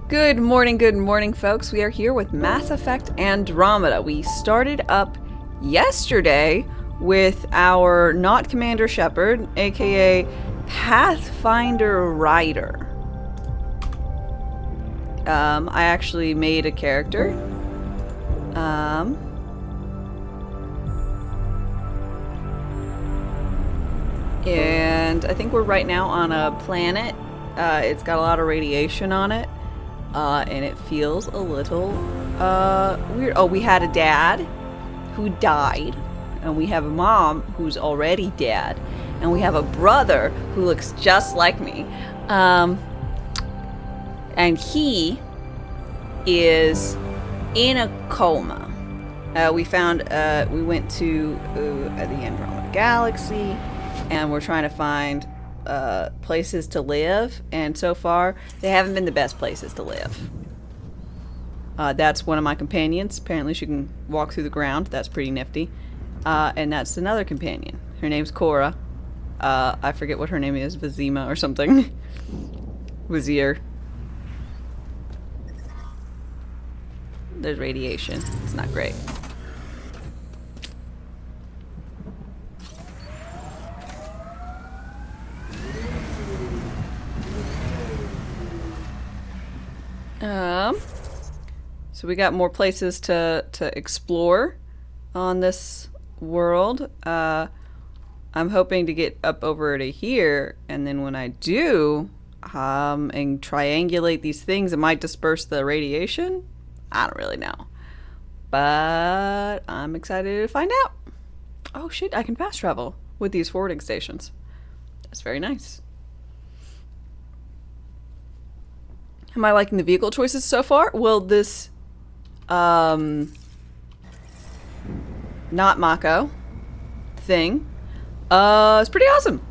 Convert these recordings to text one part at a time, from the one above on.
Good morning, folks. We are here with Mass Effect Andromeda. We started up yesterday with our not Commander Shepard, aka Pathfinder Rider. I actually made a character. And I think we're right now on a planet. It's got a lot of radiation on it. And it feels a little weird. Oh, we had a dad who died, and we have a mom who's already dead, and we have a brother who looks just like me. And he is in a coma. We went to the Andromeda Galaxy, and we're trying to find places to live, and so far they haven't been the best places to live. That's one of my companions. Apparently she can walk through the ground. That's pretty nifty. And that's another companion. Her name's Cora. I forget what her name is, Vizima or something. Vizier. There's radiation. It's not great. So we got more places to explore on this world. I'm hoping to get up over to here, and then when I do, and triangulate these things, it might disperse the radiation. I don't really know, but I'm excited to find out. Oh shit, I can fast travel with these forwarding stations. That's very nice. Am I liking the vehicle choices so far? Well, this, not Mako thing, is pretty awesome.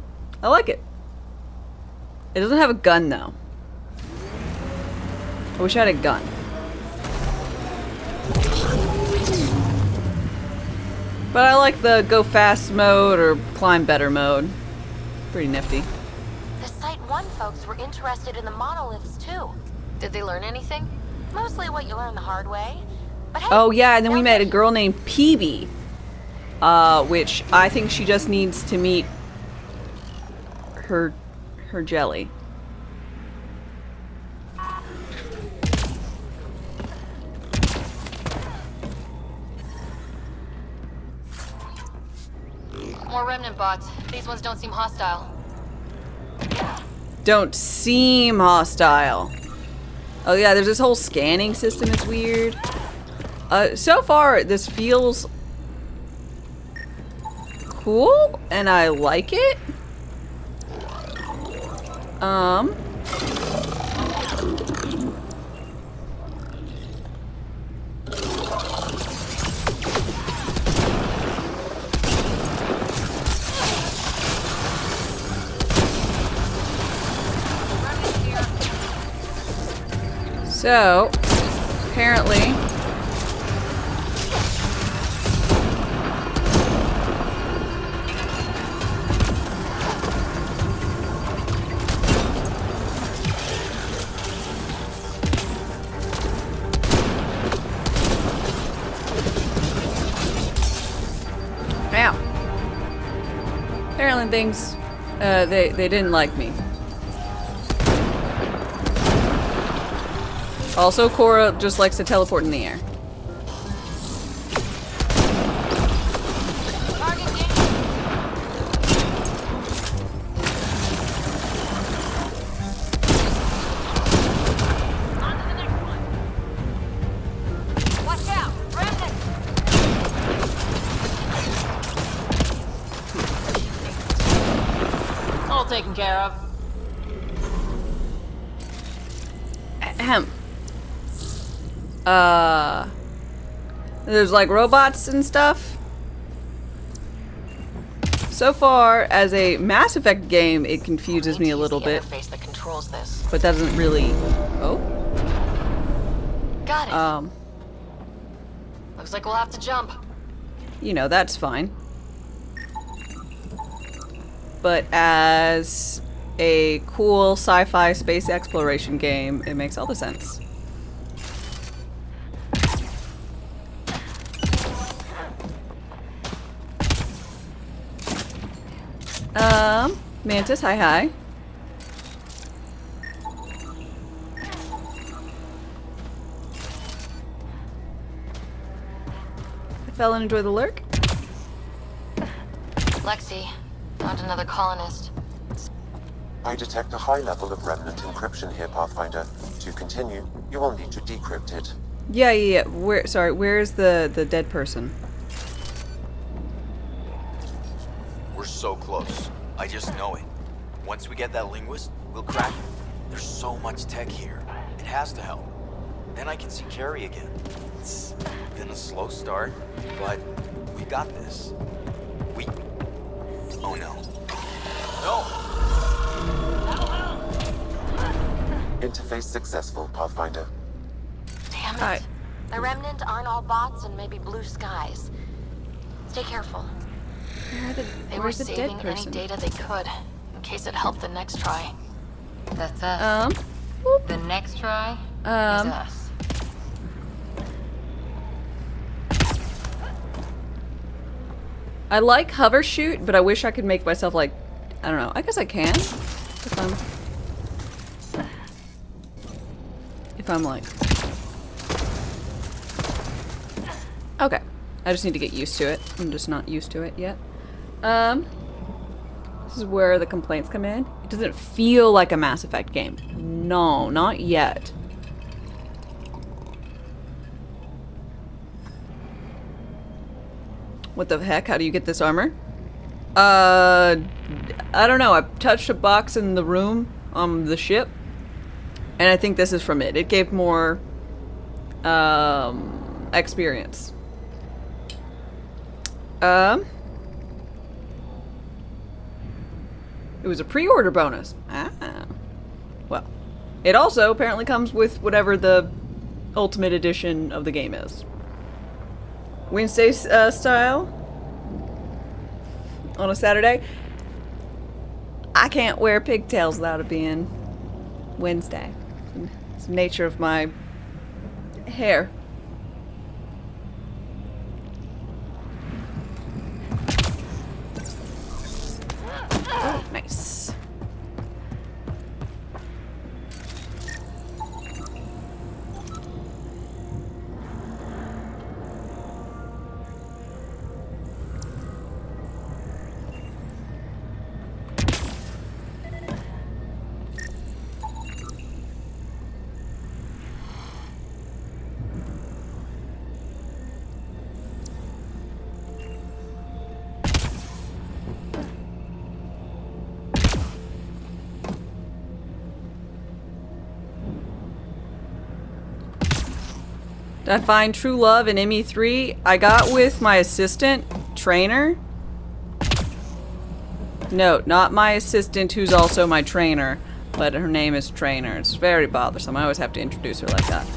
I like it. It doesn't have a gun, though. I wish I had a gun. But I like the go fast mode or climb better mode. Pretty nifty. The Site 1 folks were interested in the monoliths, too. Did they learn anything? Mostly what you learn the hard way. But hey, oh yeah, and then we met a girl named Peebee, which I think she just needs to meet her jelly. More remnant bots. These ones don't seem hostile. Don't seem hostile. Oh yeah, there's this whole scanning system. It's weird. So far, this feels cool, and I like it. So, apparently, apparently things, they didn't like me. Also, Cora just likes to teleport in the air. Watch out! Remnant! All taken care of. Ahem. There's like robots and stuff. So far, as a Mass Effect game, it confuses me a little bit. That controls this. But that doesn't really... Oh? Got it. Looks like we'll have to jump. You know, that's fine. But as a cool sci-fi space exploration game, it makes all the sense. Mantis, hi hi. Fell and enjoy the lurk. Lexi, found another colonist. I detect a high level of remnant encryption here, Pathfinder. To continue, you will need to decrypt it. Yeah. Where's the dead person? We're so close. I just know it. Once we get that linguist, we'll crack it. There's so much tech here. It has to help. Then I can see Carrie again. It's been a slow start, but we got this. Oh no. No! Interface successful, Pathfinder. Damn it. Hi. The remnant aren't all bots and maybe blue skies. Stay careful. They were Where's the saving dead any person? data they could, in case it helped the next try. That's us. The next try is us. I like hover shoot, but I wish I could make myself like, I don't know. I guess I can. If I'm like, okay. I just need to get used to it. I'm just not used to it yet. This is where the complaints come in. It doesn't feel like a Mass Effect game. No, not yet. What the heck? How do you get this armor? I don't know. I touched a box in the room on the ship, and I think this is from it. It gave more experience. It was a pre-order bonus. Ah. Well, it also apparently comes with whatever the ultimate edition of the game is. Wednesday style on a Saturday. I can't wear pigtails without it being Wednesday. It's the nature of my hair. Oh, nice. Did I find true love in ME3? I got with my assistant trainer. No, not my assistant who's also my trainer, but her name is Trainer. It's very bothersome. I always have to introduce her like that.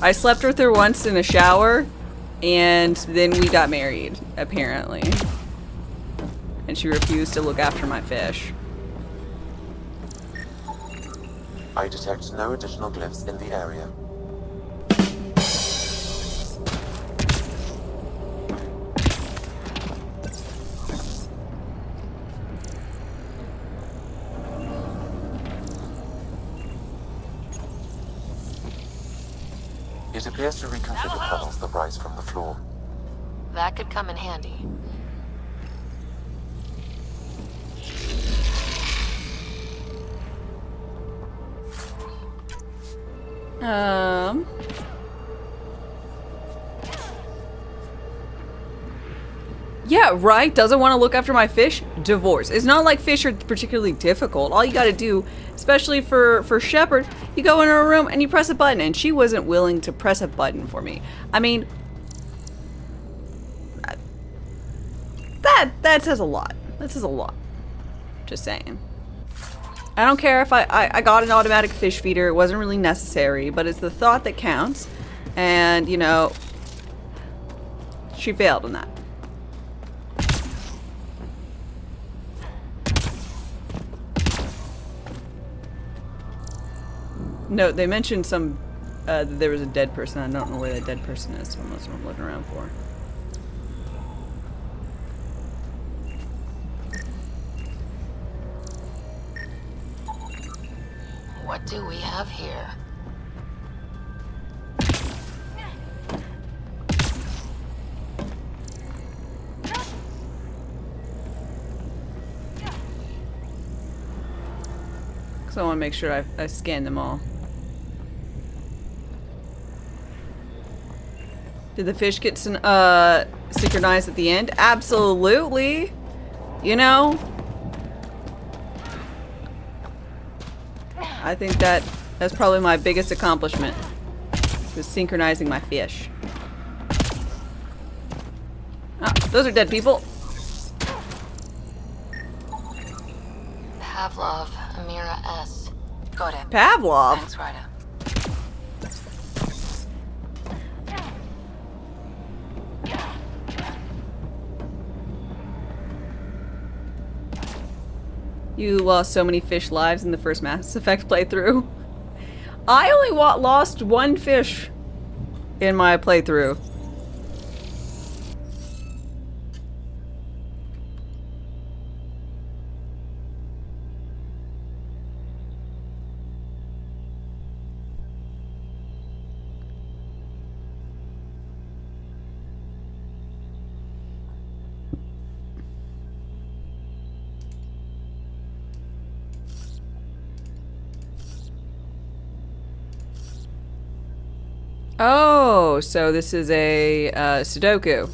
I slept with her once in a shower, and then we got married, apparently. And she refused to look after my fish. I detect no additional glyphs in the area. It appears to reconfigure panels that rise from the floor. That could come in handy. Yeah, right? Doesn't want to look after my fish? Divorce. It's not like fish are particularly difficult. All you gotta do, especially for Shepard, you go in her room and you press a button, and she wasn't willing to press a button for me. I mean, that says a lot. That says a lot. Just saying. I don't care if I got an automatic fish feeder. It wasn't really necessary, but it's the thought that counts. And, you know, she failed on that. No, they mentioned some, that there was a dead person. I don't know where that dead person is, so that's what I'm looking around for. What do we have here? So I want to make sure I scan them all. Did the fish get synchronized at the end? Absolutely. You know, I think that's probably my biggest accomplishment, was synchronizing my fish. Ah, those are dead people. Pavlov, Amira S. Got it. Pavlov. Thanks, Ryder. You lost so many fish lives in the first Mass Effect playthrough. I only lost one fish in my playthrough. Oh, so this is a Sudoku.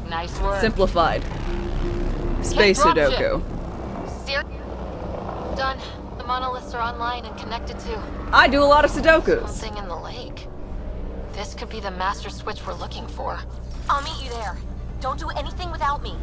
Nice work. Simplified. Space Hey, dropship. Sudoku. Done. The monoliths are online and connected to I do a lot of Sudokus. something in the lake. This could be the master switch we're looking for. I'll meet you there. Don't do anything without me.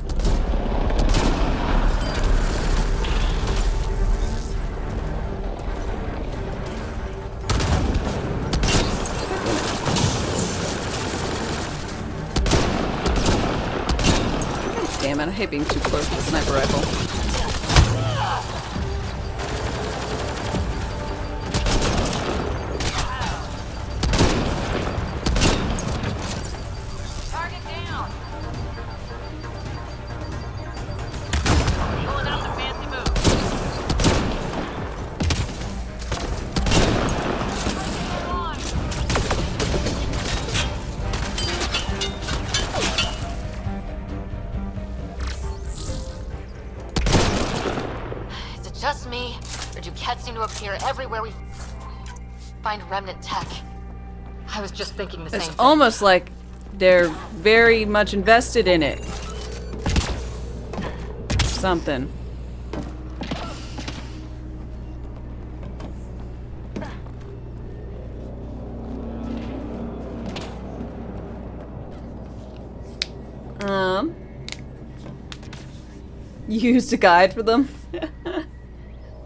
Damn it, I hate being too close to the sniper rifle. Target down. Pulling out the fancy move. Is it just me, or do cats seem to appear everywhere we find remnant tech? I was just thinking the same It's thing. almost like they're very much invested in it. Something. You used a guide for them?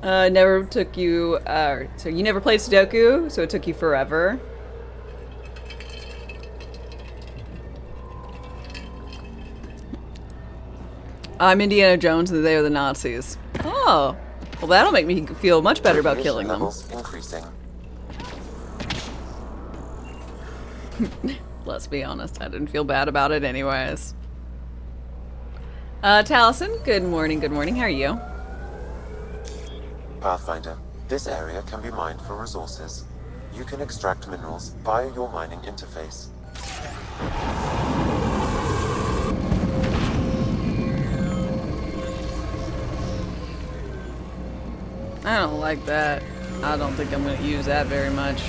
Never took you, so you never played Sudoku, so it took you forever. I'm Indiana Jones and they are the Nazis. Oh, well that'll make me feel much better about killing them. Levels increasing. Let's be honest, I didn't feel bad about it anyways. Taliesin, good morning, how are you? Pathfinder, this area can be mined for resources. You can extract minerals via your mining interface. I don't like that. I don't think I'm gonna use that very much.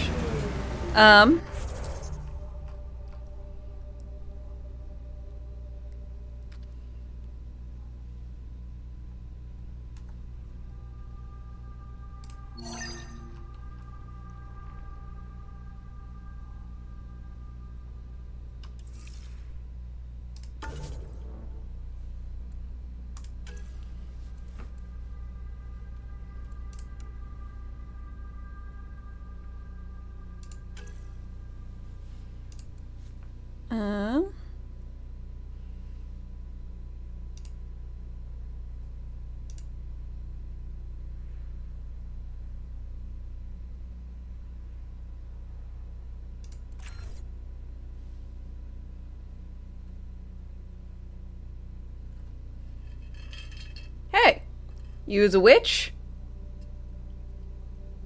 You as a witch?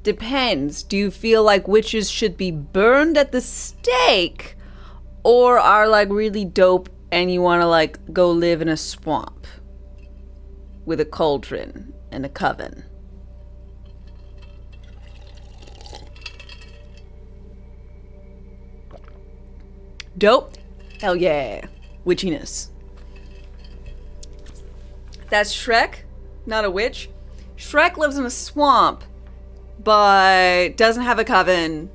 Depends. Do you feel like witches should be burned at the stake? Or are like really dope and you want to like go live in a swamp with a cauldron and a coven? Dope? Hell yeah. Witchiness. That's Shrek, not a witch. Shrek lives in a swamp, but doesn't have a coven,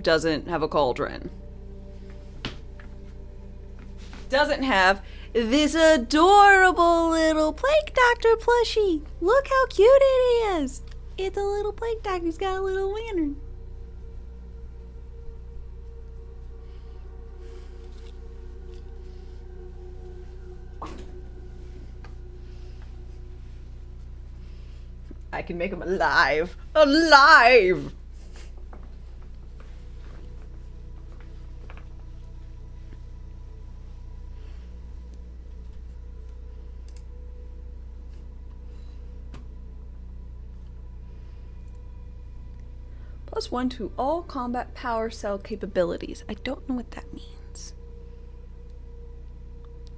doesn't have a cauldron, doesn't have this adorable little plague doctor plushie. Look how cute it is. It's a little plague doctor. He's got a little lantern. I can make him alive. Alive! +1 to all combat power cell capabilities. I don't know what that means.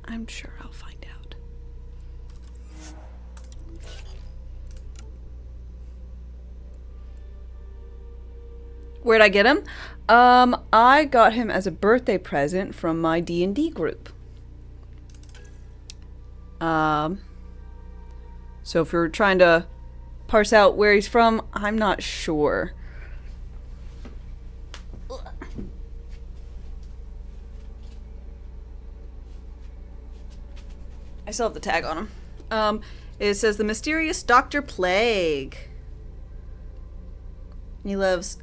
I'm sure I'll find out. Where'd I get him? I got him as a birthday present from my D&D group. So if you're trying to parse out where he's from, I'm not sure. I still have the tag on him. It says the mysterious Dr. Plague. He loves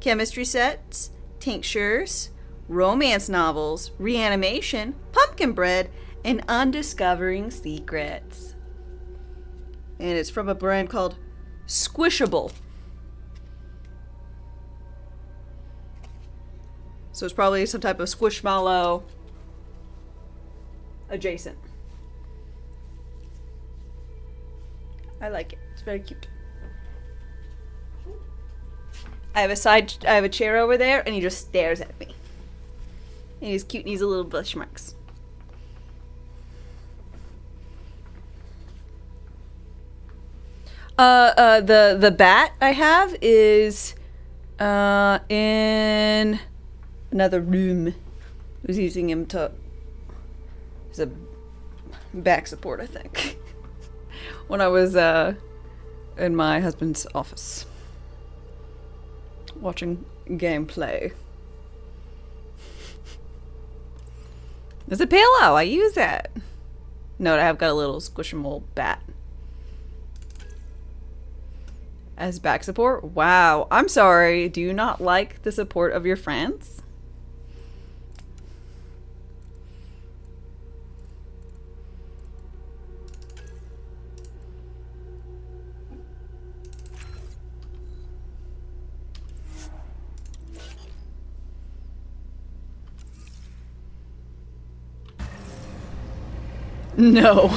chemistry sets, tinctures, romance novels, reanimation, pumpkin bread, and undiscovering secrets. And it's from a brand called Squishable. So it's probably some type of squishmallow adjacent. I like it. It's very cute. I have a chair over there, and he just stares at me. And he's cute, and he's a little blush marks. The bat I have is in another room. I was using him to as a back support, I think, when I was in my husband's office watching gameplay. There's a pillow. I use that. No, I've got a little squishable bat as back support. Wow. I'm sorry. Do you not like the support of your friends? No.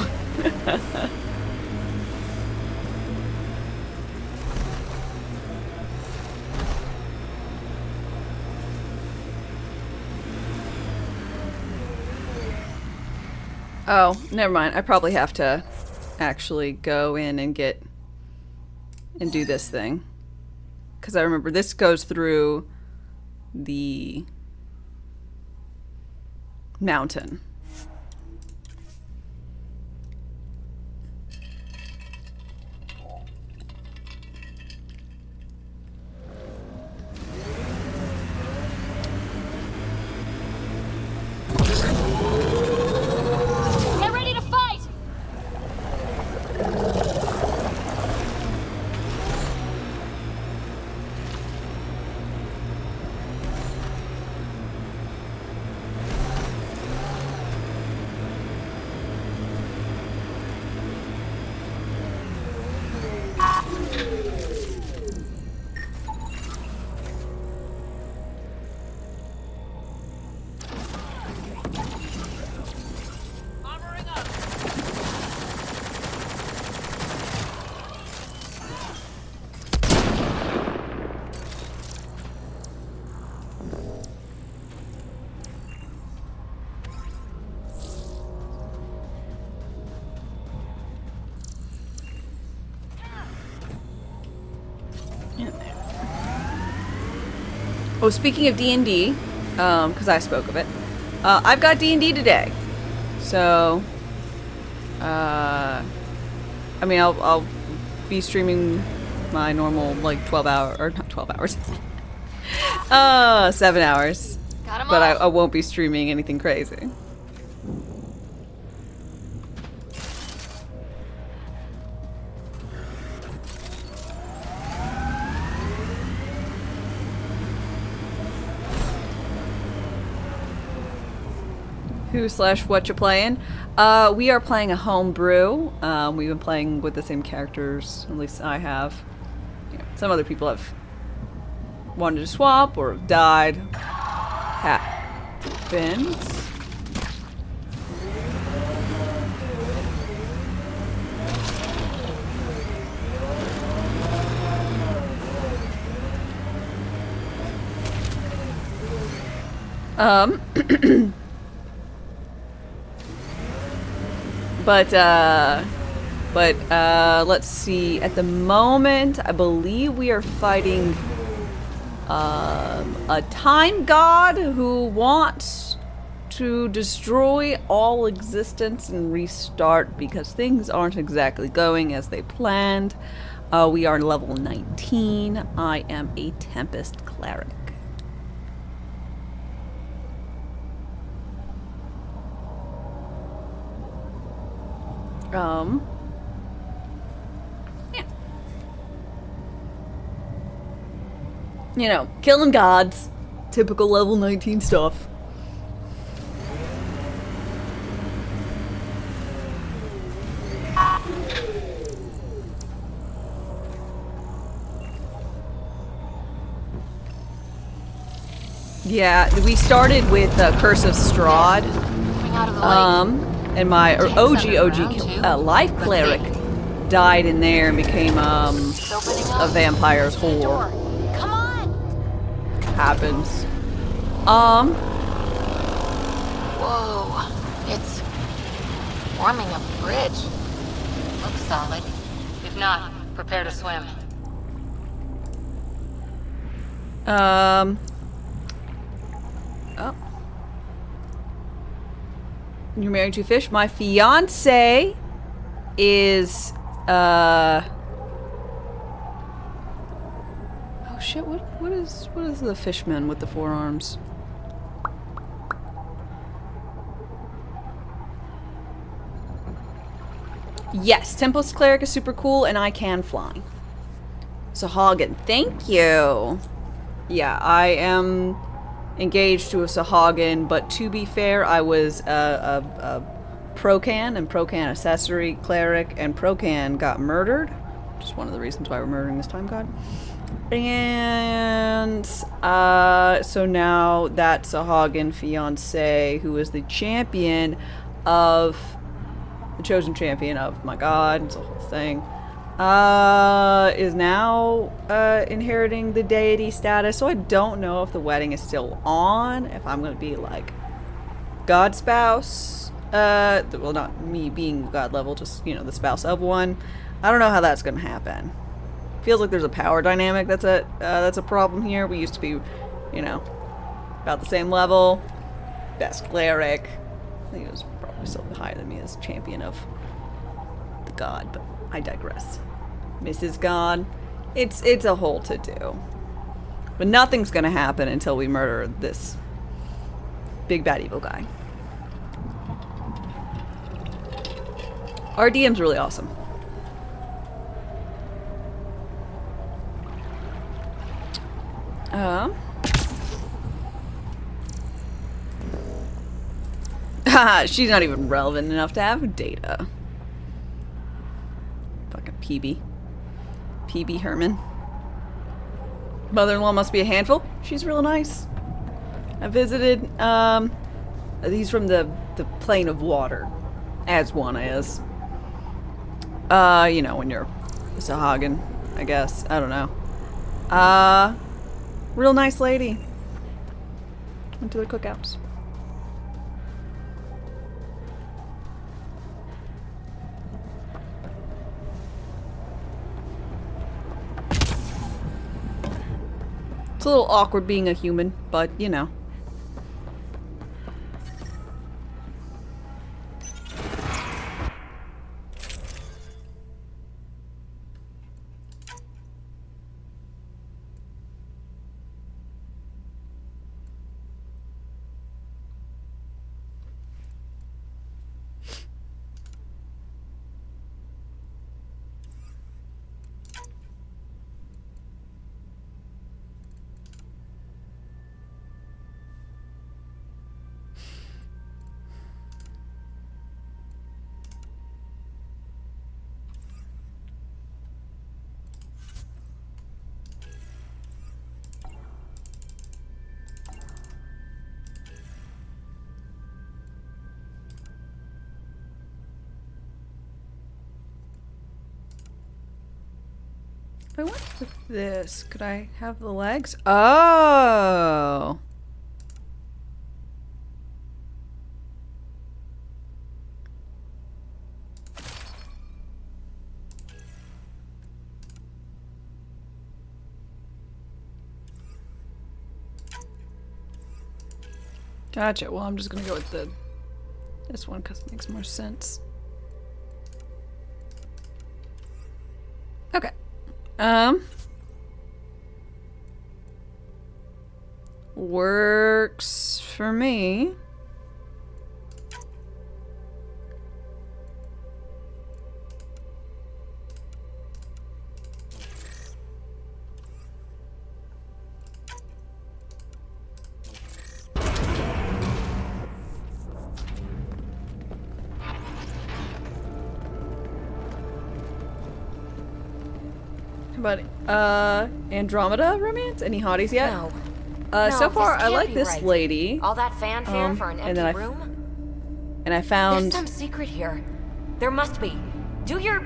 Oh, never mind. I probably have to actually go in and get and do this thing. Because I remember this goes through the mountain. speaking of D&D, because I spoke of it, I've got D&D today. So, I mean, I'll be streaming my normal, like, 12 hour, or not 12 hours. 7 hours. Got 'em But all. I won't be streaming anything crazy. Who/what you playing? We are playing a homebrew. We've been playing with the same characters, at least I have. You know, some other people have wanted to swap or have died. Happens. But let's see. At the moment, I believe we are fighting a time god who wants to destroy all existence and restart because things aren't exactly going as they planned. We are level 19. I am a Tempest cleric. Yeah. You know, killing gods. Typical level 19 stuff. Yeah, we started with Curse of Strahd. Coming out of the lake. And my OG life cleric died in there and became a vampire's whore. Come on! Happens. Whoa. It's forming a bridge. Looks solid. If not, prepare to swim. Oh. You're married to fish? My fiance is, oh shit, what is the fishman with the 4 arms? Yes, Tempest Cleric is super cool, and I can fly. Sahagin, thank you! Yeah, I am engaged to a Sahagin, but to be fair, I was a Procan and Procan accessory cleric, and Procan got murdered. Just one of the reasons why we're murdering this time god. And so now that Sahagin fiance, who is the champion of the chosen champion of my god, it's a whole thing, is now inheriting the deity status. So I don't know if the wedding is still on, if I'm going to be like god spouse. Well, not me being god level, just, you know, the spouse of one. I don't know how that's going to happen. Feels like there's a power dynamic that's a problem here. We used to be, you know, about the same level. Best cleric. I think it was probably still higher than me as champion of the god, but I digress. Mrs. God, it's a whole to-do. But nothing's gonna happen until we murder this big bad evil guy. Our DM's really awesome. She's not even relevant enough to have data. Fucking PB Herman. Mother-in-law must be a handful. She's real nice. I visited, he's from the plane of water. As one is. You know, when you're a Sahagin, I guess. I don't know. Real nice lady. Went to the cookouts. It's a little awkward being a human, but you know. If I went with this, could I have the legs? Oh! Gotcha. Well, I'm just gonna go with this one because it makes more sense. Okay. Works for me. But Andromeda romance? Any hotties yet? No. So No, far this I can't like be this right. lady. All that fanfare for an and empty then room? And I found There's some secret here. There must be. Do your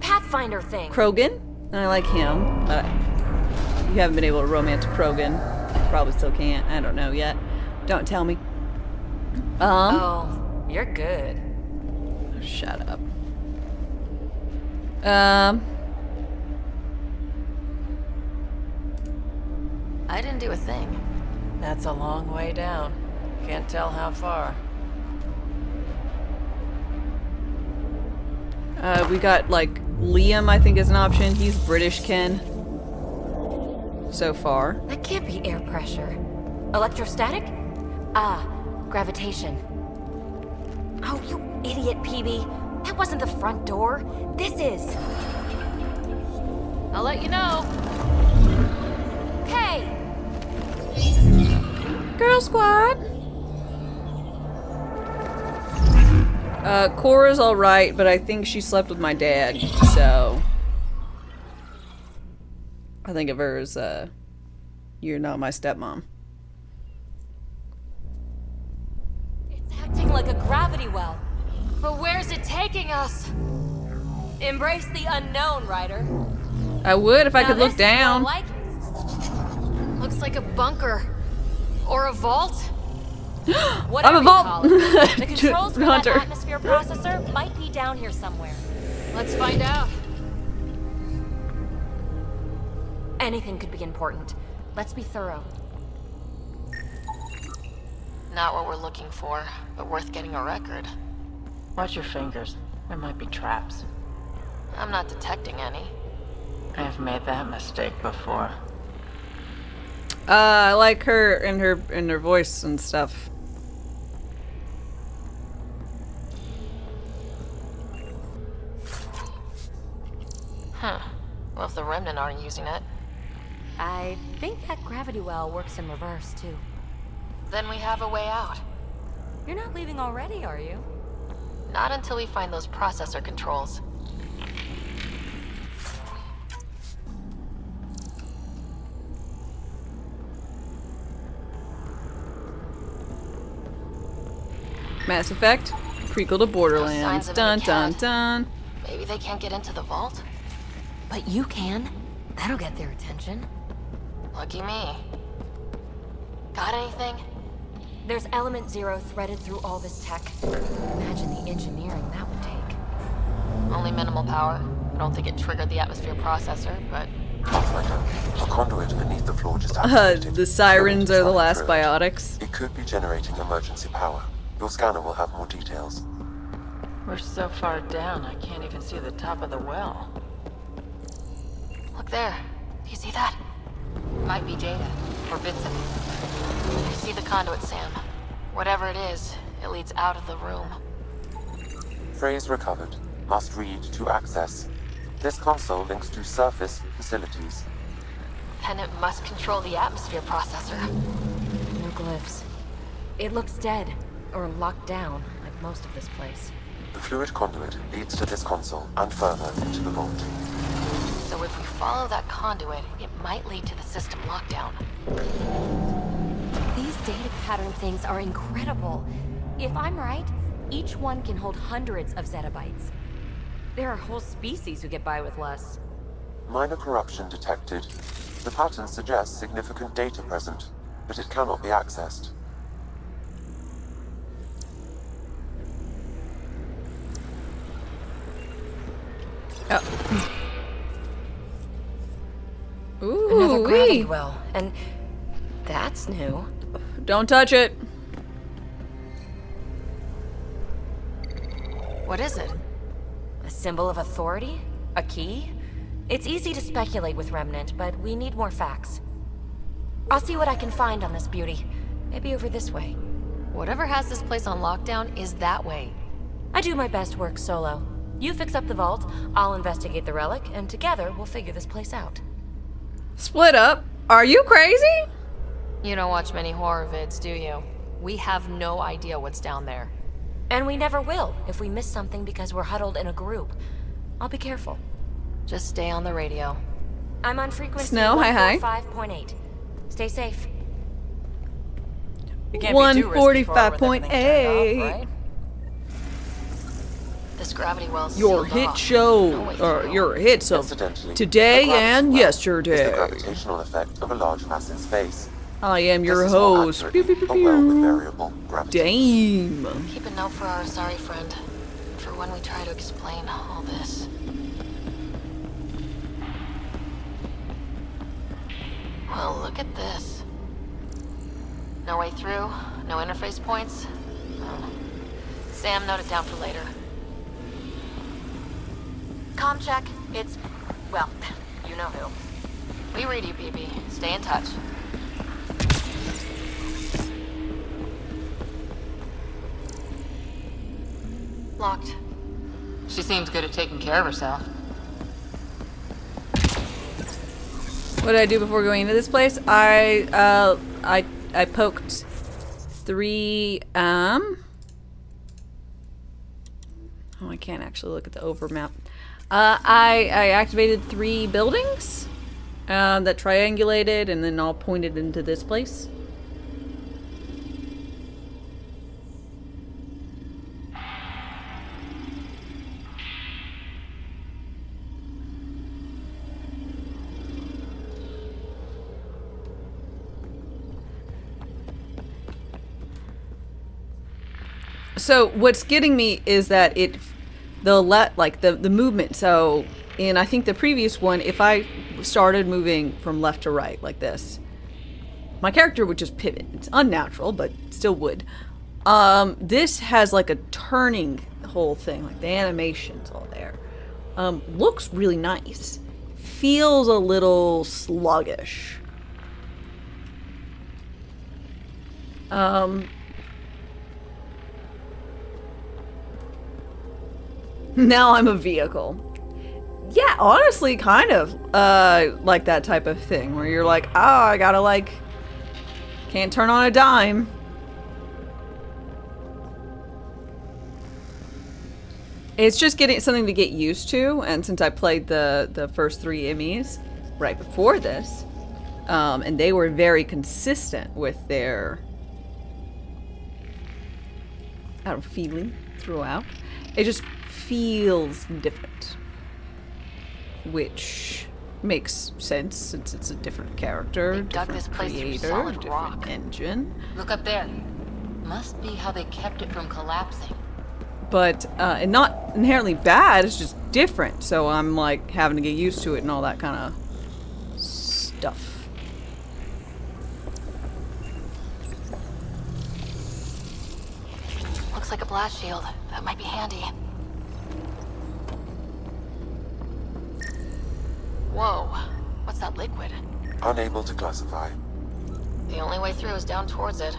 Pathfinder thing. Krogan, and I like him, but you haven't been able to romance Krogan. Probably still can't. I don't know yet. Don't tell me. Oh, you're good. Shut up. I didn't do a thing. That's a long way down. Can't tell how far. We got like Liam, I think, is an option. He's British Ken. So far. That can't be air pressure. Electrostatic? Ah, gravitation. Oh, you idiot, PB. That wasn't the front door. This is. I'll let you know. Hey! Girl Squad! Cora's alright, but I think she slept with my dad, so... I think of her as, you're not my stepmom. It's acting like a gravity well. But where's it taking us? Embrace the unknown, Ryder. I would if I Now could look this is more down. like Looks like a bunker. Or a vault. whatever I'm a you vault call it. The controls for that hunter. atmosphere processor might be down here somewhere. Let's find out. Anything could be important. Let's be thorough. Not what we're looking for, but worth getting a record. Watch your fingers. There might be traps. I'm not detecting any. I've made that mistake before. I like her and her voice and stuff. Huh. Well, if the Remnant aren't using it, I think that gravity well works in reverse, too. then we have a way out. You're not leaving already, are you? Not until we find those processor controls. Mass Effect, prequel to Borderlands. signs of Dun any dun cat. dun. Maybe they can't get into the vault? But you can. That'll get their attention. Lucky me. Got anything? There's element 0 threaded through all this tech. Imagine the engineering that would take. Only minimal power. I don't think it triggered the atmosphere processor, but Pathfinder, a conduit beneath the floor just activated. The sirens are the last Through it. biotics. It could be generating emergency power. Your scanner will have more details. We're so far down, I can't even see the top of the well. Look there. Do you see that? Might be data, or bits of it. I see the conduit, Sam. Whatever it is, it leads out of the room. Phrase recovered. Must read to access. This console links to surface facilities. Then it must control the atmosphere processor. No glyphs. It looks dead, or locked down, like most of this place. The fluid conduit leads to this console and further into the vault. So if we follow that conduit, it might lead to the system lockdown. These data pattern things are incredible. If I'm right, each one can hold hundreds of zettabytes. There are whole species who get by with less. Minor corruption detected. The pattern suggests significant data present, but it cannot be accessed. Oh. Another Ooh, gravity wee. well, and that's new. Don't touch it. What is it? A symbol of authority? A key? It's easy to speculate with Remnant, but we need more facts. I'll see what I can find on this beauty. Maybe over this way. Whatever has this place on lockdown is that way. I do my best work solo. You fix up the vault, I'll investigate the relic, and together we'll figure this place out. Split up? Are you crazy? You don't watch many horror vids, do you? We have no idea what's down there. And we never will if we miss something because we're huddled in a group. I'll be careful. Just stay on the radio. I'm on frequency Snow, hi. 145.8. Stay safe. You can't be too risky for her with everything turned 145.8. off, right? This gravity well's Your sealed hit off. show, No way or through. your hits of Incidentally, today the gravity and well is yesterday. the gravitational effect of a large mass in space. I am your This is more host. Pew, accurately pew, pew, a well with pew. variable gravity. Dame. Keep a note for our sorry friend. For when we try to explain all this. Well, look at this. No way through, no interface points. Oh. Sam, note it down for later. Comm check. It's, well, you know who. We read you, BB. Stay in touch. Locked. She seems good at taking care of herself. What did I do before going into this place? I poked 3 oh, I can't actually look at the over map. I activated 3 buildings that triangulated and then all pointed into this place. So what's getting me is that the movement. So in I think the previous one, if I started moving from left to right like this, my character would just pivot. It's unnatural, but still would. This has like a turning whole thing, like the animation's all there. Looks really nice. Feels a little sluggish. Now I'm a vehicle. Yeah, honestly, kind of like that type of thing where you're like, oh, I gotta like, can't turn on a dime. It's just getting something to get used to, and since I played the first 3 Emmys right before this, and they were very consistent with their feeling throughout. It just feels different, which makes sense since it's a different character, They dug different this place through creator, solid different rock. engine. Look up there. Must be how they kept it from collapsing. But and not inherently bad. It's just different. So I'm like having to get used to it and all that kind of stuff. Looks like a blast shield. That might be handy. Whoa. What's that liquid? Unable to classify. The only way through is down towards it.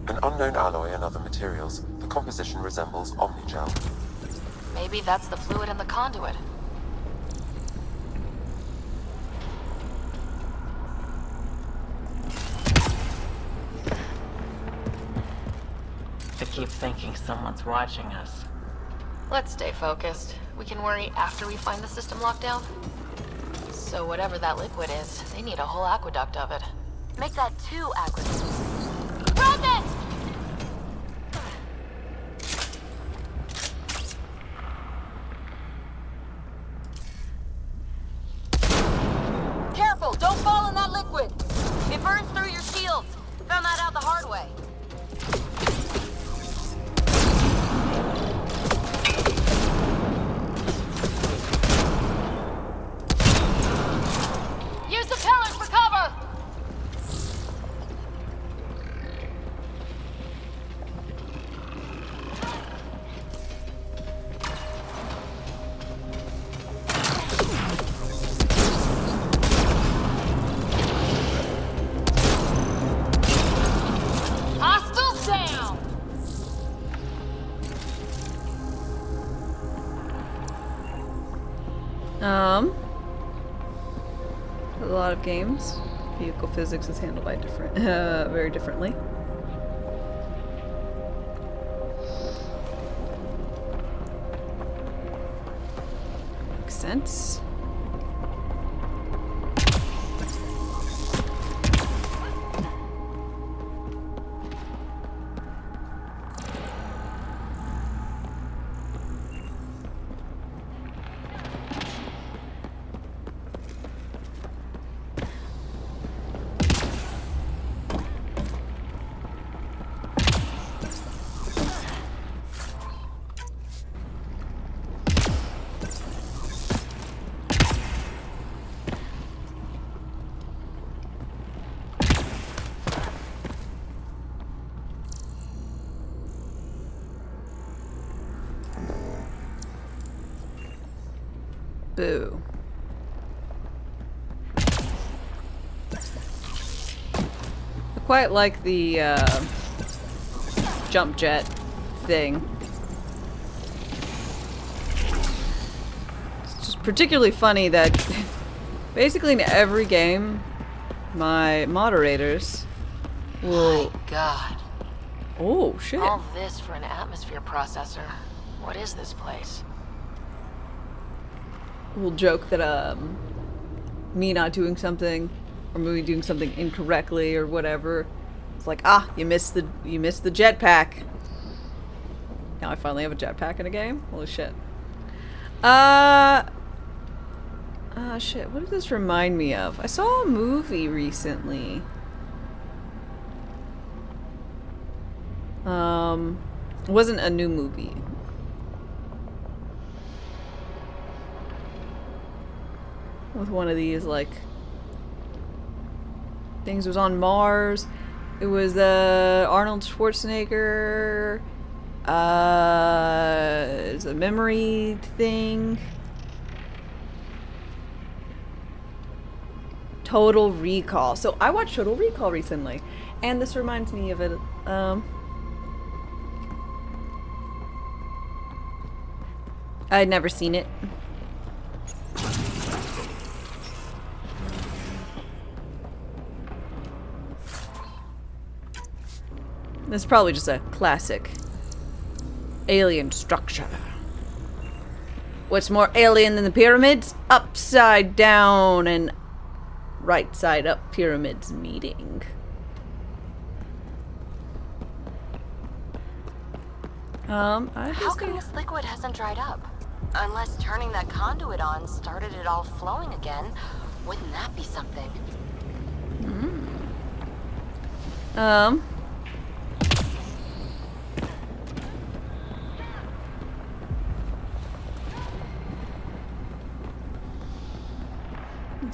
An unknown alloy and other materials. The composition resembles omnigel. Maybe that's the fluid in the conduit. I keep thinking someone's watching us. Let's stay focused. We can worry after we find the system lockdown. So whatever that liquid is, they need a whole aqueduct of it. Make that 2 aqueducts. Present! Careful, don't fall in that liquid. It burns through your shields. Found that out the hard way. Use the pillars for cover! Hostiles down! A lot of games, vehicle physics is handled by very differently. Makes sense. Boo. I quite like the jump jet thing. It's just particularly funny that basically in every game, my moderators will... My God. Oh, shit. All this for an atmosphere processor. What is this place? Will joke that me not doing something or me doing something incorrectly or whatever. It's like, ah, you missed the jetpack. Now I finally have a jetpack in a game. Holy shit. Shit. What did this remind me of? I saw a movie recently. It wasn't a new movie. With one of these, like, things. It was on Mars. It was the Arnold Schwarzenegger, it's a memory thing. Total Recall. So I watched Total Recall recently, and this reminds me of it. I'd never seen it. This is probably just a classic alien structure. What's more alien than the pyramids? Upside down and right side up pyramids meeting. How come this liquid hasn't dried up? Unless turning that conduit on started it all flowing again. Wouldn't that be something?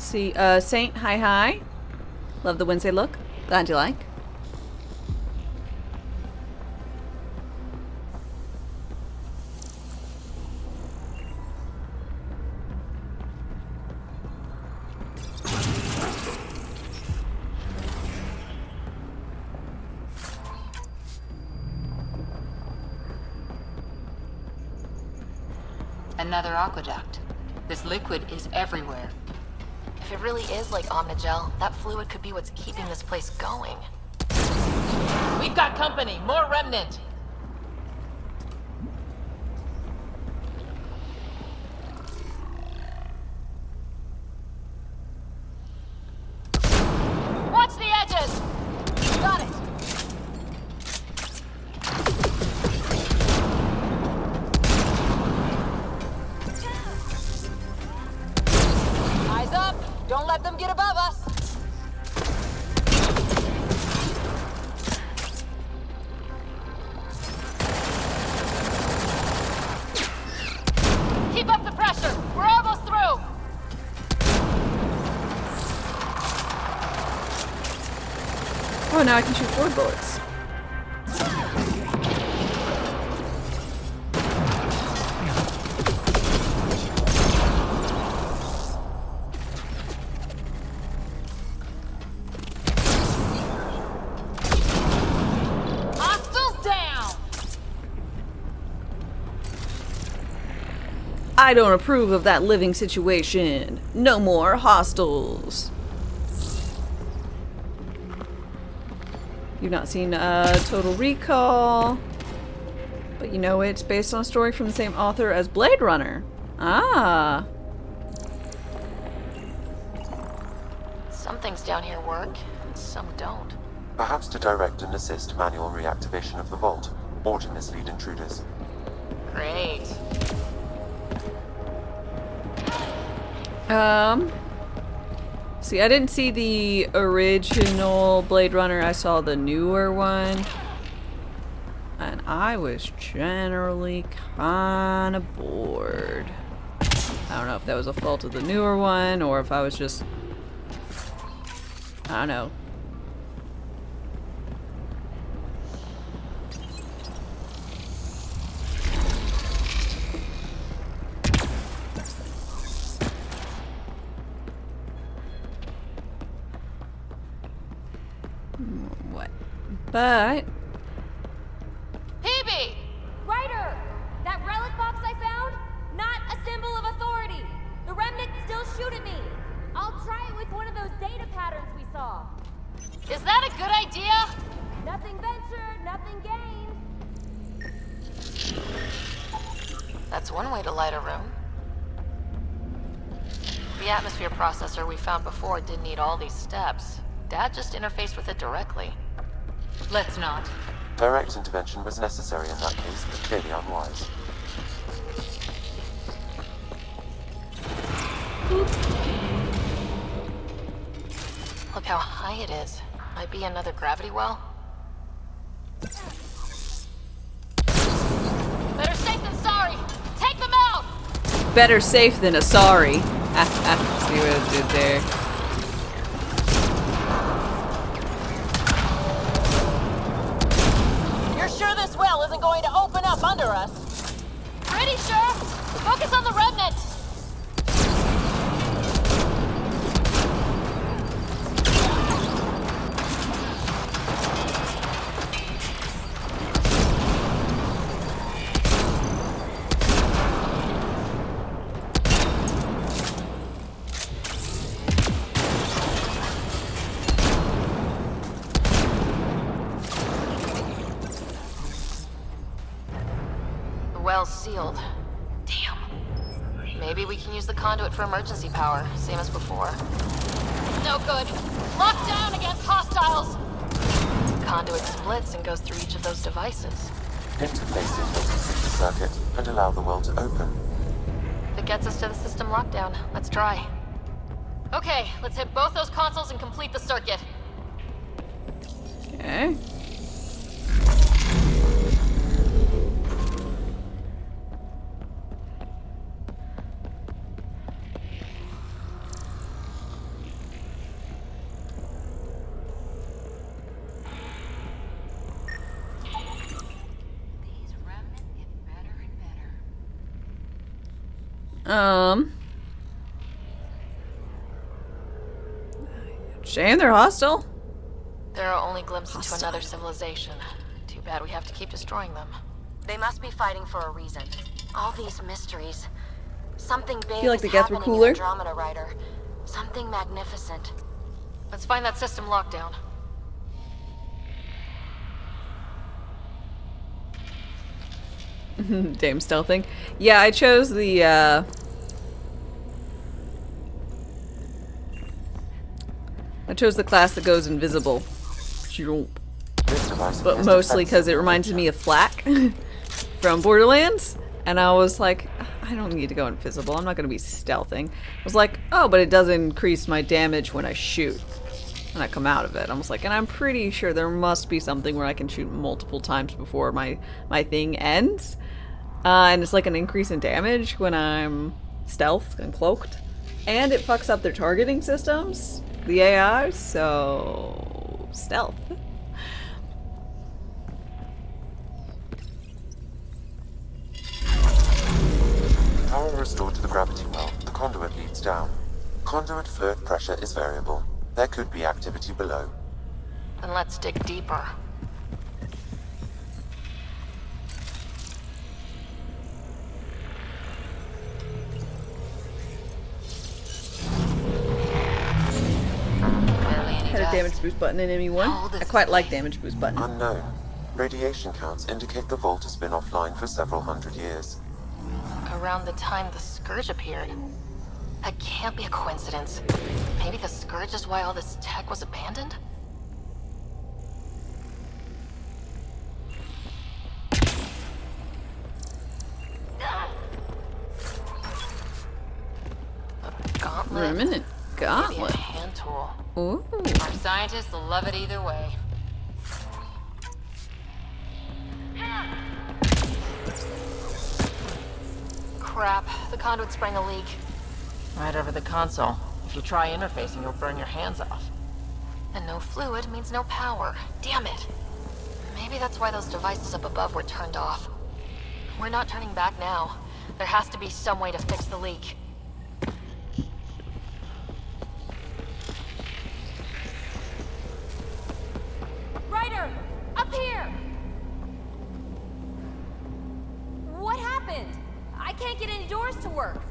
Let's see. Saint, hi hi. Love the Wednesday look. Glad you like. Another aqueduct. This liquid is everywhere. If it really is like Omnigel, that fluid could be what's keeping this place going. We've got company! More remnant! Watch the edges! Got it! Eyes up! Don't let them get above us! Keep up the pressure! We're almost through! Oh, now I can shoot 4 bullets. Hostiles down! I don't approve of that living situation. No more hostiles. You've not seen Total Recall, but you know it's based on a story from the same author as Blade Runner. Ah. Some things down here work, and some don't. Perhaps to direct and assist manual reactivation of the vault, or to mislead intruders. Great. See, I didn't see the original Blade Runner. I saw the newer one. And I was generally kind of bored. I don't know if that was a fault of the newer one or if I was just... I don't know. But PB! Ryder! That relic box I found? Not a symbol of authority. The remnants still shoot at me. I'll try it with one of those data patterns we saw. Is that a good idea? Nothing ventured, nothing gained. That's one way to light a room. The atmosphere processor we found before didn't need all these steps. Dad just interfaced with it directly. Let's not. Direct intervention was necessary in that case, but clearly unwise. Look how high it is. Might be another gravity well. Better safe than sorry. Take them out! better safe than a sorry. See what I did there. You're sure this well isn't going to open up under us? Pretty sure. Focus on the remnant. Well's sealed. Damn. Maybe we can use the conduit for emergency power, same as before. No good. Locked down against hostiles! Conduit splits and goes through each of those devices. Interface it with the circuit and allow the well to open. If it gets us to the system lockdown, let's try. Okay, let's hit both those consoles and complete the circuit. Okay. Shame they're hostile. There are only glimpses to another civilization. Too bad we have to keep destroying them. They must be fighting for a reason. All these mysteries. Something big Feel like is the Geth were happening cooler. in Andromeda, Ryder. Something magnificent. Let's find that system lockdown. Damn stealthing. Yeah, I chose the class that goes invisible. This device But appears mostly because it defensive in reminds nature. me of Flak from Borderlands. And I was like, I don't need to go invisible. I'm not going to be stealthing. I was like, oh, but it does increase my damage when I shoot. When I come out of it. I was like, and I'm pretty sure there must be something where I can shoot multiple times before my thing ends. And it's like an increase in damage when I'm stealth and cloaked. And it fucks up their targeting systems, the AI, so stealth. Power restored to the gravity well. The conduit leads down. Conduit fluid pressure is variable. There could be activity below. Then let's dig deeper. Barely any Had a dust. damage boost button in ME1. Hold I this quite like thing. damage boost button. Unknown. Radiation counts indicate the vault has been offline for several hundred years. Around the time the Scourge appeared. That can't be a coincidence. Maybe the Scourge is why all this tech was abandoned? A gauntlet? Remnant Maybe a gauntlet. hand tool. Ooh. Our scientists will love it either way. Crap, the conduit sprang a leak. Right over the console. If you try interfacing, you'll burn your hands off. And no fluid means no power. Damn it. Maybe that's why those devices up above were turned off. We're not turning back now. There has to be some way to fix the leak. Ryder! Up here! What happened? I can't get any doors to work.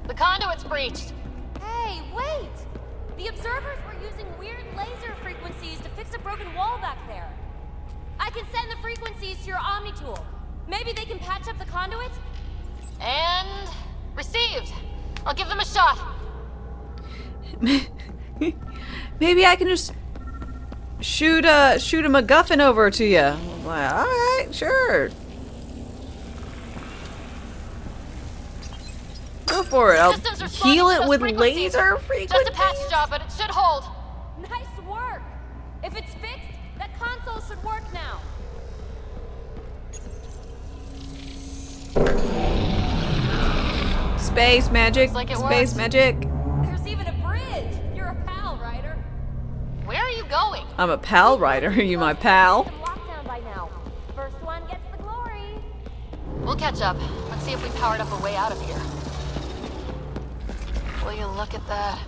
The conduit's breached. Hey, wait! The observers were using weird laser frequencies to fix a broken wall back there. I can send the frequencies to your Omni tool. Maybe they can patch up the conduit? And... received. I'll give them a shot. Maybe I can just shoot a MacGuffin over to you. I'm like, all right, sure. Go for it. I'll Systems responding heal to it those with frequencies. laser frequencies. Just a patch job, but it should hold. Nice work! If it's fixed, that console should work now. Space magic. Looks like it Space works. magic. There's even a bridge. You're a pal, Ryder. Where are you going? I'm a pal rider. Are you my pal? Some lockdown by now. First one gets the glory. We'll catch up. Let's see if we powered up a way out of here. Will you look at that?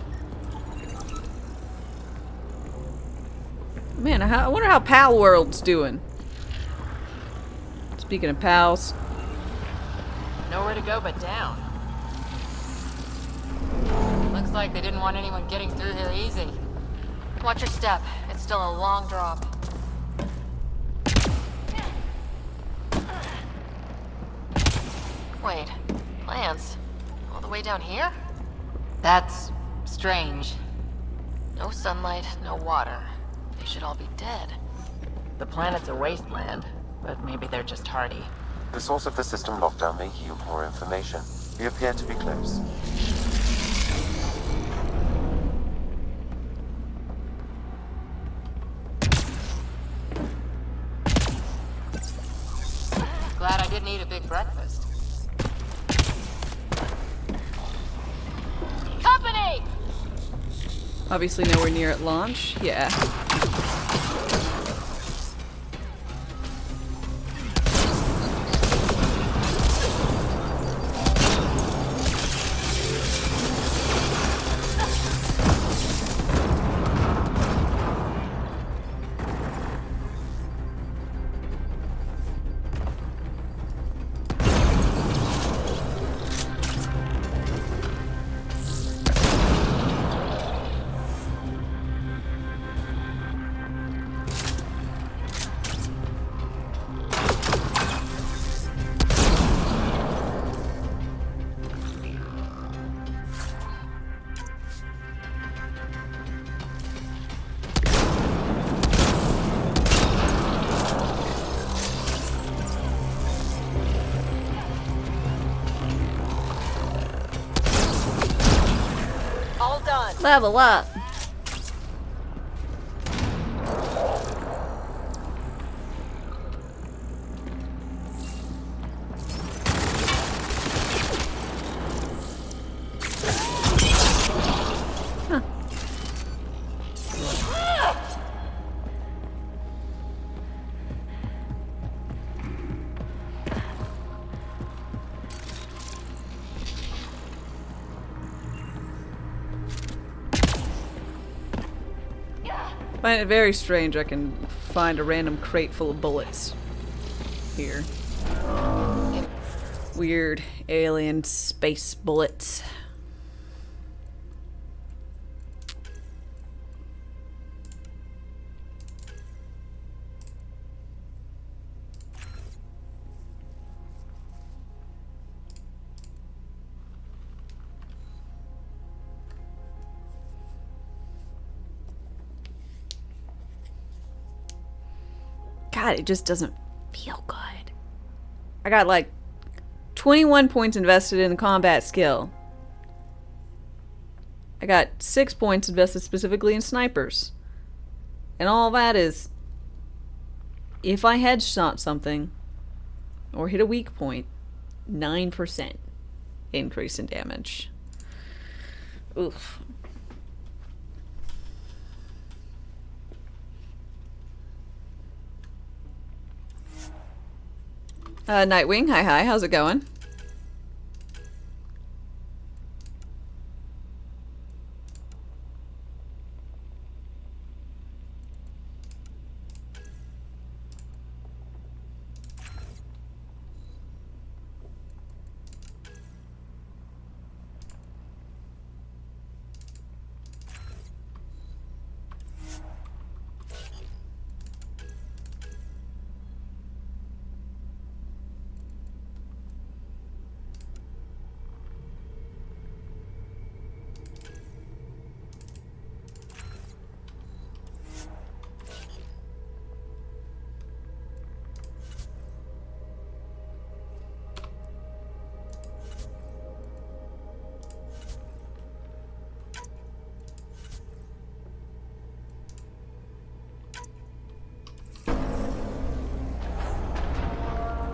Man, I wonder how Pal World's doing. Speaking of pals. Nowhere to go but down. Looks like they didn't want anyone getting through here easy. Watch your step. It's still a long drop. Wait, plants? All the way down here? That's strange. No sunlight, no water. They should all be dead. The planet's a wasteland, but maybe they're just hardy. The source of the system lockdown may yield more information. We appear to be close. Glad I didn't eat a big breakfast. Company! Obviously nowhere near at launch. Yeah. Level up. I find it very strange I can find a random crate full of bullets here. Weird alien space bullets. God, it just doesn't feel good. I got like 21 points invested in combat skill. I got 6 points invested specifically in snipers. And all that is if I headshot something or hit a weak point, 9% increase in damage. Oof. Nightwing, hi, how's it going?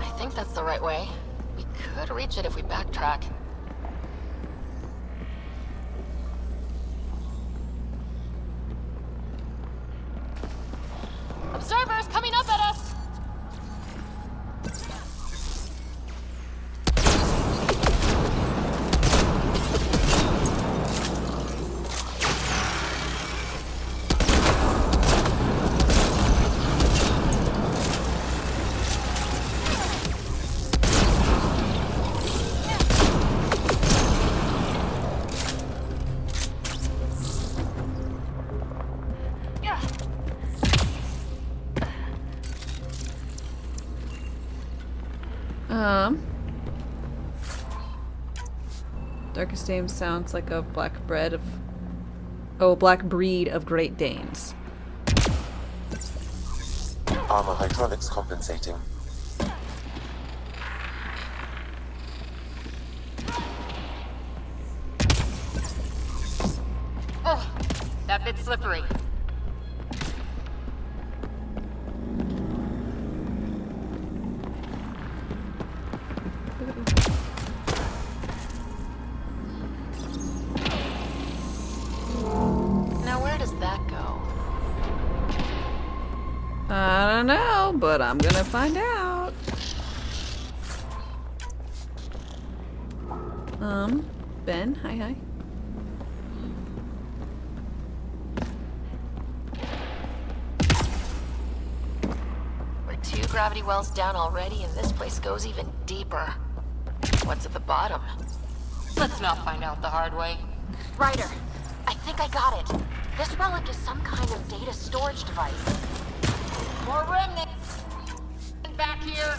I think that's the right way. We could reach it if we backtrack. Observers coming up at us! Darkestdame sounds like a black breed of Great Danes. Armor hydraulics compensating. Oh, that bit's slippery. I don't know, but I'm gonna find out. Ben, hi. We're 2 gravity wells down already, and this place goes even deeper. What's at the bottom? Let's not find out the hard way. Ryder, I think I got it. This relic is some kind of data storage device. More remnants! Back here!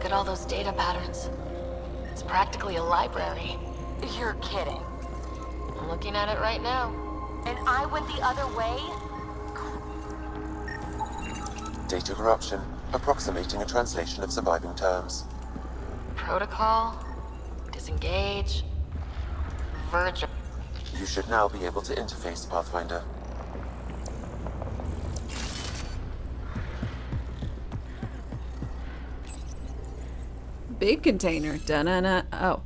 at all those data patterns. It's practically a library. You're kidding. I'm looking at it right now. And I went the other way? Data corruption, approximating a translation of surviving terms. Protocol, disengage, verge. You should now be able to interface, Pathfinder. Big container. Da-na-na. Oh.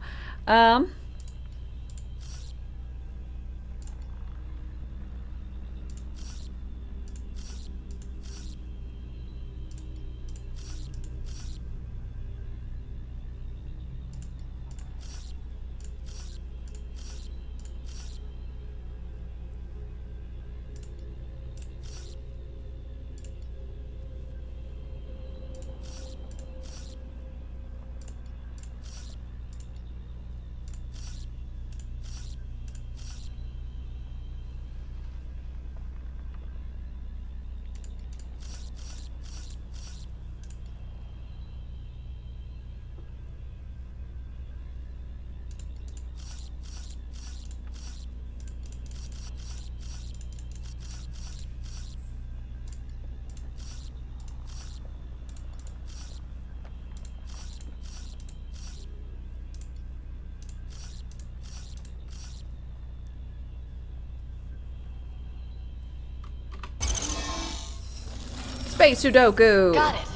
Space Sudoku. Got it.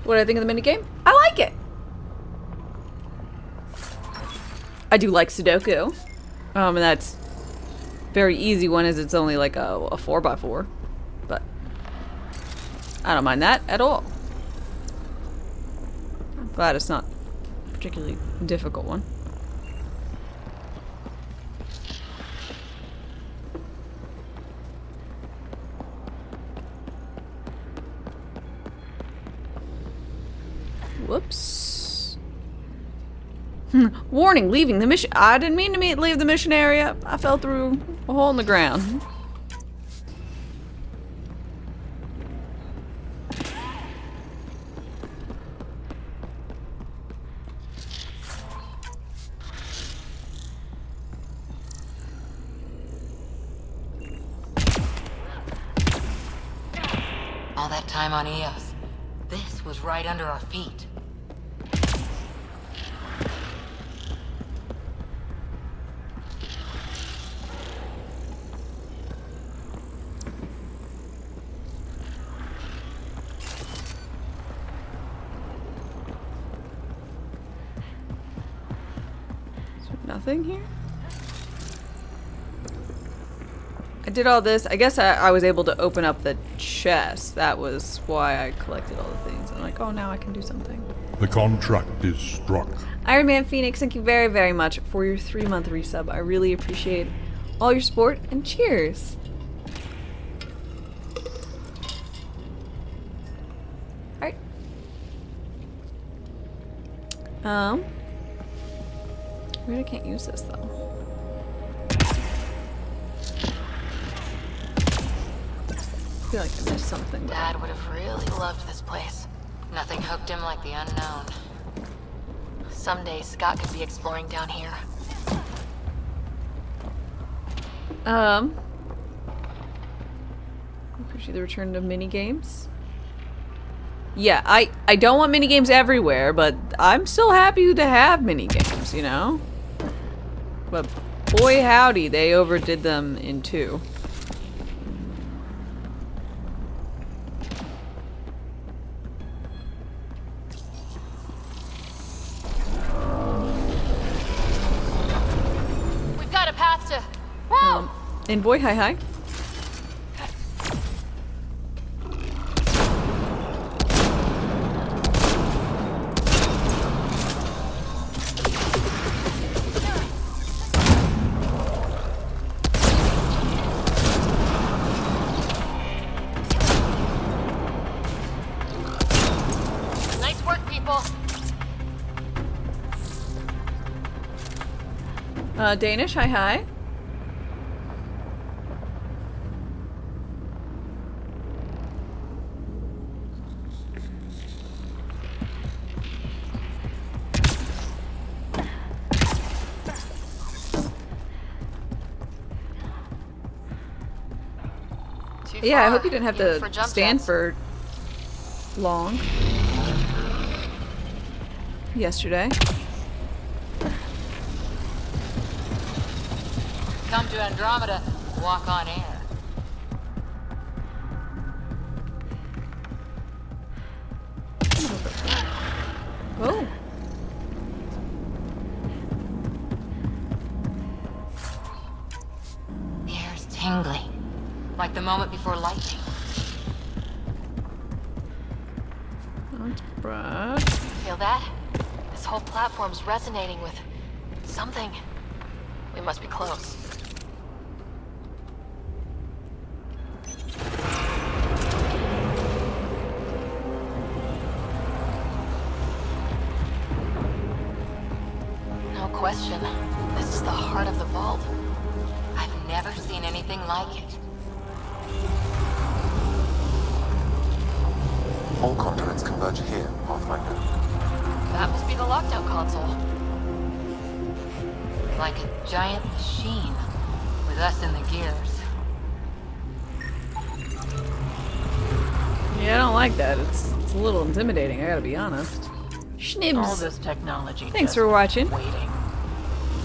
What do I think of the minigame? I like it. I do like Sudoku. And that's very easy one as it's only like a 4x4. But I don't mind that at all. I'm glad it's not a particularly difficult one. Whoops. Warning, leaving the mission. I didn't mean to leave the mission area. I fell through a hole in the ground. All that time on Eos. This was right under our feet. Nothing here? I did all this. I guess I was able to open up the chest. That was why I collected all the things. I'm like, oh, now I can do something. The contract is struck. Iron Man Phoenix, thank you very, very much for your 3-month resub. I really appreciate all your support, and cheers. Alright. Weird, I can't use this though. I feel like I missed something. But Dad would have really loved this place. Nothing hooked him like the unknown. Someday Scott could be exploring down here. Appreciate the return of mini games. Yeah, I don't want mini games everywhere, but I'm still happy to have mini games, you know? But boy howdy, they overdid them in 2. We've got a path to... Envoy, hi. Nice work, people. Danish, hi. Too Yeah, I far, hope you didn't have even to for jump stand jets. for long. Yesterday. Come to Andromeda, walk on air. Oh. The air's tingly, like the moment before lightning. That's Brad. Feel that? This whole platform's resonating with something. We must be close. No question. This is the heart of the vault. I've never seen anything like it. All conduits converge here, Pathfinder. That must be the lockdown console. Like a giant machine, with us in the gears. Yeah, I don't like that. It's a little intimidating, I gotta be honest. All Schnibs. this technology. Thanks just for watching. Waiting.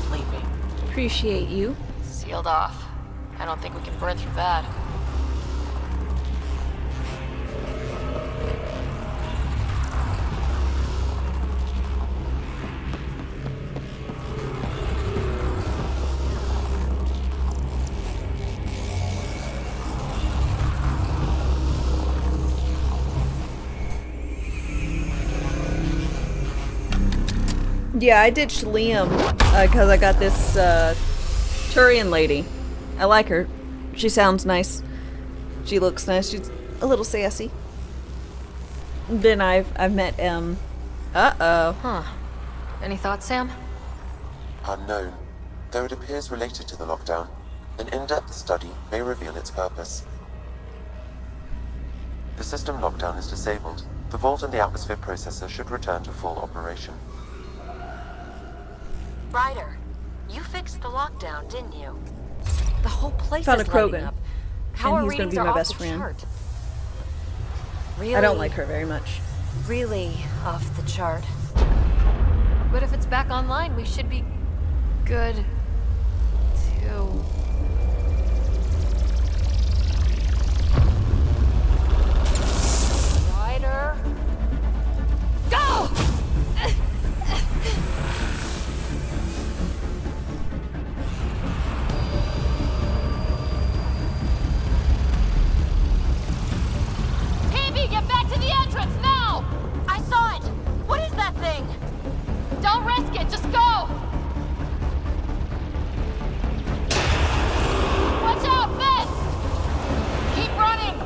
Sleeping. Appreciate you. Sealed off. I don't think we can burn through that. Yeah, I ditched Liam because I got this Turian lady. I like her. She sounds nice. She looks nice. She's a little sassy. Then I've met uh-oh. Huh. Any thoughts, Sam? Unknown. Though it appears related to the lockdown, an in-depth study may reveal its purpose. The system lockdown is disabled. The vault and the atmosphere processor should return to full operation. Ryder, you fixed the lockdown, didn't you? The whole place Found is a lighting Krogan, up. How and our he's gonna readings be are my off best the friend. chart. Really, I don't like her very much. really off the chart. But if it's back online, we should be good too. Ryder, go! Phoebe, get back to the entrance now! I saw it! What is that thing? Don't risk it, just go! Watch out, Fence! Keep running!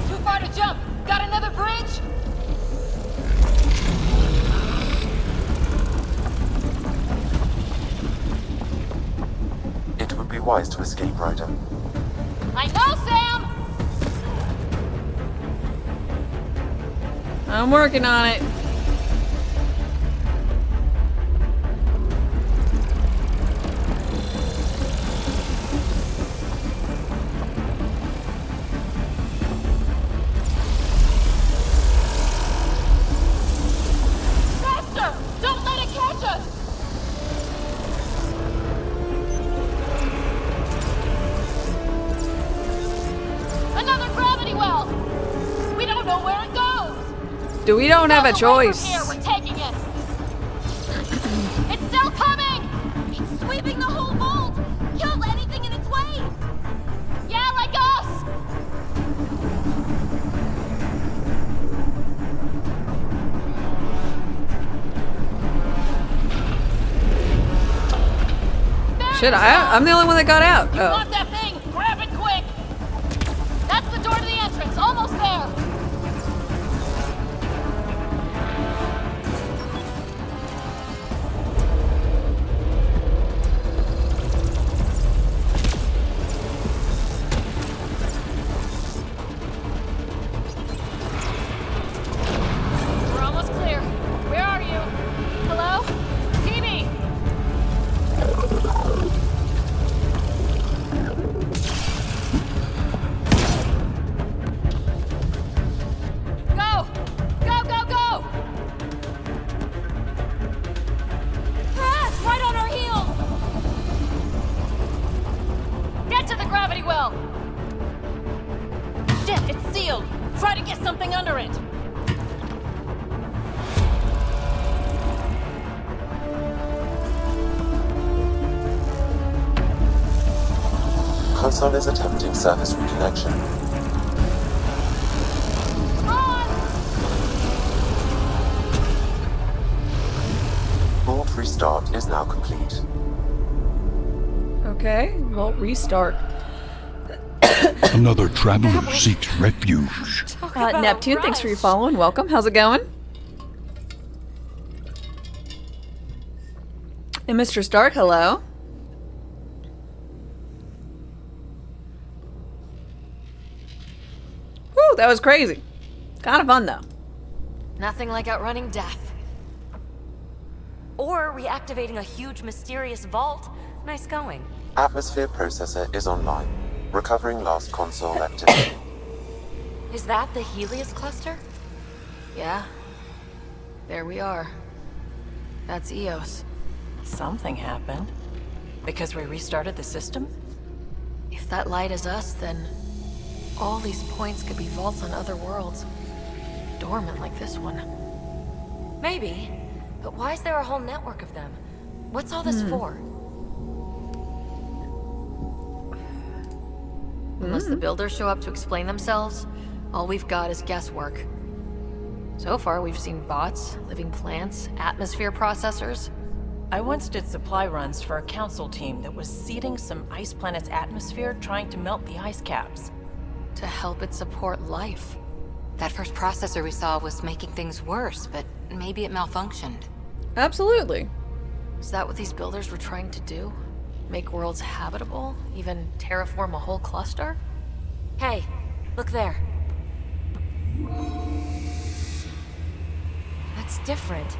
Too far to jump! Got another bridge? It would be wise to escape, Ryder. I know, Sam! I'm working on it. Faster! Don't let it catch us! Another gravity well! We don't know where it goes! We don't have a Go away from choice. here, we're taking it! It's still coming! It's sweeping the whole vault! Kill anything in its way! Yeah, like us! Shit, I'm the only one that got out. You Oh. want that thing? Grab it quick! That's the door to the entrance, almost there! We're almost clear. Wed-Sun is attempting service reconnection. Vault restart is now complete. Okay, well, restart. Another traveler seeks refuge. Neptune, thanks for your follow and welcome. How's it going? And Mr. Stark, hello. Woo, that was crazy. Kind of fun, though. Nothing like outrunning death. Or reactivating a huge mysterious vault. Nice going. Atmosphere processor is online. Recovering last console activity. Is that the Helios cluster? Yeah. There we are. That's Eos. Something happened. Because we restarted the system? If that light is us, then all these points could be vaults on other worlds. Dormant like this one. Maybe. But why is there a whole network of them? What's all this for? Unless the builders show up to explain themselves, all we've got is guesswork. So far, we've seen bots, living plants, atmosphere processors. I once did supply runs for a council team that was seeding some ice planet's atmosphere, trying to melt the ice caps. To help it support life. That first processor we saw was making things worse, but maybe it malfunctioned. Absolutely. Is that what these builders were trying to do? Make worlds habitable? Even terraform a whole cluster? Hey, look there. That's different.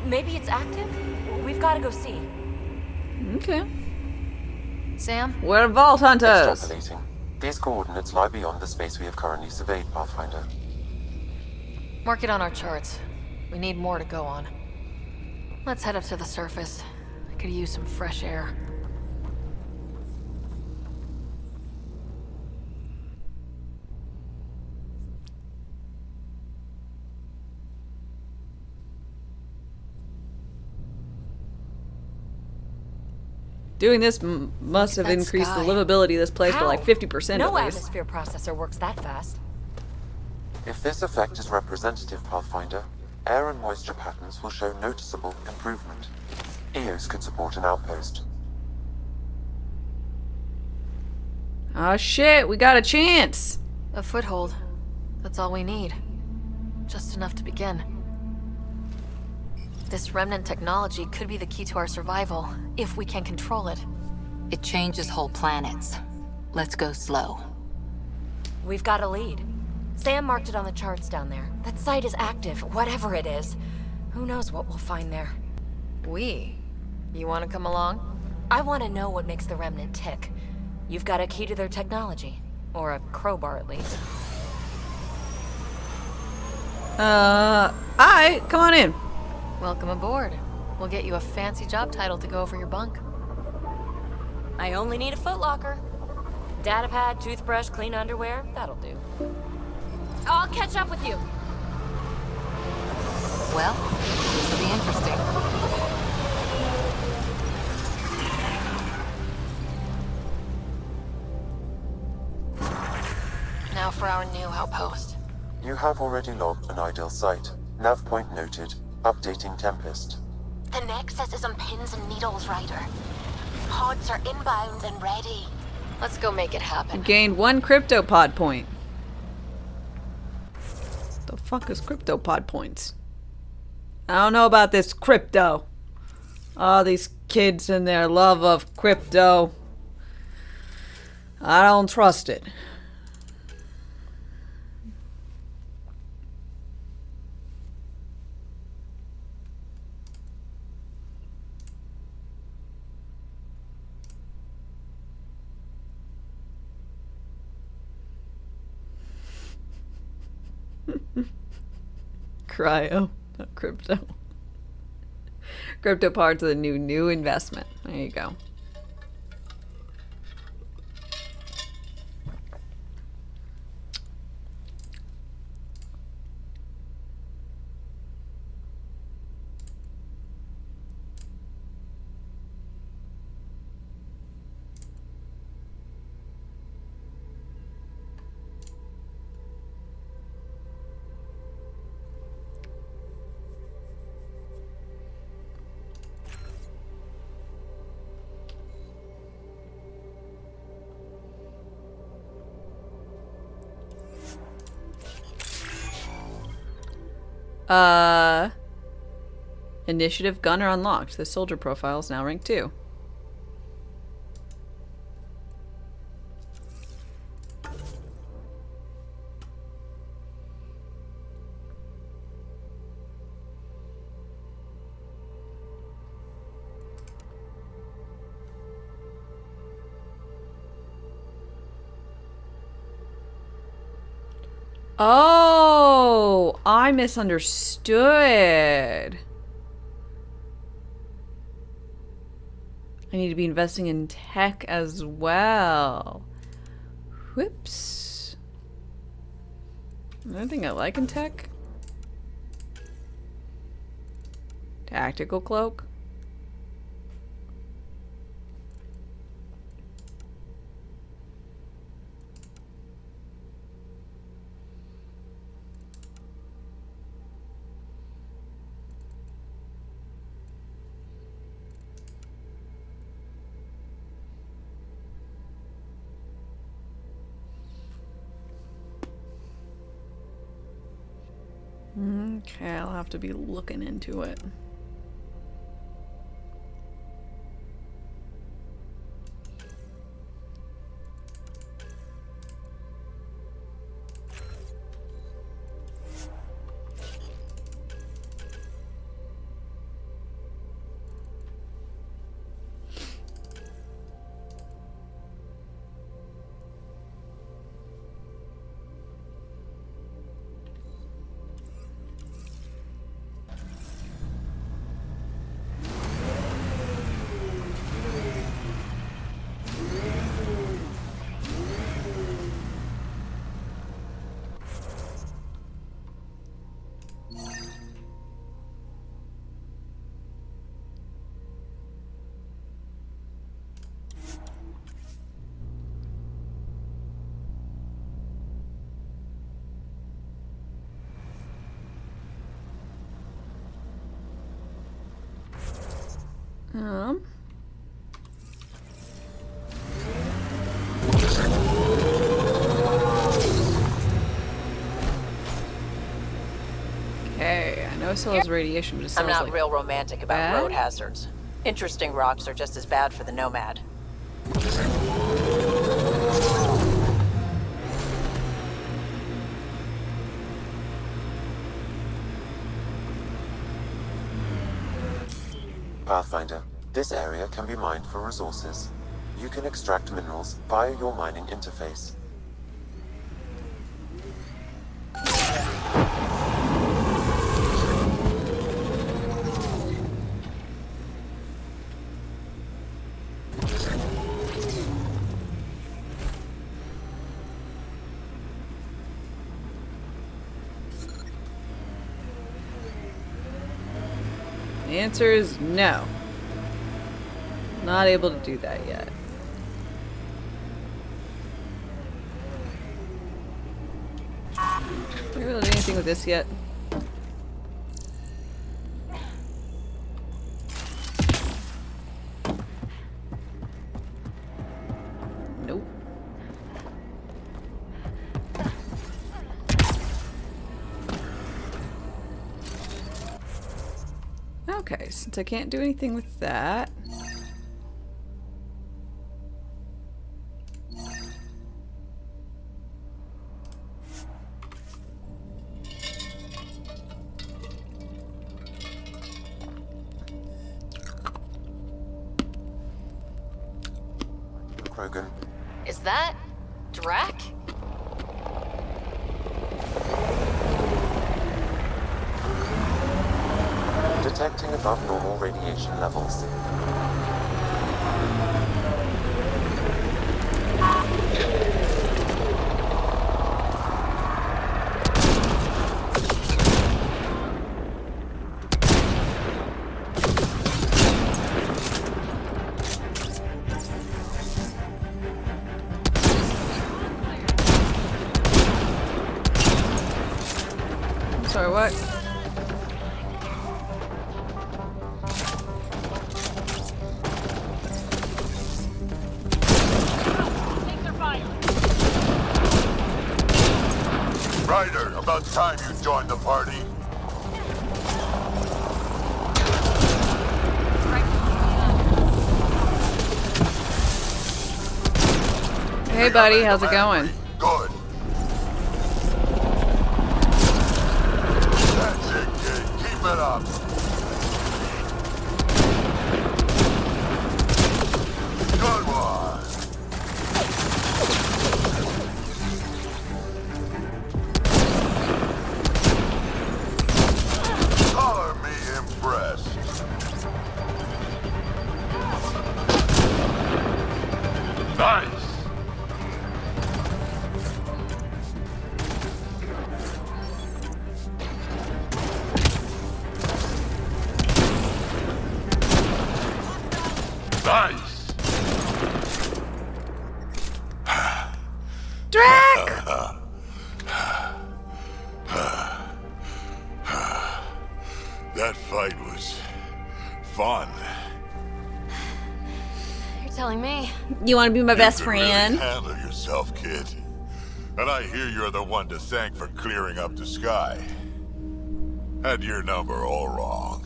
Maybe it's active? We've got to go see. Okay. Sam? We're vault hunters. Extrapolating. These coordinates lie beyond the space we have currently surveyed, Pathfinder. Mark it on our charts. We need more to go on. Let's head up to the surface. I could use some fresh air. Doing this must have That increased the sky. livability of this place by How? like 50% No at least. atmosphere processor works that fast. If this effect is representative, Pathfinder, air and moisture patterns will show noticeable improvement. Eos could support an outpost. Oh shit, we got a chance. A foothold. That's all we need. Just enough to begin. This remnant technology could be the key to our survival, if we can control it. It changes whole planets. Let's go slow. We've got a lead. Sam marked it on the charts down there. That site is active, whatever it is. Who knows what we'll find there. You want to come along? I want to know what makes the remnant tick. You've got a key to their technology. Or a crowbar, at least. Alright, come on in. Welcome aboard. We'll get you a fancy job title to go over your bunk. I only need a footlocker. Datapad, toothbrush, clean underwear, that'll do. I'll catch up with you. Well, this will be interesting. Now for our new outpost. You have already logged an ideal site. Nav point noted. Updating Tempest. The Nexus is on pins and needles, Ryder. Pods are inbound and ready. Let's go make it happen. Gained 1 cryptopod point. The fuck is cryptopod points? I don't know about this crypto. All these kids and their love of crypto. I don't trust it. Cryo, not crypto. Crypto parts of the new investment. There you go. Initiative gunner unlocked. The soldier profile is now rank 2. Oh, I misunderstood. I need to be investing in tech as well. Whoops. Another thing I like in tech? Tactical cloak. Okay, I'll have to be looking into it. Okay, I know it still has radiation, but it I'm sounds not like real romantic about bad? road hazards. Interesting rocks are just as bad for the Nomad. Pathfinder, this area can be mined for resources. You can extract minerals via your mining interface. The answer is no. Not able to do that yet. Are we able to do anything with this yet? Nope. Okay, since I can't do anything with that. Krogan, Is that Drac? detecting above normal radiation levels. Sorry, what? Ryder, about time you joined the party. Hey, buddy, how's it going? Good. That's it, kid. Keep it up. Good one. Color me impressed. Nice. Nice. Drac! That fight was fun. You're telling me. You want to be my best You can really friend? handle yourself, kid. And I hear you're the one to thank for clearing up the sky. Had your number all wrong.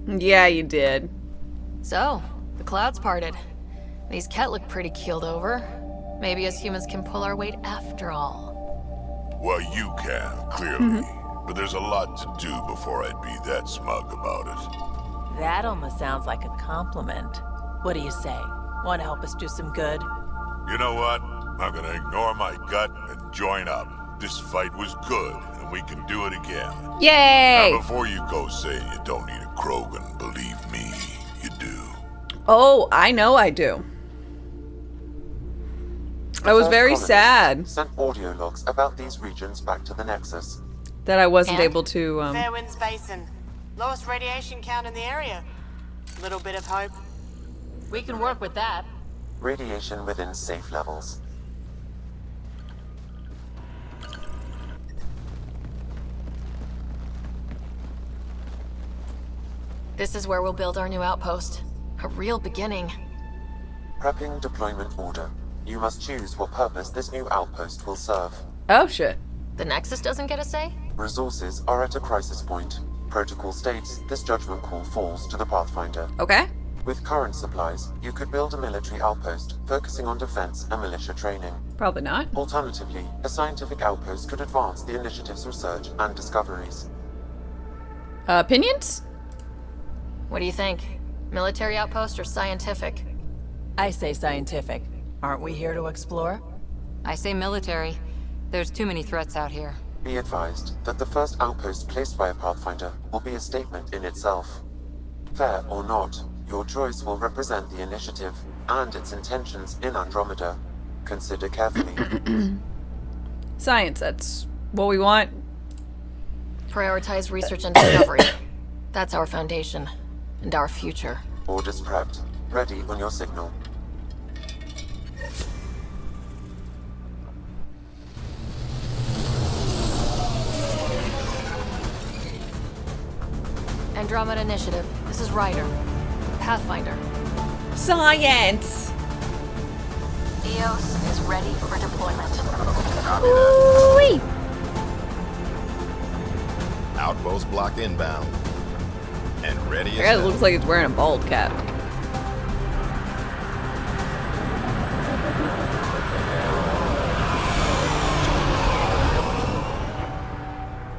Yeah, you did. So, the clouds parted. These Ket look pretty keeled over. Maybe us humans can pull our weight after all. Well, you can, clearly. But there's a lot to do before I'd be that smug about it. That almost sounds like a compliment. What do you say? Want to help us do some good? You know what? I'm gonna ignore my gut and join up. This fight was good, and we can do it again. Yay! Now, before you go saying you don't need a Krogan, believe me, you do. Oh, I know I do. I was First very colonists sad Sent audio logs about these regions back to the Nexus. that I wasn't And? able to, Fairwinds Basin. Lowest radiation count in the area. Little bit of hope. We can work with that. Radiation within safe levels. This is where we'll build our new outpost. A real beginning. Prepping deployment order. You must choose what purpose this new outpost will serve. oh shit. The Nexus doesn't get a say? Resources are at a crisis point. Protocol states this judgment call falls to the Pathfinder. Okay. With current supplies, you could build a military outpost, focusing on defense and militia training. Probably not. Alternatively, a scientific outpost could advance the initiative's research and discoveries. Opinions? What do you think? Military outpost or scientific? I say scientific. Aren't we here to explore? I say military. There's too many threats out here. Be advised that the first outpost placed by a Pathfinder will be a statement in itself. Fair or not, your choice will represent the initiative and its intentions in Andromeda. Consider carefully. Science, that's what we want. Prioritize research and discovery. That's our foundation. And our future. Orders prepped. Ready on your signal. Andromeda Initiative. This is Ryder. Pathfinder. Science! EOS is ready for deployment. Ooh-wee. Outpost block inbound. And ready That as guy hell. looks like he's wearing a bald cap.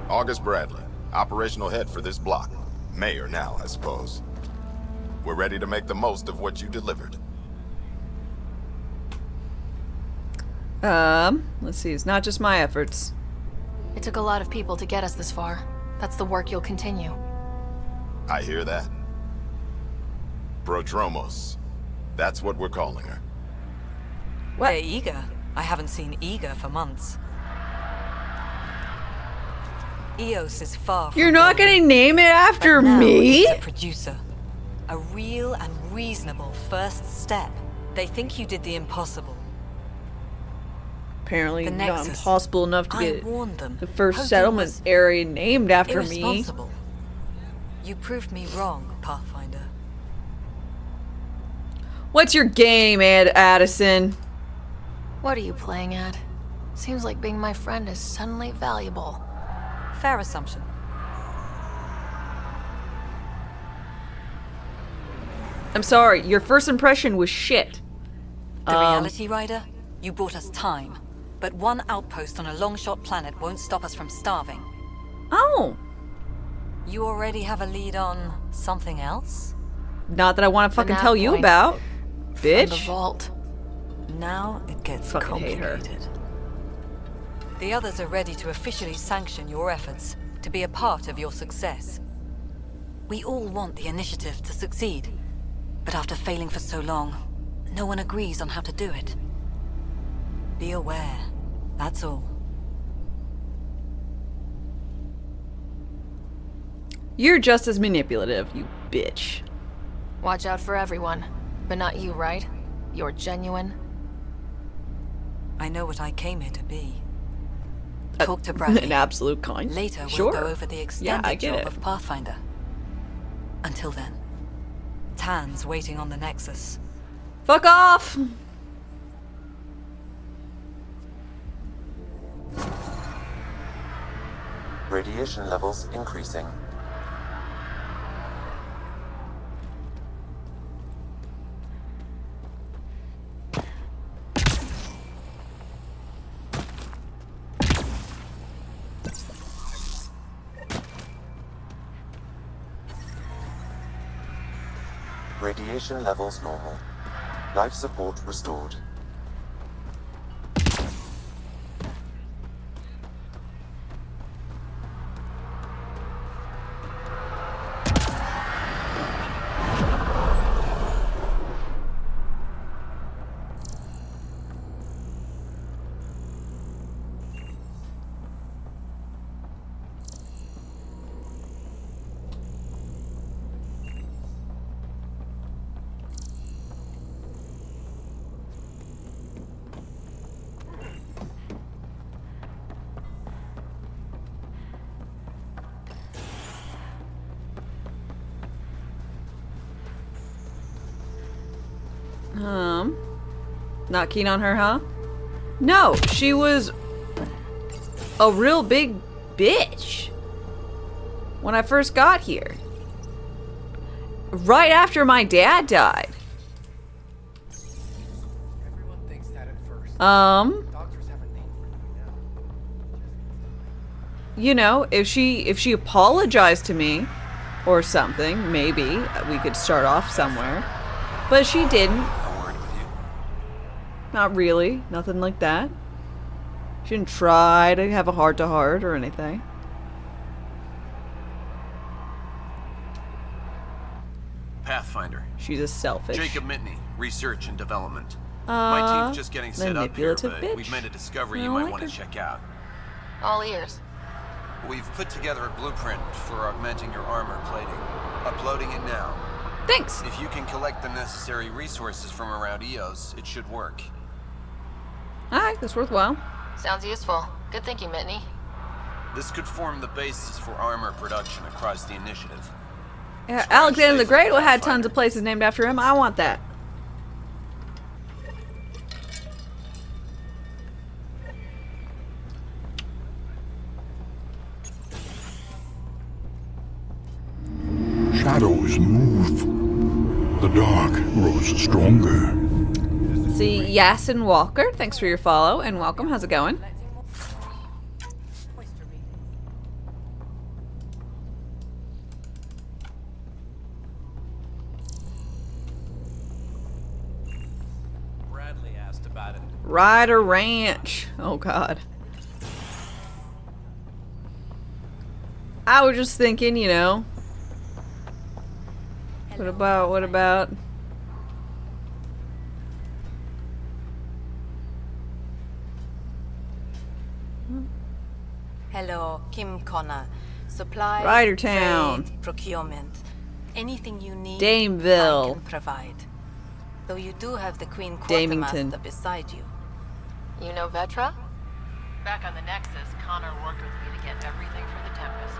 August Bradley, operational head for this block. Mayor now, I suppose. We're ready to make the most of what you delivered. Let's see, it's not just my efforts. It took a lot of people to get us this far. That's the work you'll continue. I hear that. Prodromos. That's what we're calling her. What? They're eager. I haven't seen eager for months. EOS is far from You're not golden, gonna name it after but now me? it's a producer. A real and reasonable first step. They think you did the impossible. Apparently The not Nexus. impossible enough to I get warned them. the first Hoping settlement was area named after me. irresponsible. You proved me wrong, Pathfinder. What's your game, Addison? What are you playing at? Seems like being my friend is suddenly valuable. Fair assumption. I'm sorry, your first impression was shit. The reality rider? You brought us time. But one outpost on a long-shot planet won't stop us from starving. Oh. You already have a lead on something else? Not that I want to fucking nav tell you point. about. From Bitch. the vault. Now it gets Fucking hate her. complicated. The others are ready to officially sanction your efforts, to be a part of your success. We all want the initiative to succeed, but after failing for so long, no one agrees on how to do it. Be aware, that's all. You're just as manipulative, you bitch. Watch out for everyone. But not you, right? You're genuine. I know what I came here to be. Talk to Bradley. An absolute kind. Later, we'll Sure. go over the extended I get job it. of Pathfinder. Until then, Tan's waiting on the Nexus. Fuck off! Radiation levels increasing. Radiation levels normal. Life support restored. Not keen on her, huh? No, she was a real big bitch when I first got here. Right after my dad died. Everyone thinks that at first. Doctors have a name for you now. You know, if she apologized to me or something, maybe we could start off somewhere. But she didn't. I'm worried with you. Not really. Nothing like that. She didn't try to have a heart-to-heart or anything. Pathfinder. She's a selfish. Jacob Mitney, research and development. My team's just getting set up here, manipulative but bitch. we've made a discovery I you don't might like want her. to check out. All ears. We've put together a blueprint for augmenting your armor plating. Uploading it now. Thanks. If you can collect the necessary resources from around EOS, it should work. Alright, that's worthwhile. Sounds useful. Good thinking, Mitney. This could form the basis for armor production across the initiative. Yeah, Alexander the Great had tons of places named after him. I want that. Shadows move. The dark grows stronger. See, Yasin Walker, thanks for your follow and welcome. How's it going? Bradley asked about it. Ryder Ranch. Oh god. I was just thinking, you know. What about Hello, Kim Connor. Supplies, Rydertown. trade, procurement. Anything you need, Dameville. I can provide. Though you do have the Queen Damington. Quartermaster beside you. You know Vetra? Back on the Nexus, Connor worked with me to get everything for the Tempest.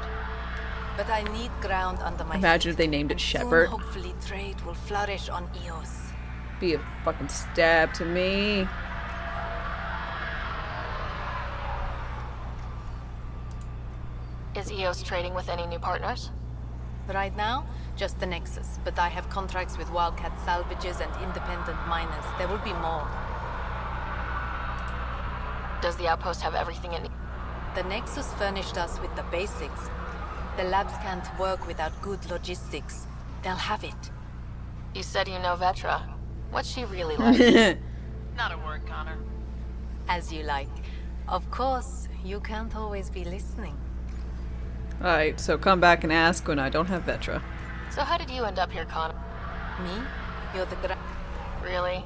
But I need ground under my Imagine feet. if they named it And soon, Shepard. hopefully trade will flourish on EOS. Be a fucking stab to me. Is EOS trading with any new partners? Right now, Just the Nexus, but I have contracts with Wildcat salvages and independent miners. There will be more. Does the outpost have everything it needs? The Nexus furnished us with the basics. The labs can't work without good logistics. They'll have it. You said you know Vetra. What's she really like? Not a word, Connor. As you like. Of course, you can't always be listening. Alright, so come back and ask when I don't have Vetra. So how did you end up here, Connor? Me? You're the Really?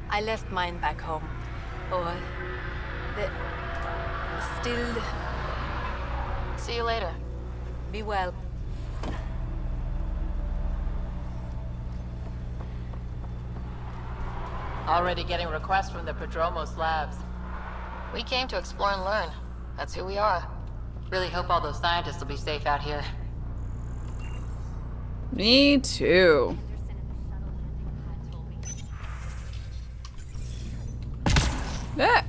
I left mine back home. Or... Still... See you later. Be well. Already getting requests from the Prodromos labs. We came to explore and learn. That's who we are. Really hope all those scientists will be safe out here. Me too. Ah.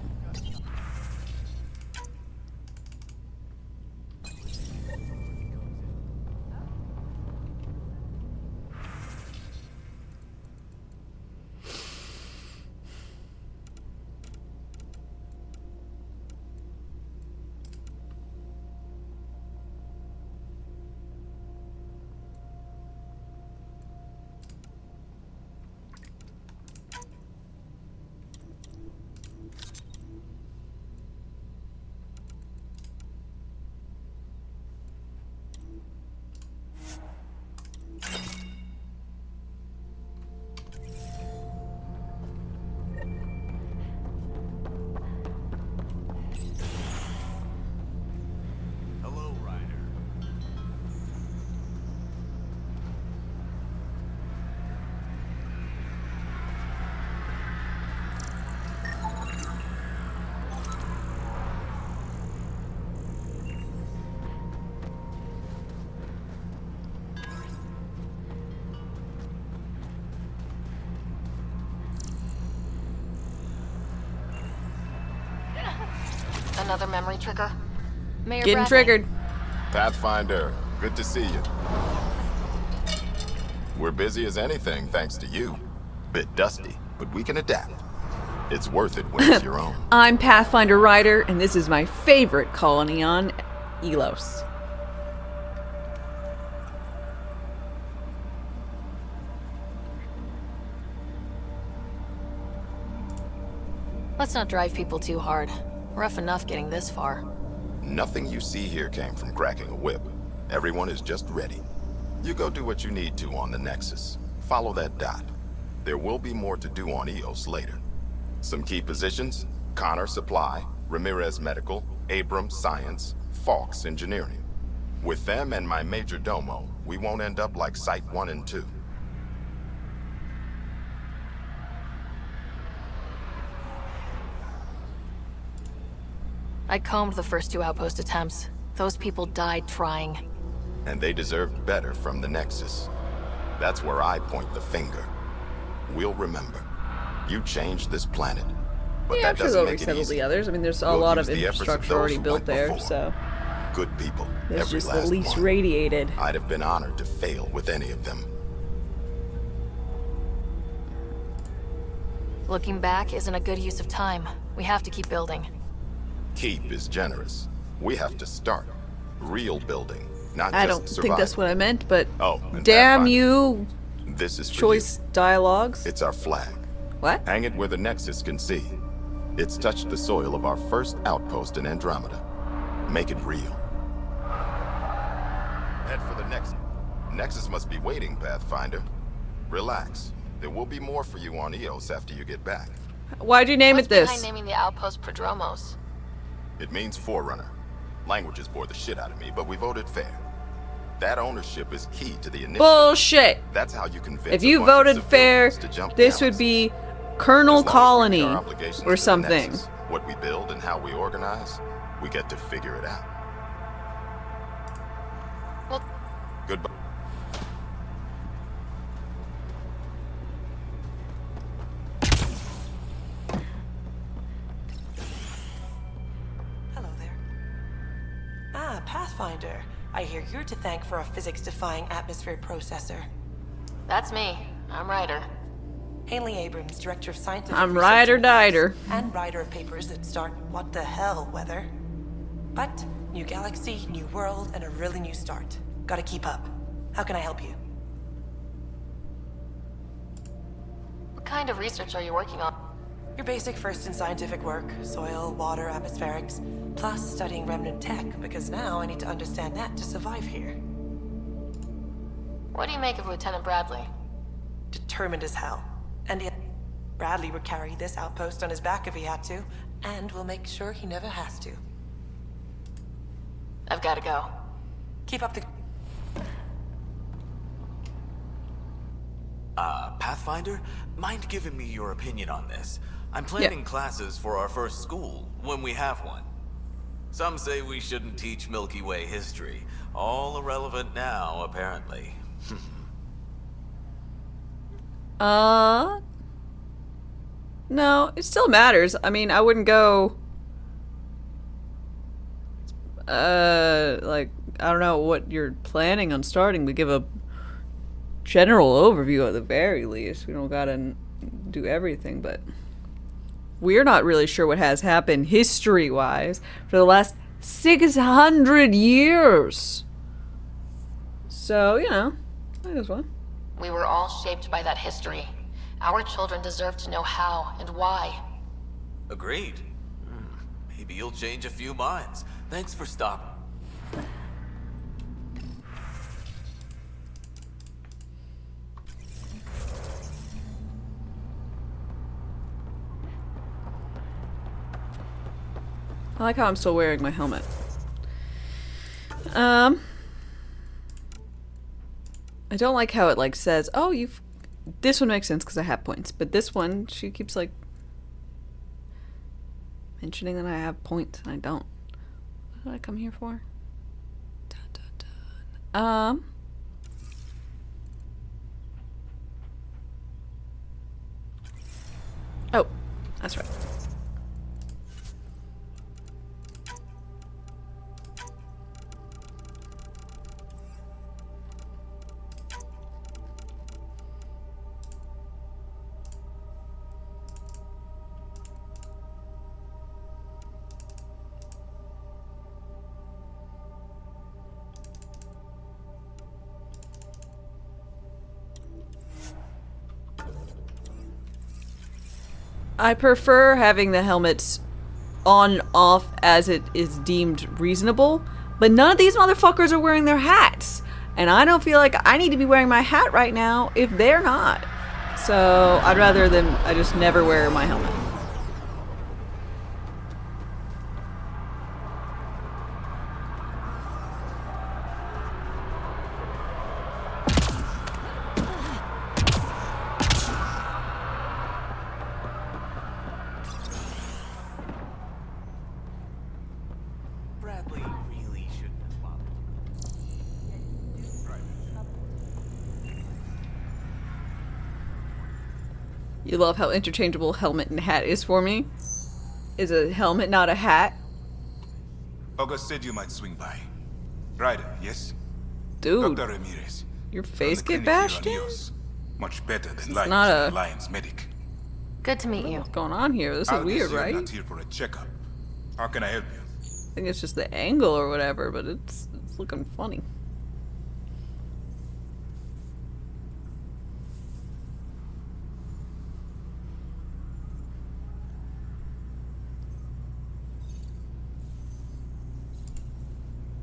Another memory trigger? Mayor Getting Bradley. triggered. Pathfinder, good to see you. We're busy as anything thanks to you. Bit dusty, but we can adapt. It's worth it when it's your own. I'm Pathfinder Ryder, and this is my favorite colony on Elos. Let's not drive people too hard. Rough enough getting this far. Nothing you see here came from cracking a whip. Everyone is just ready. You go do what you need to on the Nexus. Follow that dot. There will be more to do on Eos later. Some key positions: Connor Supply, Ramirez Medical, Abrams Science, Fawkes Engineering. With them and my major domo, we won't end up like Site 1 and 2. I combed the first 2 outpost attempts. Those people died trying. And they deserved better from the Nexus. That's where I point the finger. We'll remember. You changed this planet. But Yeah, that I'm sure doesn't they'll make it resettle easy. the others. I mean, there's a We'll lot use of the efforts of infrastructure those already who built went there, before. so Good people. there's Every just the last least one. radiated. I'd have been honored to fail with any of them. Looking back isn't a good use of time. We have to keep building. Keep is generous. We have to start. Real building, not I just don't survival. think that's what I meant, but Oh, and damn Pathfinder, you, this is for choice dialogues. you. It's our flag. What? Hang it where the Nexus can see. It's touched the soil of our first outpost in Andromeda. Make it real. Head for the Nexus. Nexus must be waiting, Pathfinder. Relax. There will be more for you on Eos after you get back. Why'd you name What's it this? behind naming the outpost Prodromos? It means Forerunner. Languages bore the shit out of me, but we voted fair. That ownership is key to the initiative. Bullshit. That's how you convince If you a bunch of voted fair, civilians to jump this would be Colonel As long as we meet Colony our obligations to or the something. Nexus, what we build and how we organize, we get to figure it out. Well, Goodbye. Hello there. Ah, Pathfinder. Pathfinder. I hear you're to thank for a physics-defying atmosphere processor. That's me. I'm Ryder. Haley Abrams, Director of Scientific I'm Research Ryder and Dider. and writer of papers that start what the hell weather. But new galaxy, new world, and a really new start. Gotta keep up. How can I help you? What kind of research are you working on? Your basic first in scientific work, soil, water, atmospherics, plus studying remnant tech, because now I need to understand that to survive here. What do you make of Lieutenant Bradley? Determined as hell. And yet, Bradley would carry this outpost on his back if he had to, and will make sure he never has to. I've gotta go. Keep up the... Pathfinder? Mind giving me your opinion on this? I'm planning classes for our first school, when we have one. Some say we shouldn't teach Milky Way history. All irrelevant now, apparently. No, it still matters. I mean, I wouldn't go... like, I don't know what you're planning on starting. We give a general overview at the very least. We don't gotta do everything, but... We're not really sure what has happened history-wise for the last 600 years. So, you know, might as well. We were all shaped by that history. Our children deserve to know how and why. Agreed. Maybe you'll change a few minds. Thanks for stopping. I like how I'm still wearing my helmet. I don't like how it like says, oh, you've... This one makes sense because I have points. But this one, she keeps like... mentioning that I have points and I don't. What did I come here for? Dun, dun, dun. Oh, that's right. I prefer having the helmets on off as it is deemed reasonable, but none of these motherfuckers are wearing their hats. And I don't feel like I need to be wearing my hat right now if they're not. So I'd rather I just never wear my helmet. You love how interchangeable helmet and hat is for me? Is a helmet not a hat? August said you might swing by. Ryder, yes? Dude. Dr. Ramirez. Your face get bashed in? Much better than It's not a Alliance medic. Good to meet you. What's going on here? This is I'll weird, guess you're right? not here for a checkup. How can I help you? I think it's just the angle or whatever, but it's looking funny.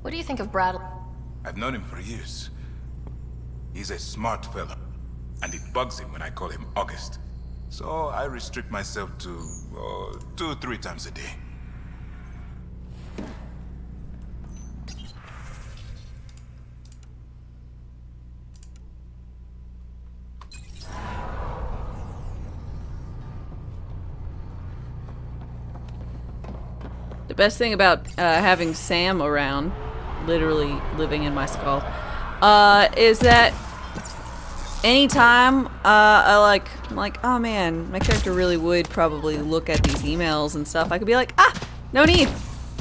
What do you think of Bradley? I've known him for years. He's a smart fellow, and it bugs him when I call him August. So I restrict myself to 2-3 times a day. The best thing about having Sam around, literally living in my skull, is that anytime I'm like, oh man, my character really would probably look at these emails and stuff, I could be like, ah, no need.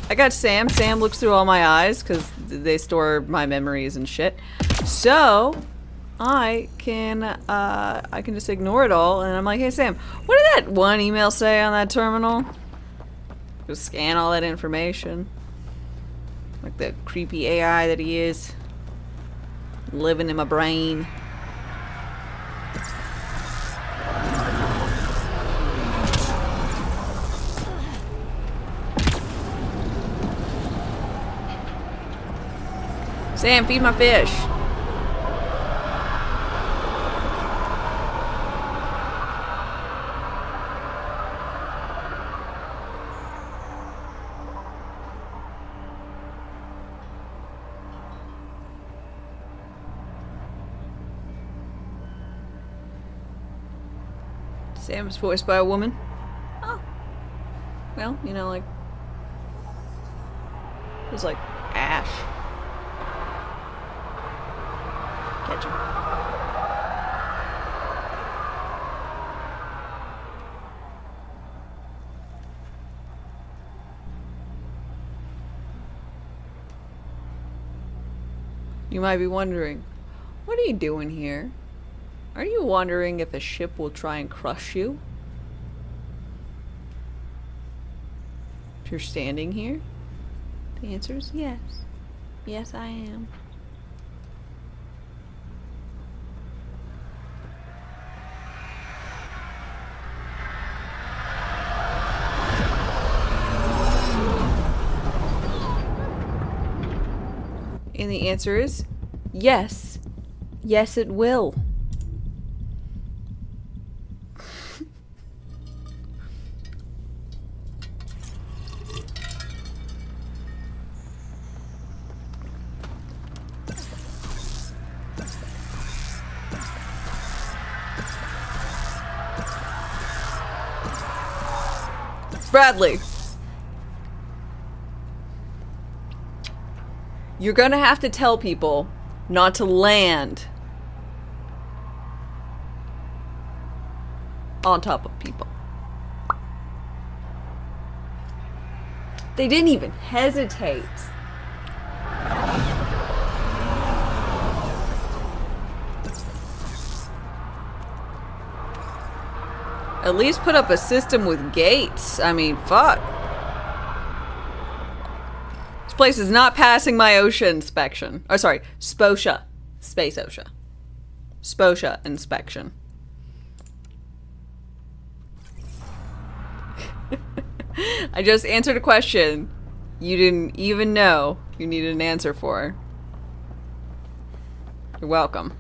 I got Sam. Sam looks through all my eyes because they store my memories and shit. So I can just ignore it all, and I'm like, hey Sam, what did that one email say on that terminal? Just scan all that information. Like the creepy AI that he is. Living in my brain. Sam, feed my fish. Sam is voiced by a woman. Oh. Well, you know, like... it was like Ash. Catch him. You might be wondering, what are you doing here? Are you wondering if a ship will try and crush you? If you're standing here, the answer is yes. Yes, I am. And the answer is yes. Yes, it will. Bradley. You're gonna have to tell people not to land on top of people. They didn't even hesitate. At least put up a system with gates. I mean, fuck. This place is not passing my OSHA inspection. Oh, sorry. SPOSHA. Space OSHA. SPOSHA inspection. I just answered a question you didn't even know you needed an answer for. You're welcome.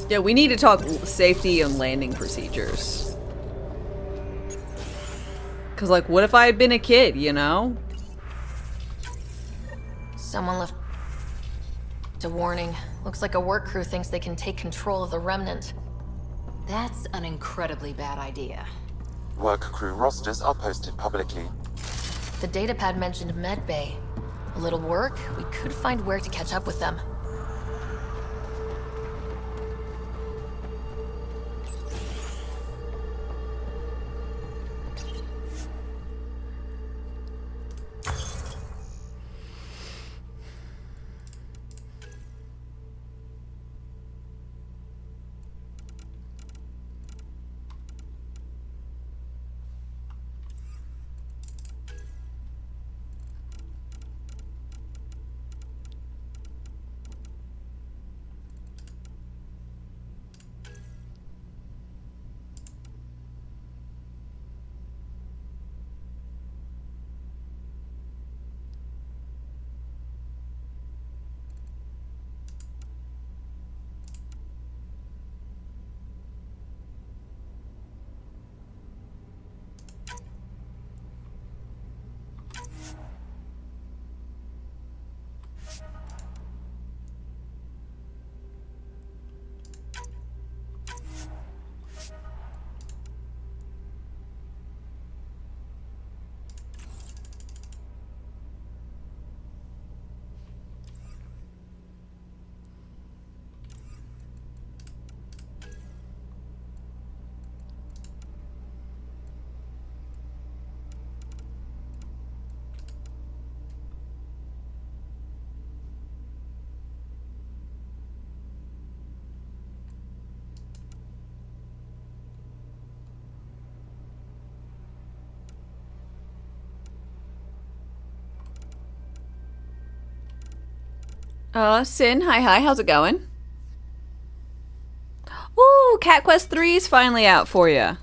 Yeah, we need to talk safety and landing procedures. Cause like, what if I had been a kid, you know? Someone left a warning. Looks like a work crew thinks they can take control of the remnant. That's an incredibly bad idea. Work crew rosters are posted publicly. The datapad mentioned medbay. A little work, we could find where to catch up with them. Sin, hi, how's it going? Ooh, Cat Quest 3 is finally out for you.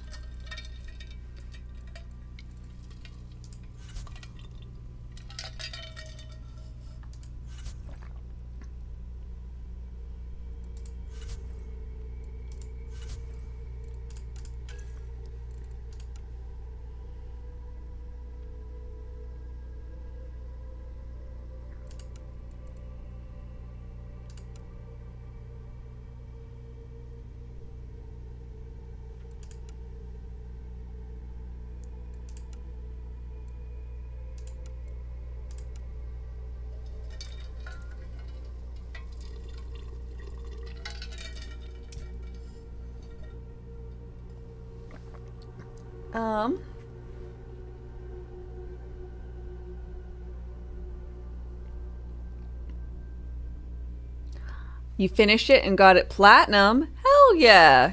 You finished it and got it platinum? Hell yeah!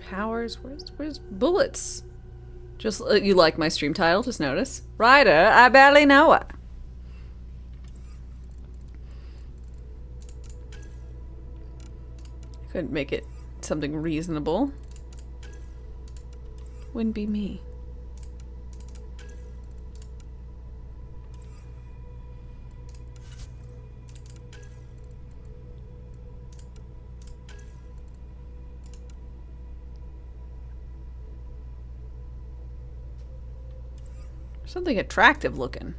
Powers? Where's bullets? Just you like my stream title? Just notice. Ryder, I barely know it. Couldn't make it something reasonable. Wouldn't be me. Something attractive looking.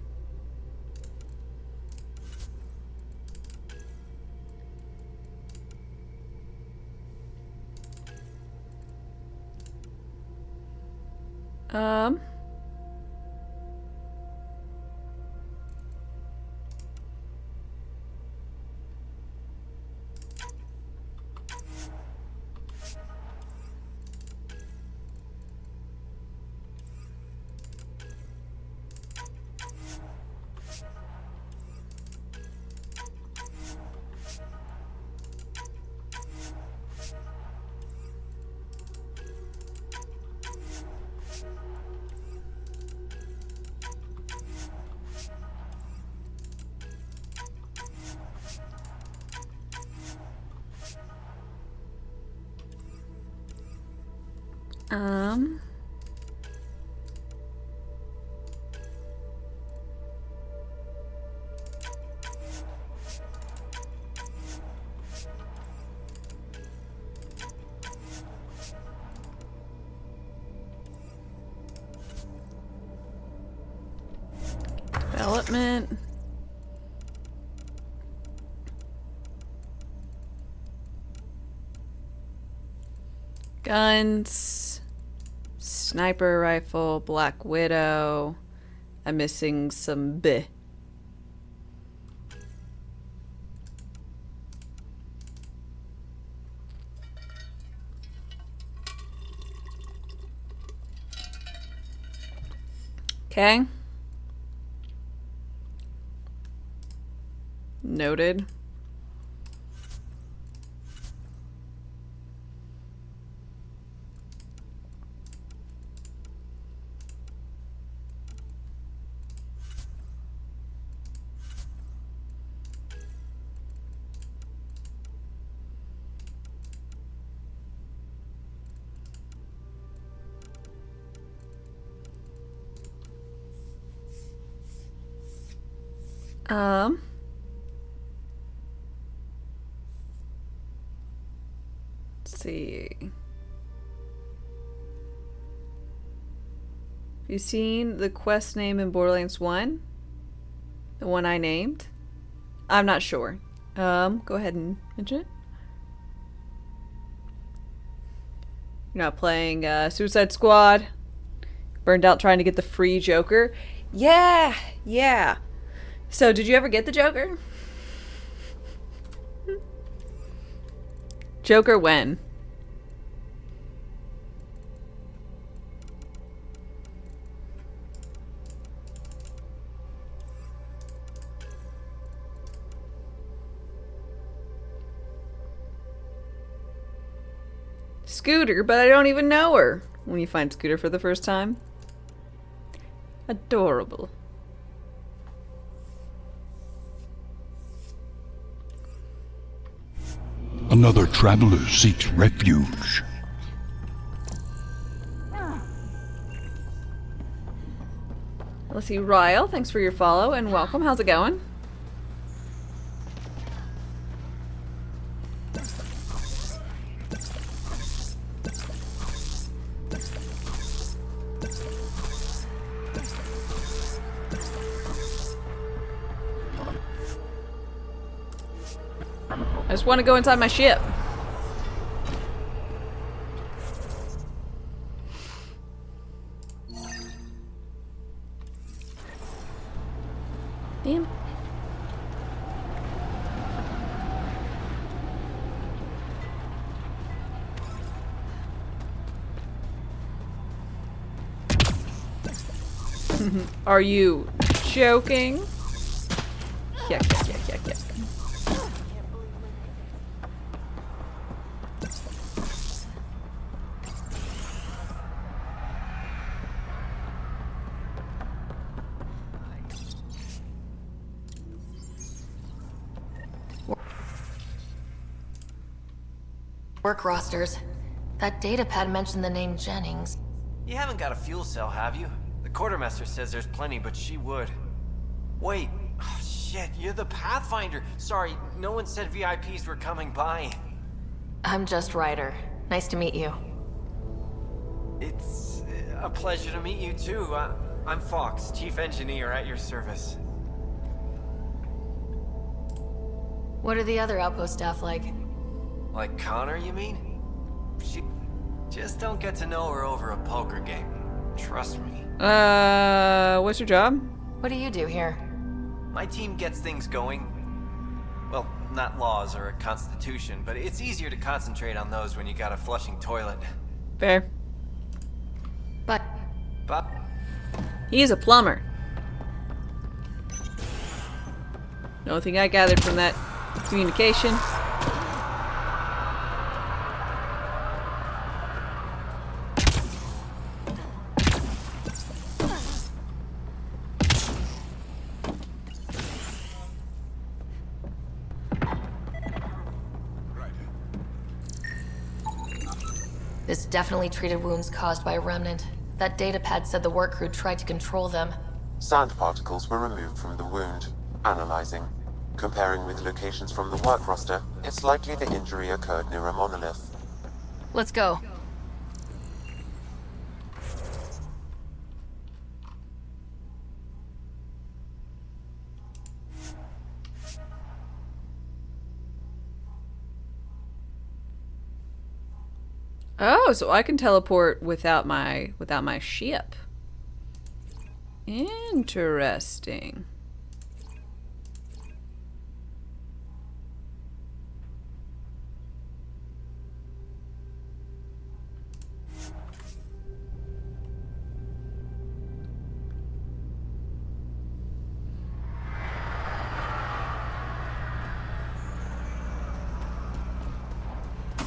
Development. Guns. Sniper rifle. Black Widow. I'm missing some B. Okay. Noted. Let's see. Have you seen the quest name in Borderlands 1? The one I named? I'm not sure. Go ahead and mention it. You're not playing Suicide Squad? Burned out trying to get the free Joker? Yeah, yeah. So, did you ever get the Joker? Joker when? Scooter, but I don't even know her. When you find Scooter for the first time. Adorable. Another traveler seeks refuge. Let's see, Ryle, thanks for your follow and welcome. How's it going? I just want to go inside my ship. Damn. Are you joking? Yuck, yuck, yuck, yuck, yuck. Work rosters. That datapad mentioned the name Jennings. You haven't got a fuel cell, have you? The quartermaster says there's plenty, but she would. Wait. Oh, shit, you're the Pathfinder. Sorry, no one said VIPs were coming by. I'm just Ryder. Nice to meet you. It's a pleasure to meet you, too. I'm Fox, Chief Engineer at your service. What are the other outpost staff like? Like Connor, you mean? She... Just don't get to know her over a poker game. Trust me. What's your job? What do you do here? My team gets things going. Well, not laws or a constitution, but it's easier to concentrate on those when you got a flushing toilet. Fair. But... He's a plumber. The only thing I gathered from that communication. This definitely treated wounds caused by a remnant. That datapad said the work crew tried to control them. Sand particles were removed from the wound. Analyzing. Comparing with locations from the work roster, it's likely the injury occurred near a monolith. Let's go. Oh, so I can teleport without my ship. Interesting.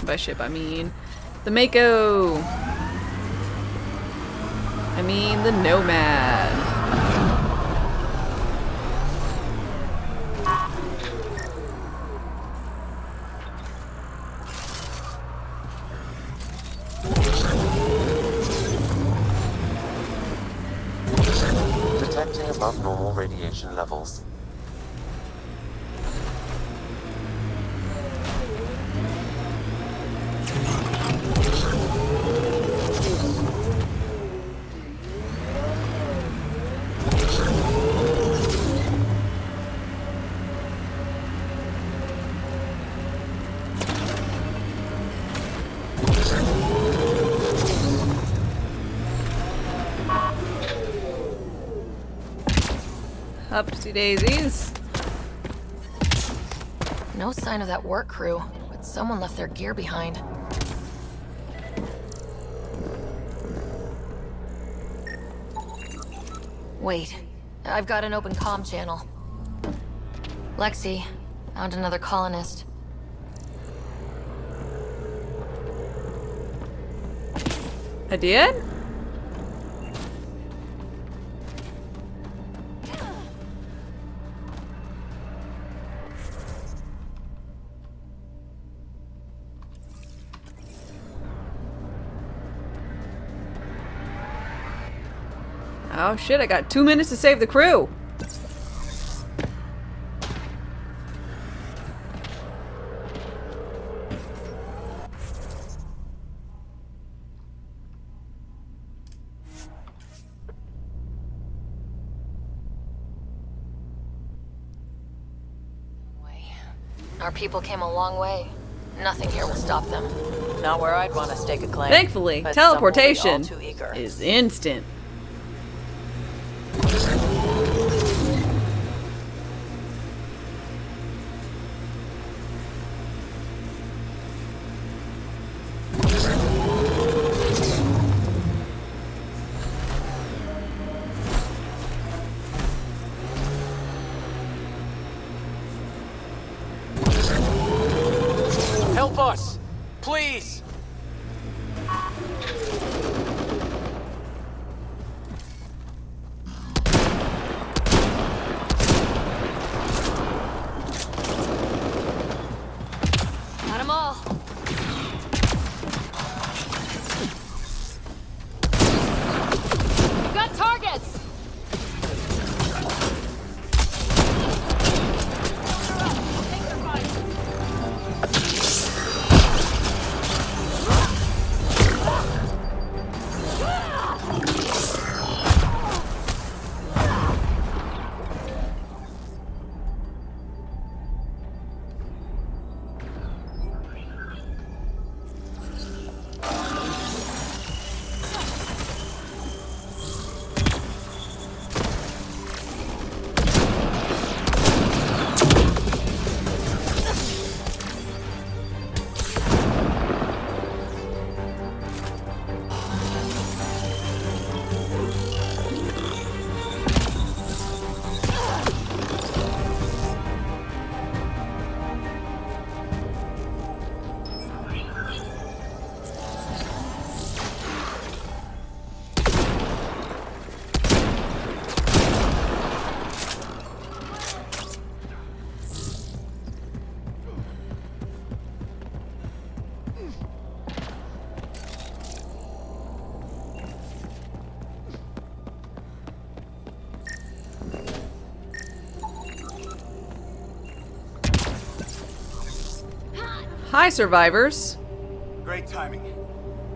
By ship, I mean the Mako. I mean the Nomad. Detecting above normal radiation levels. Upsy daisies. No sign of that work crew, but someone left their gear behind. Wait, I've got an open comm channel. Lexi, found another colonist. I did? Oh shit, I got 2 minutes to save the crew. Our people came a long way. Nothing here will stop them. Not where I'd want to stake a claim. Thankfully, but some will be all teleportation too eager. is instant. Help us! Please! Got them all. We've got targets! Hi, survivors. Great timing.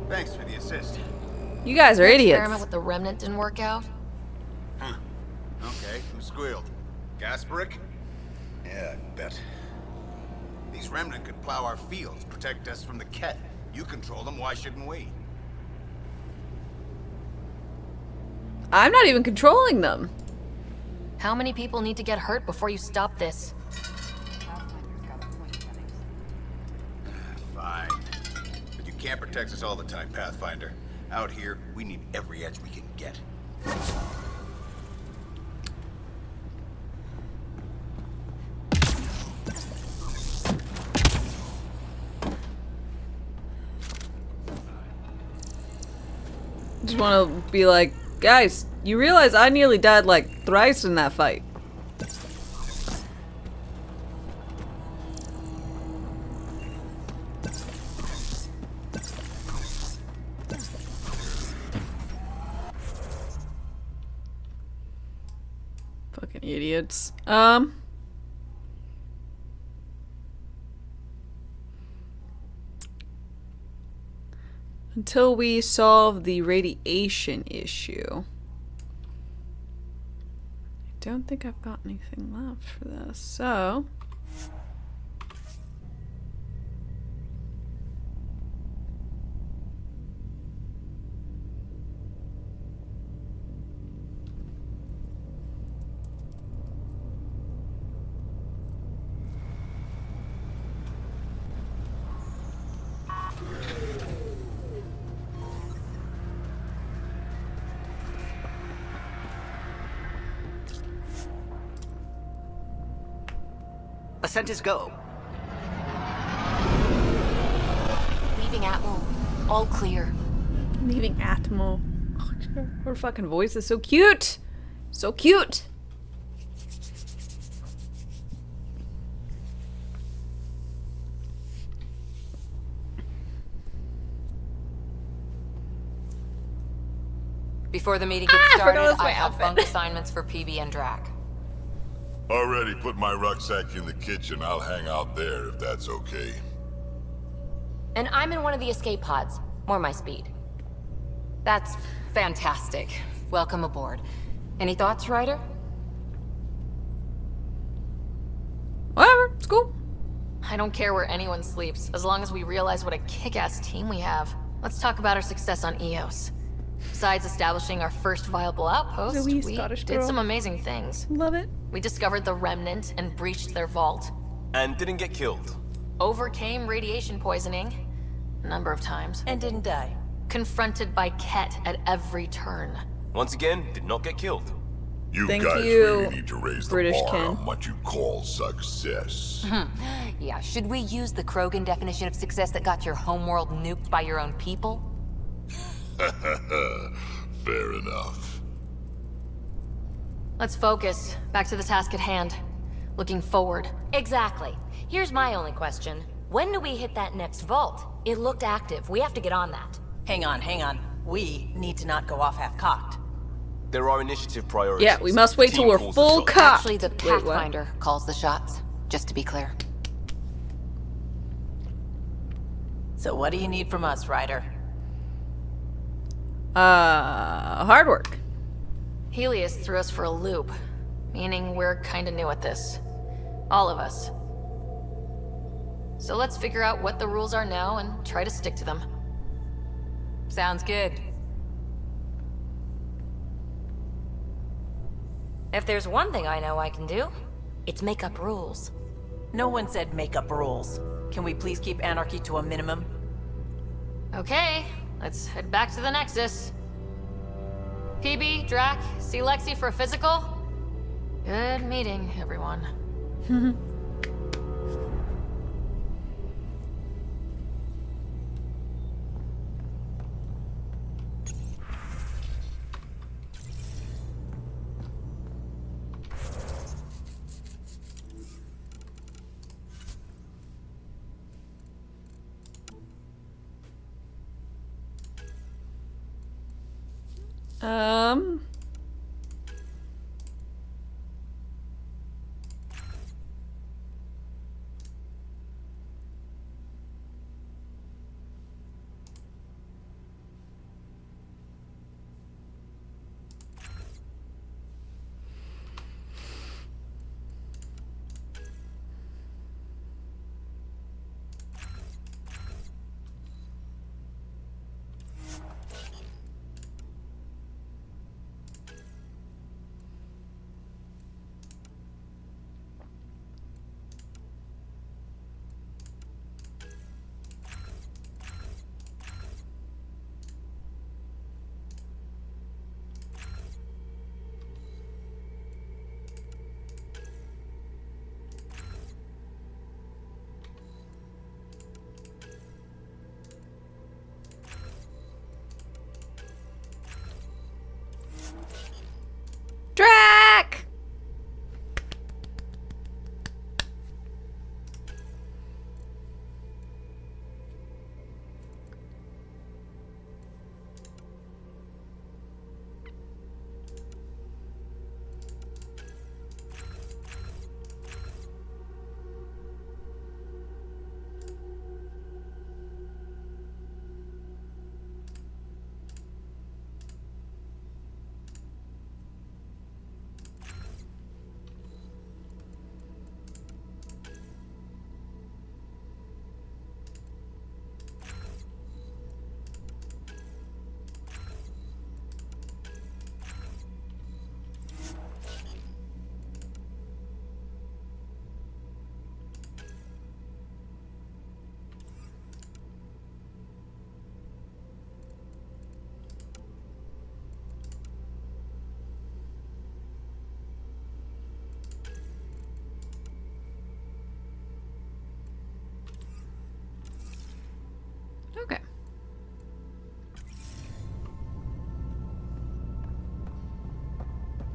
Thanks for the assist. You guys are The idiots. experiment with the remnant didn't work out. Huh. Okay, who squealed? Gasparic? Yeah, I bet. These remnant could plow our fields, protect us from the Ket. You control them, why shouldn't we? I'm not even controlling them. How many people need to get hurt before you stop this? Fine. But you can't protect us all the time, Pathfinder. Out here, we need every edge we can get. Just want to be like, guys, you realize I nearly died like thrice in that fight. Fucking idiots. Until we solve the radiation issue. I don't think I've got anything left for this, so... Ascent is go. Leaving Atmo. All clear. Leaving Atmo. Oh, her fucking voice is so cute. So cute. Before the meeting gets started, I have bunk assignments for PB and Drac. Already put my rucksack in the kitchen. I'll hang out there if that's okay. And I'm in one of the escape pods. More my speed. That's fantastic. Welcome aboard. Any thoughts, Ryder? Whatever, it's cool. I don't care where anyone sleeps, as long as we realize what a kick-ass team we have. Let's talk about our success on Eos. Besides establishing our first viable outpost, we did some amazing things. Love it. We discovered the Remnant and breached their vault. And didn't get killed. Overcame radiation poisoning a number of times. And didn't die. Confronted by Ket at every turn. Once again, did not get killed. You Thank guys you, really need to raise British the bar Ken. on what you call success. Yeah, should we use the Krogan definition of success that got your homeworld nuked by your own people? Fair enough. Let's focus. Back to the task at hand. Looking forward. Exactly. Here's my only question. When do we hit that next vault? It looked active. We have to get on that. Hang on, hang on. We need to not go off half-cocked. There are initiative priorities. Yeah, we must wait till Team we're calls the full shots. cocked. Actually, the Wait, what? Pathfinder calls the shots. Just to be clear. So what do you need from us, Ryder? Hard work. Helios threw us for a loop, meaning we're kinda new at this. All of us. So let's figure out what the rules are now and try to stick to them. Sounds good. If there's one thing I know I can do, it's make up rules. No one said make up rules. Can we please keep anarchy to a minimum? Okay, let's head back to the Nexus. PB, Drac, see Lexi for a physical? Good meeting, everyone.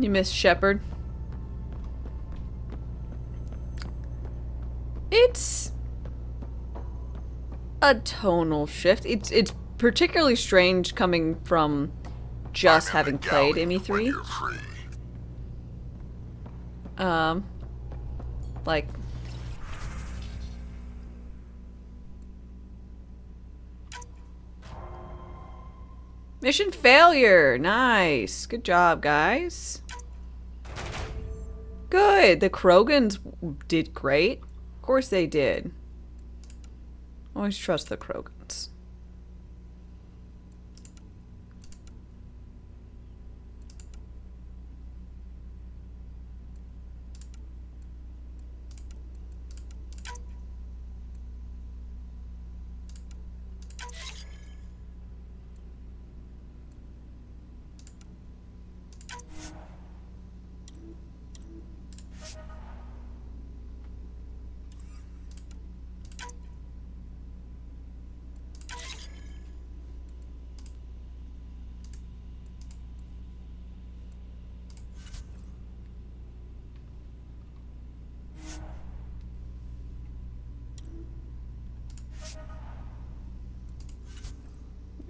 You miss Shepard? It's a tonal shift. It's particularly strange coming from just having played ME3. Like mission failure. Nice. Good job, guys. Good. The Krogans did great. Of course they did. Always trust the Krogans.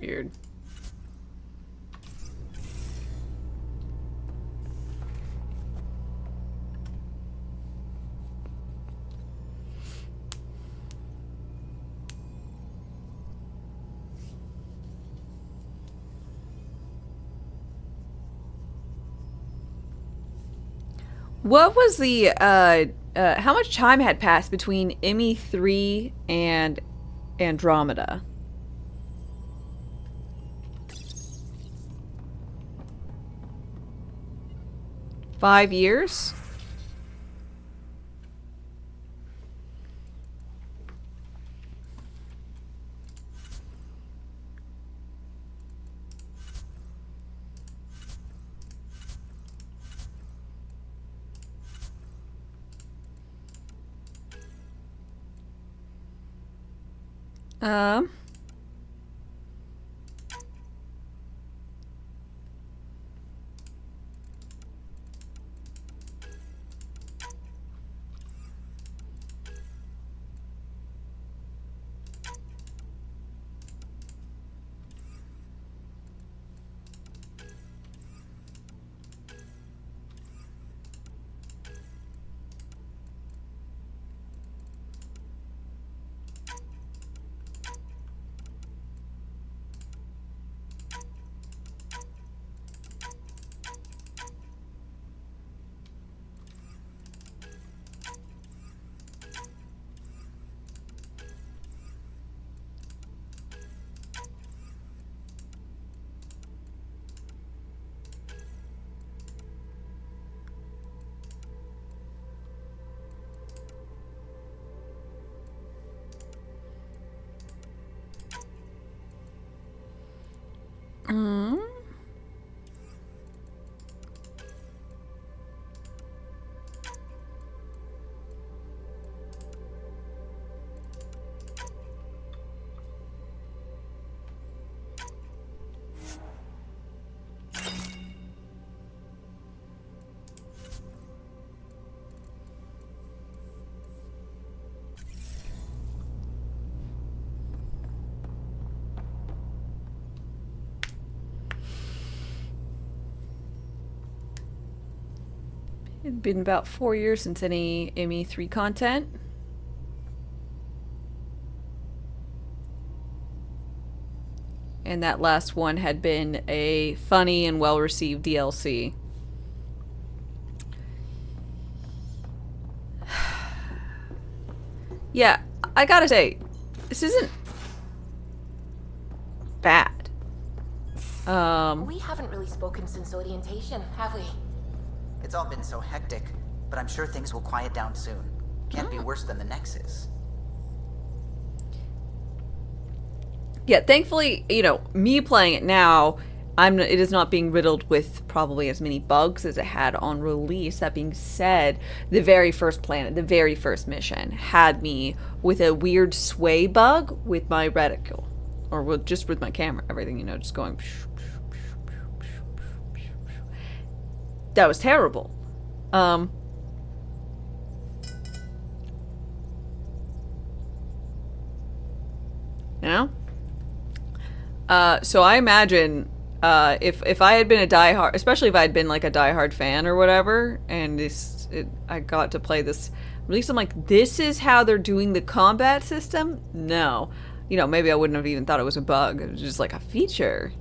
Weird. What was the how much time had passed between ME3 and Andromeda? Five years? Um. Mm. It'd been about 4 years since any ME3 content. And that last one had been a funny and well-received DLC. Yeah, I gotta say, this isn't bad. We haven't really spoken since orientation, have we? It's all been so hectic, but I'm sure things will quiet down soon. Can't be worse than the Nexus. Yeah, thankfully, you know, me playing it now, it is not being riddled with probably as many bugs as it had on release. That being said, the very first planet, the very first mission, had me with a weird sway bug with my reticle. Or just with my camera, everything, you know, just going... terrible. You know? So I imagine if I had been a diehard, especially if I had been like a diehard fan or whatever, and I got to play this, at least I'm like, this is how they're doing the combat system? No. You know, maybe I wouldn't have even thought it was a bug. It was just like a feature.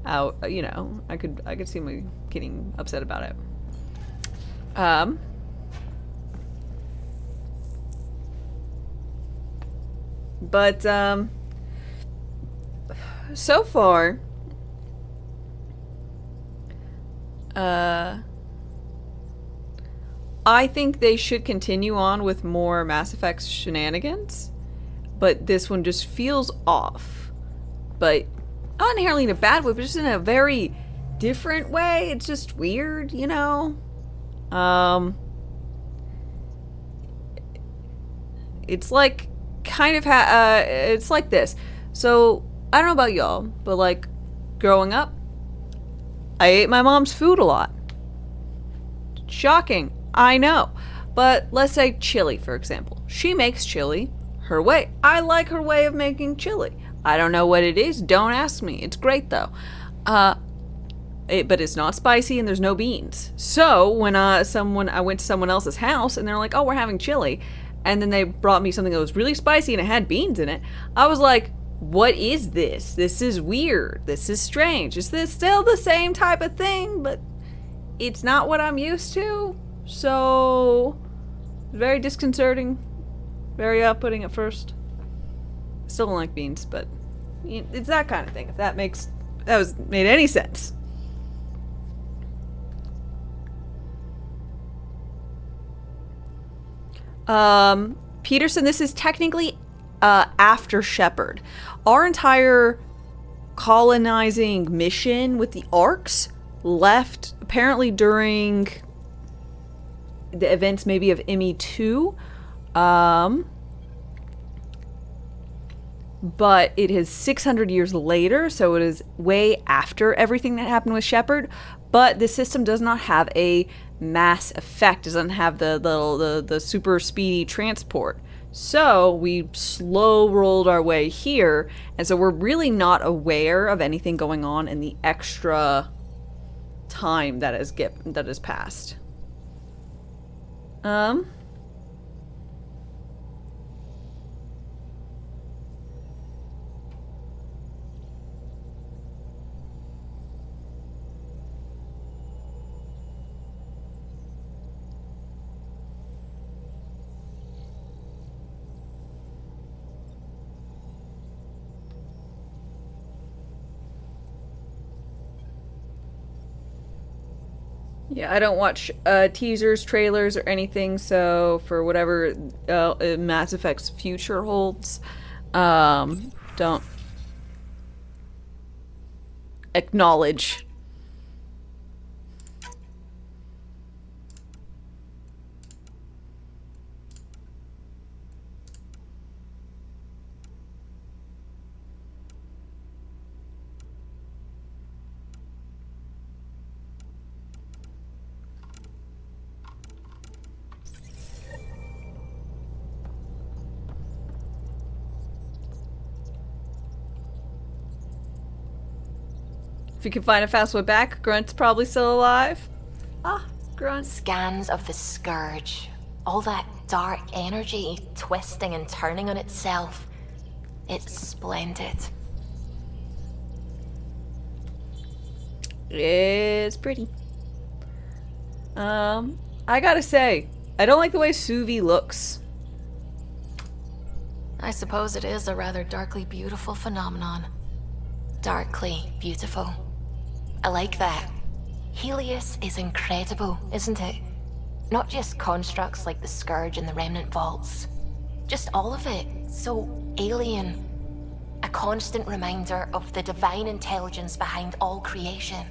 You know, I could see me getting upset about it. But so far, I think they should continue on with more Mass Effect shenanigans, but this one just feels off. But not inherently in a bad way, but just in a very different way. It's just weird, you know? It's like kind of it's like this. So I don't know about y'all, but like growing up, I ate my mom's food a lot. Shocking, I know. But let's say chili, for example. She makes chili her way. I like her way of making chili. I don't know what it is. Don't ask me. It's great though. But it's not spicy and there's no beans. So when I went to someone else's house and they're like, "Oh, we're having chili," and then they brought me something that was really spicy and it had beans in it, I was like, "What is this? This is weird. This is strange. Is this still the same type of thing? But it's not what I'm used to." So very disconcerting, very off-putting at first. Still don't like beans, but it's that kind of thing. If that made any sense. Peterson, this is technically after Shepard. Our entire colonizing mission with the Arcs left apparently during the events maybe of ME2. But it is 600 years later, so it is way after everything that happened with Shepard. But the system does not have a mass effect, doesn't have the super speedy transport. So we slow rolled our way here, and so we're really not aware of anything going on in the extra time that has passed. Yeah, I don't watch teasers, trailers, or anything, so for whatever Mass Effect's future holds, don't acknowledge. If you can find a fast way back, Grunt's probably still alive. Ah, Grunt. Scans of the Scourge. All that dark energy twisting and turning on itself. It's splendid. It's pretty. I gotta say, I don't like the way Suvi looks. I suppose it is a rather darkly beautiful phenomenon. Darkly beautiful. I like that. Helios is incredible, isn't it? Not just constructs like the Scourge and the Remnant Vaults. Just all of it. So alien. A constant reminder of the divine intelligence behind all creation.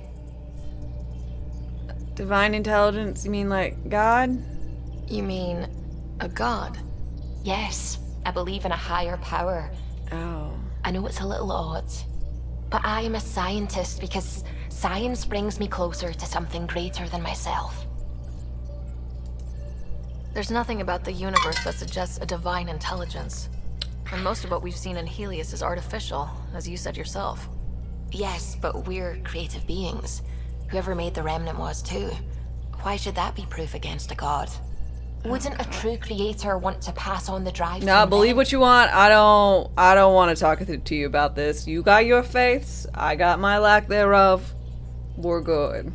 Divine intelligence? You mean like God? You mean a god? Yes, I believe in a higher power. Oh. I know it's a little odd, but I am a scientist because Science brings me closer to something greater than myself. There's nothing about the universe that suggests a divine intelligence. And most of what we've seen in Helios is artificial, as you said yourself. Yes, but we're creative beings. Whoever made the remnant was too. Why should that be proof against a god? Wouldn't a true creator want to pass on the drive? Nah, believe what you want. I don't want to talk to you about this. You got your faiths. I got my lack thereof. We're good.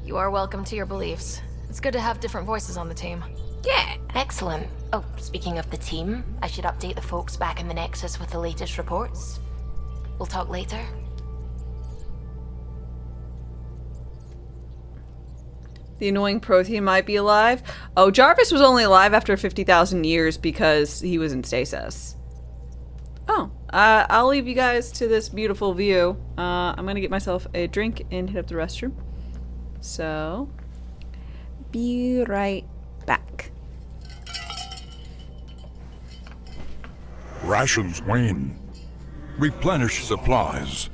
You are welcome to your beliefs. It's good to have different voices on the team. Yeah, excellent. Oh, speaking of the team, I should update the folks back in the Nexus with the latest reports. We'll talk later. The annoying protein might be alive. Oh, Jarvis was only alive after 50,000 years because he was in stasis. Oh, I'll leave you guys to this beautiful view. I'm gonna get myself a drink and hit up the restroom. So, be right back. Rations wane. Replenish supplies.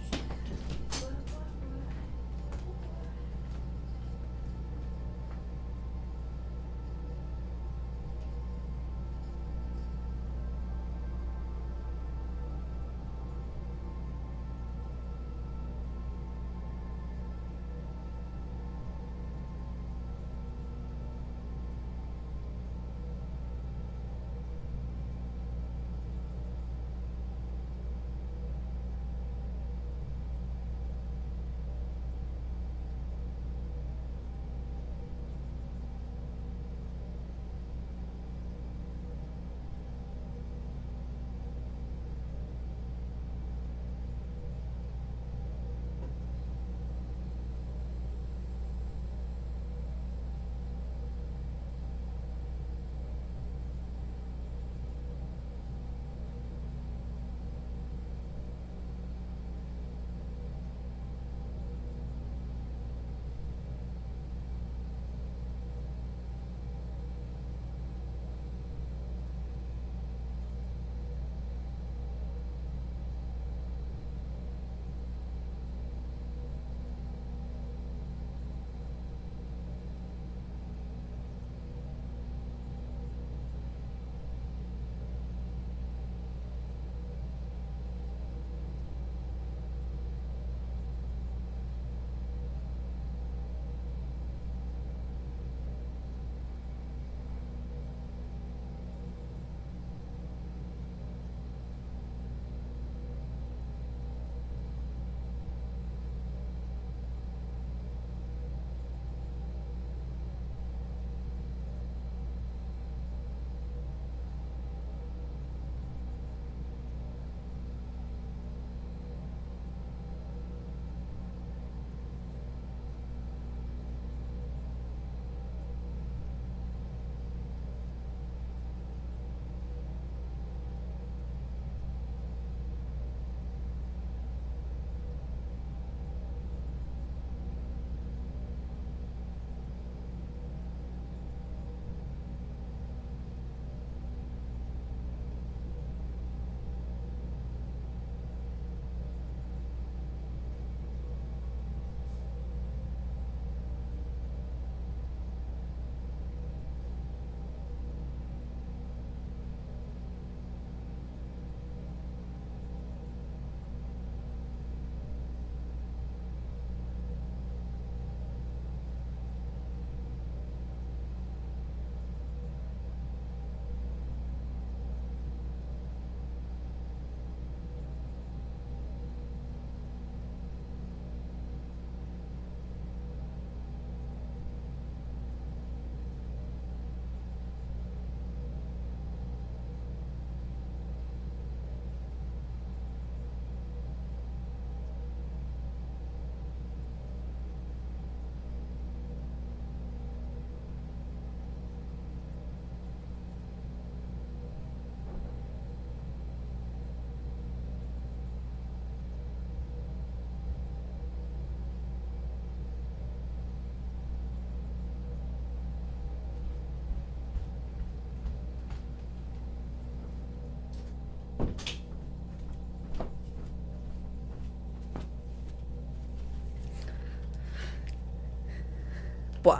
boy.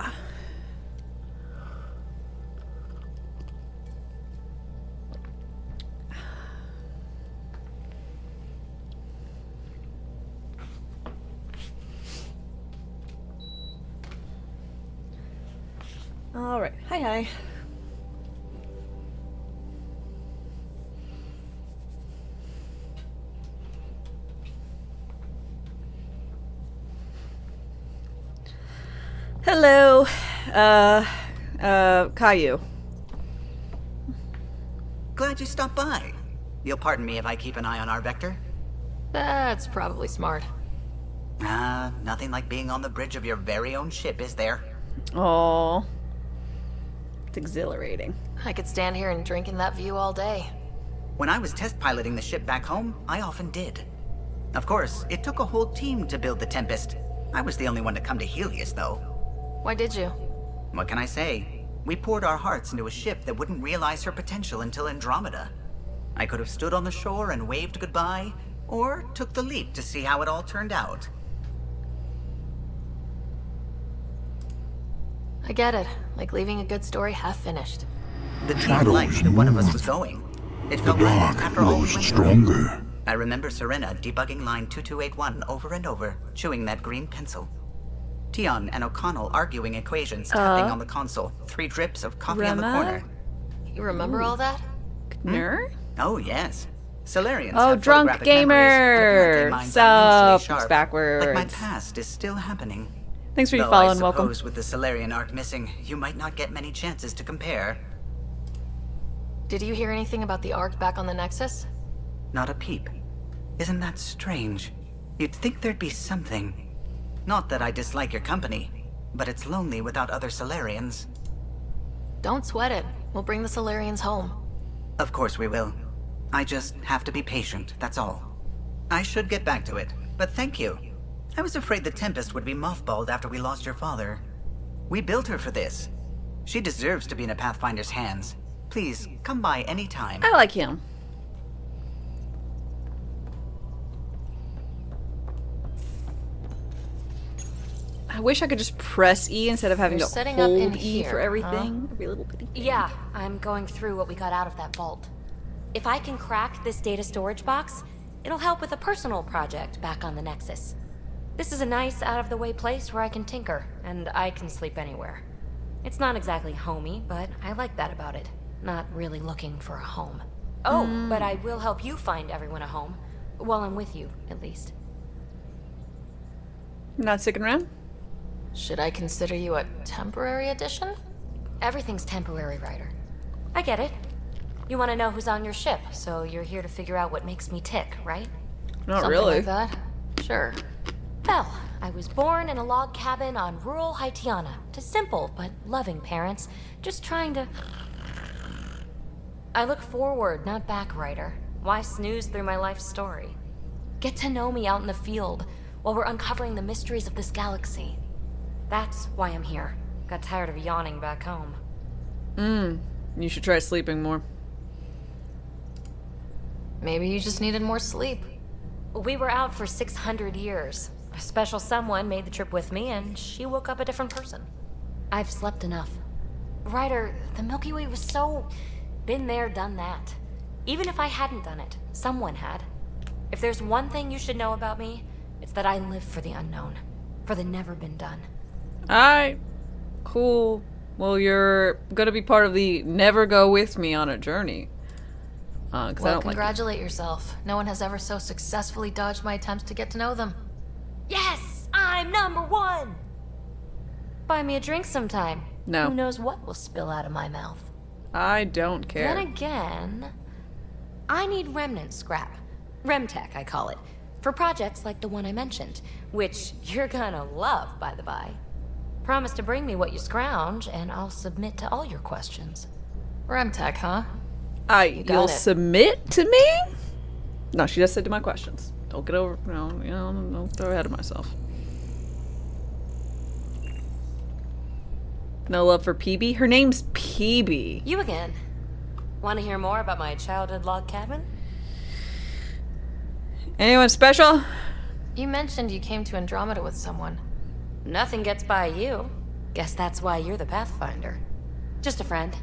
All right. Hi, hi. Hello, Caillou. Glad you stopped by. You'll pardon me if I keep an eye on our vector? That's probably smart. Nothing like being on the bridge of your very own ship, is there? Oh, it's exhilarating. I could stand here and drink in that view all day. When I was test piloting the ship back home, I often did. Of course, it took a whole team to build the Tempest. I was the only one to come to Helios, though. Why did you? What can I say? We poured our hearts into a ship that wouldn't realize her potential until Andromeda. I could have stood on the shore and waved goodbye, or took the leap to see how it all turned out. I get it. Like leaving a good story half finished. The team liked that one of us was going. It felt right after all we went through. I remember Serena debugging line 2281 over and over, chewing that green pencil. Tion and O'Connell arguing equations, tapping on the console, 3 drips of coffee on the corner. You remember all that? Ner? Oh, yes. Solarians Oh, have drunk photographic memories, but apparently gamer. minds are unusually Sup? sharp. It's backwards. Like my past is still happening. Thanks for your Though follow I and welcome. suppose with the Solarian arc missing, you might not get many chances to compare. Did you hear anything about the Ark back on the Nexus? Not a peep. Isn't that strange? You'd think there'd be something. Not that I dislike your company, but it's lonely without other Solarians. Don't sweat it. We'll bring the Solarians home. Of course we will. I just have to be patient, that's all. I should get back to it, but thank you. I was afraid the Tempest would be mothballed after we lost your father. We built her for this. She deserves to be in a Pathfinder's hands. Please, come by any time. I like him. I wish I could just press E instead of having You're to setting up in hold E here, for everything. huh? Every little bitty thing. Yeah, I'm going through what we got out of that vault. If I can crack this data storage box, it'll help with a personal project back on the Nexus. This is a nice, out-of-the-way place where I can tinker, and I can sleep anywhere. It's not exactly homey, but I like that about it. Not really looking for a home. Oh, but I will help you find everyone a home. While I'm with you, at least. Not sticking around? Should I consider you a temporary addition? Everything's temporary, Ryder. I get it. You want to know who's on your ship, so you're here to figure out what makes me tick, right? Not Something really. like that? Sure. Well, I was born in a log cabin on rural Haitiana to simple but loving parents, just trying to... I look forward, not back, Ryder. Why snooze through my life story? Get to know me out in the field while we're uncovering the mysteries of this galaxy. That's why I'm here. Got tired of yawning back home. You should try sleeping more. Maybe you just needed more sleep. We were out for 600 years. A special someone made the trip with me, and she woke up a different person. I've slept enough. Ryder, the Milky Way was so... been there, done that. Even if I hadn't done it, someone had. If there's one thing you should know about me, it's that I live for the unknown. For the never been done. Alright. Cool. Well, you're gonna be part of the never go with me on a journey. 'Cause I Well, don't congratulate yourself. No one has ever so successfully dodged my attempts to get to know them. Yes! I'm #1! Buy me a drink sometime. No. Who knows what will spill out of my mouth. I don't care. Then again, I need remnant scrap. Remtech, I call it. For projects like the one I mentioned, which you're gonna love, by the by. Promise to bring me what you scrounge, and I'll submit to all your questions. Remtech, huh? You'll submit to me? No, she just said to my questions. Don't get over, don't throw ahead of myself. No love for PB? Her name's PB. You again. Want to hear more about my childhood log cabin? Anyone special? You mentioned you came to Andromeda with someone. Nothing gets by you. Guess that's why you're the Pathfinder. Just a friend.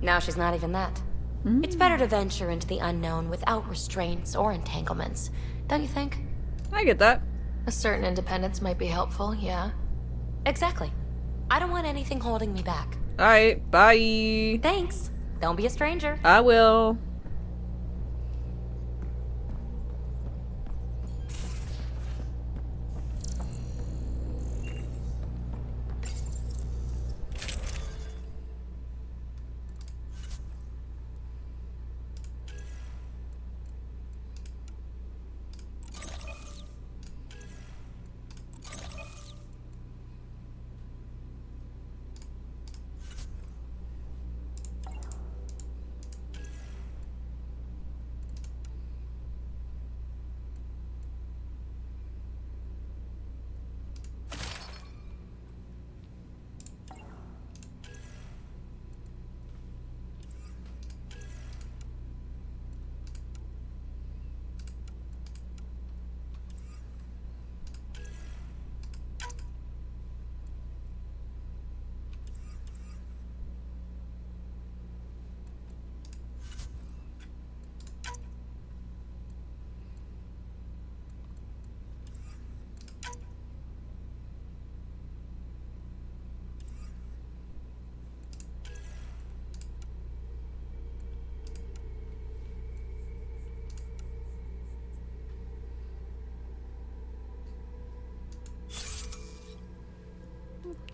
Now she's not even that. It's better to venture into the unknown without restraints or entanglements, don't you think? I get that. A certain independence might be helpful, yeah. Exactly. I don't want anything holding me back. Alright, bye. Thanks. Don't be a stranger. I will.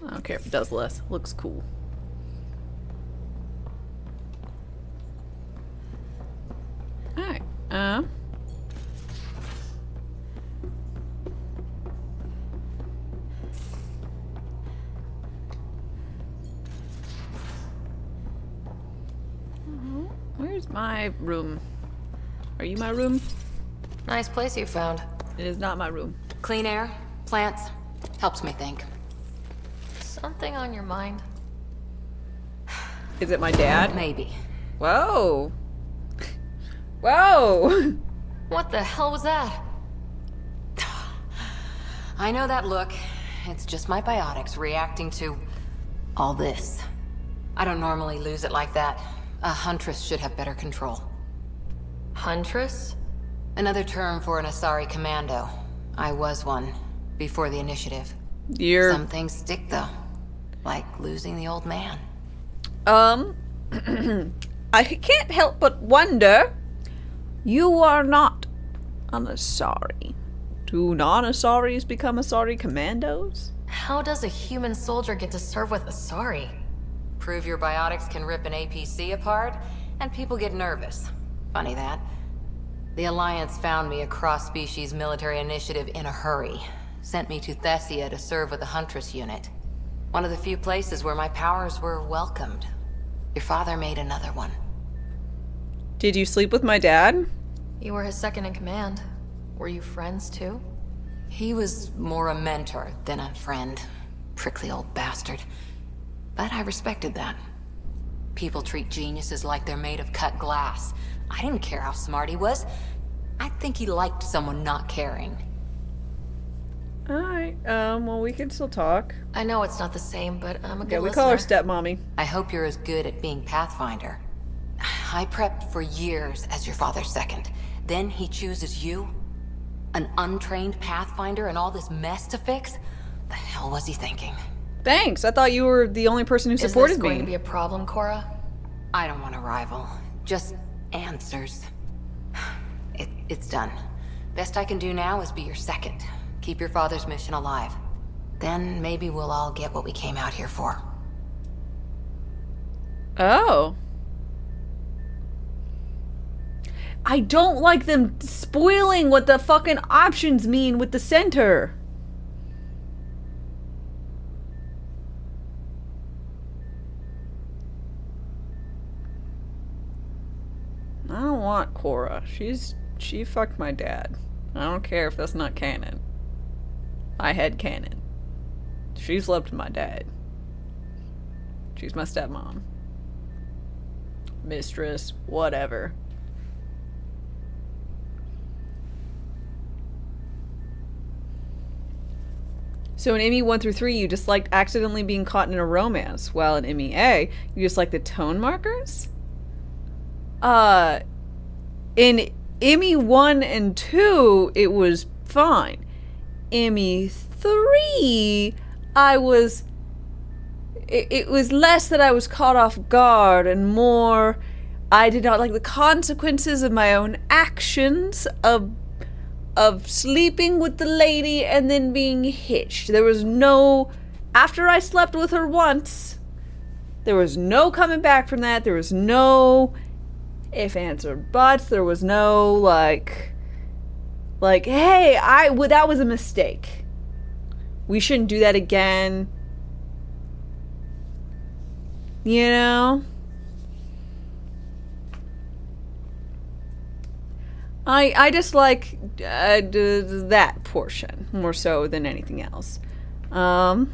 I don't care if it does less. Looks cool. Alright, where's my room? Are you my room? Nice place you found. It is not my room. Clean air, plants, helps me think. Something on your mind? Is it my dad? Maybe. Whoa. Whoa. What the hell was that? I know that look. It's just my biotics reacting to all this. I don't normally lose it like that. A huntress should have better control. Huntress? Another term for an Asari commando. I was one before the initiative. Some things stick though. Like losing the old man. I can't help but wonder. You are not an Asari. Do non-Asaris become Asari commandos? How does a human soldier get to serve with Asari? Prove your biotics can rip an APC apart, and people get nervous. Funny that. The Alliance found me a cross-species military initiative in a hurry. Sent me to Thessia to serve with the Huntress unit. One of the few places where my powers were welcomed. Your father made another one. Did you sleep with my dad? You were his second in command. Were you friends too? He was more a mentor than a friend. Prickly old bastard. But I respected that. People treat geniuses like they're made of cut glass. I didn't care how smart he was. I think he liked someone not caring. Alright, well, we can still talk. I know it's not the same, but I'm a good Yeah, we listener. call her stepmommy. I hope you're as good at being Pathfinder. I prepped for years as your father's second. Then he chooses you? An untrained Pathfinder and all this mess to fix? The hell was he thinking? Thanks, I thought you were the only person who supported Is this going me. to be a problem, Cora? I don't want a rival. Just answers. It's done. Best I can do now is be your second. Keep your father's mission alive. Then maybe we'll all get what we came out here for. Oh. I don't like them spoiling what the fucking options mean with the center. I don't want Cora. She fucked my dad. I don't care if that's not canon. I had canon. She slept with my dad. She's my stepmom. Mistress, whatever. So in ME 1 through 3, you disliked accidentally being caught in a romance, while in ME A, you disliked the tone markers? In ME 1 and 2, it was fine. ME 3, it was less that I was caught off guard and more I did not like the consequences of my own actions of sleeping with the lady and then being hitched. There was no, after I slept with her once, there was no coming back from that. There was no if, ands, or buts. There was no like, hey, that was a mistake. We shouldn't do that again. You know? I just like that portion more so than anything else. But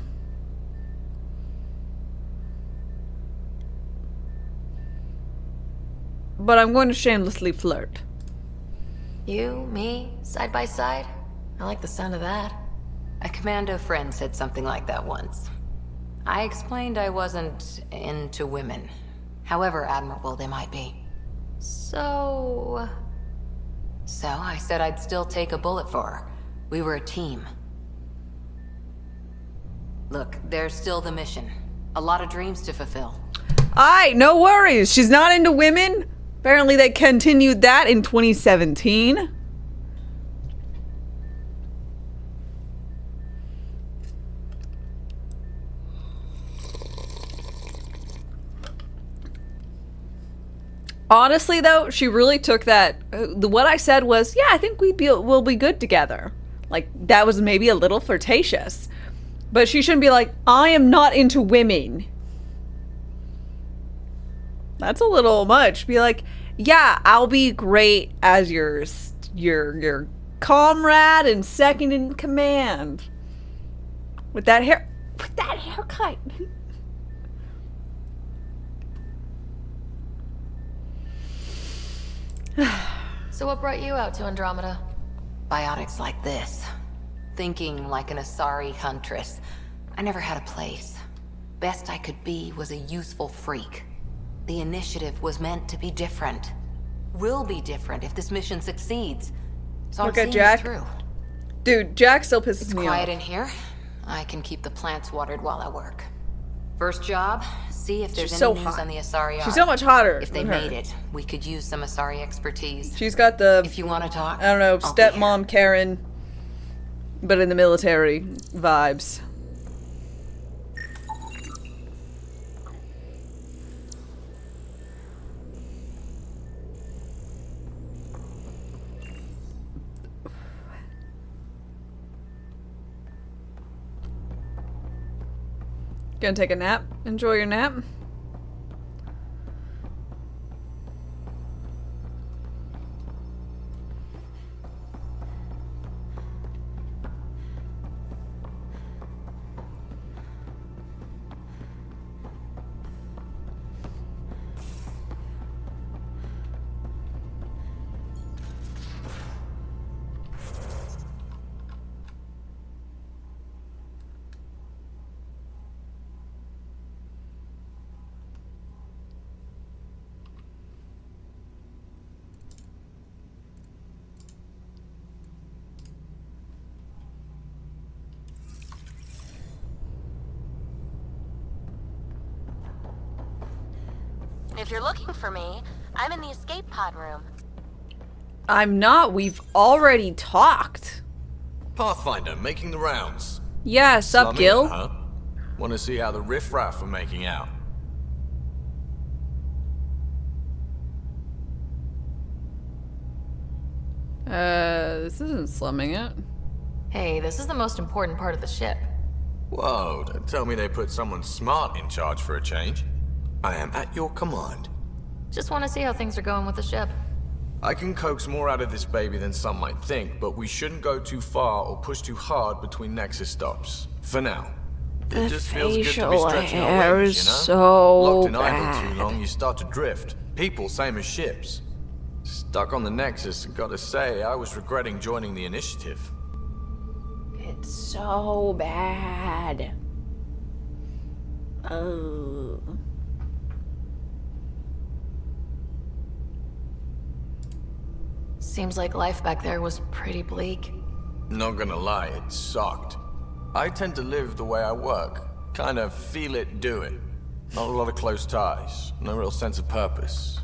I'm going to shamelessly flirt. You, me, side by side? I like the sound of that. A commando friend said something like that once. I explained I wasn't into women, however admirable they might be. So I said I'd still take a bullet for her. We were a team. Look, there's still the mission. A lot of dreams to fulfill. Aye, no worries. She's not into women. Apparently they continued that in 2017. Honestly, though, she really took that. What I said was, yeah, I think we'll be good together. Like, that was maybe a little flirtatious. But she shouldn't be like, I am not into women. That's a little much. Be like, yeah, I'll be great as your comrade and second in command. With that haircut. So what brought you out to Andromeda? Biotics like this. Thinking like an Asari huntress. I never had a place. Best I could be was a useful freak. The initiative was meant to be different. Will be different if this mission succeeds. So Look I'm at seeing Jack. it through. Dude, Jack still pisses It's me quiet off. in here. I can keep the plants watered while I work. First job, see if there's She's any so news hot. on the Asari. She's so much hotter If they than her. made it, we could use some Asari expertise. She's got the, if you want to talk, I don't know, I'll be stepmom Karen, but in the military vibes. Gonna take a nap? Enjoy your nap? If you're looking for me, I'm in the escape pod room. I'm not. We've already talked. Pathfinder making the rounds. Yeah, sup, Slumming Gil? it, huh? Want to see how the riffraff are making out? This isn't slumming it. Hey, this is the most important part of the ship. Whoa, don't tell me they put someone smart in charge for a change. I am at your command. Just want to see how things are going with the ship. I can coax more out of this baby than some might think, but we shouldn't go too far or push too hard between Nexus stops. For now. It just feels good to be facial stretching our hair wings, is you know? so Locked in idle bad. too long, you start to drift. People, same as ships. Stuck on the Nexus, and gotta say, I was regretting joining the Initiative. so bad. Oh. Seems like life back there was pretty bleak. Not gonna lie, it sucked. I tend to live the way I work. Kind of feel it, do it. Not a lot of close ties, no real sense of purpose.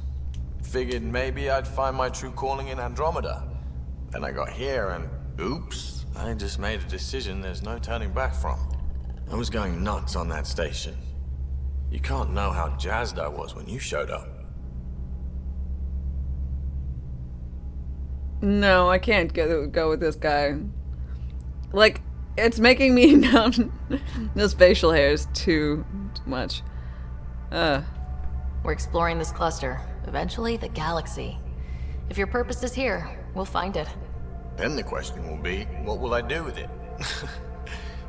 Figured maybe I'd find my true calling in Andromeda. Then I got here and, oops, I just made a decision there's no turning back from. I was going nuts on that station. You can't know how jazzed I was when you showed up. No, I can't go with this guy. Like, it's making me numb. This facial hair is too much. We're exploring this cluster. Eventually, the galaxy. If your purpose is here, we'll find it. Then the question will be, what will I do with it?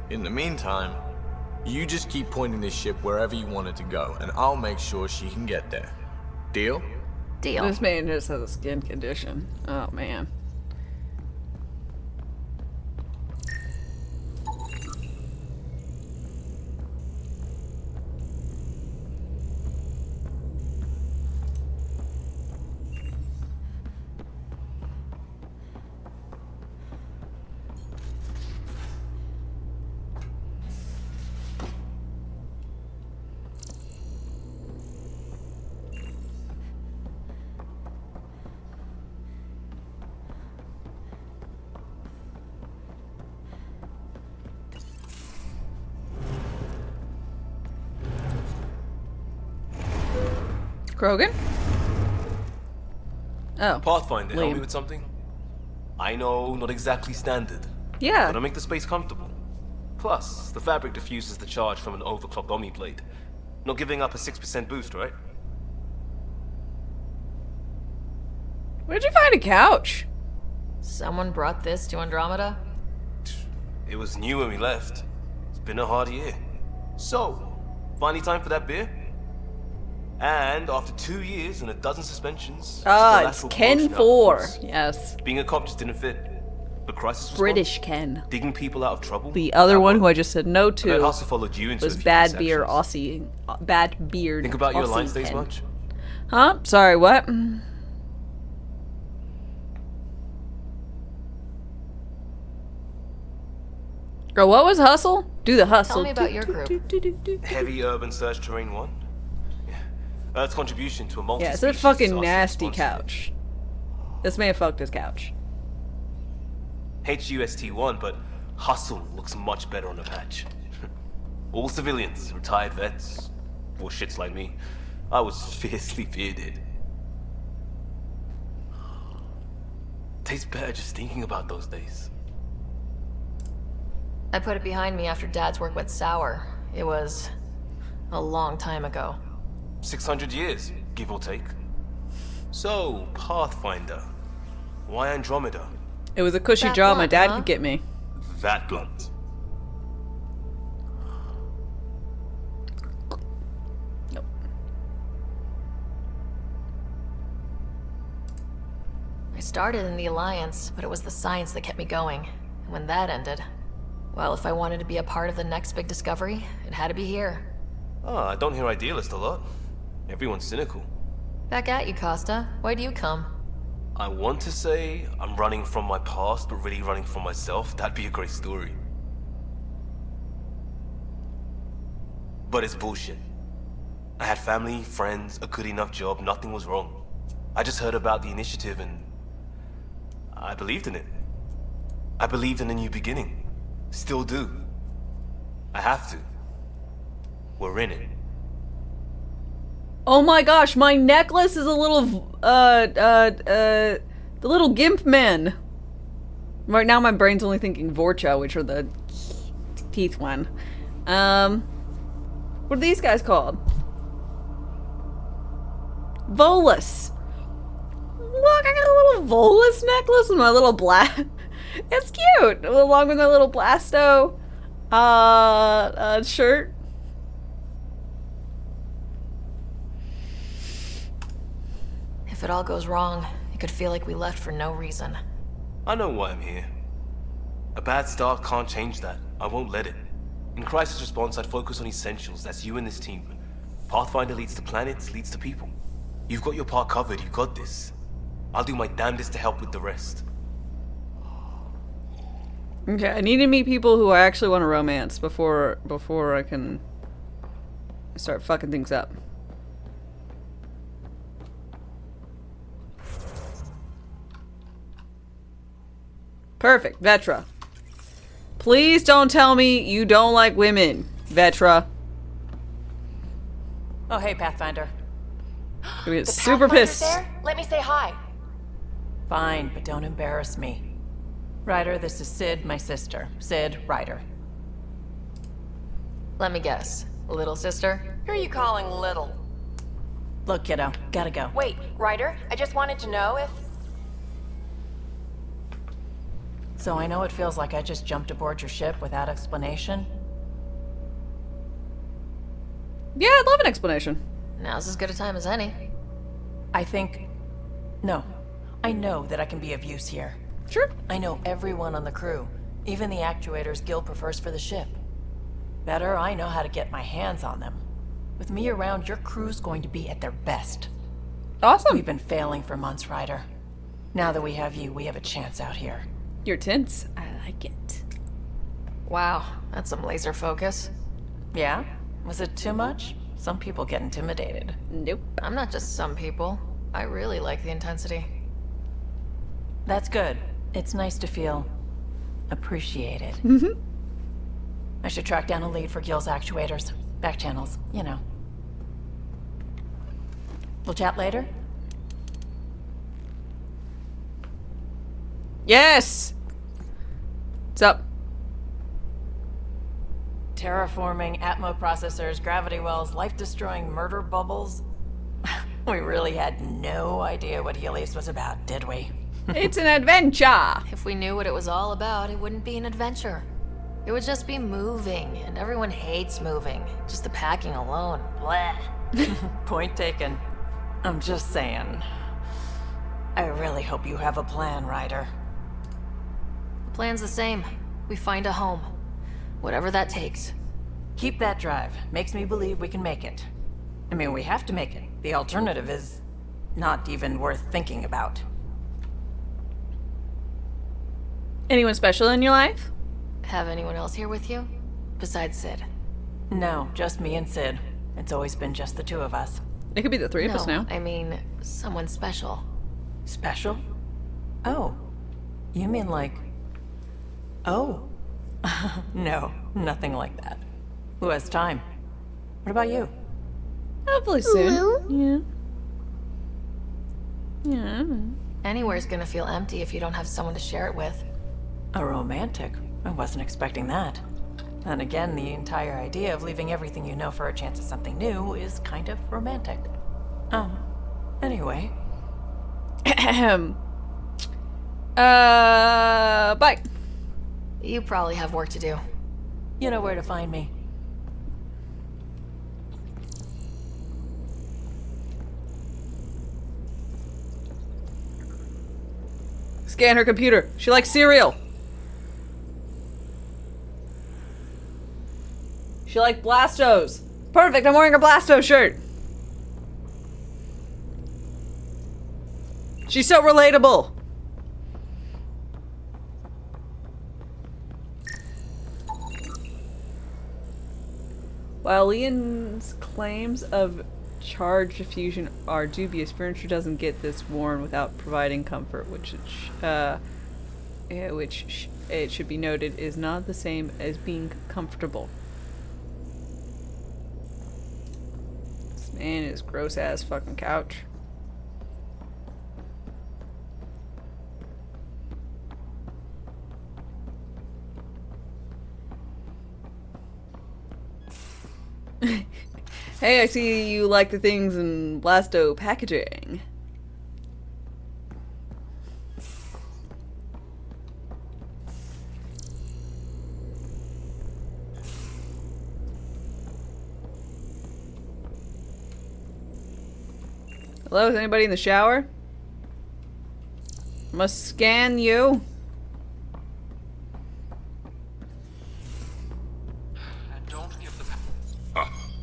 In the meantime, you just keep pointing this ship wherever you want it to go, and I'll make sure she can get there. Deal? Deal. This man just has a skin condition. Oh, man. Krogan? Oh. Pathfinder, help me lame. with something? I know, not exactly standard. Yeah. But I make the space comfortable. Plus, the fabric diffuses the charge from an overclocked Omniblade. Not giving up a 6% boost, right? Where'd you find a couch? Someone brought this to Andromeda? It was new when we left. It's been a hard year. So, finally time for that beer? And after 2 years and a dozen suspensions... Ah, it's lateral Ken promotion out 4. the force. Yes. Being a cop just didn't fit. But crisis response, British Ken. digging people out of trouble. The other one who I just said no I bet to Hustle followed you into was a few Bad sections. Beer Aussie. Bad Beard Think about your Aussie Alliance days Ken. much? Huh? Sorry, what? Girl, what was hustle? Do the hustle. Tell me about your group. Heavy urban search terrain 1? Yeah. Earth's contribution to a multi Yeah, it's a fucking nasty couch. This man fucked his couch. HUST-1, but Hustle looks much better on the patch. All civilians, retired vets, or shits like me. I was fiercely bearded. Tastes better just thinking about those days. I put it behind me after Dad's work went sour. It was a long time ago. 600 years, give or take. So, Pathfinder. Why Andromeda? It was a cushy That job my blunt, dad huh? could get me. That blunt. I started in the Alliance, but it was the science that kept me going. And when that ended, well, if I wanted to be a part of the next big discovery, it had to be here. I don't hear idealist a lot. Everyone's cynical. Back at you, Costa. Why do you come? I want to say I'm running from my past, but really running from myself. That'd be a great story. But it's bullshit. I had family, friends, a good enough job, nothing was wrong. I just heard about the initiative and I believed in it. I believed in a new beginning. Still do. I have to. We're in it. Oh my gosh, my necklace is a little, the little gimp men. Right now my brain's only thinking Vorcha, which are the teeth one. What are these guys called? Volus. Look, I got a little Volus necklace with my little blast. It's cute, along with my little Blasto, shirt. If it all goes wrong, it could feel like we left for no reason. I know why I'm here. A bad start can't change that. I won't let it. In crisis response, I'd focus on essentials. That's you and this team. Pathfinder leads to planets, leads to people. You've got your part covered. You got this. I'll do my damnedest to help with the rest. Okay, I need to meet people who I actually want to romance before I can start fucking things up. Perfect, Vetra. Please don't tell me you don't like women, Vetra. Oh, hey, Pathfinder. We get The super Pathfinder's pissed. there? Let me say hi. Fine, but don't embarrass me. Ryder, this is Sid, my sister. Sid, Ryder. Let me guess. Little sister? Who are you calling little? Look, kiddo, gotta go. Wait, Ryder, I just wanted to know if... So I know it feels like I just jumped aboard your ship without explanation. Yeah, I'd love an explanation. Now's as good a time as any. I think... No. I know that I can be of use here. Sure. I know everyone on the crew. Even the actuators Gil prefers for the ship. Better, I know how to get my hands on them. With me around, your crew's going to be at their best. Awesome. We've been failing for months, Ryder. Now that we have you, we have a chance out here. You're tense. I like it. Wow, that's some laser focus. Yeah? Was it too much? Some people get intimidated. Nope. I'm not just some people. I really like the intensity. That's good. It's nice to feel appreciated. I should track down a lead for Gil's actuators. Back channels, you know. We'll chat later? Yes! What's up? Terraforming, Atmo processors, gravity wells, life-destroying murder bubbles. We really had no idea what Helios was about, did we? It's an adventure! If we knew what it was all about, it wouldn't be an adventure. It would just be moving, and everyone hates moving. Just the packing alone. Bleh. Point taken. I'm just saying. I really hope you have a plan, Ryder. The plan's the same. We find a home. Whatever that takes. Keep that drive. Makes me believe we can make it. I mean, we have to make it. The alternative is not even worth thinking about. Anyone special in your life? Have anyone else here with you? Besides Sid? No, just me and Sid. It's always been just the two of us. It could be the three of us now. I mean, someone special. Special? Oh. You mean like... Oh. No, nothing like that. Who has time? What about you? Hopefully soon. Yeah. Anywhere's gonna feel empty if you don't have someone to share it with. A romantic? I wasn't expecting that. And again, the entire idea of leaving everything you know for a chance at something new is kind of romantic. Anyway. Bye. You probably have work to do. You know where to find me. Scan her computer. She likes cereal. She likes Blastos. Perfect, I'm wearing a Blasto shirt. She's so relatable. While Leon's claims of charge diffusion are dubious, furniture doesn't get this worn without providing comfort, which it should be noted is not the same as being comfortable. This man is gross ass fucking couch. Hey, I see you like the things in Blasto packaging. Hello, is anybody in the shower? Must scan you.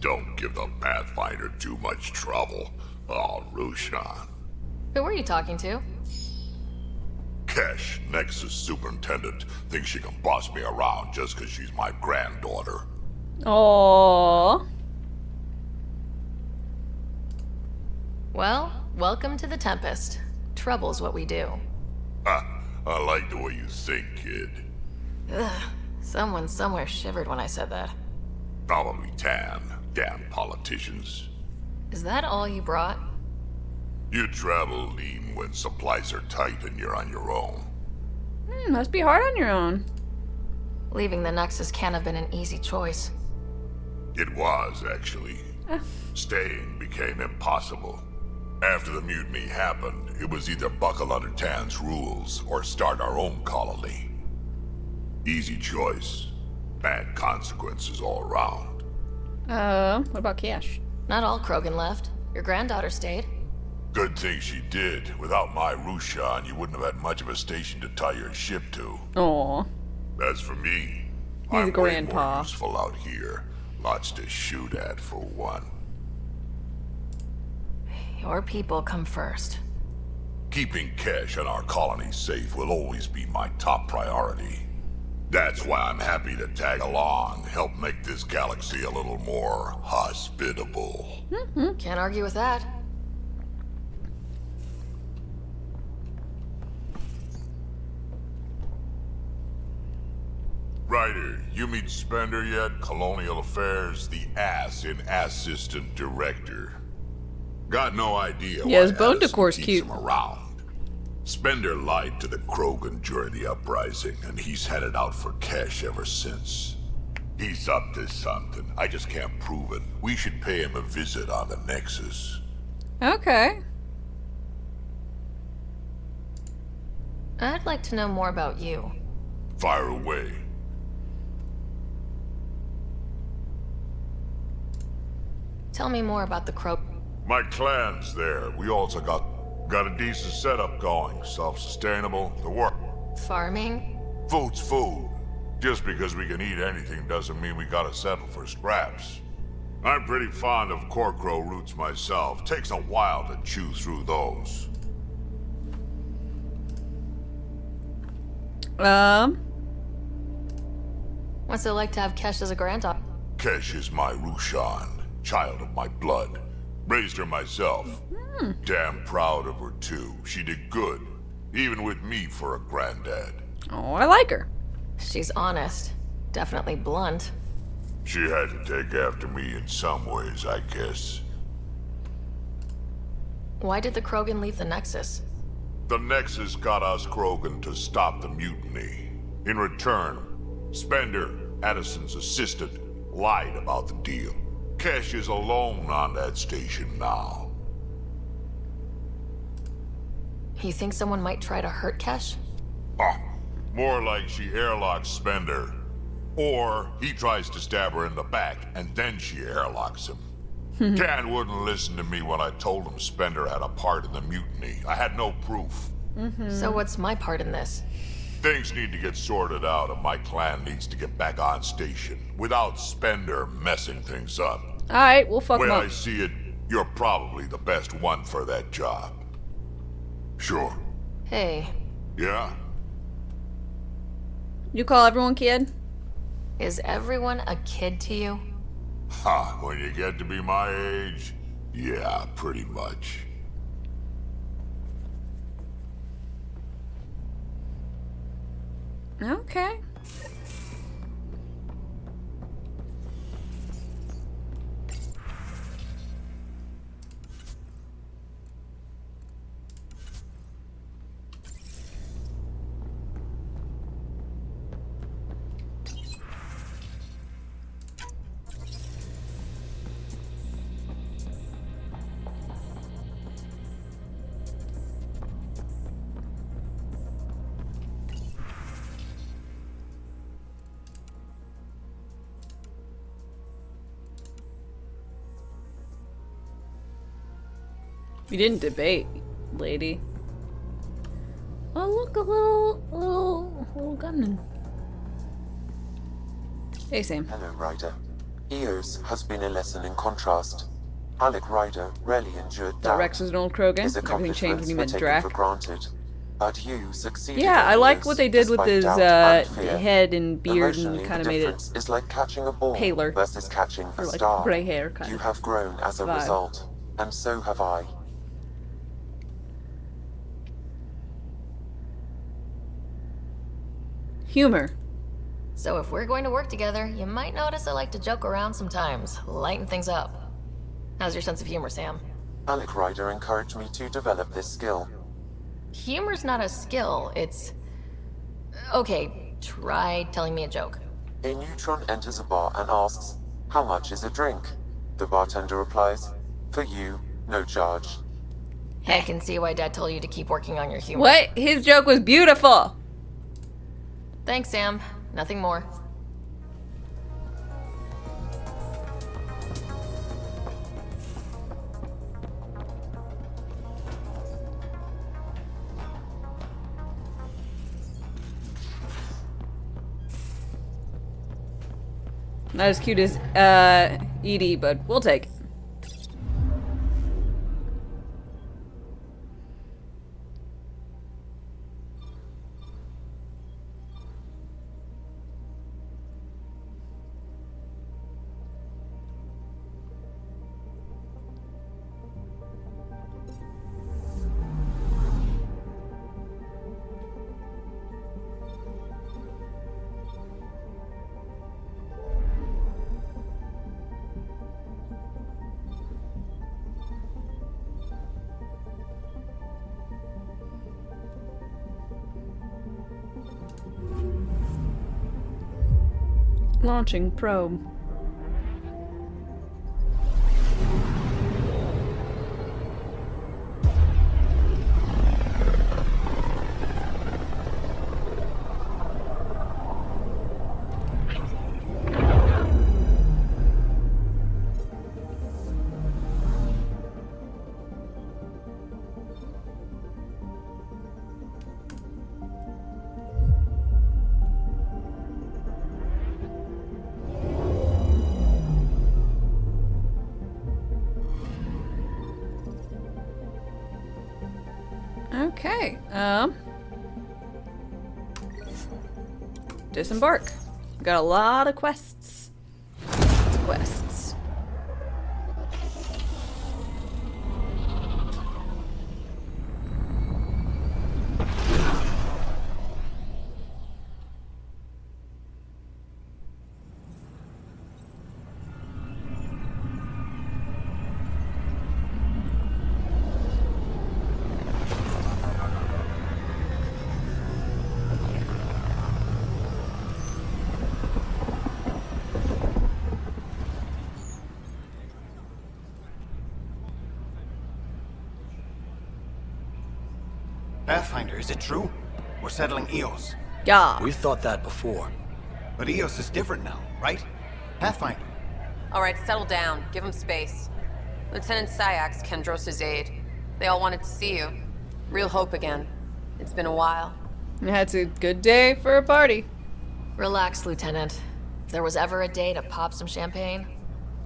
Don't give the Pathfinder too much trouble. Oh, Rushan. Who were you talking to? Kesh, Nexus Superintendent, thinks she can boss me around just because she's my granddaughter. Aww. Well, welcome to the Tempest. Trouble's what we do. Ha, I like the way you think, kid. Ugh. Someone somewhere shivered when I said that. Probably Tan. Damn politicians. Is that all you brought? You travel lean when supplies are tight and you're on your own. Must be hard on your own. Leaving the Nexus can't have been an easy choice. It was, actually. Staying became impossible. After the mutiny happened, it was either buckle under Tan's rules or start our own colony. Easy choice. Bad consequences all around. What about Cash? Not all Krogan left. Your granddaughter stayed. Good thing she did. Without my Rushan, you wouldn't have had much of a station to tie your ship to. Aw. As for me, He's I'm a grandpa. way more useful out here. Lots to shoot at, for one. Your people come first. Keeping Kesh and our colony safe will always be my top priority. That's why I'm happy to tag along, help make this galaxy a little more hospitable. Can't argue with that. Ryder, you meet Spender yet? Colonial Affairs, the ass in Assistant Director. Got no idea Yeah, his why bone Addison decor's keeps cute. him around. Spender lied to the Krogan during the uprising, and he's headed out for Kesh ever since. He's up to something. I just can't prove it. We should pay him a visit on the Nexus. Okay. I'd like to know more about you. Fire away. Tell me more about the My clan's there. We also got a decent setup going. Self-sustainable. The work. farming. Food's food. Just because we can eat anything doesn't mean we gotta settle for scraps. I'm pretty fond of Corcrow roots myself. Takes a while to chew through those. What's it like to have Kesh as a granddaughter? Kesh is my Rushan, child of my blood. Raised her myself. Damn proud of her too. She did good, even with me for a granddad. Oh, I like her. She's honest. Definitely blunt. She had to take after me in some ways, I guess. Why did the Krogan leave the Nexus? The Nexus got us Krogan to stop the mutiny. In return, Spender, Addison's assistant, lied about the deal. Kesh is alone on that station now. You think someone might try to hurt Kesh? More like she airlocks Spender. Or he tries to stab her in the back, and then she airlocks him. Tan wouldn't listen to me when I told him Spender had a part in the mutiny. I had no proof. So what's my part in this? Things need to get sorted out, and my clan needs to get back on station without Spender messing things up. Alright, we'll fuck The him way up. I see it, you're probably the best one for that job. Sure. Hey, Yeah? You call everyone kid? is everyone a kid to you? Ha, when you get to be my age, yeah, pretty much. Okay. We didn't debate, lady. Oh, look, a little gunman. Hey, Sam. Hello, Ryder. Eos has been a lesson in contrast. Alec Ryder rarely endured That doubt. Rex is an old Krogan. His Everything changed when you met accomplishments were taken Drac. for granted. But you succeeded Yeah, on I like Eos, what they did with despite his doubt and fear. head and beard and Emotionally, kind of the made it difference is like catching a ball paler. versus catching a Or like star. grey hair kind You of have grown as a vibe. result, and so have I. Humor. So if we're going to work together, you might notice I like to joke around sometimes, lighten things up. How's your sense of humor, Sam? Alec Ryder encouraged me to develop this skill. Humor's not a skill, it's... Okay, try telling me a joke. A neutron enters a bar and asks, "How much is a drink?" The bartender replies, "For you, no charge." I can see why Dad told you to keep working on your humor. What? His joke was beautiful! Thanks, Sam. Nothing more. Not as cute as Edie, but we'll take it. Launching probe. Okay, disembark. Got a lot of quests. Quests. Pathfinder, is it true? We're settling Eos. Yeah. We've thought that before. But Eos is different now, right? Pathfinder. All right, settle down. Give him space. Lieutenant Syax, Kendros' aide. They all wanted to see you. Real hope again. It's been a while. It's a good day for a party. Relax, Lieutenant. If there was ever a day to pop some champagne.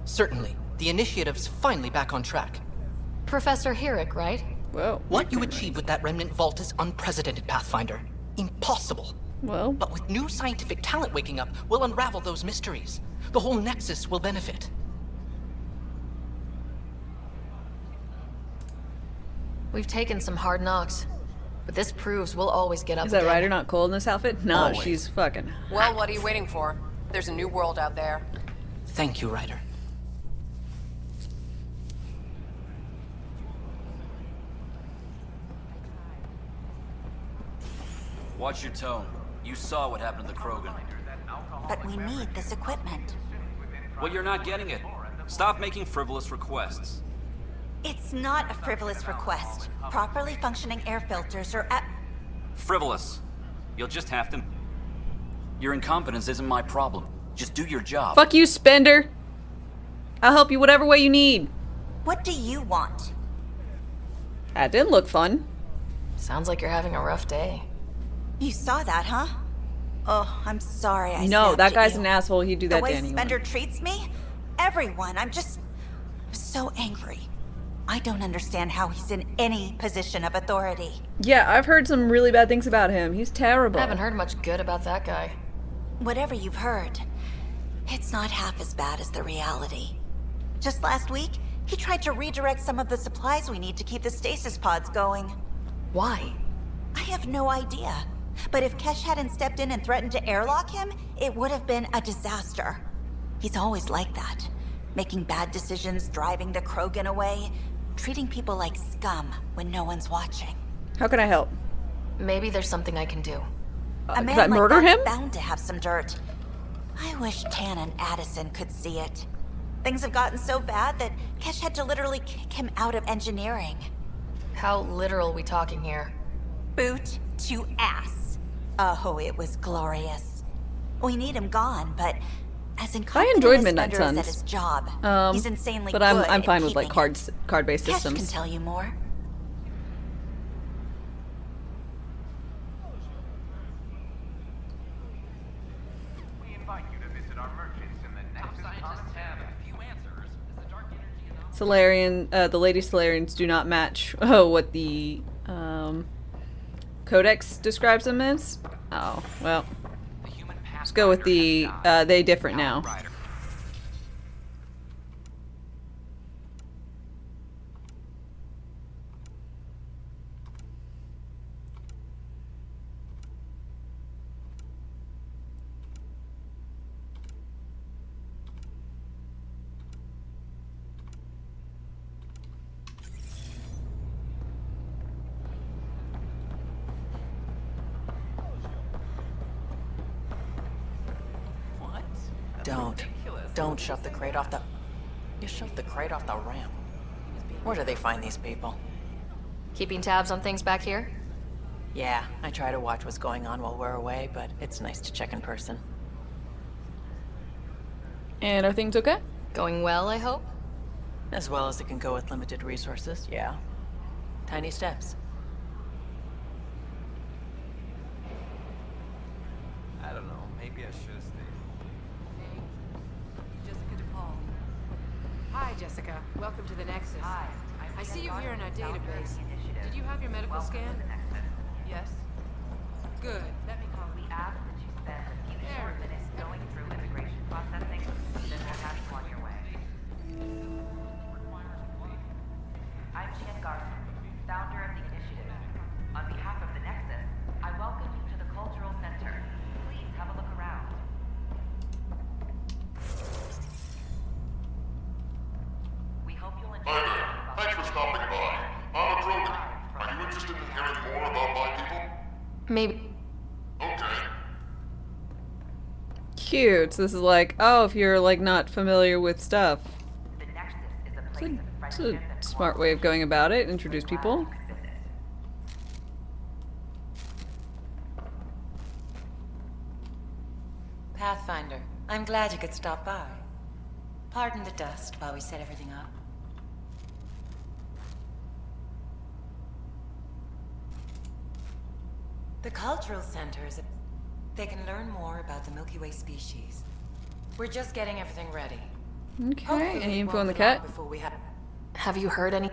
Certainly. The initiative's finally back on track. Professor Herrick, right? Whoa. What you achieved with that remnant vault is unprecedented, Pathfinder. Impossible. Well. But with new scientific talent waking up, we'll unravel those mysteries. The whole Nexus will benefit. We've taken some hard knocks. But this proves we'll always get up Is that again. Ryder not cold in this outfit? No, Always. she's fucking. Well, what are you waiting for? There's a new world out there. Thank you, Ryder. Watch your tone. You saw what happened to the Krogan. But we need this equipment. Well, you're not getting it. Stop making frivolous requests. It's not a frivolous request. Properly functioning air filters are at... Frivolous. You'll just have to... Your incompetence isn't my problem. Just do your job. Fuck you, Spender. I'll help you whatever way you need. What do you want? That didn't look fun. Sounds like you're having a rough day. You saw that, huh? Oh, I'm sorry I No, snapped that at guy's you. an asshole. He'd do that The way to anyone. Spender treats me? everyone. I'm just so angry. I don't understand how he's in any position of authority. Yeah, I've heard some really bad things about him. He's terrible. I haven't heard much good about that guy. Whatever you've heard, it's not half as bad as the reality. Just last week, he tried to redirect some of the supplies we need to keep the stasis pods going. Why? I have no idea. But if Kesh hadn't stepped in and threatened to airlock him, it would have been a disaster. He's always like that. Making bad decisions, driving the Krogan away, treating people like scum when no one's watching. How can I help? Maybe there's something I can do. A man Could I murder like that's him? bound to have some dirt. I wish Tan and Addison could see it. Things have gotten so bad that Kesh had to literally kick him out of engineering. How literal we talking here? Boot to ass. Oh, it was glorious. We need him gone, but as incompetent enjoyed as Midnight Fender is at Suns. his job, he's insanely but good I'm at fine with like keeping card-based Kesh systems. can tell you more. Solarian, the Lady Solarians do not match what the Codex describes them as. Oh, well. Let's go with the, they different now. Don't shove the crate off the... You shoved the crate off the ramp. Where do they find these people? Keeping tabs on things back here? Yeah, I try to watch what's going on while we're away, but it's nice to check in person. And are things okay? Going well, I hope? As well as it can go with limited resources, yeah. Tiny steps. I don't know, maybe I should have stayed. Hi, Jessica. Welcome to the Nexus. Hi. I see you here in our database. Did you have your medical scan? Yes. Good. Let me call. We ask that you spend a few short minutes going through immigration processing, then we'll have you on your way. I'm Jen Garson, founder of the initiative. On behalf of the Nexus, I welcome you to the Cultural Center. Please have a look around. Hi there. Thanks for stopping by. I'm a Krogan. Are you interested in hearing more about my people? Maybe. Okay. Cute. So this is like, oh, if you're like not familiar with stuff. It's a smart way of going about it. Introduce people. Pathfinder, I'm glad you could stop by. Pardon the dust while we set everything up. The Cultural Center is they can learn more about the Milky Way species. We're just getting everything ready. Okay. Any info on the cat? Before we have you heard any?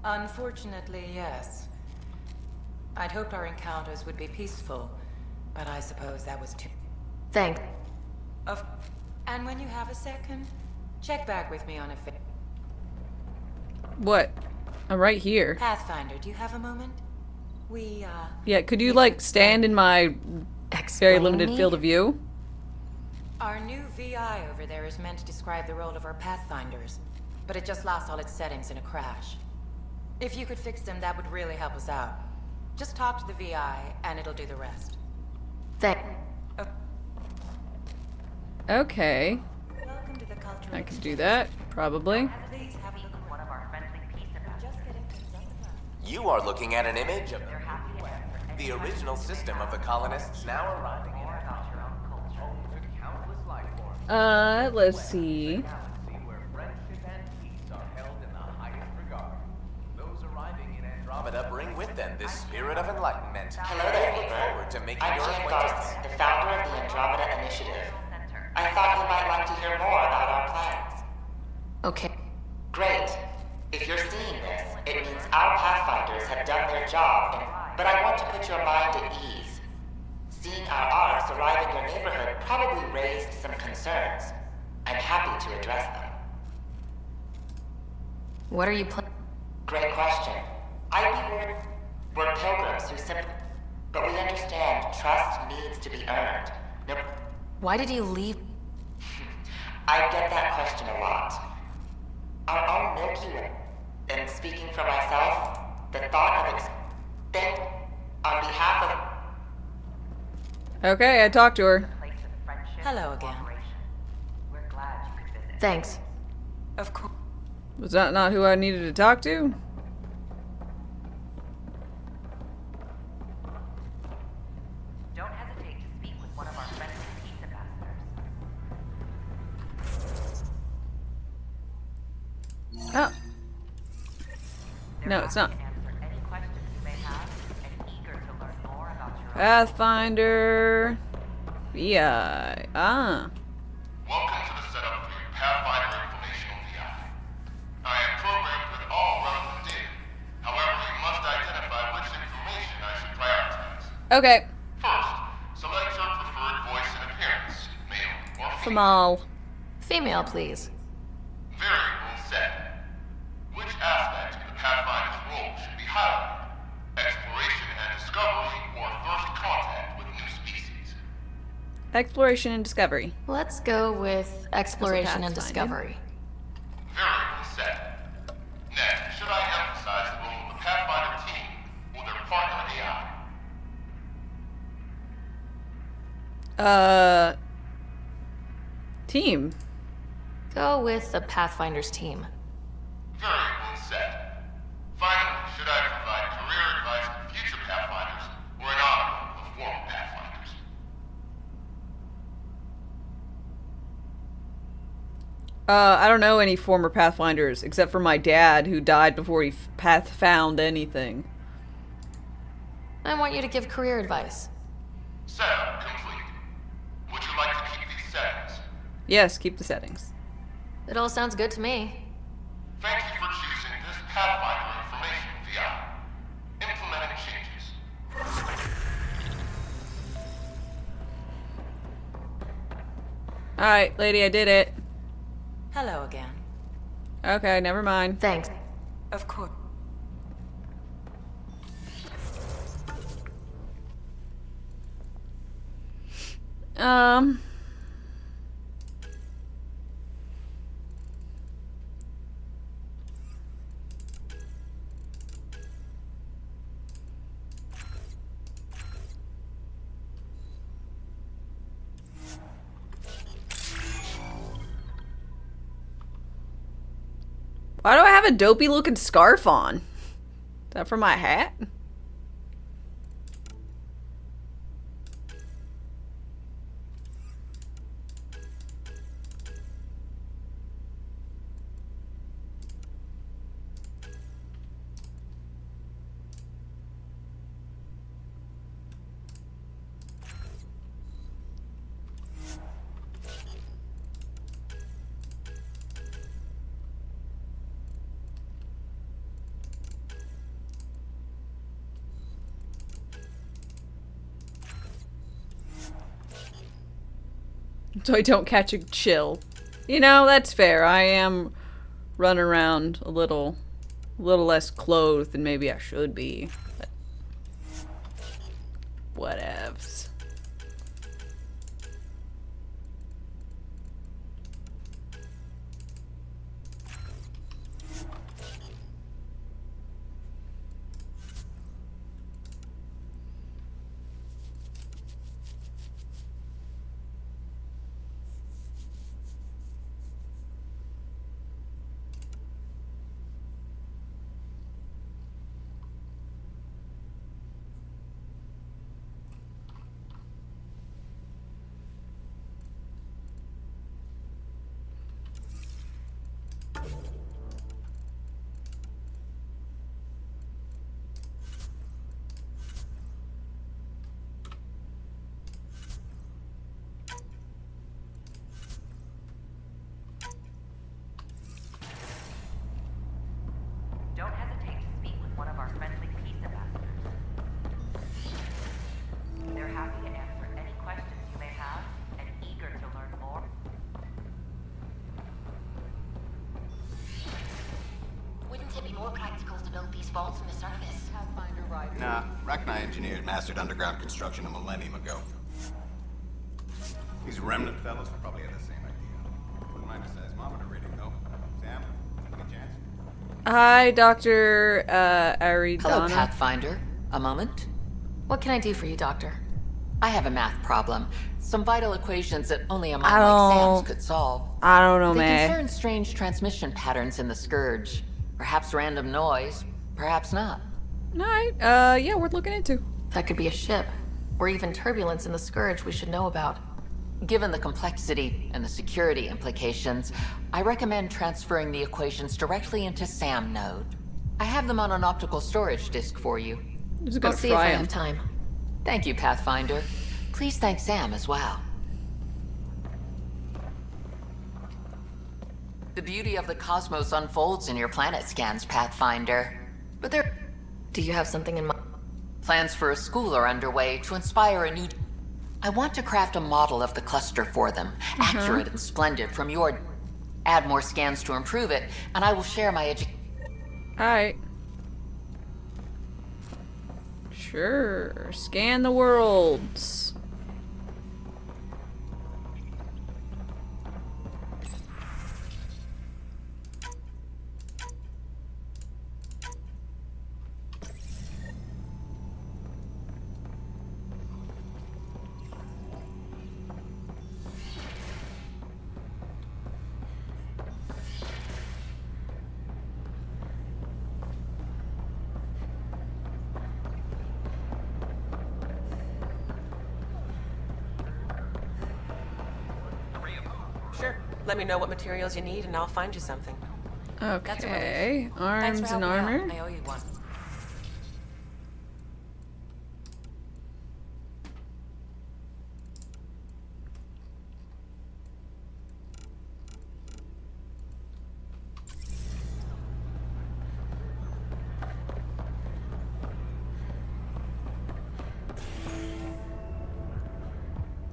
Unfortunately, yes. I'd hoped our encounters would be peaceful, but I suppose that was too... Thanks. And when you have a second, check back with me on a What? I'm right here. Pathfinder, do you have a moment? Yeah, could you like stand in my very limited field of view? Our new VI over there is meant to describe the role of our Pathfinders, but it just lost all its settings in a crash. If you could fix them, that would really help us out. Just talk to the VI, and it'll do the rest. Okay. Welcome to the Cultural... I could do that, probably. Please have a look at one of our friendly pieces. Just getting things up. You are looking at an image of the original system of the colonists now arriving in let's see. Those arriving in Andromeda bring with them this spirit of enlightenment. Hello there, Look forward to making I'm your Jen acquaintance. Garson, the founder of the Andromeda Initiative. I thought you might like to hear more about our plans. Okay. Great. If you're seeing this, it means our Pathfinders have done their job, but I want to put your mind at ease. Seeing our arcs arrive in your neighborhood probably raised some concerns. I'm happy to address them. What are you planning? Great question. I'd be worried. We're pilgrims who simply... But we understand trust needs to be earned. No... Why did you leave? I get that question a lot. Our own Milky Way. And speaking for myself, the thought of think on behalf of... Okay, I talked to her. Hello again. Thanks. Of course. Was that not who I needed to talk to? Don't hesitate to speak with one of our friendly peace ambassadors. Oh. No, it's not. Pathfinder. VI. Ah. Welcome to the setup for your Pathfinder Informational VI. I am programmed with all relevant data. However, you must identify which information I should prioritize. Okay. First, select your preferred voice and appearance, male or female. Female. Female, please. Variable set. Which aspect of the Pathfinder's role should be highlighted? Exploration and discovery, or first contact with new species? Exploration and discovery. Let's go with exploration and discovery. Variable set. Next, should I emphasize the role of the Pathfinder team or their partner AI? Team. Go with the Pathfinder's team. Variable set. Finally, should I provide career advice to future Pathfinders or an honor of former Pathfinders? I don't know any former Pathfinders, except for my dad, who died before he found anything. I want you to give career advice. Setup complete. Would you like to keep these settings? Yes, keep the settings. It all sounds good to me. Thank you for choosing this Pathfinder Information VI. Implementing changes. Alright, lady, I did it. Hello again. Okay, never mind. Thanks. Of course. Why do I have a dopey looking scarf on? Is that for my hat? So I don't catch a chill. You know, that's fair. I am running around a little less clothed than maybe I should be. But whatevs. engineers mastered underground construction a millennium ago. These remnant fellows probably had the same idea. Wouldn't mind a seismometer reading, though. Sam, any chance? Hi, Dr. Aridana. Hello, Pathfinder. A moment? What can I do for you, Doctor? I have a math problem. Some vital equations that only a mind like Sam's could solve. I don't know, They man. concern strange transmission patterns in the Scourge. Perhaps random noise, perhaps not. Alright, yeah, worth looking into. That could be a ship, or even turbulence in the Scourge we should know about. Given the complexity and the security implications, I recommend transferring the equations directly into SAM node. I have them on an optical storage disk for you. Just I'll gotta see if fry I 'em. have time. Thank you, Pathfinder. Please thank Sam as well. The beauty of the cosmos unfolds in your planet scans, Pathfinder. But there... Do you have something in mind? Plans for a school are underway to inspire a new... I want to craft a model of the cluster for them, accurate and splendid from your... Add more scans to improve it, and I will share my Alright. Sure. Scan the worlds. Sure. Let me know what materials you need and I'll find you something. Okay. Arms and armor. I owe you one.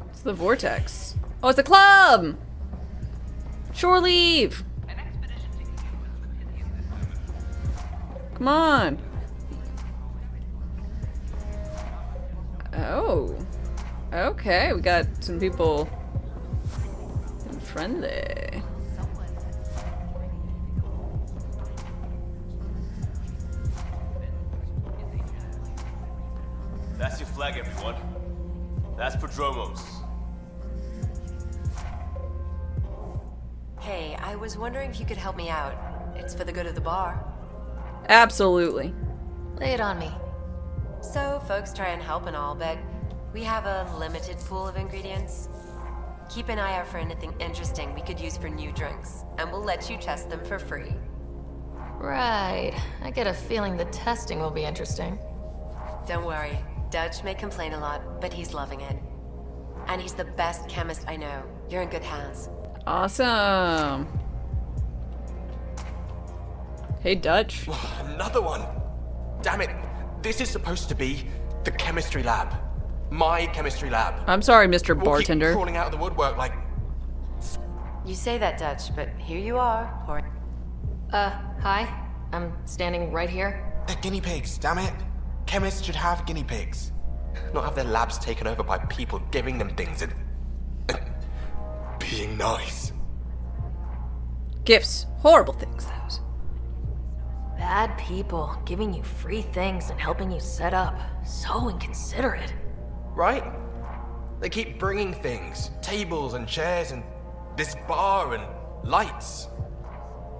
It's the vortex. Oh, it's a club! Shore leave! Come on! Oh. Okay, we got some people friendly. That's your flag, everyone. That's Prodromos. Hey, I was wondering if you could help me out. It's for the good of the bar. Absolutely. Lay it on me. So, folks try and help and all, but we have a limited pool of ingredients. Keep an eye out for anything interesting we could use for new drinks, and we'll let you test them for free. Right. I get a feeling the testing will be interesting. Don't worry. Dutch may complain a lot, but he's loving it. And he's the best chemist I know. You're in good hands. Awesome. Hey, Dutch. Another one! Damn it! This is supposed to be the chemistry lab. My chemistry lab. I'm sorry, Mr. We'll Bartender. keep crawling out of the woodwork like... You say that, Dutch, but here you are, poor... Hi. I'm standing right here. They're guinea pigs, damn it. Chemists should have guinea pigs. Not have their labs taken over by people giving them things and being nice. Gifts. Horrible things, those. Bad people giving you free things and helping you set up. So inconsiderate. Right? They keep bringing things. Tables and chairs and this bar and lights.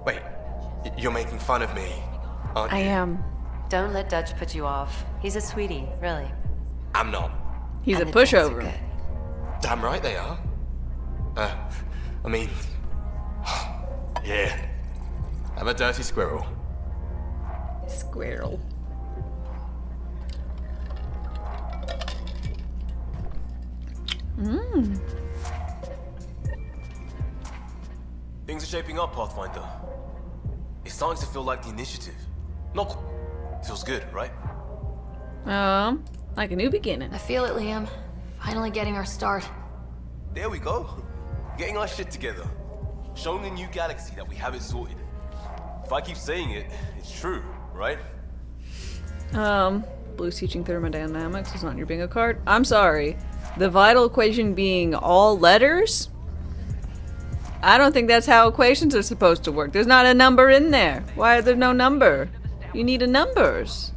Wait, you're making fun of me, aren't you? I am. Don't let Dutch put you off. He's a sweetie, really. I'm not. He's And a the drinks are pushover. good. Damn right they are. I mean... yeah. I'm a dirty squirrel. Squirrel. Mmm. Things are shaping up, Pathfinder. It's starting to feel like the initiative. Not feels good, right? Like a new beginning. I feel it, Liam. Finally getting our start. There we go. Getting our shit together. Showing the new galaxy that we have it sorted. If I keep saying it, it's true, right? Blue's teaching thermodynamics is not your bingo card. I'm sorry. The vital equation being all letters? I don't think that's how equations are supposed to work. There's not a number in there. Why is there no number? You need a numbers.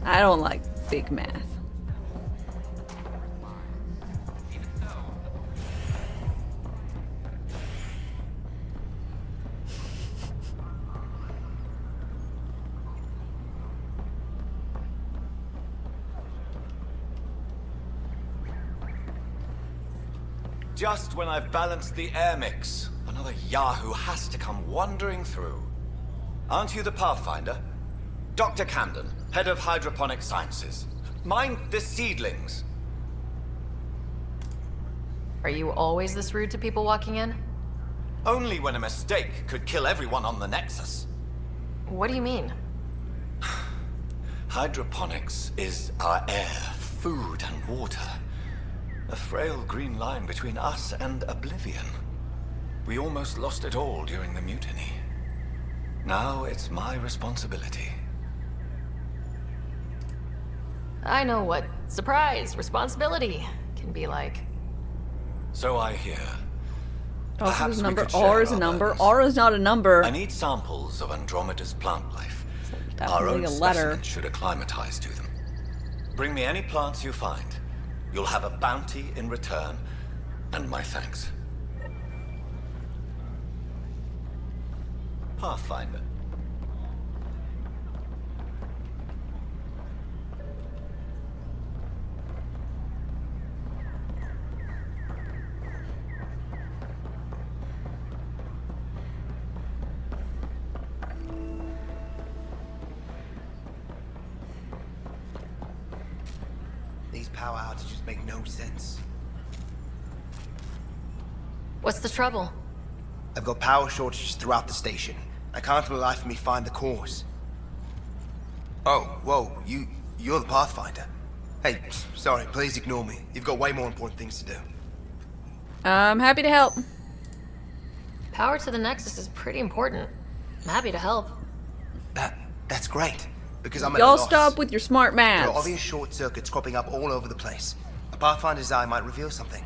I don't like big math. Just when I've balanced the air mix, another Yahoo has to come wandering through. Aren't you the Pathfinder? Dr. Camden, head of hydroponic sciences. Mind the seedlings. Are you always this rude to people walking in? Only when a mistake could kill everyone on the Nexus. What do you mean? Hydroponics is our air, food, and water. A frail green line between us and oblivion. We almost lost it all during the mutiny. Now it's my responsibility. I know what surprise, responsibility can be like. So I hear. Also, Perhaps is a we number. could share R is a our number. burdens. R is not a number. I need samples of Andromeda's plant life. Our Definitely own a letter. specimens should acclimatize to them. Bring me any plants you find. You'll have a bounty in return, and my thanks. Pathfinder. These power outages make no sense. What's the trouble? I've got power shortages throughout the station. I can't for the life of me find the cause. Oh, whoa, you're the Pathfinder. Hey, sorry, please ignore me. You've got way more important things to do. I'm happy to help. Power to the Nexus is pretty important. I'm happy to help. That's great, because I'm at a Y'all loss. stop with your smart There maths. are obvious short circuits cropping up all over the place. A Pathfinder's eye might reveal something.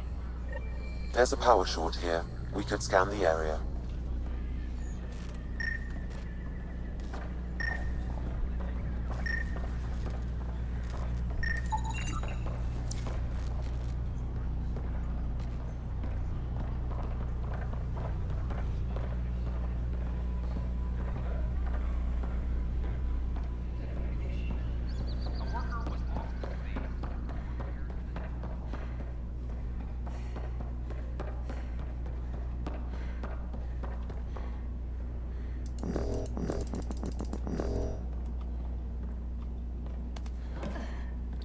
There's a power short here. We could scan the area.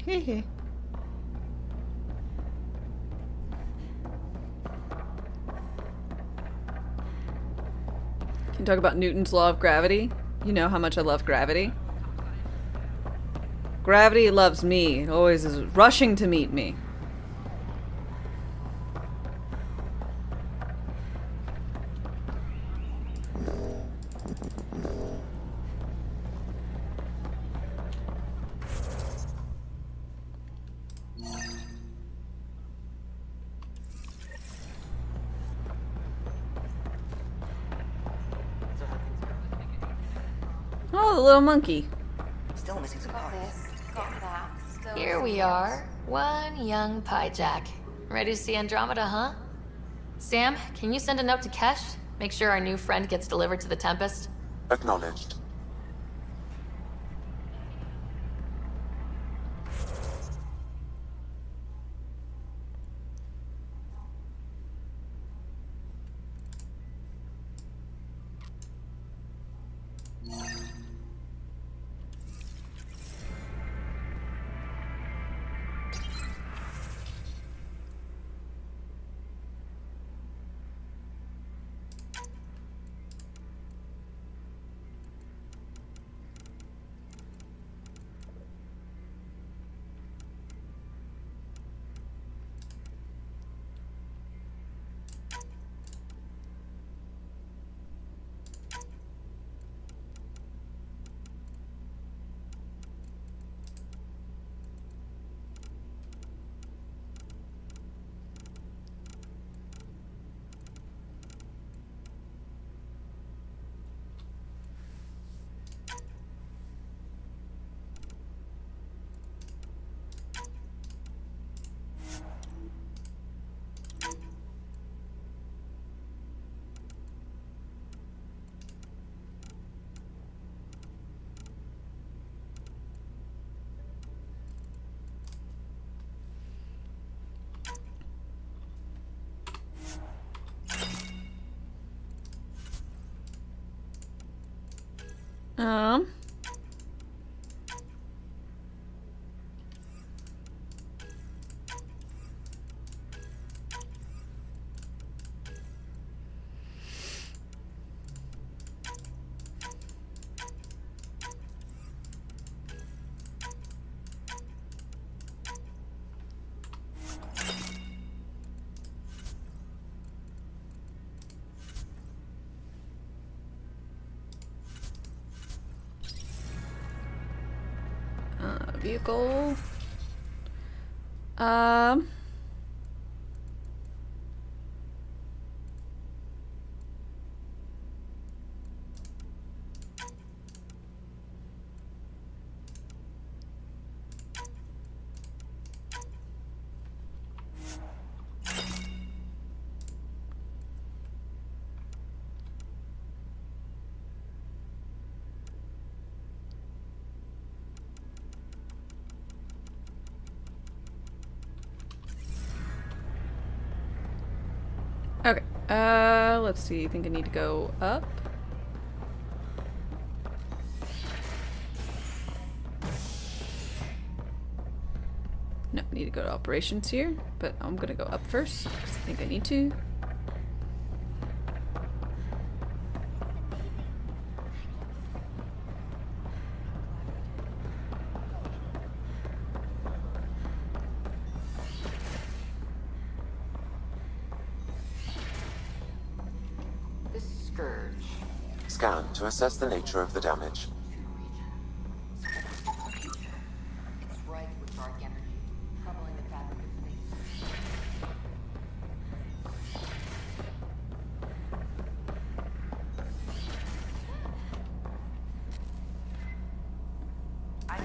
Hehe. Can you talk about Newton's law of gravity? You know how much I love gravity. Gravity loves me. It always is rushing to meet me. Oh, the little monkey. Still missing some parts. Here we are, one young piejack. Ready to see Andromeda, huh? Sam, can you send a note to Kesh? Make sure our new friend gets delivered to the Tempest? Acknowledged. Um. Vehicle. Okay. Let's see. I think I need to go up. No, I need to go to operations here, but I'm gonna go up first because I think I need to. Scan to assess the nature of the damage. It's rife with dark energy, troubling the fabric of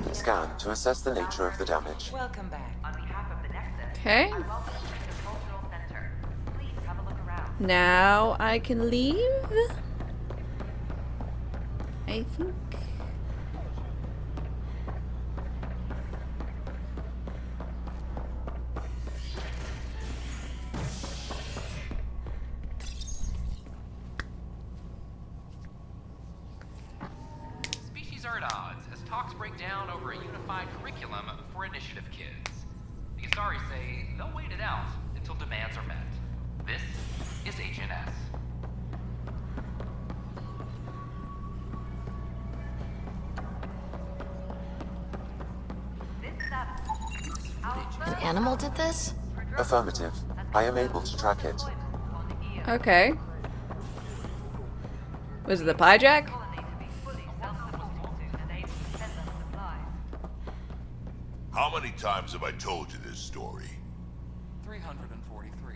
space. Scan to assess the nature of the damage. Welcome back. On behalf of the Nexus, Okay. I welcome you to the Cultural Center. Please have a look around. Now I can leave. I think. Species are at odds as talks break down over a unified curriculum for initiative kids. The Asari say they'll wait it out until demands are met. This is Agent S. An animal did this? Affirmative. I am able to track it. Okay. Was it the Pyjack? How many times have I told you this story? 343.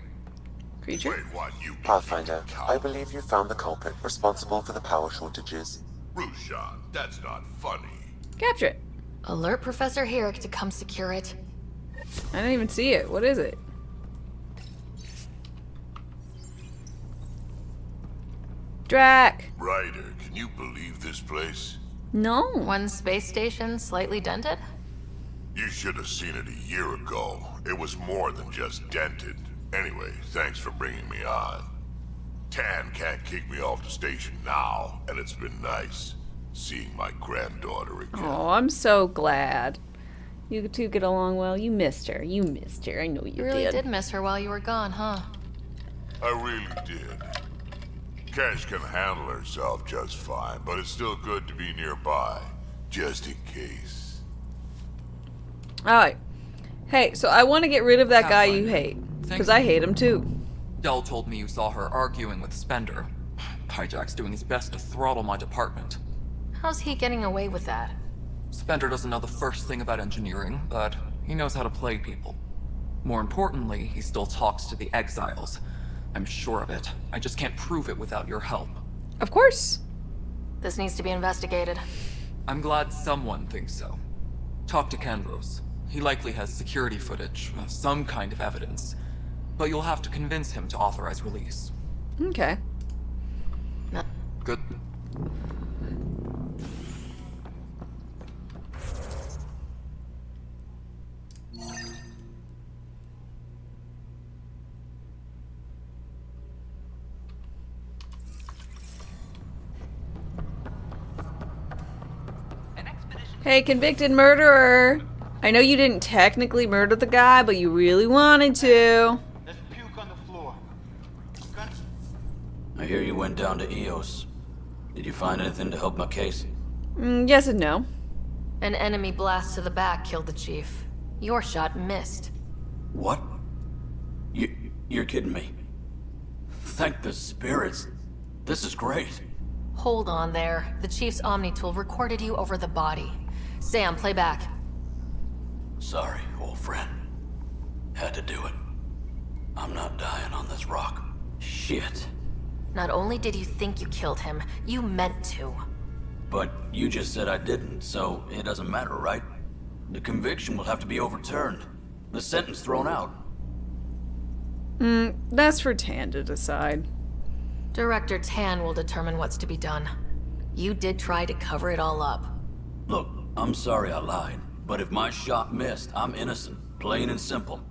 Creature? Wait, what? You Pathfinder, I believe you found the culprit responsible for the power shortages. Rushan, that's not funny. Capture it. Alert Professor Herrick to come secure it. I didn't even see it. What is it? Drac. Ryder, can you believe this place? No. One space station slightly dented? You should have seen it a year ago. It was more than just dented. Anyway, thanks for bringing me on. Tan can't kick me off the station now, and it's been nice seeing my granddaughter again. Oh, I'm so glad. You two get along well. You missed her. You missed her. I know you You really did. did miss her while you were gone, huh? I really did. Cash can handle herself just fine, but it's still good to be nearby, just in case. Alright. Hey, so I want to get rid of that guy you hate. Because I hate him too. Dell told me you saw her arguing with Spender. Pyjack's doing his best to throttle my department. How's he getting away with that? Spender doesn't know the first thing about engineering, but he knows how to play people. More importantly, he still talks to the exiles. I'm sure of it. I just can't prove it without your help. Of course. This needs to be investigated. I'm glad someone thinks so. Talk to Kendros. He likely has security footage, some kind of evidence. But you'll have to convince him to authorize release. Okay. Good. Hey, convicted murderer. I know you didn't technically murder the guy, but you really wanted to. There's puke on the floor. I hear you went down to EOS. Did you find anything to help my case? Yes and no. An enemy blast to the back killed the chief. Your shot missed. What? You're kidding me. Thank the spirits. This is great. Hold on there. The chief's Omni tool recorded you over the body. Sam, play back. Sorry, old friend. Had to do it. I'm not dying on this rock. Shit. Not only did you think you killed him, you meant to. But you just said I didn't, so it doesn't matter, right? The conviction will have to be overturned. The sentence thrown out. That's for Tan to decide. Director Tan will determine what's to be done. You did try to cover it all up. Look, I'm sorry I lied, but if my shot missed, I'm innocent. Plain and simple.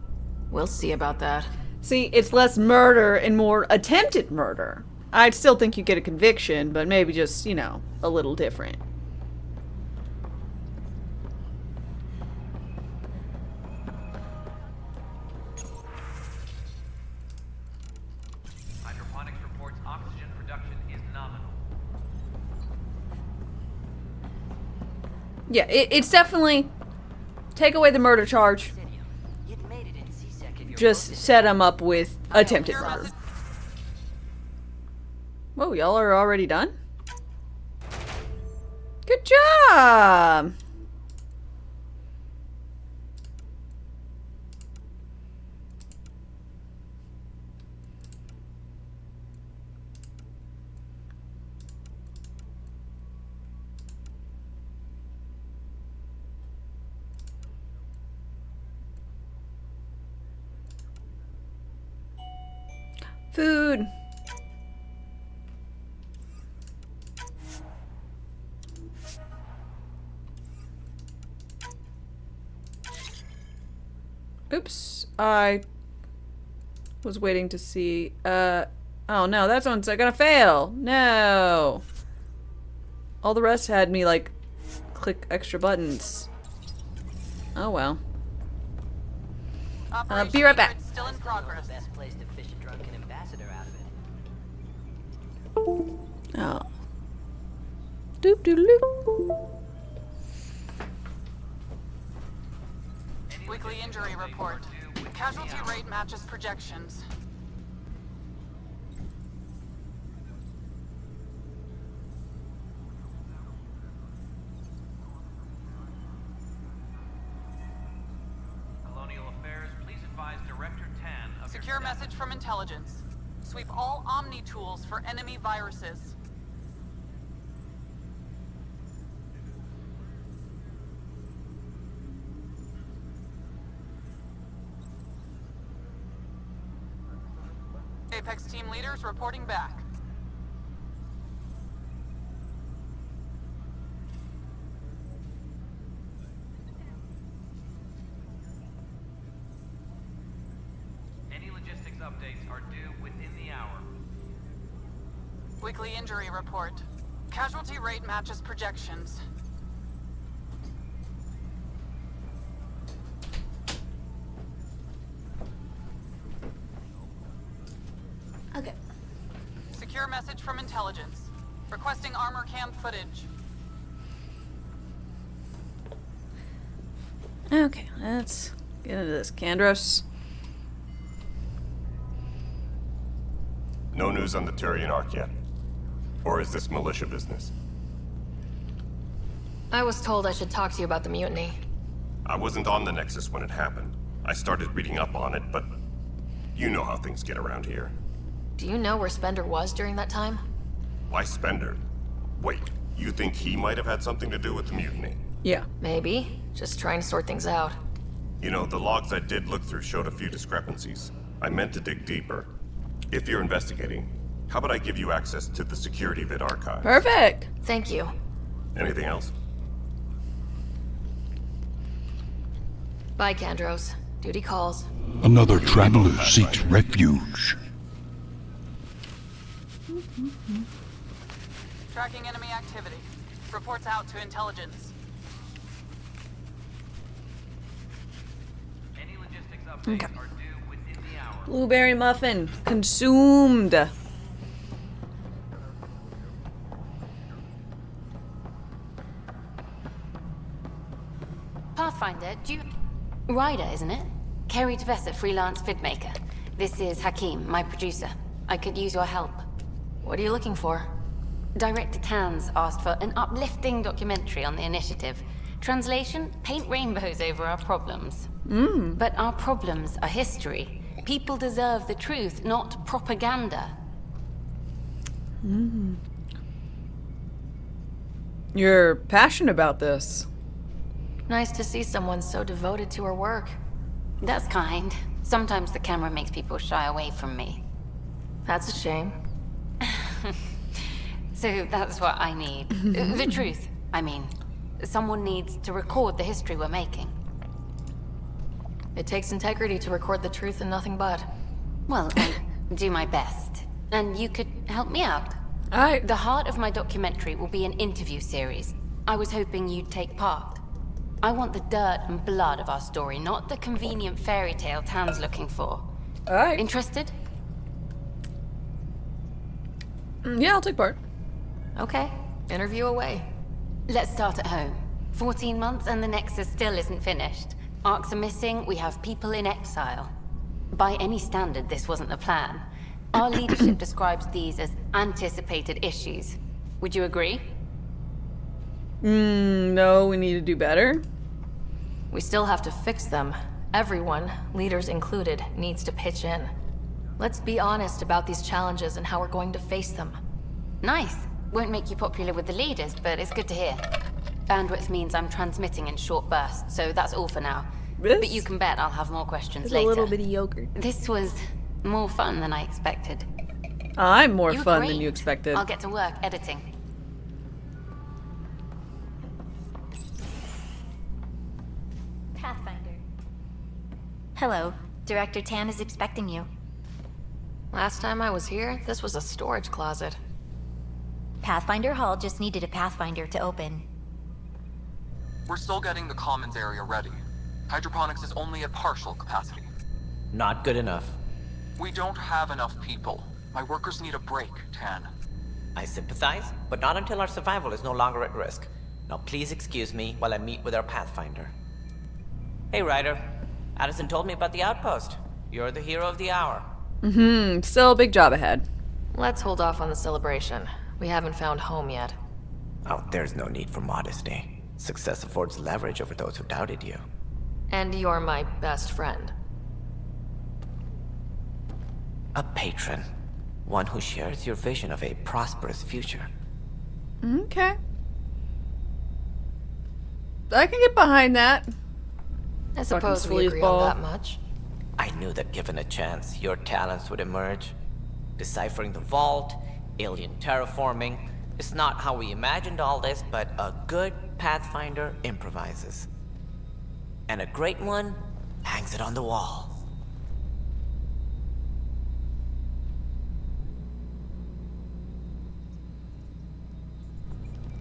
We'll see about that. See, it's less murder and more attempted murder. I'd still think you get a conviction, but maybe just, you know, a little different. Hydroponics reports oxygen production is nominal. Yeah, it's definitely... Take away the murder charge. Just set him up with attempted murder. Whoa, y'all are already done? Good job! Food. Oops, I was waiting to see, oh no, that one's gonna fail. No. All the rest had me, like, click extra buttons. Oh well. Be right back. Still in progress. Best place to fish a drunken ambassador out of it. Oh. Doop doop doop. Weekly injury report. Casualty rate matches projections. Colonial Affairs, please advise Director Tan of Secure message from intelligence. Sweep all Omni tools for enemy viruses. Apex team leaders reporting back. Any logistics updates are due within the hour. Weekly injury report. Casualty rate matches projections. Okay. Secure message from intelligence. Requesting armor cam footage. Okay, let's get into this. Kandros. No news on the Turian Ark yet? Or is this militia business? I was told I should talk to you about the mutiny. I wasn't on the Nexus when it happened. I started reading up on it, but you know how things get around here. Do you know where Spender was during that time? Why Spender? Wait, you think he might have had something to do with the mutiny? Yeah. Maybe. Just trying to sort things out. You know, the logs I did look through showed a few discrepancies. I meant to dig deeper. If you're investigating, how about I give you access to the security vid archive? Perfect. Thank you. Anything else? Bye, Kandros. Duty calls. Another traveler seeks refuge. Tracking enemy activity. Reports out to intelligence. Okay. Blueberry muffin consumed. Pathfinder, do you... Ryder, isn't it? Kerry Tvessa, freelance vidmaker. This is Hakim, my producer. I could use your help. What are you looking for? Director Tans asked for an uplifting documentary on the initiative. Translation, paint rainbows over our problems. But our problems are history. People deserve the truth, not propaganda. You're passionate about this. Nice to see someone so devoted to her work. That's kind. Sometimes the camera makes people shy away from me. That's a shame. So that's what I need. The truth, I mean. Someone needs to record the history we're making. It takes integrity to record the truth and nothing but. Well, I do my best. And you could help me out. The heart of my documentary will be an interview series. I was hoping you'd take part. I want the dirt and blood of our story, not the convenient fairy tale Tan's looking for. Alright. Interested? Yeah, I'll take part. Okay. Interview away. Let's start at home. 14 months and the Nexus still isn't finished. Arcs are missing, we have people in exile. By any standard, this wasn't the plan. Our leadership describes these as anticipated issues. Would you agree? No, we need to do better. We still have to fix them. Everyone, leaders included, needs to pitch in. Let's be honest about these challenges and how we're going to face them. Nice. Won't make you popular with the leaders, but it's good to hear. Bandwidth means I'm transmitting in short bursts, so that's all for now. But you can bet I'll have more questions later. A little bit of yogurt. This was more fun than I expected. I'm more You fun agreed. than you expected. I'll get to work editing. Pathfinder. Hello. Director Tan is expecting you. Last time I was here, this was a storage closet. Pathfinder Hall just needed a Pathfinder to open. We're still getting the commons area ready. Hydroponics is only at partial capacity. Not good enough. We don't have enough people. My workers need a break, Tan. I sympathize, but not until our survival is no longer at risk. Now please excuse me while I meet with our Pathfinder. Hey, Ryder. Addison told me about the outpost. You're the hero of the hour. Still a big job ahead. Let's hold off on the celebration. We haven't found home yet. Oh, there's no need for modesty. Success affords leverage over those who doubted you. And you're my best friend. A patron. One who shares your vision of a prosperous future. Okay. I can get behind that. I suppose we agree on that much. I knew that given a chance, your talents would emerge. Deciphering the vault, alien terraforming. It's not how we imagined all this, but a good Pathfinder improvises. And a great one hangs it on the wall.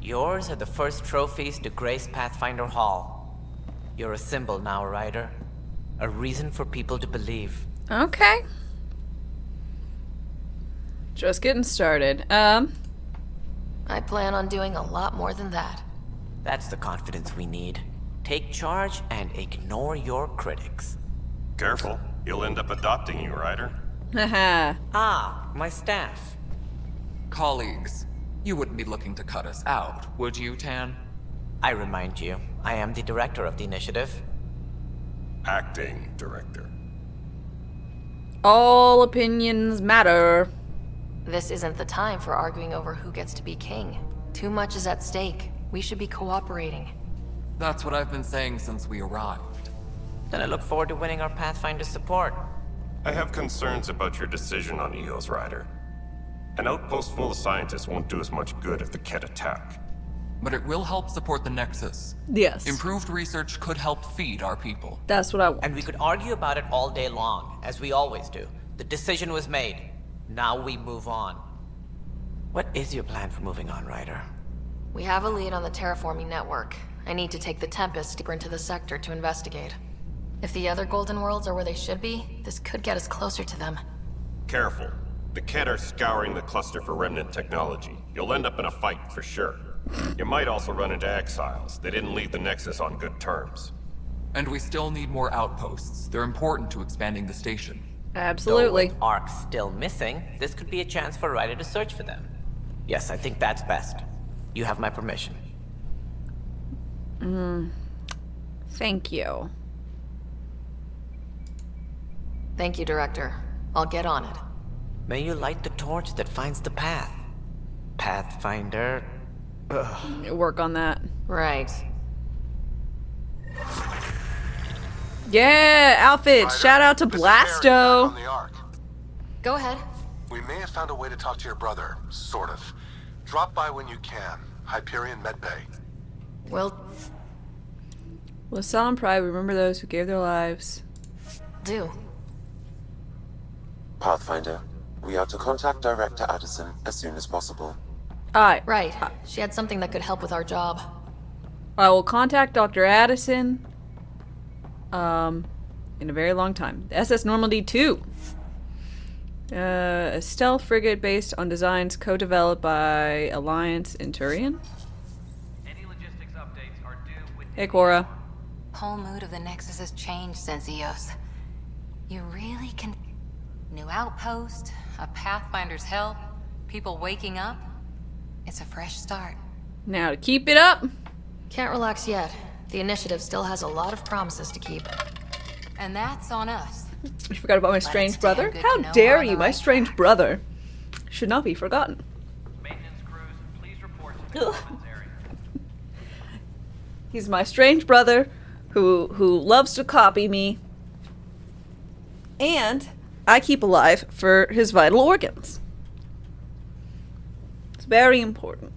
Yours are the first trophies to grace Pathfinder Hall. You're a symbol now, Ryder. A reason for people to believe. Okay. Just getting started. I plan on doing a lot more than that. That's the confidence we need. Take charge and ignore your critics. Careful, he'll end up adopting you, Ryder. Haha. My staff. Colleagues, you wouldn't be looking to cut us out, would you, Tan? I remind you, I am the director of the initiative. Acting director. All opinions matter. This isn't the time for arguing over who gets to be king. Too much is at stake. We should be cooperating. That's what I've been saying since we arrived. Then I look forward to winning our Pathfinder's support. I have concerns about your decision on Eos, Ryder. An outpost full of scientists won't do as much good if the Ket attack. But it will help support the Nexus. Yes. Improved research could help feed our people. That's what I want. And we could argue about it all day long, as we always do. The decision was made. Now we move on. What is your plan for moving on, Ryder? We have a lead on the terraforming network. I need to take the Tempest deeper into the sector to investigate. If the other Golden Worlds are where they should be, this could get us closer to them. Careful. The Kett are scouring the cluster for remnant technology. You'll end up in a fight for sure. You might also run into exiles. They didn't leave the Nexus on good terms. And we still need more outposts. They're important to expanding the station. Absolutely. Though with Ark still missing, this could be a chance for Ryder to search for them. Yes, I think that's best. You have my permission. Thank you. Thank you, Director. I'll get on it. May you light the torch that finds the path. Pathfinder. Work on that. Right. Yeah, outfits. Shout out to Blasto. Go ahead. We may have found a way to talk to your brother, sort of. Drop by when you can. Hyperion Medbay. Well, With solemn pride, we remember those who gave their lives. do. Pathfinder, we are to contact Director Addison as soon as possible. Alright. Right. She had something that could help with our job. I will contact Dr. Addison in a very long time. The SS Normandy 2. A stealth frigate based on designs co-developed by Alliance and Turian. Any logistics updates are due with Hey, Cora. Whole mood of the Nexus has changed since Eos. You really can... New outpost, a Pathfinder's help, people waking up. It's a fresh start. Now to keep it up. Can't relax yet. The initiative still has a lot of promises to keep. And that's on us. You forgot about my strange brother? good How to know dare we're on you? the My right strange brother should not be forgotten. maintenance crews. Please report to the commons area. He's my strange brother who loves to copy me. And I keep alive for his vital organs. It's very important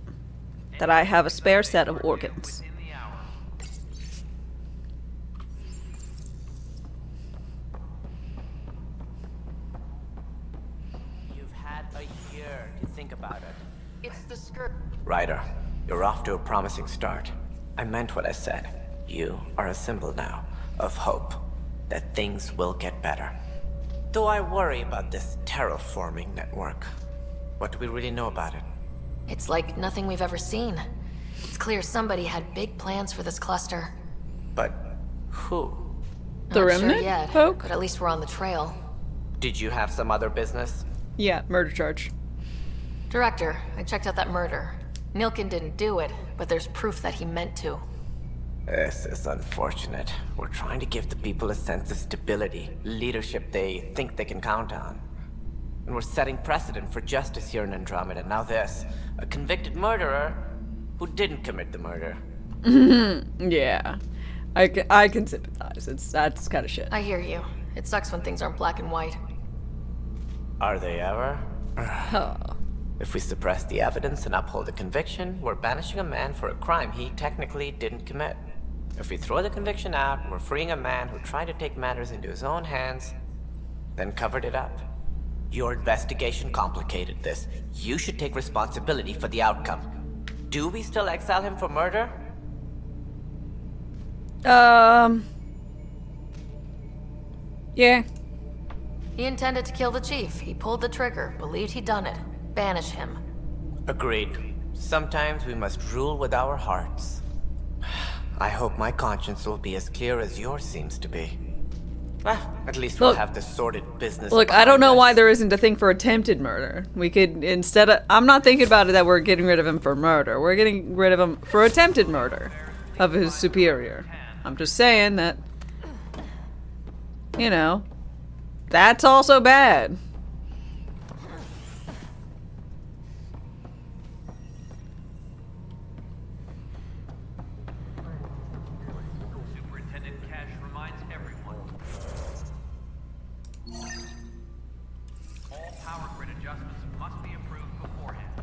that I have a spare set of organs. You've had a year to think about it. It's the skirt. Ryder, you're off to a promising start. I meant what I said. You are a symbol now of hope that things will get better. Though I worry about this terraforming network. What do we really know about it? It's like nothing we've ever seen. It's clear somebody had big plans for this cluster. But who? The Not remnant sure yet, folk? but at least we're on the trail. Did you have some other business? Yeah, murder charge. Director, I checked out that murder. Nilkin didn't do it, but there's proof that he meant to. This is unfortunate. We're trying to give the people a sense of stability, leadership they think they can count on. And we're setting precedent for justice here in Andromeda. Now this, a convicted murderer who didn't commit the murder. Yeah. I can sympathize. That's kind of shit. I hear you. It sucks when things aren't black and white. Are they ever? Oh. If we suppress the evidence and uphold the conviction, we're banishing a man for a crime he technically didn't commit. If we throw the conviction out, we're freeing a man who tried to take matters into his own hands, then covered it up. Your investigation complicated this. You should take responsibility for the outcome. Do we still exile him for murder? Yeah. He intended to kill the chief. He pulled the trigger, believed he'd done it. Banish him. Agreed. Sometimes we must rule with our hearts. I hope my conscience will be as clear as yours seems to be. At least we'll have this sordid business. Look, I don't know why there isn't a thing for attempted murder. We could, instead of... I'm not thinking about it that we're getting rid of him for murder. We're getting rid of him for attempted murder of his superior. I'm just saying that, you know, that's also bad. Superintendent Cash reminds everyone. All power grid adjustments must be approved beforehand.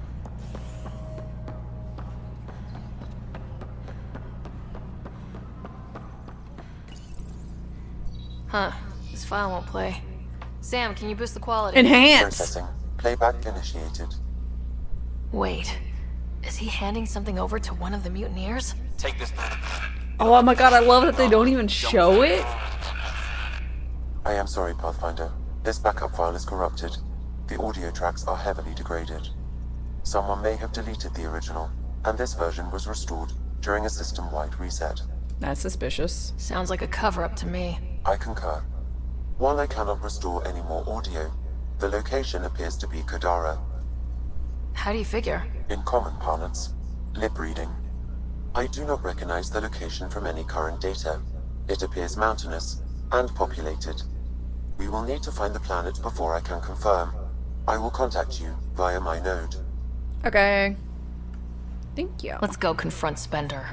Huh. This file won't play. Sam, can you boost the quality? Enhance! Processing. Playback initiated. Wait. Is he handing something over to one of the mutineers? Take this. Oh my god, I love that they don't even show it. I am sorry, Pathfinder. This backup file is corrupted. The audio tracks are heavily degraded. Someone may have deleted the original, and this version was restored during a system-wide reset. That's suspicious. Sounds like a cover-up to me. I concur. While I cannot restore any more audio, the location appears to be Kadara. How do you figure? In common parlance, lip reading. I do not recognize the location from any current data. It appears mountainous and populated. We will need to find the planet before I can confirm. I will contact you via my node. Okay. Thank you. Let's go confront Spender.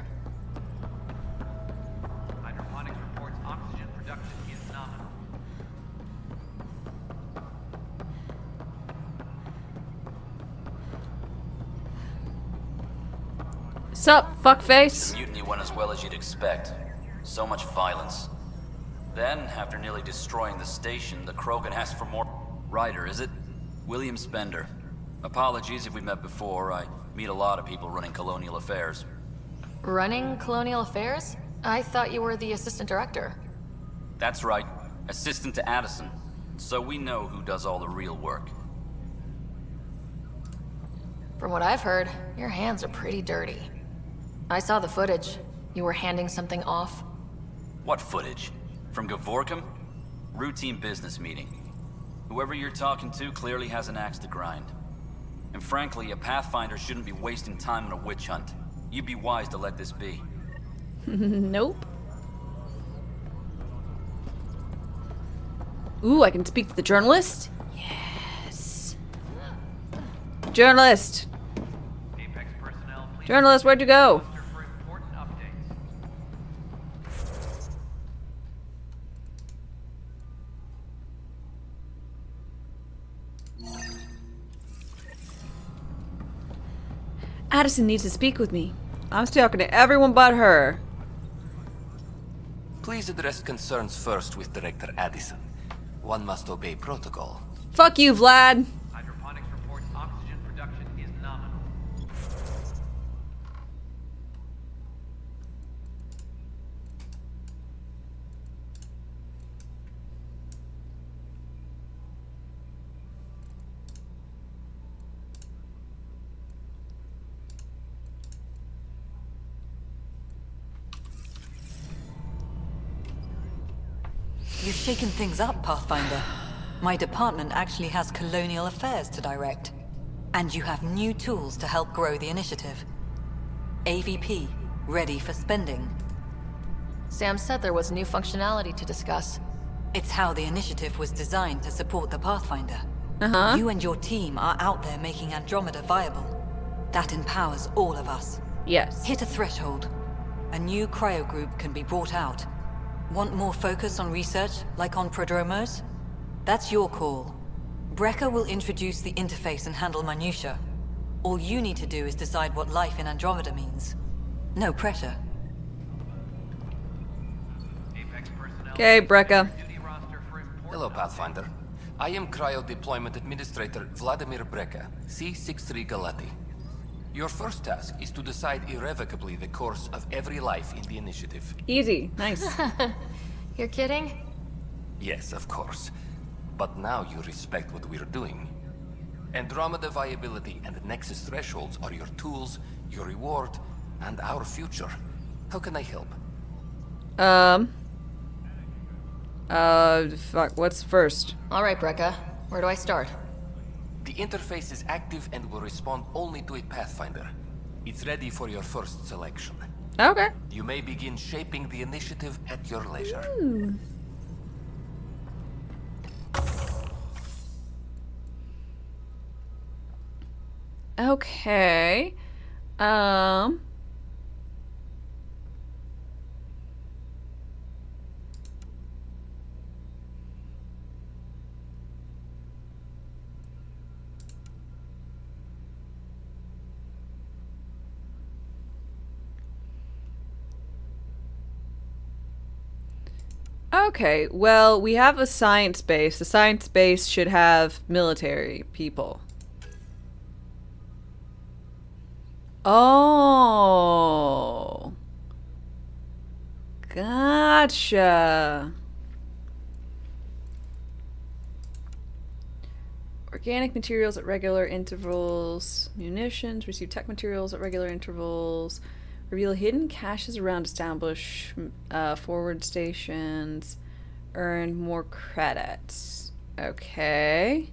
Hydroponics reports oxygen production is nominal. Sup, fuckface? The mutiny went as well as you'd expect. So much violence. Then, after nearly destroying the station, the Krogan asked for more. Ryder, is it? William Spender. Apologies if we've met before. I meet a lot of people running colonial affairs. Running Colonial Affairs? I thought you were the assistant director. That's right. Assistant to Addison. So we know who does all the real work. From what I've heard, your hands are pretty dirty. I saw the footage. You were handing something off. What footage? From Gavorkum? Routine business meeting. Whoever you're talking to clearly has an axe to grind. And frankly, a Pathfinder shouldn't be wasting time on a witch hunt. You'd be wise to let this be. Nope. Ooh, I can speak to the journalist? Yes. Journalist! Journalist, where'd you go? Addison needs to speak with me. I'm talking to everyone but her. Please address concerns first with Director Addison. One must obey protocol. Fuck you, Vlad. Hydroponics reports oxygen production is nominal. You've shaken things up, Pathfinder. My department actually has colonial affairs to direct. And you have new tools to help grow the initiative. AVP, ready for spending. Sam said there was new functionality to discuss. It's how the initiative was designed to support the Pathfinder. Uh-huh. You and your team are out there making Andromeda viable. That empowers all of us. Yes. Hit a threshold. A new cryo group can be brought out. Want more focus on research, like on prodromos? That's your call. Brecker will introduce the interface and handle minutiae. All you need to do is decide what life in Andromeda means. No pressure. Okay, Brecca. Hello, Pathfinder. I am Cryo Deployment Administrator Vladimir Breca, C-63 Galati. Your first task is to decide irrevocably the course of every life in the initiative. Easy. Nice. You're kidding? Yes, of course. But now you respect what we're doing. Andromeda viability and Nexus thresholds are your tools, your reward, and our future. How can I help? Fuck, what's first? Alright, Brecca. Where do I start? The interface is active and will respond only to a Pathfinder. It's ready for your first selection. Okay. You may begin shaping the initiative at your leisure. Ooh. Okay. Okay, well, we have a science base. The science base should have military people. Oh. Gotcha. Organic materials at regular intervals. Munitions. Receive tech materials at regular intervals. Reveal hidden caches around established forward stations. Earn more credits. Okay.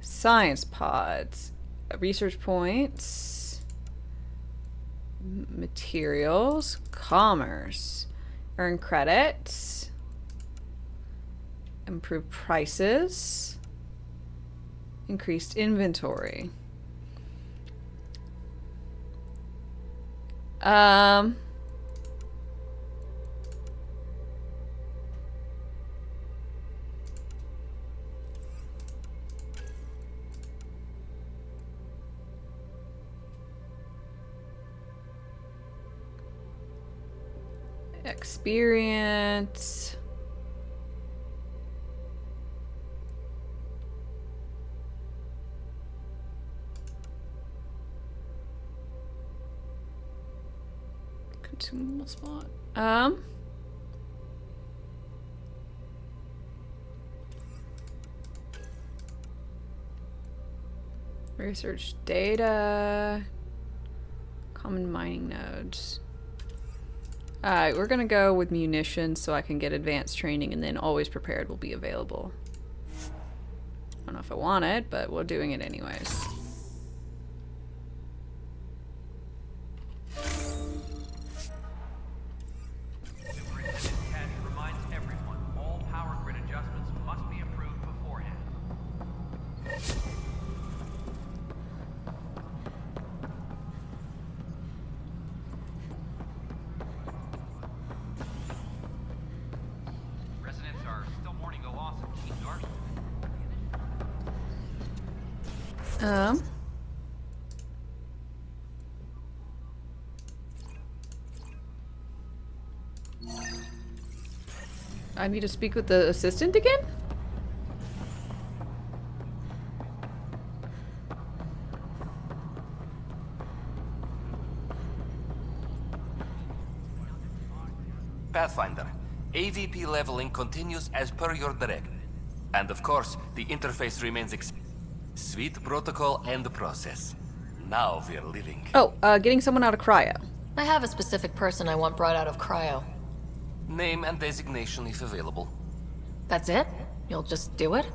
Science pods. Research points. Materials. Commerce. Earn credits. Improve prices. Increased inventory. Experience. Consumable spot. Research data. Common mining nodes. Alright, we're gonna go with munitions so I can get advanced training, and then always prepared will be available. I don't know if I want it, but we're doing it anyways. Reminds everyone, all power grid adjustments must be approved beforehand. Residents are still mourning the loss of Chief Darcy. I need to speak with the assistant again? Pathfinder, AVP leveling continues as per your direct. And of course, the interface remains sweet protocol and process. Now we're living. Oh, getting someone out of cryo. I have a specific person I want brought out of cryo. Name and designation if available. That's it? You'll just do it?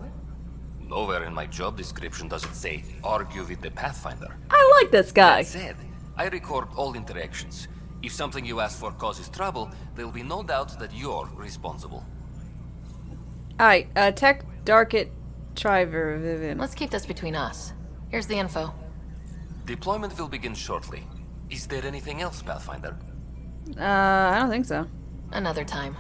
Nowhere in my job description does it say, argue with the Pathfinder. I like this guy. That said, I record all interactions. If something you ask for causes trouble, there'll be no doubt that you're responsible. Alright, tech darket driver Vivian. Let's keep this between us. Here's the info. Deployment will begin shortly. Is there anything else, Pathfinder? I don't think so. Another time.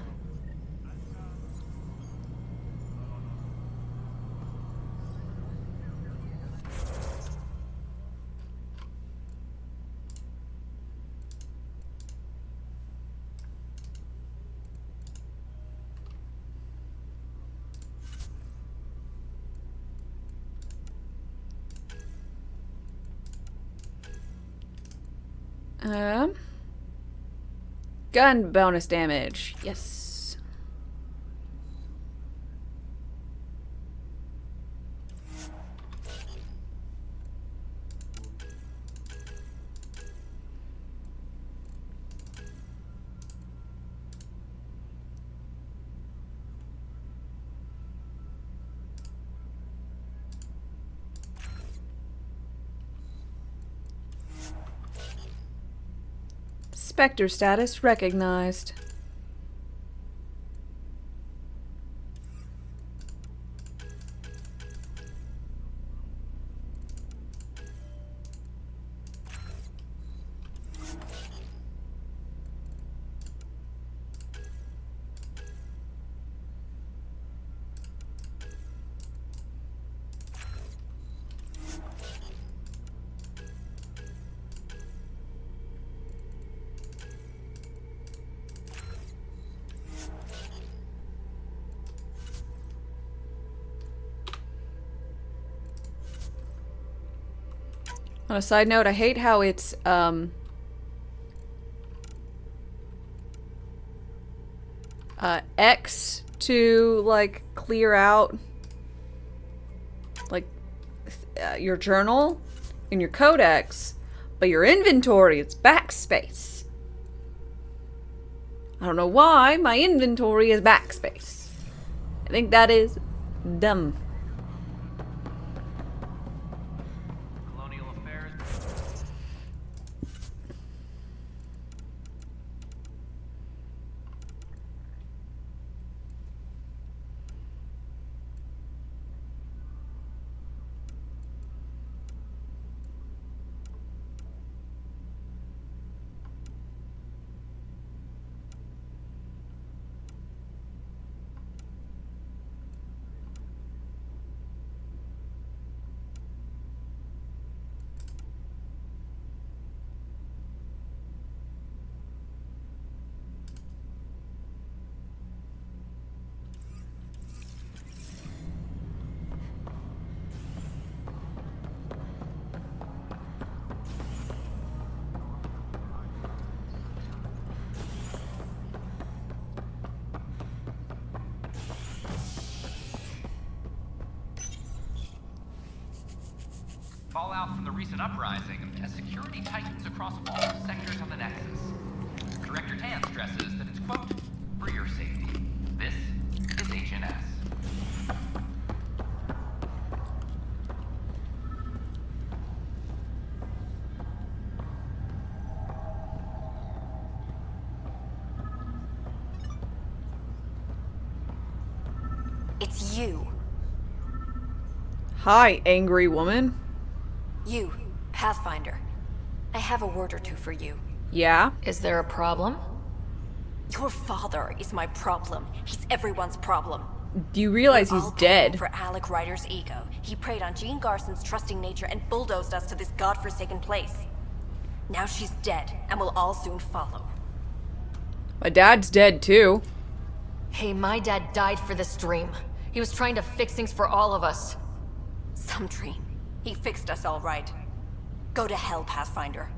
Gun bonus damage. Yes. Spectre status recognized. On a side note, I hate how it's, X to, like, clear out, like, your journal and your codex, but your inventory is backspace. I don't know why my inventory is backspace. I think that is dumb. Fallout from the recent uprising as security tightens across all sectors of the Nexus. Director Tan stresses that it's, quote, for your safety. This is HNS. It's you. Hi, angry woman. You, Pathfinder. I have a word or two for you. Yeah? Is there a problem? Your father is my problem. He's everyone's problem. Do you realize We're he's all paying dead? For Alec Ryder's ego. He preyed on Jean Garson's trusting nature and bulldozed us to this godforsaken place. Now she's dead, and we'll all soon follow. My dad's dead too. Hey, my dad died for this dream. He was trying to fix things for all of us. Some dream. He fixed us all right. Go to hell, Pathfinder.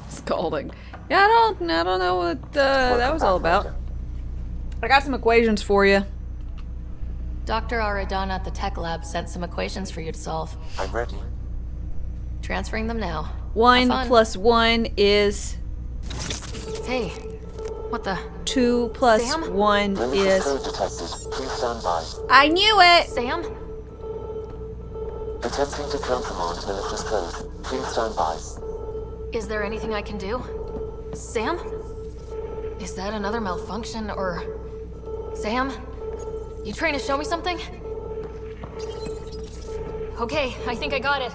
Scalding. Yeah, I don't know what that was all about. I got some equations for you. Dr. Aradana at the tech lab sent some equations for you to solve. I'm ready. Transferring them now. 1 plus 1 is... Hey, what the? 2 plus Sam? 1 is... Code detected. Please stand by. I knew it! Sam? Attempting to countermand malicious code. Please stand by. Is there anything I can do? Sam? Is that another malfunction, or... Sam? You trying to show me something? Okay, I think I got it.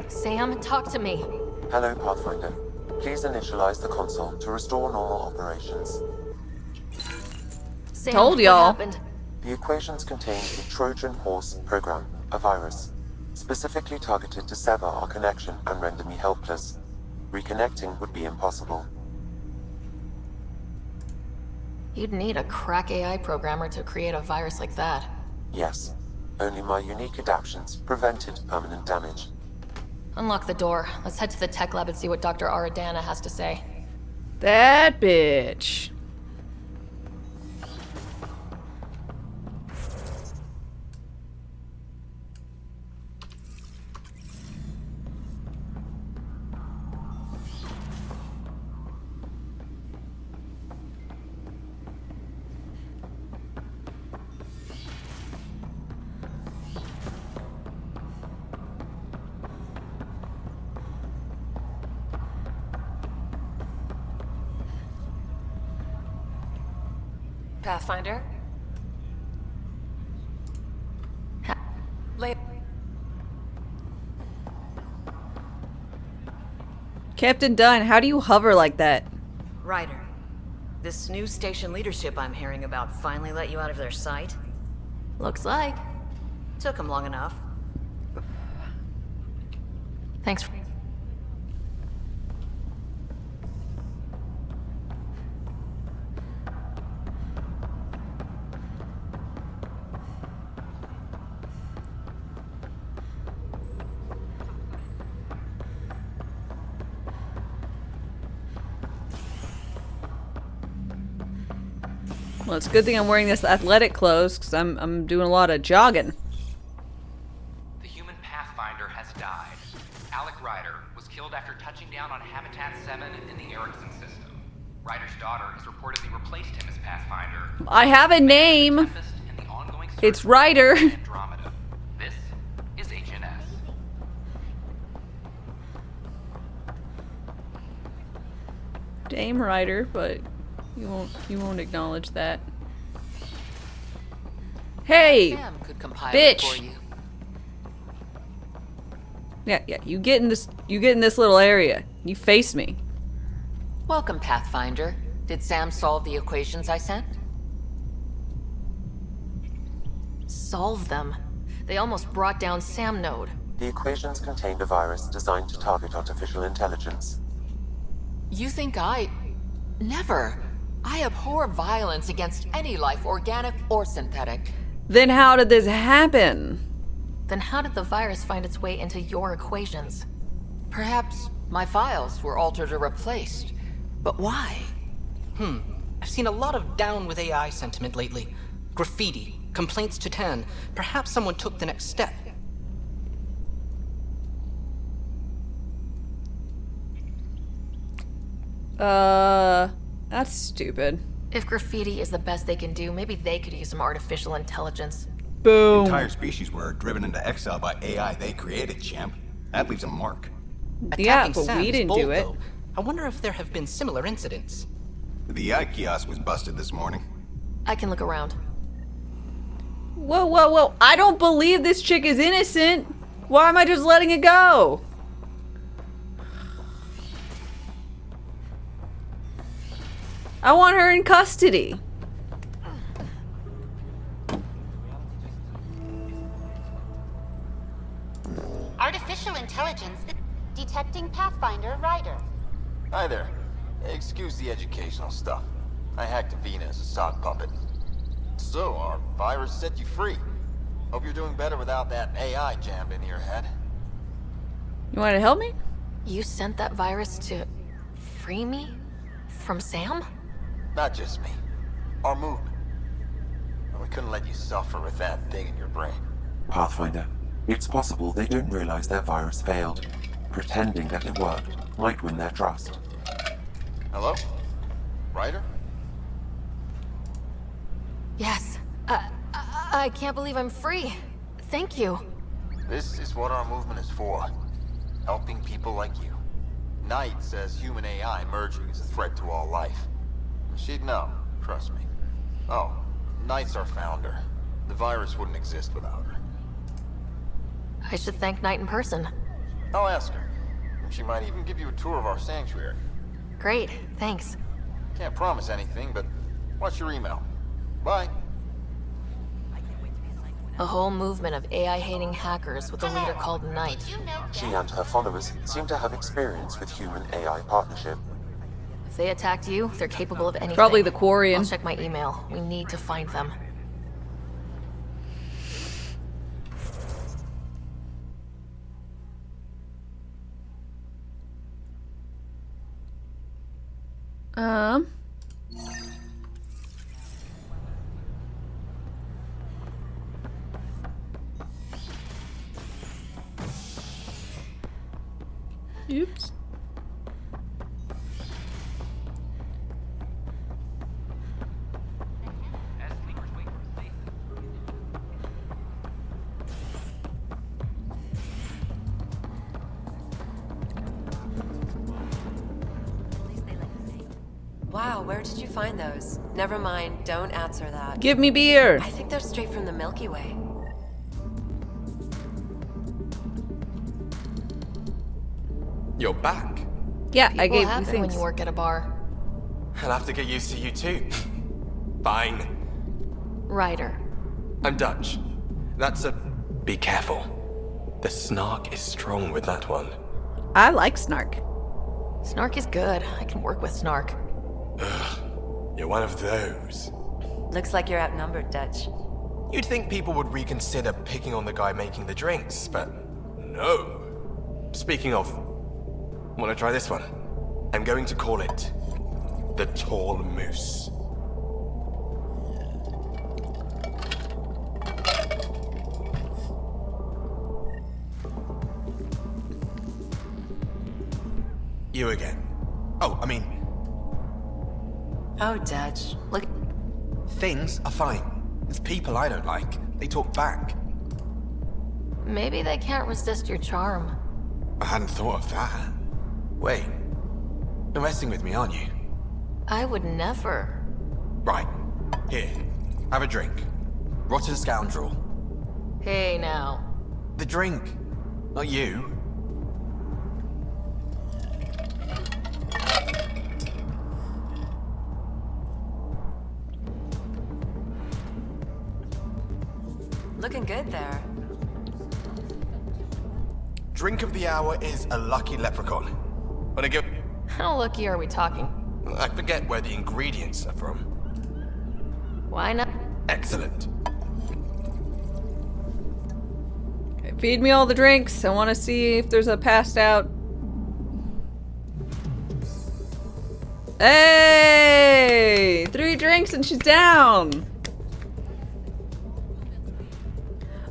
Sam, talk to me. Hello, Pathfinder. Please initialize the console to restore normal operations. Sam, Told y'all. What happened? The equations contain the Trojan Horse program, a virus, specifically targeted to sever our connection and render me helpless. Reconnecting would be impossible. You'd need a crack AI programmer to create a virus like that. Yes. Only my unique adaptions prevented permanent damage. Unlock the door. Let's head to the tech lab and see what Dr. Aradana has to say. That bitch. Pathfinder? Captain Dunn, how do you hover like that? Ryder, this new station leadership I'm hearing about finally let you out of their sight? Looks like. Took them long enough. Thanks for... Well, it's a good thing I'm wearing this athletic clothes, because I'm doing a lot of jogging. The human Pathfinder has died. Alec Ryder was killed after touching down on Habitat 7 in the Erickson system. Ryder's daughter has reportedly replaced him as Pathfinder. I have a name. It's Ryder. Andromeda. This is HNS. Dame Ryder, but you won't acknowledge that. Hey, Sam could compile bitch. it for you. Yeah, you get in this little area. You face me. Welcome, Pathfinder. Did Sam solve the equations I sent? Solve them. They almost brought down Sam Node. The equations contained a virus designed to target artificial intelligence. You think I... Never. I abhor violence against any life, organic or synthetic. Then how did this happen? Then how did the virus find its way into your equations? Perhaps my files were altered or replaced. But why? I've seen a lot of down with AI sentiment lately. Graffiti, complaints to 10. Perhaps someone took the next step. That's stupid. If graffiti is the best they can do, maybe they could use some artificial intelligence. Boom. Entire species were driven into exile by AI they created, champ. That leaves a mark. Yeah, Attacking but Sam we is didn't bold, do it. though. I wonder if there have been similar incidents. The AI kiosk was busted this morning. I can look around. Whoa. I don't believe this chick is innocent. Why am I just letting it go? I want her in custody. Artificial intelligence detecting Pathfinder Ryder. Hi there. Excuse the educational stuff. I hacked Avina as a sock puppet. So, our virus set you free. Hope you're doing better without that AI jammed into your head. You want to help me? You sent that virus to free me? From Sam? Not just me. Our movement. We couldn't let you suffer with that thing in your brain. Pathfinder, it's possible they don't realize their virus failed. Pretending that it worked might win their trust. Hello? Ryder? Yes. I can't believe I'm free. Thank you. This is what our movement is for. Helping people like you. Knight says human AI merging is a threat to all life. She'd know, trust me. Oh, Knight's our founder. The virus wouldn't exist without her. I should thank Knight in person. I'll ask her. She might even give you a tour of our sanctuary. Great, thanks. Can't promise anything, but watch your email. Bye. A whole movement of AI-hating hackers with a leader called Knight. She and her followers seem to have experience with human-AI partnership. If they attacked you, they're capable of anything. Probably the Quarian. I'll check my email. We need to find them. Oops. Wow, where did you find those? Never mind, don't answer that. Give me beer. I think they're straight from the Milky Way. You're back. Yeah, I People gave you happen when things. you work at a bar. I'll have to get used to you too. Fine. Ryder. I'm Dutch. That's a... Be careful. The snark is strong with that one. I like Snark. Snark is good. I can work with Snark. You're one of those. Looks like you're outnumbered, Dutch. You'd think people would reconsider picking on the guy making the drinks, but no. Speaking of, wanna try this one? I'm going to call it the Tall Moose. You again. Oh, I mean... Oh, Dutch. Look... Things are fine. It's people I don't like. They talk back. Maybe they can't resist your charm. I hadn't thought of that. Wait. You're messing with me, aren't you? I would never. Right. Here. Have a drink. Rotten scoundrel. Hey, now. The drink. Not you. Looking good there. Drink of the hour is a lucky leprechaun. Wanna go? How lucky are we talking? I forget where the ingredients are from. Why not? Excellent. Okay, feed me all the drinks. I want to see if there's a passed out. Hey! 3 drinks and she's down!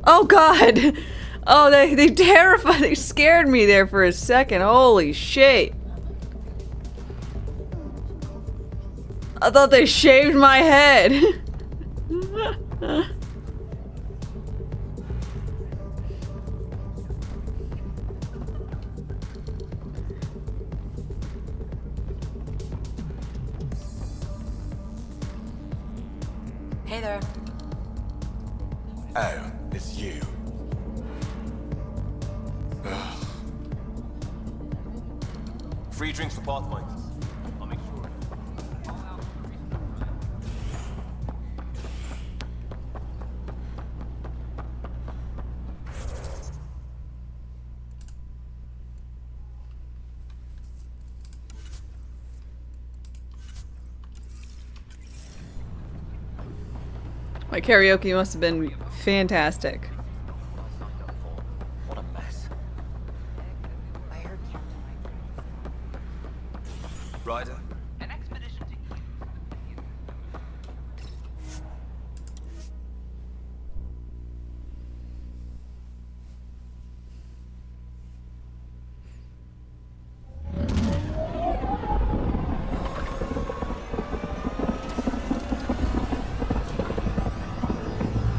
Oh god! Oh, they terrified. They scared me there for a second. Holy shit! I thought they shaved my head. Hey there. Oh, it's you. Ugh. Free drinks for Pathfinders. I'll make sure. My karaoke must have been fantastic. What a mess. Ryder? An expedition to...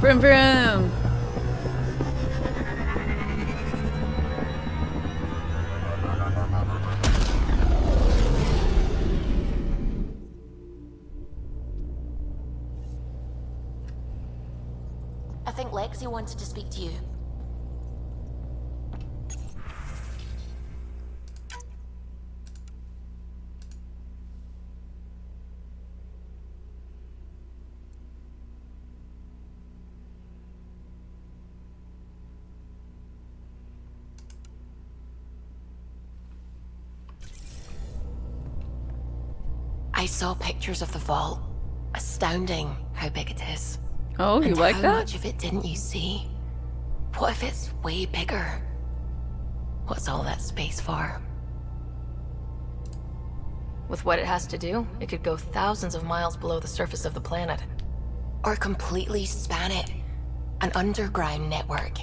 Vroom vroom! I think Lexi wanted to speak to you. I saw pictures of the vault. Astounding how big it is. Oh, you And like how that? much of it didn't you see? What if it's way bigger? What's all that space for? With what it has to do, it could go thousands of miles below the surface of the planet. Or completely span it. An underground network.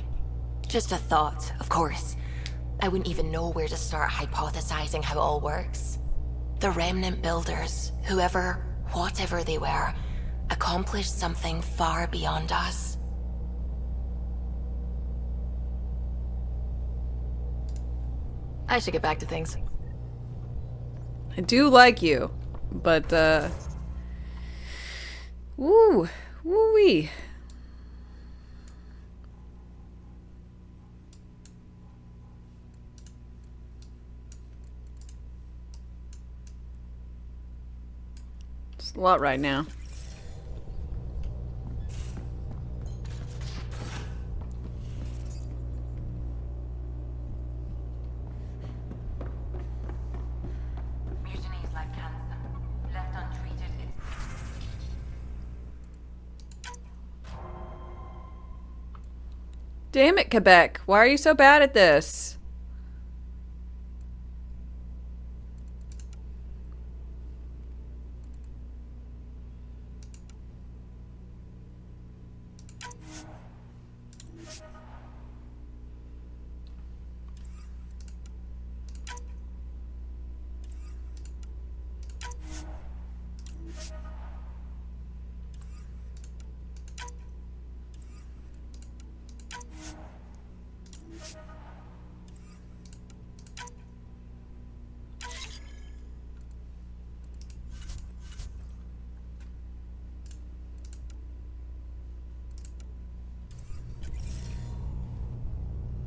Just a thought, of course. I wouldn't even know where to start hypothesizing how it all works. The remnant builders, whoever, whatever they were, accomplished something far beyond us. I should get back to things. I do like you, but woo, woo-wee. It's a lot right now. Mutiny is like cancer. Left untreated, Damn it, Quebec. Why are you so bad at this?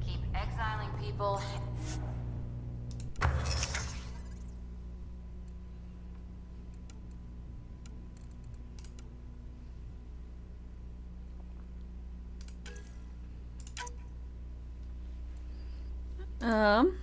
Keep exiling people. Um.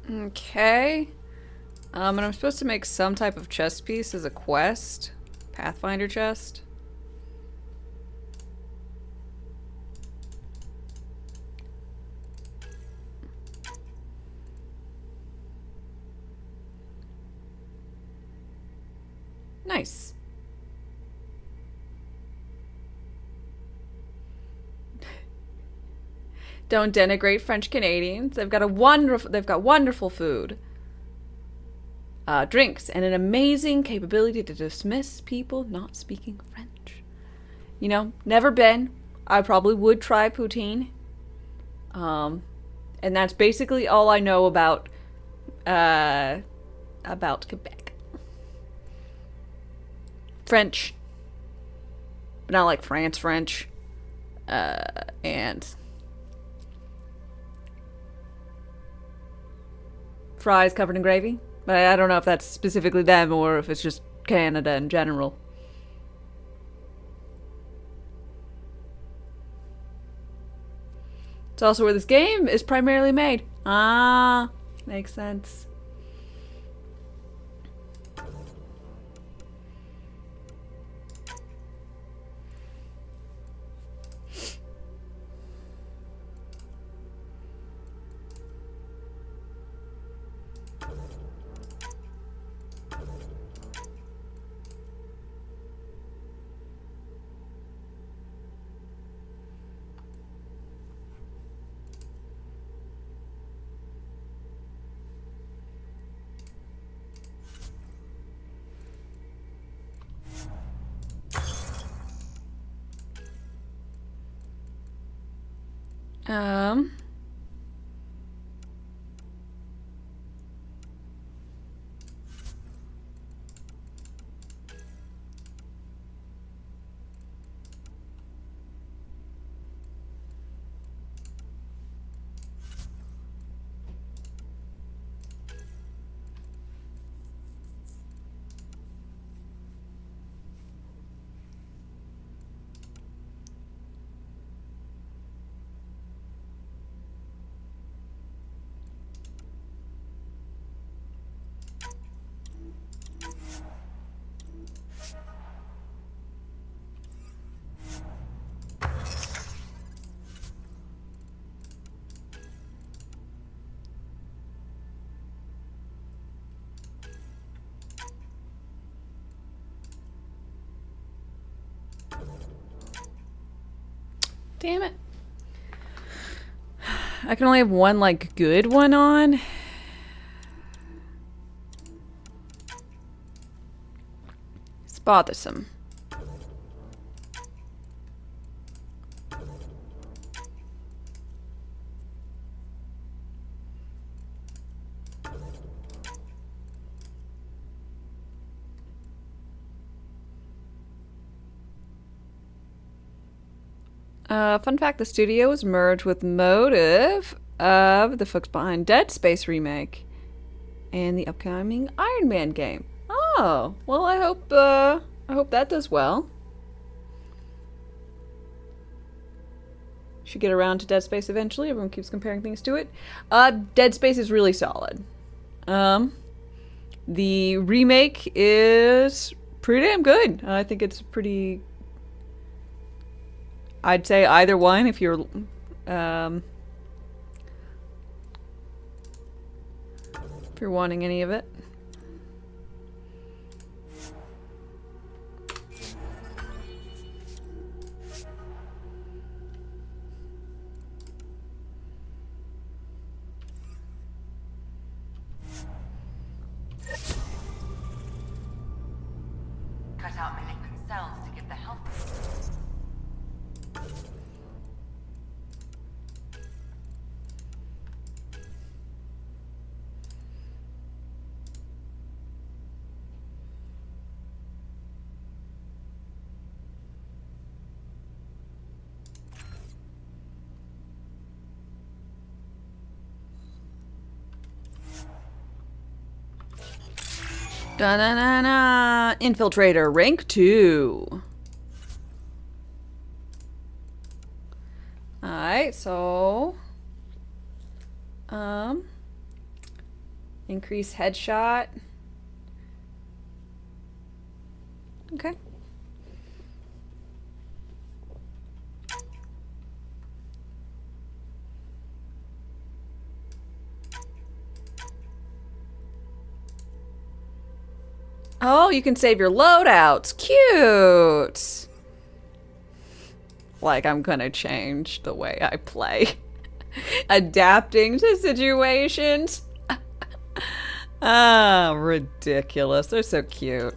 Okay. And I'm supposed to make some type of chest piece as a quest. Pathfinder chest. Nice. Don't denigrate French Canadians. They've got wonderful food. Drinks and an amazing capability to dismiss people not speaking French. You know, never been. I probably would try poutine. And that's basically all I know about Quebec. French. But not like France French. And fries covered in gravy. But I don't know if that's specifically them or if it's just Canada in general. It's also where this game is primarily made. Ah, makes sense. Um. Damn it. I can only have one, like, good one on. It's bothersome. Fun fact, the studio was merged with Motive of the folks behind Dead Space remake and the upcoming Iron Man game. Oh, well, I hope that does well. Should get around to Dead Space eventually. Everyone keeps comparing things to it. Dead Space is really solid. The remake is pretty damn good. I think it's pretty... I'd say either one if you're wanting any of it. Cut out malignant cells to give the health. Da-na-na-na! Infiltrator, rank 2. Alright, so... increase headshot. Okay. Oh, you can save your loadouts. Cute. Like, I'm gonna change the way I play. Adapting to situations. Ah, ridiculous. They're so cute.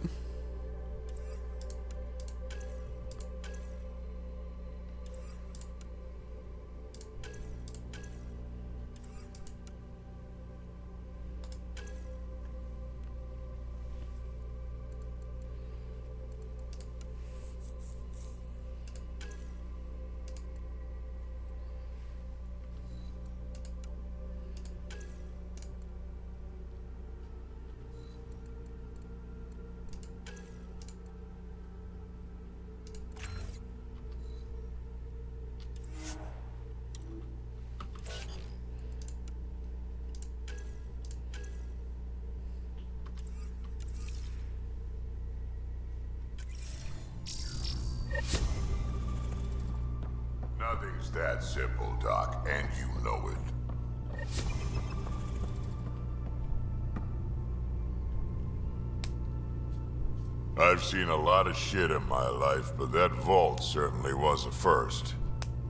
Nothing's that simple, Doc, and you know it. I've seen a lot of shit in my life, but that vault certainly was a first.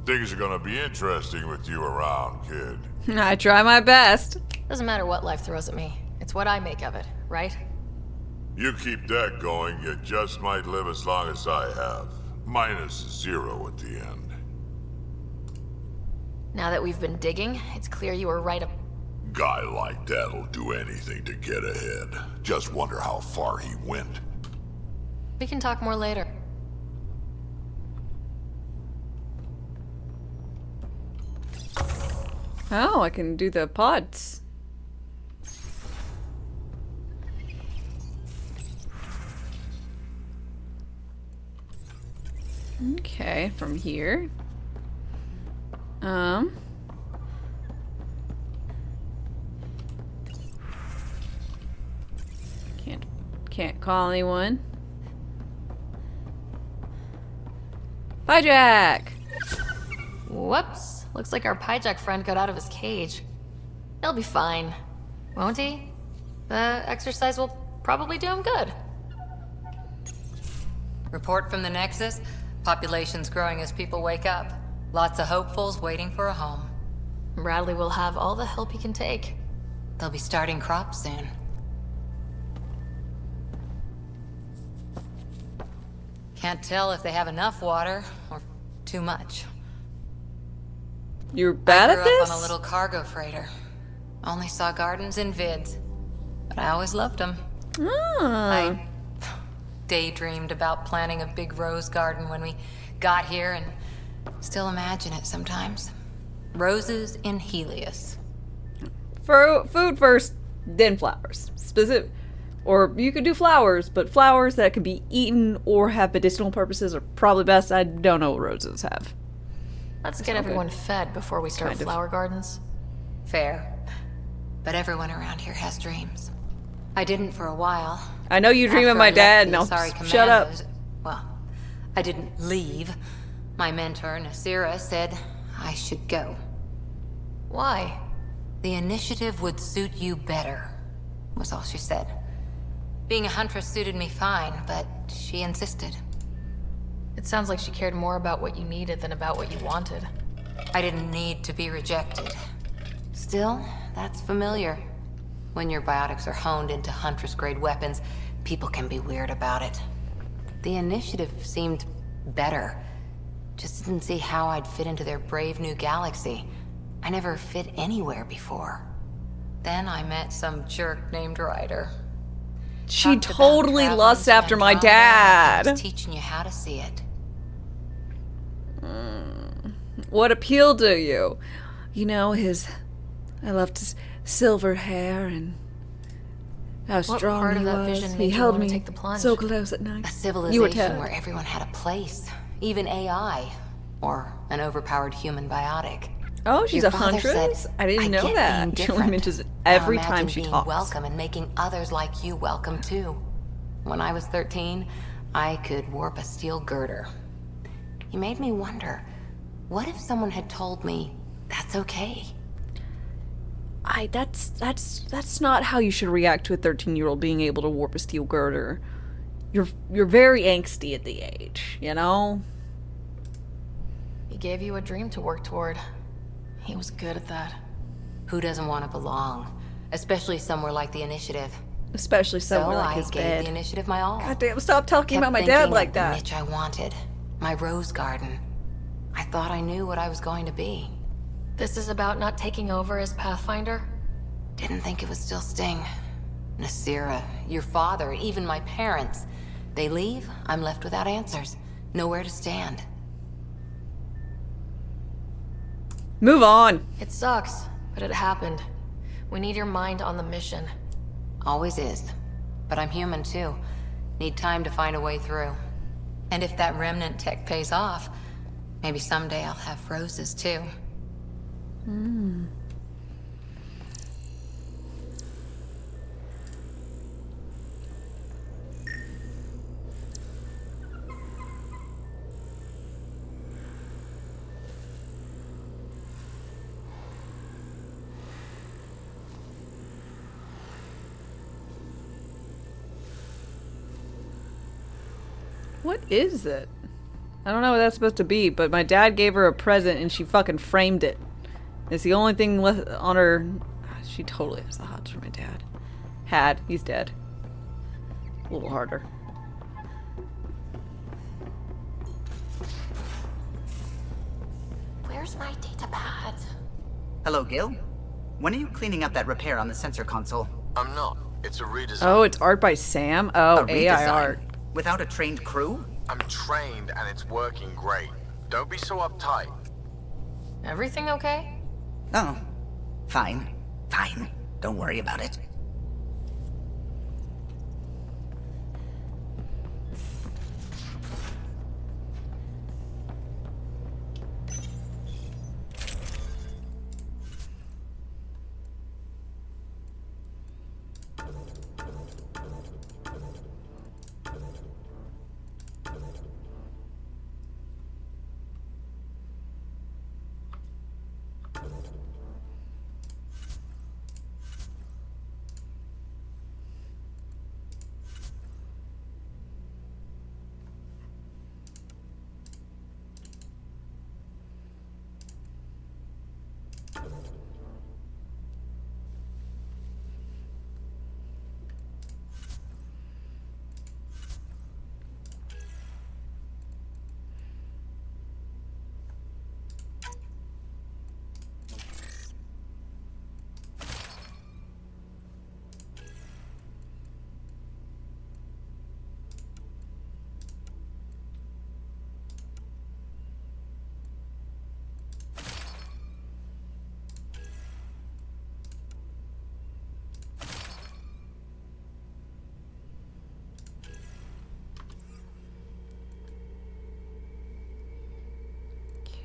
Things are gonna be interesting with you around, kid. I try my best. Doesn't matter what life throws at me. It's what I make of it, right? You keep that going, you just might live as long as I have. Minus 0 at the end. Now that we've been digging, it's clear you were right up. Guy like that'll do anything to get ahead. Just wonder how far he went. We can talk more later. Oh, I can do the pods. Okay, from here. Can't call anyone. Hijack! Whoops. Looks like our Pyjack friend got out of his cage. He'll be fine, won't he? The exercise will probably do him good. Report from the Nexus. Population's growing as people wake up. Lots of hopefuls waiting for a home. Bradley will have all the help he can take. They'll be starting crops soon. Can't tell if they have enough water or too much. You're bad I at grew this? up on a little cargo freighter. Only saw gardens in vids, but I always loved them. I daydreamed about planting a big rose garden when we got here and still imagine it sometimes. Roses in Helios. Food first, then flowers. Or you could do flowers, but flowers that could be eaten or have medicinal purposes are probably best. I don't know what roses have. Let's get everyone fed before we start flower gardens. Fair. But everyone around here has dreams. I didn't for a while. I know you dream of my dad. Now shut up. Well, I didn't leave. My mentor, Nasira, said I should go. Why? The initiative would suit you better, was all she said. Being a huntress suited me fine, but she insisted. It sounds like she cared more about what you needed than about what you wanted. I didn't need to be rejected. Still, that's familiar. When your biotics are honed into huntress-grade weapons, people can be weird about it. The initiative seemed better. Just didn't see how I'd fit into their brave new galaxy. I never fit anywhere before. Then I met some jerk named Ryder. She totally lusts after my dad. Teaching you how to see it. What appealed to you? You know, I loved his silver hair and how strong he was. He held me so close at night. A civilization where everyone had a place. Even AI. Or an overpowered human biotic. Oh, she's a huntress? I didn't know that. She only mentions it every time she talks. Welcome and making others like you welcome too. When I was 13, I could warp a steel girder. He made me wonder, what if someone had told me that's okay? That's not how you should react to a 13-year-old being able to warp a steel girder. You're very angsty at the age, you know? He gave you a dream to work toward. He was good at that. Who doesn't want to belong? Especially somewhere like the Initiative. Especially somewhere like his bed. I gave the Initiative my all. God damn, stop talking about my dad like that. The niche I wanted. My rose garden. I thought I knew what I was going to be. This is about not taking over as Pathfinder? Didn't think it would still sting. Nasira, your father, even my parents. They leave, I'm left without answers. Nowhere to stand. Move on. It sucks, but it happened. We need your mind on the mission. Always is. But I'm human too. Need time to find a way through. And if that remnant tech pays off, maybe someday I'll have roses too. What is it? I don't know what that's supposed to be, but my dad gave her a present and she fucking framed it. It's the only thing left on her. She totally has the hots for my dad. He's dead. A little harder. Where Where's my data pad? Hello, Gil. When are you cleaning up that repair on the sensor console? I'm not. It's a redesign. Oh, it's art by Sam? Oh, AI art. Without a trained crew? I'm trained and it's working great. Don't be so uptight. Everything okay? Oh, fine. Fine. Don't worry about it.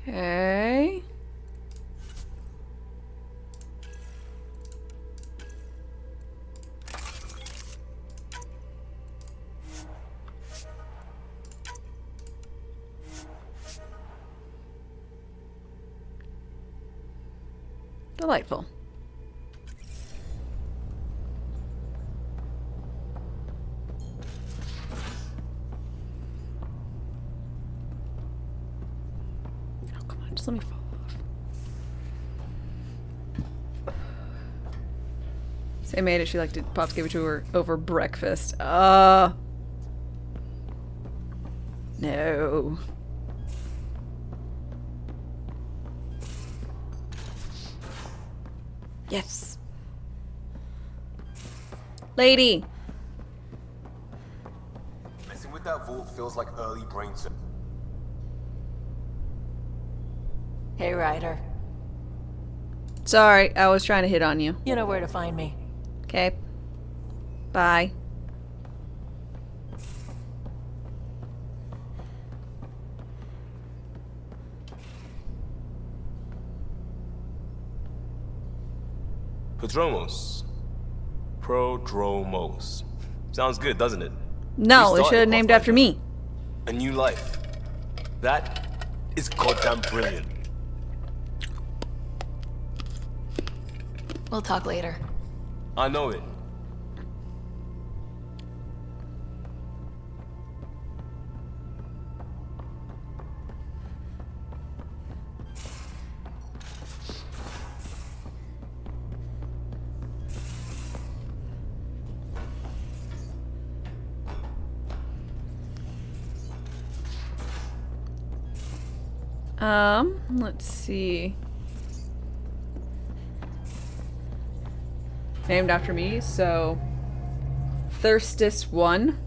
Okay. Delightful. Oh, come on, just let me fall off. Say made it, she liked it. Pops gave it to her over breakfast. No. Yes. Lady. Messing with that vault feels like early brain surgery. Hey, Ryder. Sorry, I was trying to hit on you. You know where to find me. Okay. Bye. Prodromos. Sounds good, doesn't it? No, it should have named after me. A new life. That is goddamn brilliant. We'll talk later. I know it. Let's see. Named after me, so Thirstis 1.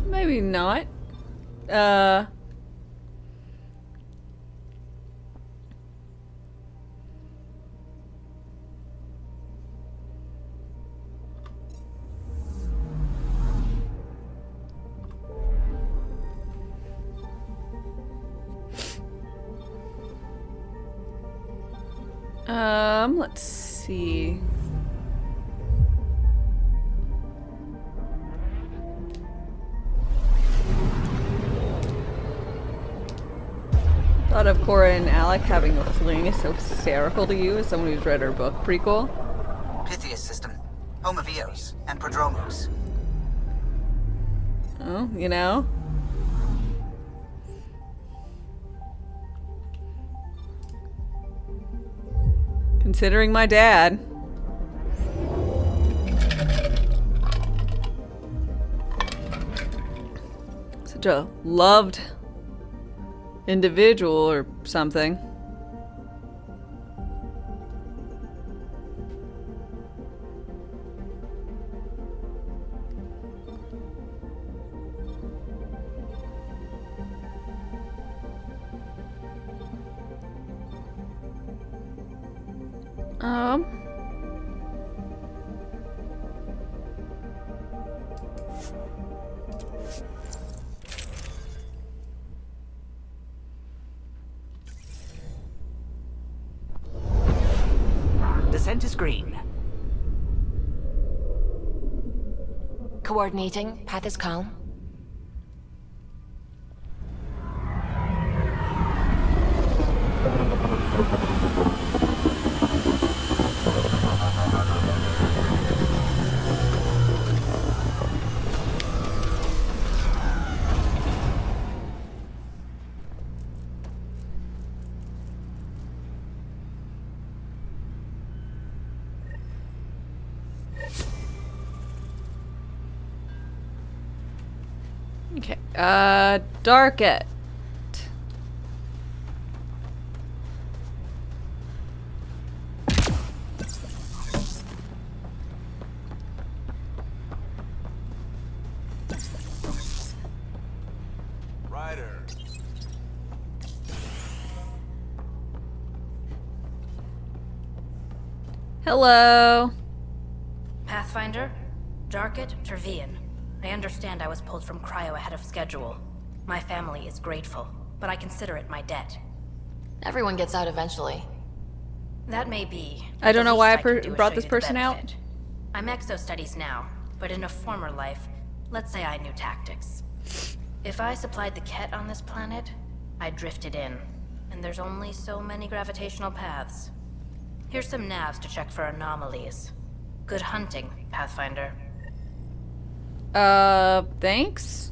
Maybe not. Let's see. Thought of Cora and Alec having a fling is so hysterical to you as someone who's read her book prequel. Pythias system, home of Eos and Prodromos. Oh, you know? Considering my dad. such a loved individual or something. Descent is green. Coordinating. Path is calm. Okay. Darket. Ryder. Hello. Pathfinder? Darket Trevian. I understand I was pulled from cryo ahead of schedule. My family is grateful, but I consider it my debt. Everyone gets out eventually. That may be. I don't know why I can do is brought show this you the person out. benefit. I'm exo-studies now, but in a former life, let's say I knew tactics. If I supplied the Ket on this planet, I drifted in, and there's only so many gravitational paths. Here's some navs to check for anomalies. Good hunting, Pathfinder. Thanks.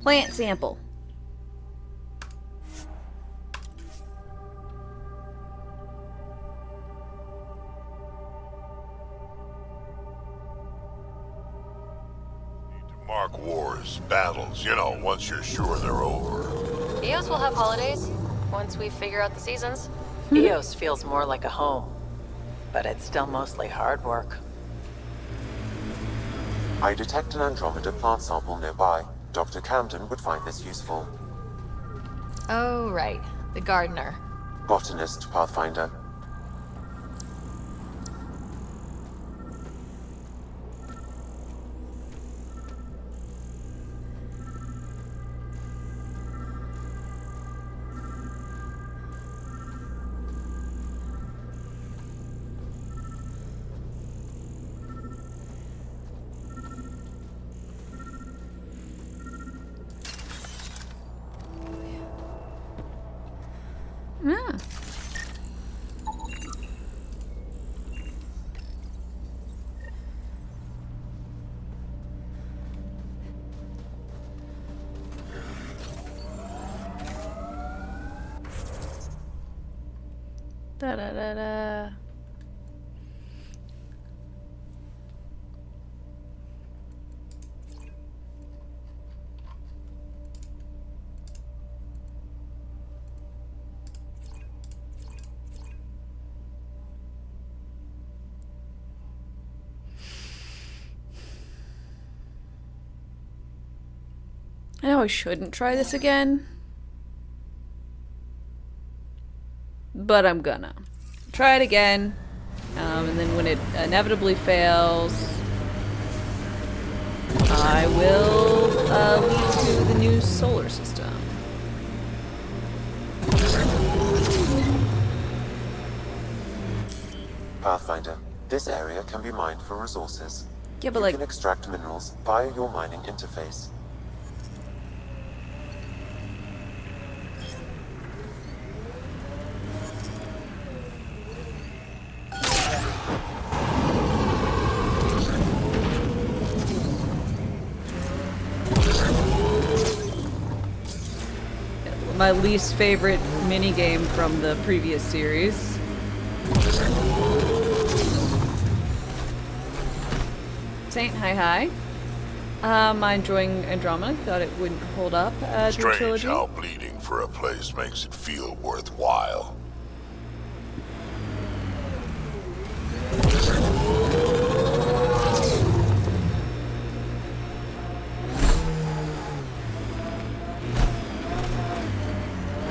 Plant sample. Mark wars, battles, you know, once you're sure they're over. EOS will have holidays once we figure out the seasons. EOS feels more like a home, but it's still mostly hard work. I detect an Andromeda plant sample nearby. Dr. Camden would find this useful. Oh, right. The gardener. Botanist, Pathfinder. Ah. Da da da da. I know I shouldn't try this again, but I'm gonna try it again, and then when it inevitably fails, I will lead to the new solar system. Pathfinder, this area can be mined for resources. Yeah, but you like... can extract minerals via your mining interface. My least favorite minigame from the previous series. Saint, hi. I'm enjoying Andromeda. Thought it wouldn't hold up to the Strange trilogy. how bleeding for a place makes it feel worthwhile.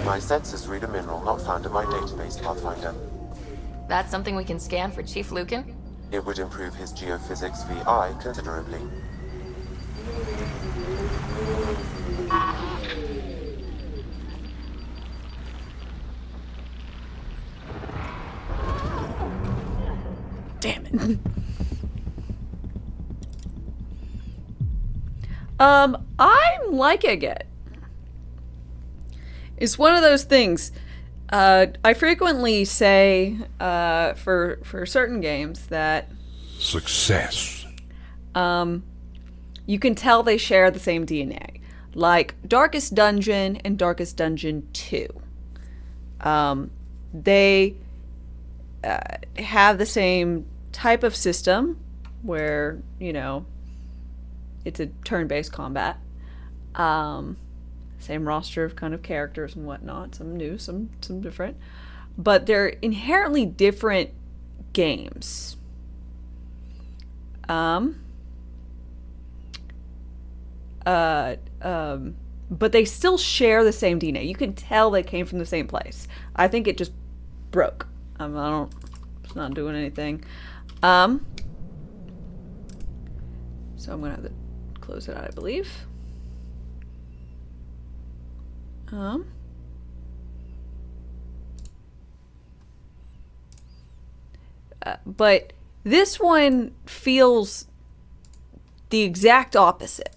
My census read a mineral not found in my database, Pathfinder. That's something we can scan for Chief Lucan? It would improve his geophysics VI considerably. Damn it. I'm liking it. It's one of those things. I frequently say for certain games that success. You can tell they share the same DNA, like Darkest Dungeon and Darkest Dungeon 2. They have the same type of system where, you know, it's a turn-based combat. Same roster of kind of characters and whatnot. Some new, some different. But they're inherently different games. But they still share the same DNA. You can tell they came from the same place. I think it just broke. It's not doing anything. So I'm gonna have to close it out, I believe. But this one feels the exact opposite.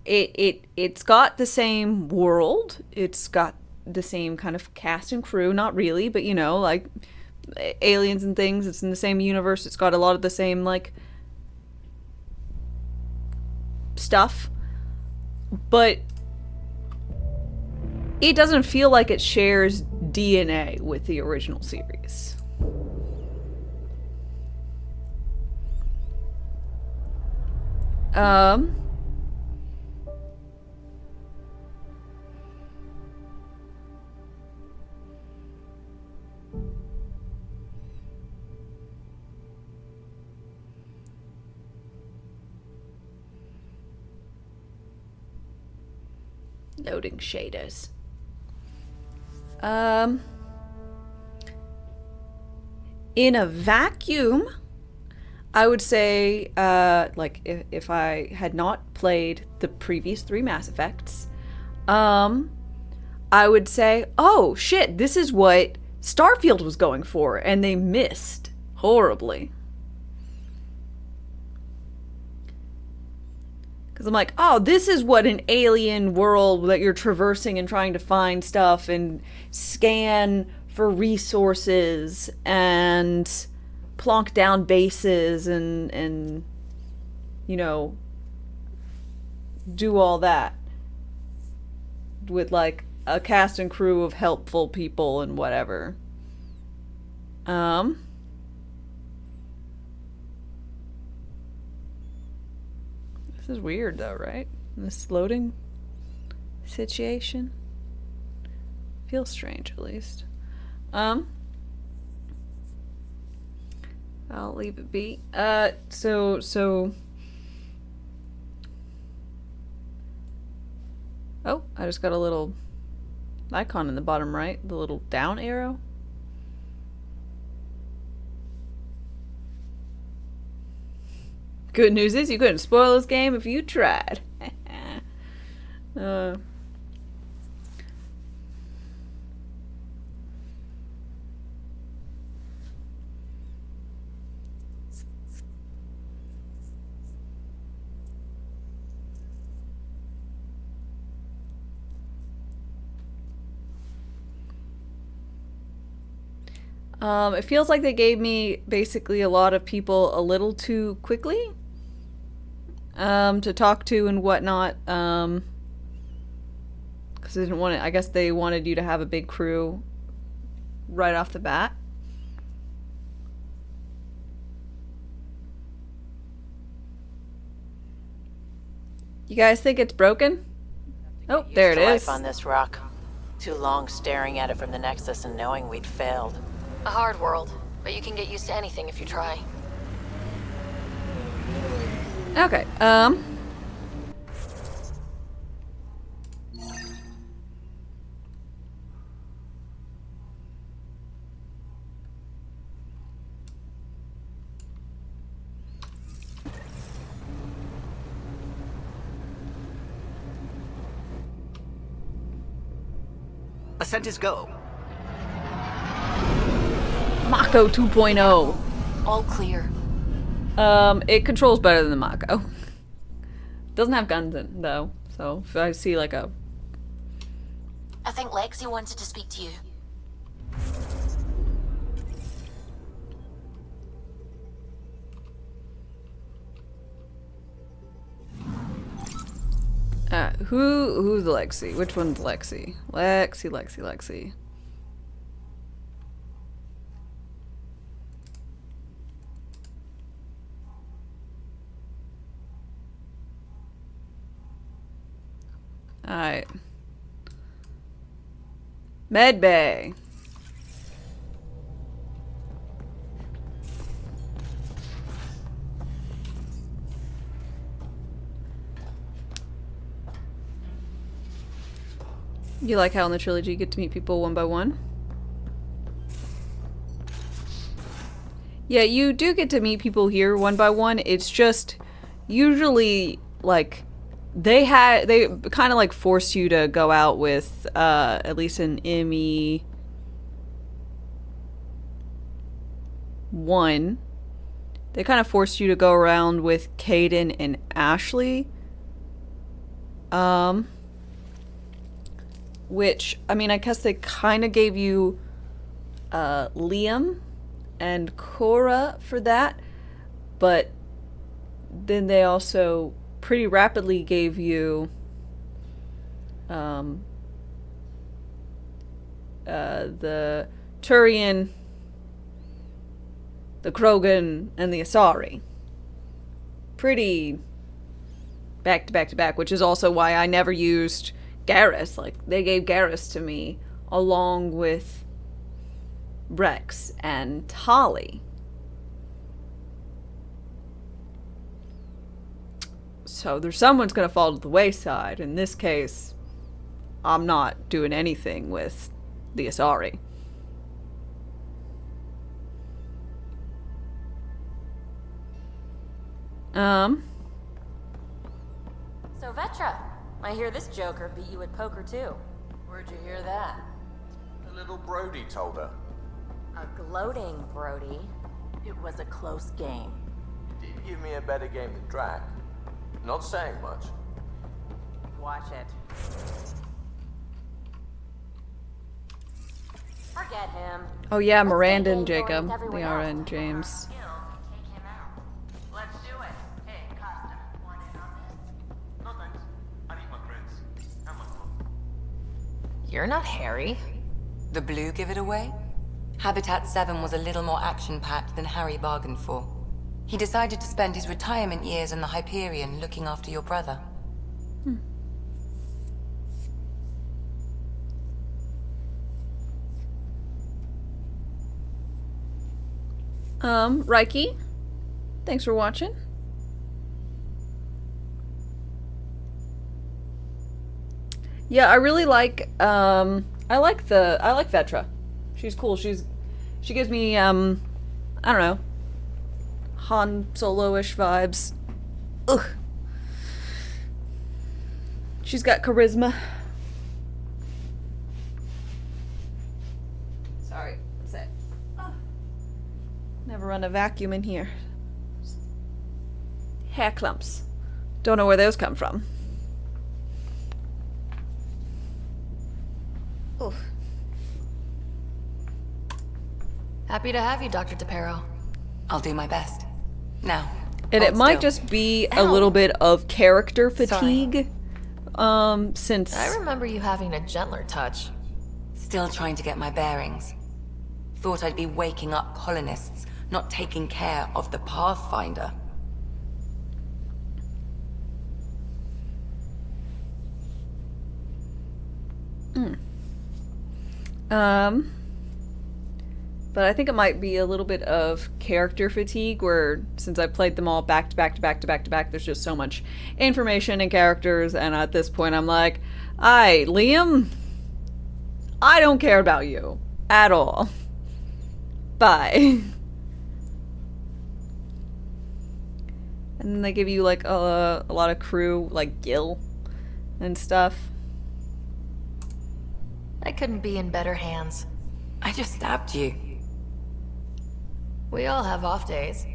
It's got the same world. It's got the same kind of cast and crew. Not really, but you know, like aliens and things. It's in the same universe. It's got a lot of the same like stuff, but it doesn't feel like it shares DNA with the original series. Loading shaders. In a vacuum, I would say, like, if I had not played the previous 3 Mass Effects, I would say, oh shit, this is what Starfield was going for, and they missed horribly. Because I'm like, oh, this is what an alien world that you're traversing and trying to find stuff and scan for resources and plonk down bases and you know, do all that with like a cast and crew of helpful people and whatever. This is weird though, right? This loading situation feels strange, at least. I'll leave it be. So oh, I just got a little icon in the bottom right, the little down arrow. Good news is you couldn't spoil this game if you tried. Let's It feels like they gave me basically a lot of people a little too quickly to talk to and whatnot. Because they didn't want it. I guess they wanted you to have a big crew right off the bat. You guys think it's broken? Oh, there it Life is. on this rock. Too long staring at it from the Nexus and knowing we'd failed. A hard world, but you can get used to anything if you try. Okay, Ascent is go. Mako 2.0. All clear. It controls better than the Mako. Doesn't have guns in, though. So, if I see like a... I think Lexi wanted to speak to you. Who's Lexi? Which one's Lexi? Lexi. Alright. Medbay. You like how in the trilogy you get to meet people one by one? Yeah, you do get to meet people here one by one. It's just usually like they kind of like force you to go out with at least an Emmy 1. They kind of forced you to go around with Caden and Ashley. Which, I mean, I guess they kind of gave you Liam and Cora for that, but then they also pretty rapidly gave you the Turian, the Krogan, and the Asari. Pretty back to back to back, which is also why I never used Garrus. Like, they gave Garrus to me along with Rex and Tali. So there's someone's gonna fall to the wayside. In this case, I'm not doing anything with the Asari. So Vetra, I hear this joker beat you at poker too. Where'd you hear that? The little Brody told her. A gloating Brody. It was a close game. You did give me a better game than Drac. Not saying much. Watch it. Forget him. Oh yeah, Miranda and Jacob. They are in James. Let's do it. Hey, Costa, want in on this? No thanks. I need my friends. I'm a You're not Harry. The blue give it away? Habitat 7 was a little more action-packed than Harry bargained for. He decided to spend his retirement years in the Hyperion looking after your brother. Reiki, thanks for watching. Yeah, I really like, I like Vetra. She's cool. She gives me, I don't know, Han Solo-ish vibes. Ugh. She's got charisma. Sorry, what's that? Oh. Never run a vacuum in here. Hair clumps. Don't know where those come from. Happy to have you, Dr. DePero. I'll do my best. Now. And it hold might still. just be a little bit of character fatigue. Sorry. Since I remember you having a gentler touch. Still trying to get my bearings. Thought I'd be waking up colonists, not taking care of the Pathfinder. But I think it might be a little bit of character fatigue where since I played them all back to back to back to back to back, there's just so much information and characters, and at this point I'm like, "Aye, Liam, I don't care about you at all. Bye." And then they give you like a lot of crew, like Gil and stuff. I couldn't be in better hands. I just stabbed you. We all have off days.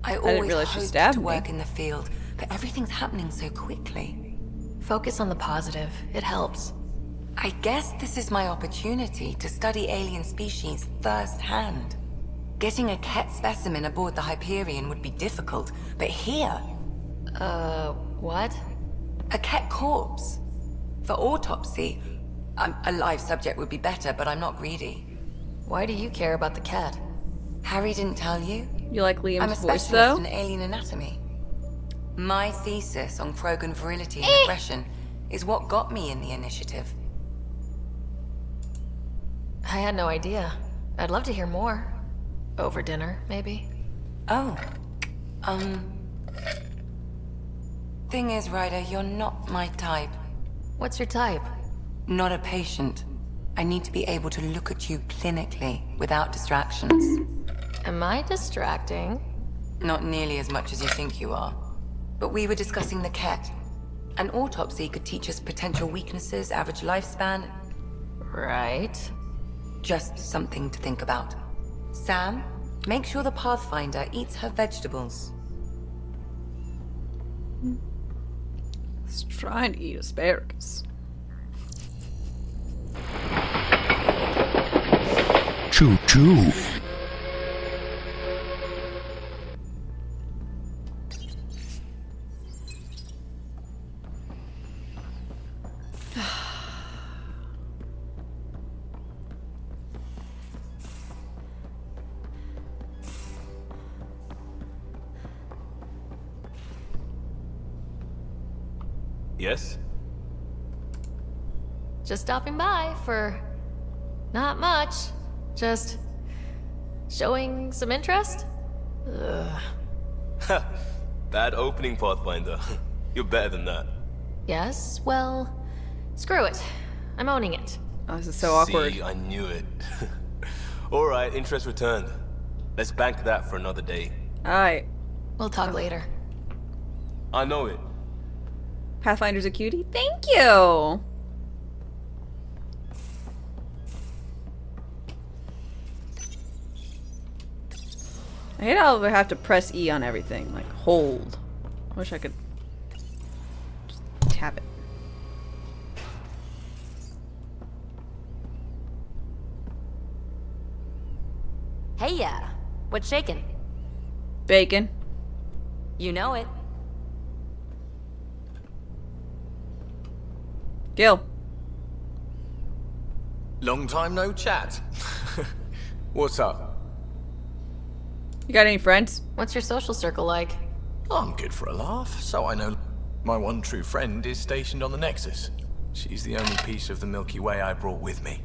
I didn't always realize she hoped stabbed to me. work in the field, but everything's happening so quickly. Focus on the positive. It helps. I guess this is my opportunity to study alien species firsthand. Getting a Ket specimen aboard the Hyperion would be difficult, but here... What? A Ket corpse. For autopsy, a live subject would be better, but I'm not greedy. Why do you care about the cat? Harry didn't tell you? You like I'm a Liam's voice specialist though? in alien anatomy. My thesis on Krogan virility and aggression is what got me in the initiative. I had no idea. I'd love to hear more. Over dinner, maybe? Oh. Thing is, Ryder, you're not my type. What's your type? Not a patient. I need to be able to look at you clinically without distractions. Am I distracting? Not nearly as much as you think you are. But we were discussing the Ket. An autopsy could teach us potential weaknesses, average lifespan. Right. Just something to think about. Sam, make sure the Pathfinder eats her vegetables. He's trying to eat asparagus. Choo choo. Yes? Just stopping by for... not much. Just... showing some interest? Ugh. Bad opening, Pathfinder. You're better than that. Yes, well... screw it. I'm owning it. Oh, this is so awkward. See, I knew it. Alright, interest returned. Let's bank that for another day. Alright. We'll talk later. I know it. Pathfinder's a cutie? Thank you! I hate how I have to press E on everything. Like, hold. I wish I could just tap it. Hey, yeah. What's shaking? Bacon. You know it. Gil. Long time no chat. What's up? You got any friends? What's your social circle like? I'm good for a laugh, so I know my one true friend is stationed on the Nexus. She's the only piece of the Milky Way I brought with me.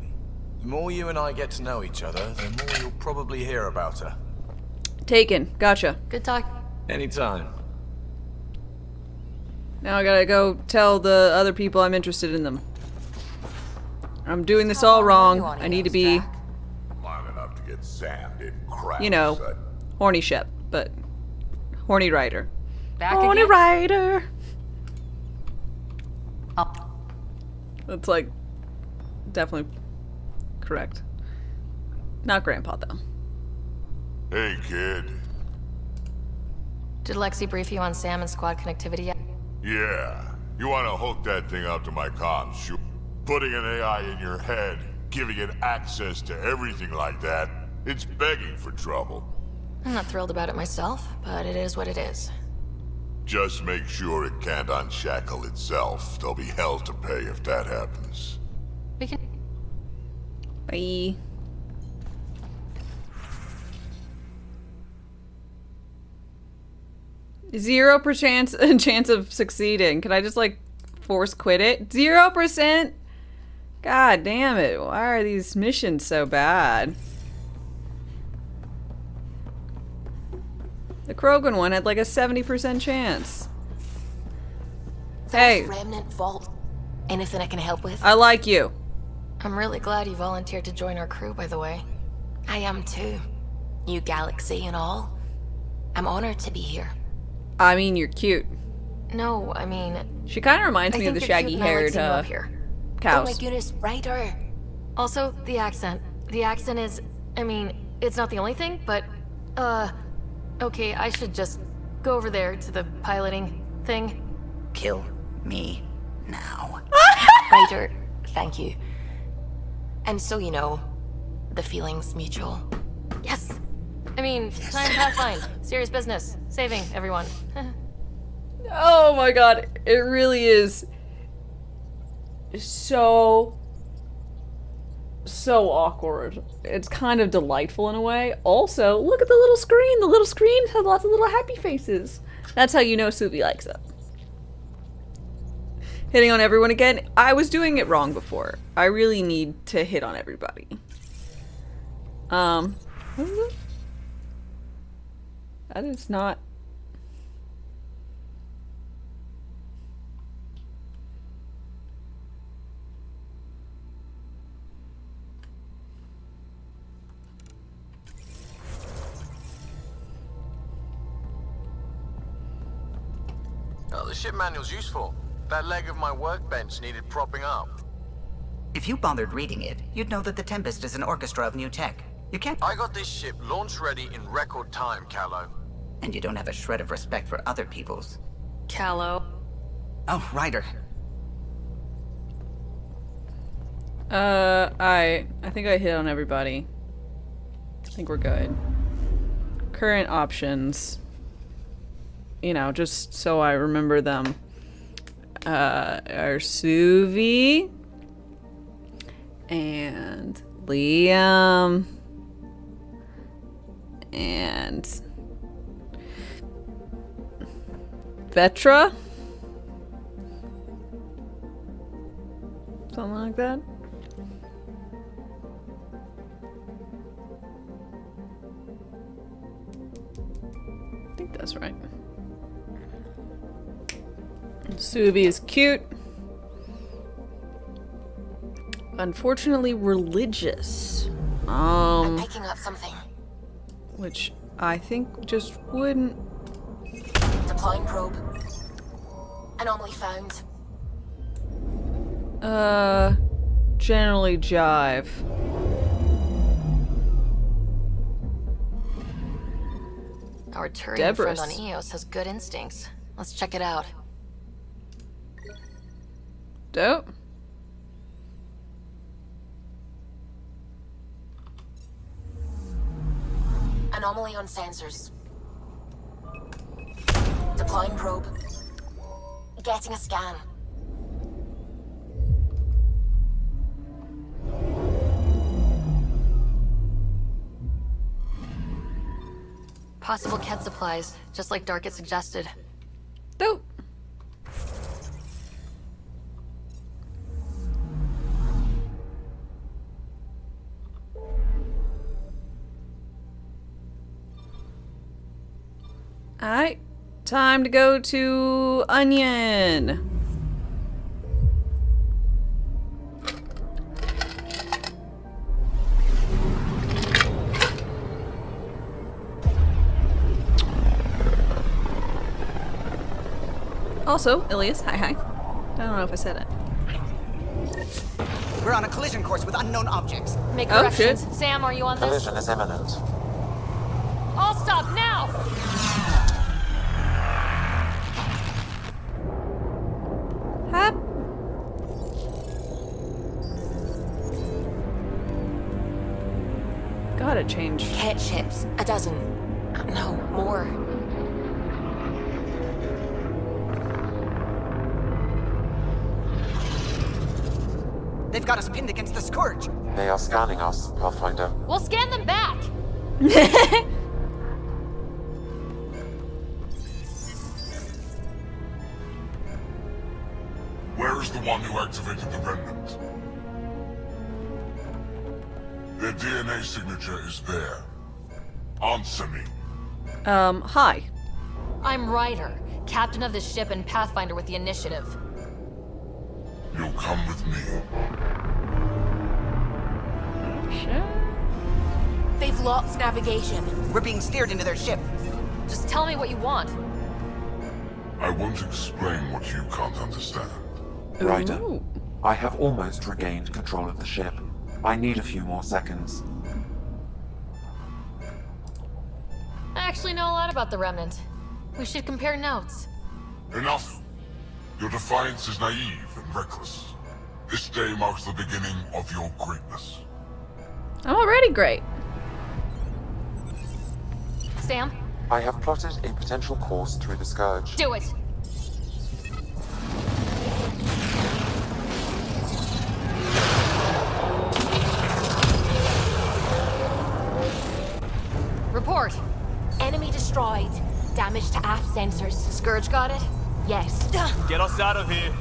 The more you and I get to know each other, the more you'll probably hear about her. Taken. Gotcha. Good talk. Anytime. Now I gotta go tell the other people I'm interested in them. I'm doing this all wrong. I need to be, Long enough to get sand in crap. you know, horny shep, but horny rider. Back Horny again? rider. Up. That's like definitely correct. Not grandpa though. Hey, kid. Did Lexi brief you on Sam and squad connectivity yet? Yeah. You want to hook that thing up to my comms, sure. Putting an AI in your head, giving it access to everything like that, It's begging for trouble. I'm not thrilled about it myself, but it is what it is. Just make sure it can't unshackle itself. There'll be hell to pay if that happens. We can... Bye. Zero chance of succeeding. Can I just like force quit it? 0%? God damn it. Why are these missions so bad? The Krogan one had like a 70% chance. Hey. Remnant Vault. Anything I can help with? I like you. I'm really glad you volunteered to join our crew, by the way. I am too. New galaxy and all. I'm honored to be here. I mean, you're cute. No, I mean... She kind of reminds me of the shaggy-haired cows. Oh my goodness, Ryder. Also, the accent. The accent is... I mean, it's not the only thing, but... Okay, I should just go over there to the piloting thing. Kill me now. Ryder, thank you. And so you know, the feeling's mutual. Yes! I mean, time Pathfind. Serious business. Saving everyone. Oh my god, it really is so awkward. It's kind of delightful in a way. Also, look at the little screen. The little screen has lots of little happy faces. That's how you know Suvi likes it. Hitting on everyone again. I was doing it wrong before. I really need to hit on everybody. What is it? That is not... Oh, the ship manual's useful. That leg of my workbench needed propping up. If you bothered reading it, you'd know that the Tempest is an orchestra of new tech. You can't... I got this ship launch ready in record time, Callow. And you don't have a shred of respect for other people's. Callow. Oh, Ryder. I think I hit on everybody. I think we're good. Current options. You know, just so I remember them. Are Suvi and Liam and Vetra? Something like that? I think that's right. Suvi is cute. Unfortunately religious. I'm picking up something. Which I think just wouldn't... Deploying probe. Anomaly found. Generally jive. Our Turian friend on Eos has good instincts. Let's check it out. Dope. Anomaly on sensors. Deploying probe. Getting a scan. Possible Ket supplies, just like Darkest suggested. Dope. Alright, time to go to Onion. Also, Ilias, hi. I don't know if I said it. We're on a collision course with unknown objects. Make Oh, corrections. shit. Sam, are you on this? Collision is imminent. All stop now! Hap. Gotta change. Ket ships. A dozen. No, more. They've got us pinned against the Scourge. They are scanning us, Pathfinder. We'll scan them back! Where is the one who activated the remnant? Their DNA signature is there. Answer me. Hi. I'm Ryder, captain of this ship and Pathfinder with the Initiative. You'll come with me. They've lost navigation. We're being steered into their ship. Just tell me what you want. I won't explain what you can't understand. Ryder, I have almost regained control of the ship. I need a few more seconds. I actually know a lot about the Remnant. We should compare notes. Enough! Your defiance is naive and reckless. This day marks the beginning of your greatness. I'm already great. Sam? I have plotted a potential course through the Scourge. Do it! Report. Enemy destroyed. Damage to aft sensors. Scourge got it? Yes. Get us out of here.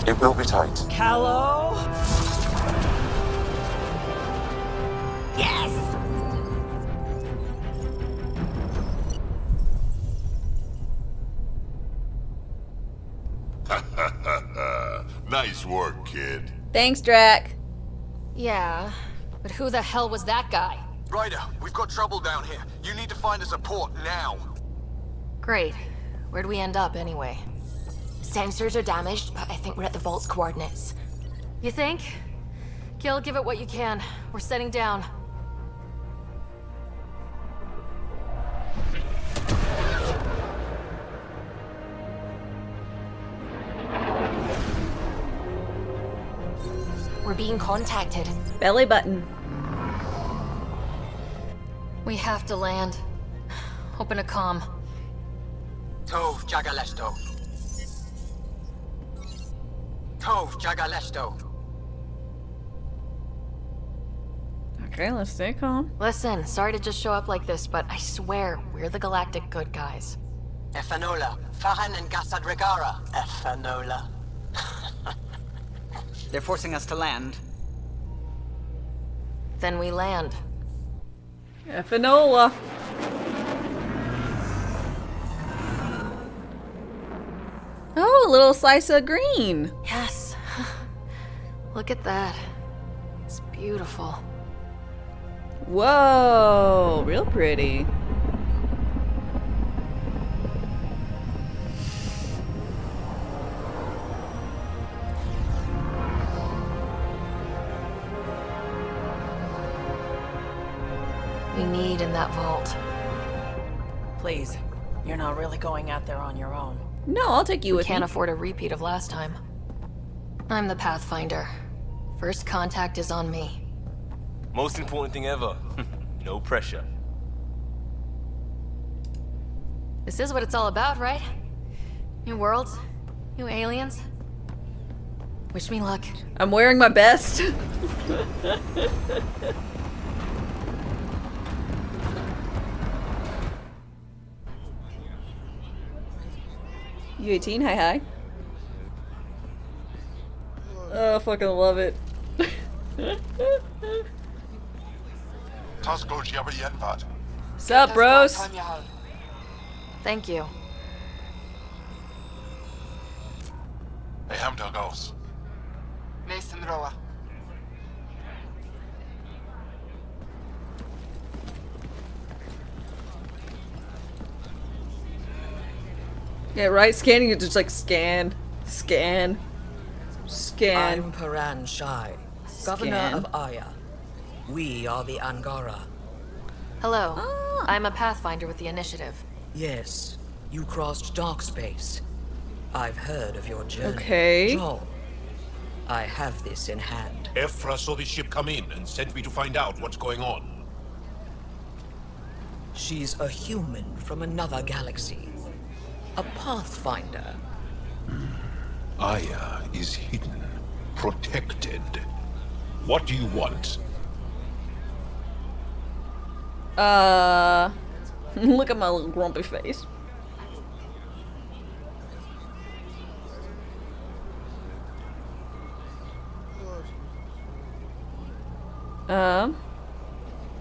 It will be tight. Callow? Yes! Nice work, kid. Thanks, Drac. Yeah, but who the hell was that guy? Ryder, we've got trouble down here. You need to find us a port now. Great. Where'd we end up anyway? Sensors are damaged, but I think we're at the vault's coordinates. You think? Gil, give it what you can. We're setting down. We're being contacted. Belly button. We have to land. Open a comm. Tov Jagalesto. Tov Jagalesto. Okay, let's stay calm. Listen, sorry to just show up like this, but I swear we're the galactic good guys. Efanola. Fahan and Gasadregara. Efanola. They're forcing us to land. Then we land. Effanola. Oh, a little slice of green. Yes. Look at that. It's beautiful. Whoa, real pretty. We need in that vault. Please, you're not really going out there on your own. No, I'll take you with me. Can't afford a repeat of last time. I'm the Pathfinder. First contact is on me. Most important thing ever. No pressure. This is what it's all about, right? New worlds, new aliens. Wish me luck. I'm wearing my best. U18, hi hi. Oh, fucking love it. Sup, bros? Thank you. Hey, Hamdar goes. Nathan Roa. Yeah, right? Scanning, you just like scan, scan, scan. I'm Paran Shai, governor Scan. of Aya. We are the Angara. Hello. I'm a Pathfinder with the Initiative. Yes, You crossed dark space. I've heard of your journey. Okay. Joel, I have this in hand. Ephra saw the ship come in and sent me to find out what's going on. She's a human from another galaxy. A pathfinder. Aya is hidden, protected. What do you want? Look at my little grumpy face.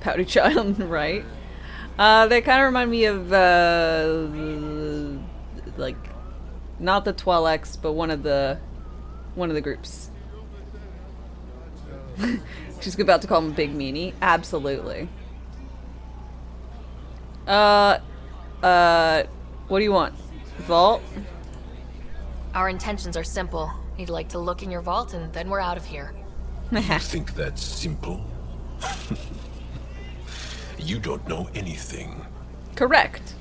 Pouty Child, right? They kind of remind me of, like, not the Twelix, but one of the groups. She's about to call him Big Meanie. Absolutely. What do you want? Vault? Our intentions are simple. You'd like to look in your vault and then we're out of here. You think that's simple? You don't know anything. Correct.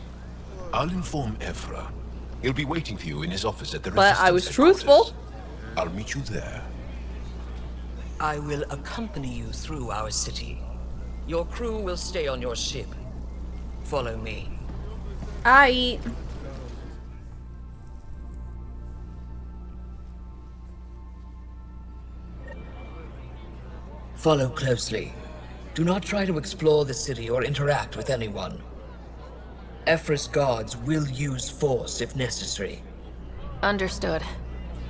I'll inform Ephra. He'll be waiting for you in his office at the But I was Resistance truthful. headquarters. I'll meet you there. I will accompany you through our city. Your crew will stay on your ship. Follow me. Aight. Follow closely. Do not try to explore the city or interact with anyone. Ephra's guards will use force if necessary. Understood.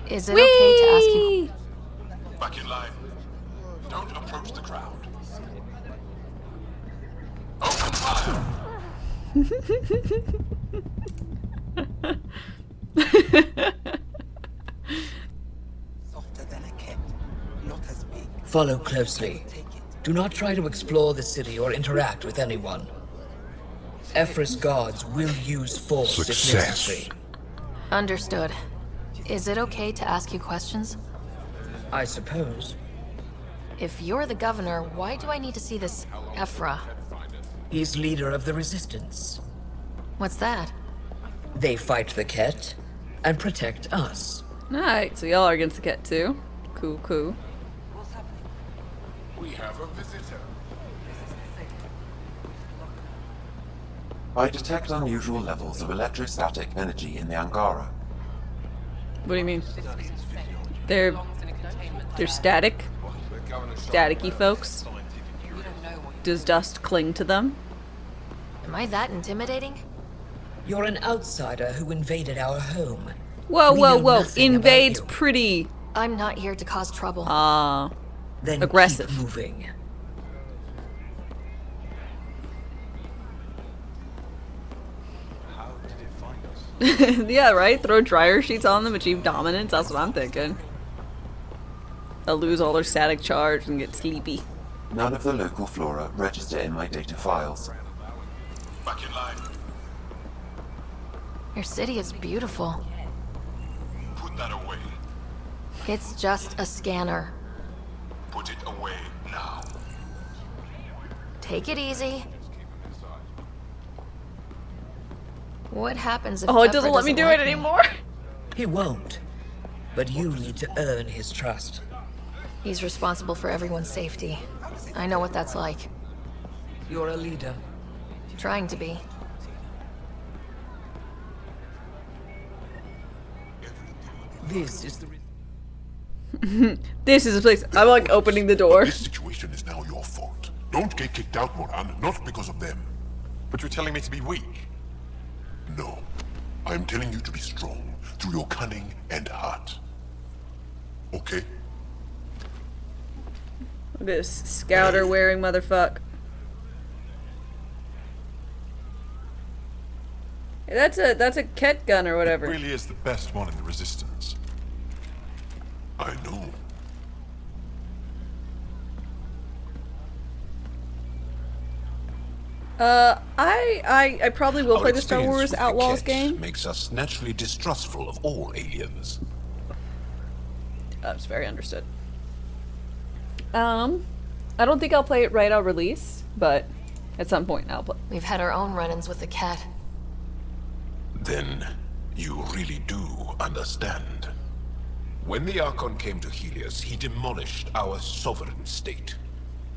Is it okay to ask you... Back in line. Don't approach the crowd. Open fire! Follow closely. Do not try to explore the city or interact with anyone. Ephra's guards will use force if necessary. Understood. Is it okay to ask you questions? I suppose. If you're the governor, why do I need to see this Ephra? He's leader of the Resistance. What's that? They fight the Ket and protect us. Alright, so y'all are against the Ket too. Cool, cool. We have a visitor. I detect unusual levels of electrostatic energy in the Angara. What do you mean? They're static? Staticky folks? Does dust cling to them? Am I that intimidating? You're an outsider who invaded our home. Whoa, We whoa, know whoa. nothing about Invade's you. pretty I'm not here to cause trouble. Then aggressive. keep moving. Yeah, right? Throw dryer sheets on them, achieve dominance. That's what I'm thinking. They'll lose all their static charge and get sleepy. None of the local flora register in my data files. Back in line. Your city is beautiful. Put that away. It's just a scanner. Put it away now. Take it easy. What happens if Oh, it Ephra doesn't let me do like it anymore. He won't. But you need to earn his trust. He's responsible for everyone's safety. I know what that's like. You're a leader. Trying to be. This is the This is a place. I'm like opening the door. This situation is now your fault. Don't get kicked out, Moran, not because of them. But you're telling me to be weak. No. I'm telling you to be strong through your cunning and heart. Okay? Look at this scouter wearing motherfuck. Hey, that's a Ket gun or whatever. It really is the best one in the Resistance. I know. I probably will Our play the Star experience Wars with the Outlaws Ket game. makes us naturally distrustful of all aliens. That's very understood. I don't think I'll play it right on release, but at some point I'll play. We've had our own run-ins with the cat. Then you really do understand. When the Archon came to Helios, he demolished our sovereign state.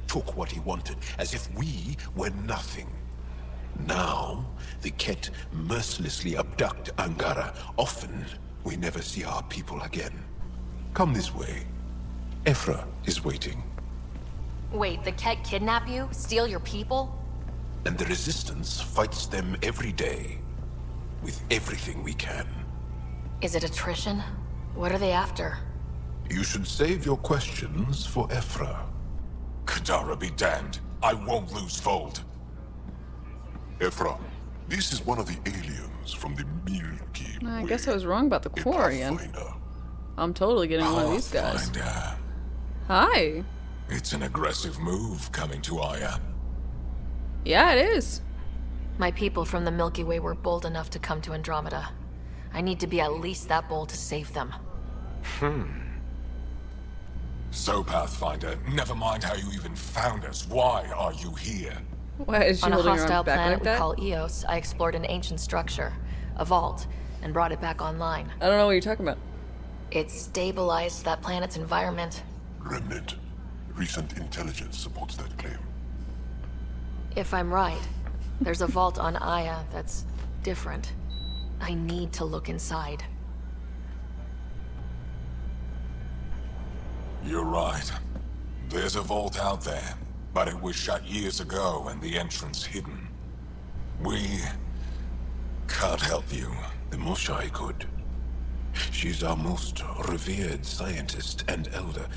Took what he wanted, as if we were nothing. Now, the Ket mercilessly abduct Angara. Often, we never see our people again. Come this way. Ephra is waiting. Wait, the Ket kidnap you? Steal your people? And the Resistance fights them every day. With everything we can. Is it attrition? What are they after? You should save your questions for Ephra. Kadara be damned. I won't lose Fold. Ephra, this is one of the aliens from the Milky Way. I guess I was wrong about the Quarian. I'm totally getting one of these guys. Hi. It's an aggressive move coming to Aya. Yeah, it is. My people from the Milky Way were bold enough to come to Andromeda. I need to be at least that bold to save them. So, Pathfinder, never mind how you even found us. Why are you here? Why is she On a holding her hostile arm back planet like we that? call Eos, I explored an ancient structure, a vault, and brought it back online. I don't know what you're talking about. It stabilized that planet's environment. Remnant. Recent intelligence supports that claim. If I'm right, there's a vault on Aya that's different. I need to look inside. You're right. There's a vault out there, but it was shut years ago and the entrance hidden. We can't help you. The Moshai could. She's our most revered scientist and elder.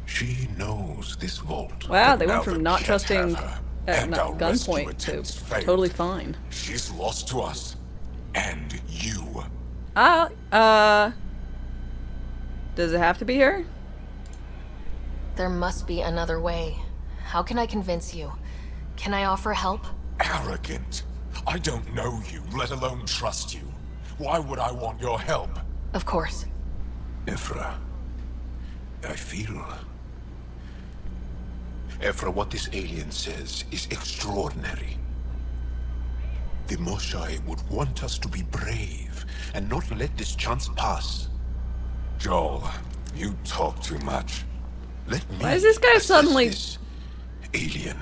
She knows this vault. Wow, they Now went from the not Ket trusting have her, at and our gunpoint rescue to attempts failed. totally fine. She's lost to us. And you. Does it have to be her? There must be another way. How can I convince you? Can I offer help? Arrogant. I don't know you, let alone trust you. Why would I want your help? Of course. Ephra, I feel... Ephra, what this alien says is extraordinary. The Moshai would want us to be brave and not let this chance pass. Joel, you talk too much. Let me Why is this guy assess suddenly... this. Alien,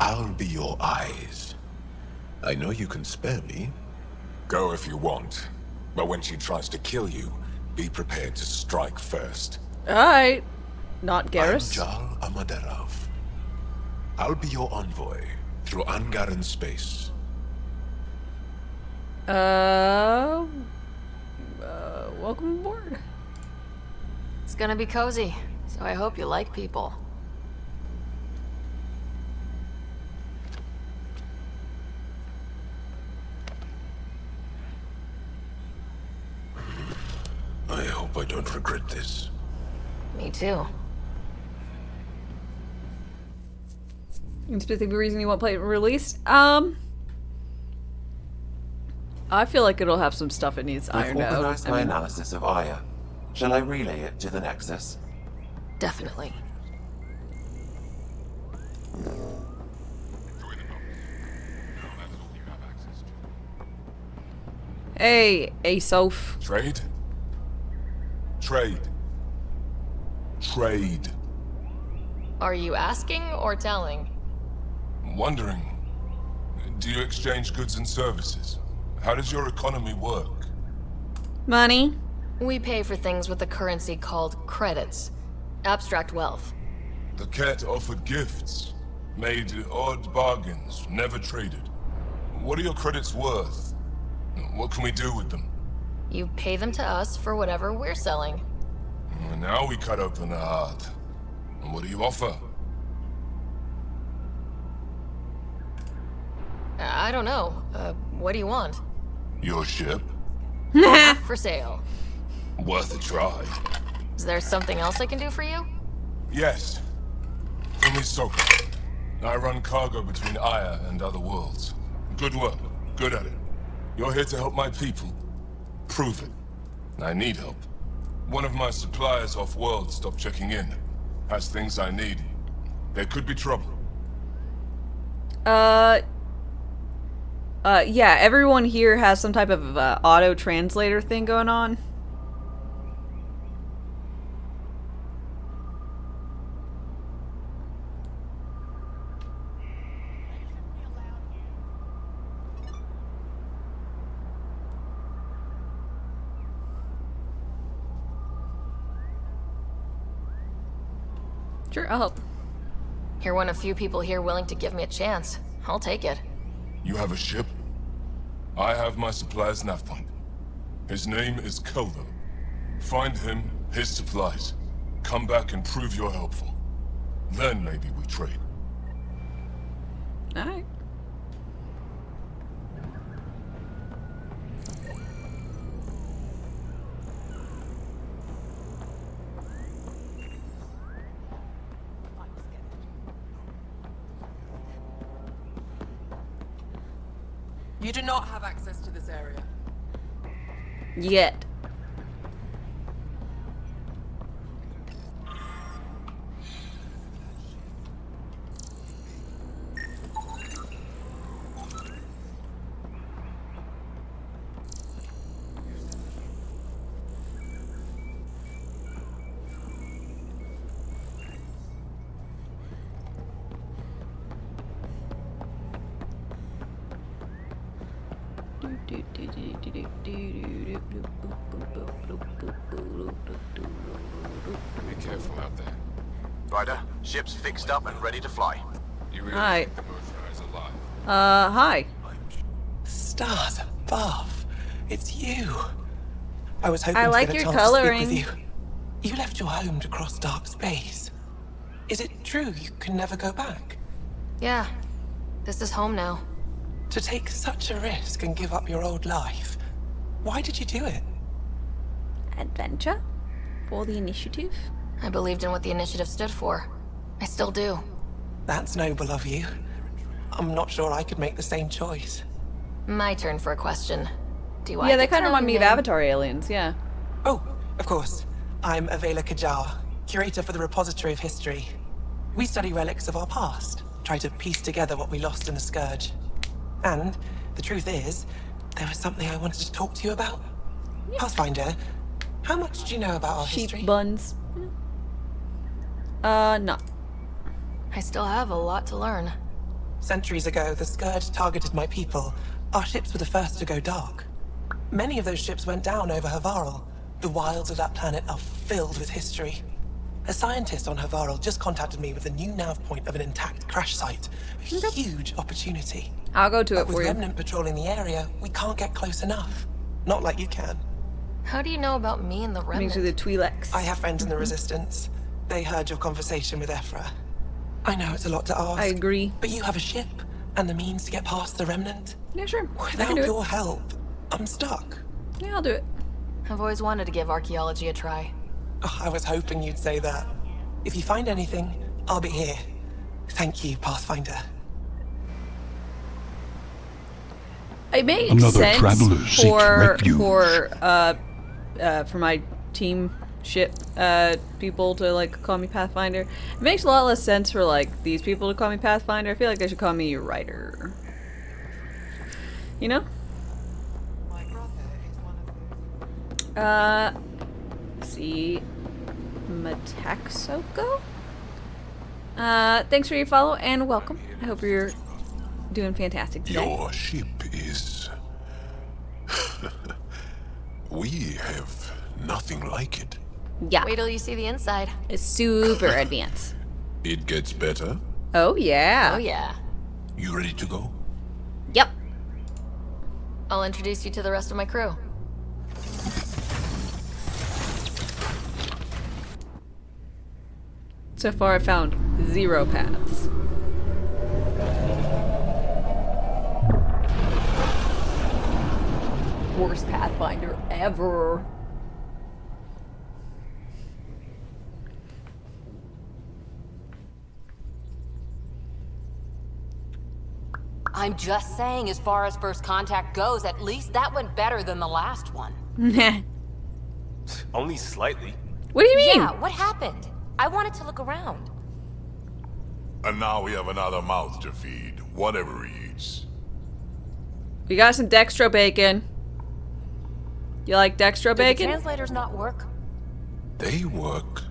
I'll be your eyes. I know you can spare me. Go if you want. But when she tries to kill you, be prepared to strike first. Alright. Not I'm Garrus. Jal Amaderov. I'll be your envoy through Angaran space. Welcome aboard. It's gonna be cozy, so I hope you like people. I hope I don't regret this. Me too. Any specific reason you won't play it released? I feel like it'll have some stuff it needs I've ironed out. organized my analysis of Aya. Shall I relay it to the Nexus? Definitely. Hey, Asof. Trade? Trade. Trade. Are you asking or telling? I'm wondering, do you exchange goods and services? How does your economy work? Money. We pay for things with a currency called credits. Abstract wealth. The Ket offered gifts, made odd bargains, never traded. What are your credits worth? What can we do with them? You pay them to us for whatever we're selling. And now we cut open the heart. And what do you offer? I don't know. What do you want? Your ship? For sale. Worth a try. Is there something else I can do for you? Yes. Fumisoka. I run cargo between Aya and other worlds. Good work. Good at it. You're here to help my people. Prove it. I need help. One of my suppliers off-world stopped checking in. Has things I need. There could be trouble. Yeah, everyone here has some type of auto translator thing going on. Sure, I'll help. You're one of few people here willing to give me a chance. I'll take it. You have a ship? I have my supplies nav point. His name is Keldo. Find him, his supplies. Come back and prove you're helpful. Then maybe we trade. Alright. You do not have access to this area. Yet. Be careful out there. Ryder, ship's fixed up and ready to fly. You really Hi. think the Murphy is alive? Hi. Stars above. It's you. I was hoping I like to get a your chance coloring. to speak with you. You left your home to cross dark space. Is it true you can never go back? Yeah. This is home now. To take such a risk and give up your old life. Why did you do it? Adventure? For the initiative? I believed in what the initiative stood for. I still do. That's noble of you. I'm not sure I could make the same choice. My turn for a question. Do I Yeah, they get to kind of know remind me your of name? Avatar aliens, yeah. Oh, of course. I'm Avela Kajar, curator for the Repository of History. We study relics of our past, try to piece together what we lost in the Scourge. And the truth is, there was something I wanted to talk to you about. Pathfinder, how much do you know about our history? Sheep buns. No. I still have a lot to learn. Centuries ago, the Scourge targeted my people. Our ships were the first to go dark. Many of those ships went down over Havarl. The wilds of that planet are filled with history. A scientist on Havarl just contacted me with a new nav point of an intact crash site. A huge opportunity. I'll go to it But for with you. Remnant patrolling the area, we can't get close enough. Not like you can. How do you know about me and the Remnant? These are the Twi'leks. I have friends in the Resistance. They heard your conversation with Ephra. I know it's a lot to ask. I agree. But you have a ship and the means to get past the Remnant. Yeah, sure. I Without can do your it. help, I'm stuck. Yeah, I'll do it. I've always wanted to give archaeology a try. Oh, I was hoping you'd say that. If you find anything, I'll be here. Thank you, Pathfinder. It makes Another sense traveler seeks refuge. for my team ship people to like call me Pathfinder. It makes a lot less sense for like these people to call me Pathfinder. I feel like they should call me Ryder. You know? See, Mataxoko? Thanks for your follow and welcome. I hope you're doing fantastic today. Your ship is... We have nothing like it. Yeah. Wait till you see the inside. It's super advanced. It gets better. Oh, yeah. Oh, yeah. You ready to go? Yep. I'll introduce you to the rest of my crew. So far, I found 0 paths. Worst Pathfinder ever. I'm just saying, as far as first contact goes, at least that went better than the last one. Only slightly. What do you mean? Yeah, what happened? I wanted to look around. And now we have another mouth to feed, whatever he eats. We got some dextro bacon. You like dextro Did the bacon? translators not work? They work.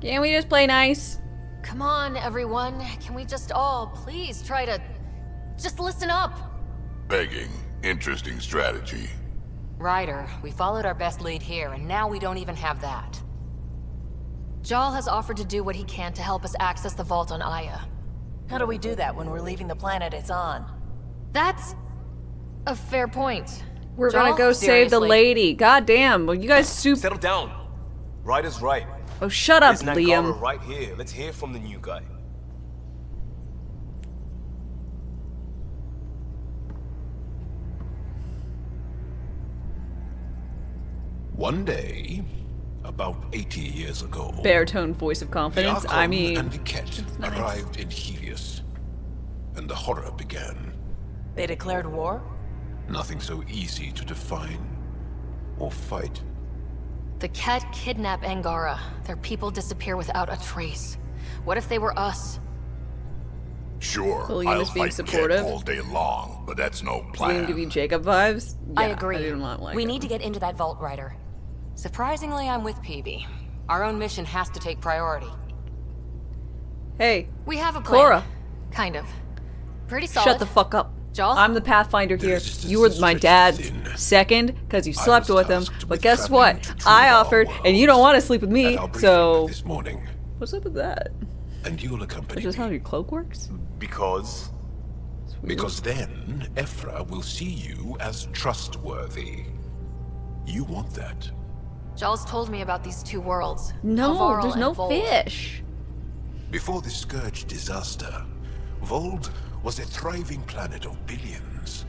Can't we just play nice? Come on, everyone. Can we just all please try to just listen up? Begging. Interesting strategy. Ryder, we followed our best lead here, and now we don't even have that. Jal has offered to do what he can to help us access the vault on Aya. How do we do that when we're leaving the planet it's on? That's a fair point. We're Jal, gonna go save the seriously. lady. God damn. Well, you guys Settle down. Ryder's right. Oh, shut up, There's Nankara Liam. right here. Let's hear from the new guy. One day, about 80 years ago, Baritone voice of confidence. the I Archon mean, and the Ket nice. arrived in Helios, and the horror began. They declared war? Nothing so easy to define or fight. The Ket kidnap Angara. Their people disappear without a trace. What if they were us? Sure, Liam I'll is being fight supportive. Kit all day long, but that's no Does plan. Liam give you Jacob vibes? I Yeah, agree. I do not like we it. need to get into that vault, Ryder. Surprisingly, I'm with PB. Our own mission has to take priority. Hey, We have a plan. Cora. Kind of. Pretty solid. Shut the fuck up. Jal? I'm the Pathfinder here. You were my dad's second because you slept with him. But guess what? I offered, and you don't want to sleep with me. So This morning, what's up with that? and you'll accompany Is this me. how your cloak works? Because Because then, Ephra will see you as trustworthy. You want that. Jal's told me about these two worlds. No, Havarl there's and no Vold. fish. Before the Scourge disaster, Vold was a thriving planet of billions.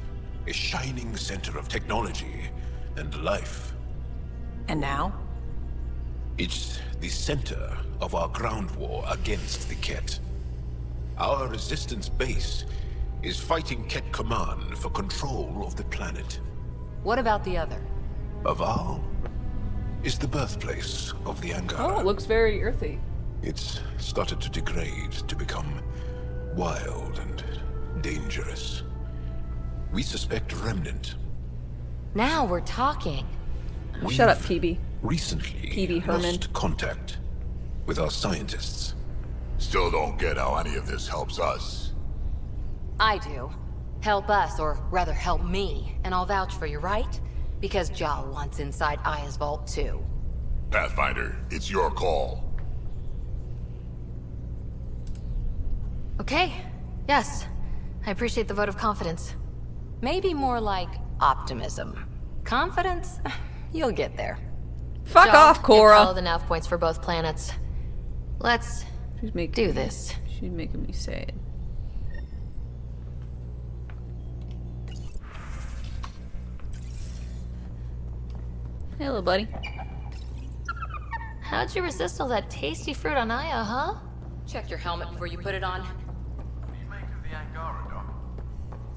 A shining center of technology and life. And now? It's the center of our ground war against the Ket. Our resistance base is fighting Ket Command for control of the planet. What about the other? Aval is the birthplace of the Angara. Oh, it looks very earthy. It's started to degrade, to become wild and dangerous. We suspect Remnant. Now we're talking. Shut up, PB. Recently PB Herman. lost contact with our scientists. Still don't get how any of this helps us. I do. Help us, or rather help me, and I'll vouch for you, right? Because Jal wants inside Aya's vault too. Pathfinder, it's your call. Okay. Yes. I appreciate the vote of confidence. Maybe more like optimism. Confidence? You'll get there. Fuck Jal, off, Cora. you've followed enough points for both planets. Let's do this. She's making me say it. Hello, buddy. How'd you resist all that tasty fruit on Aya, huh? Check your helmet before you put it on.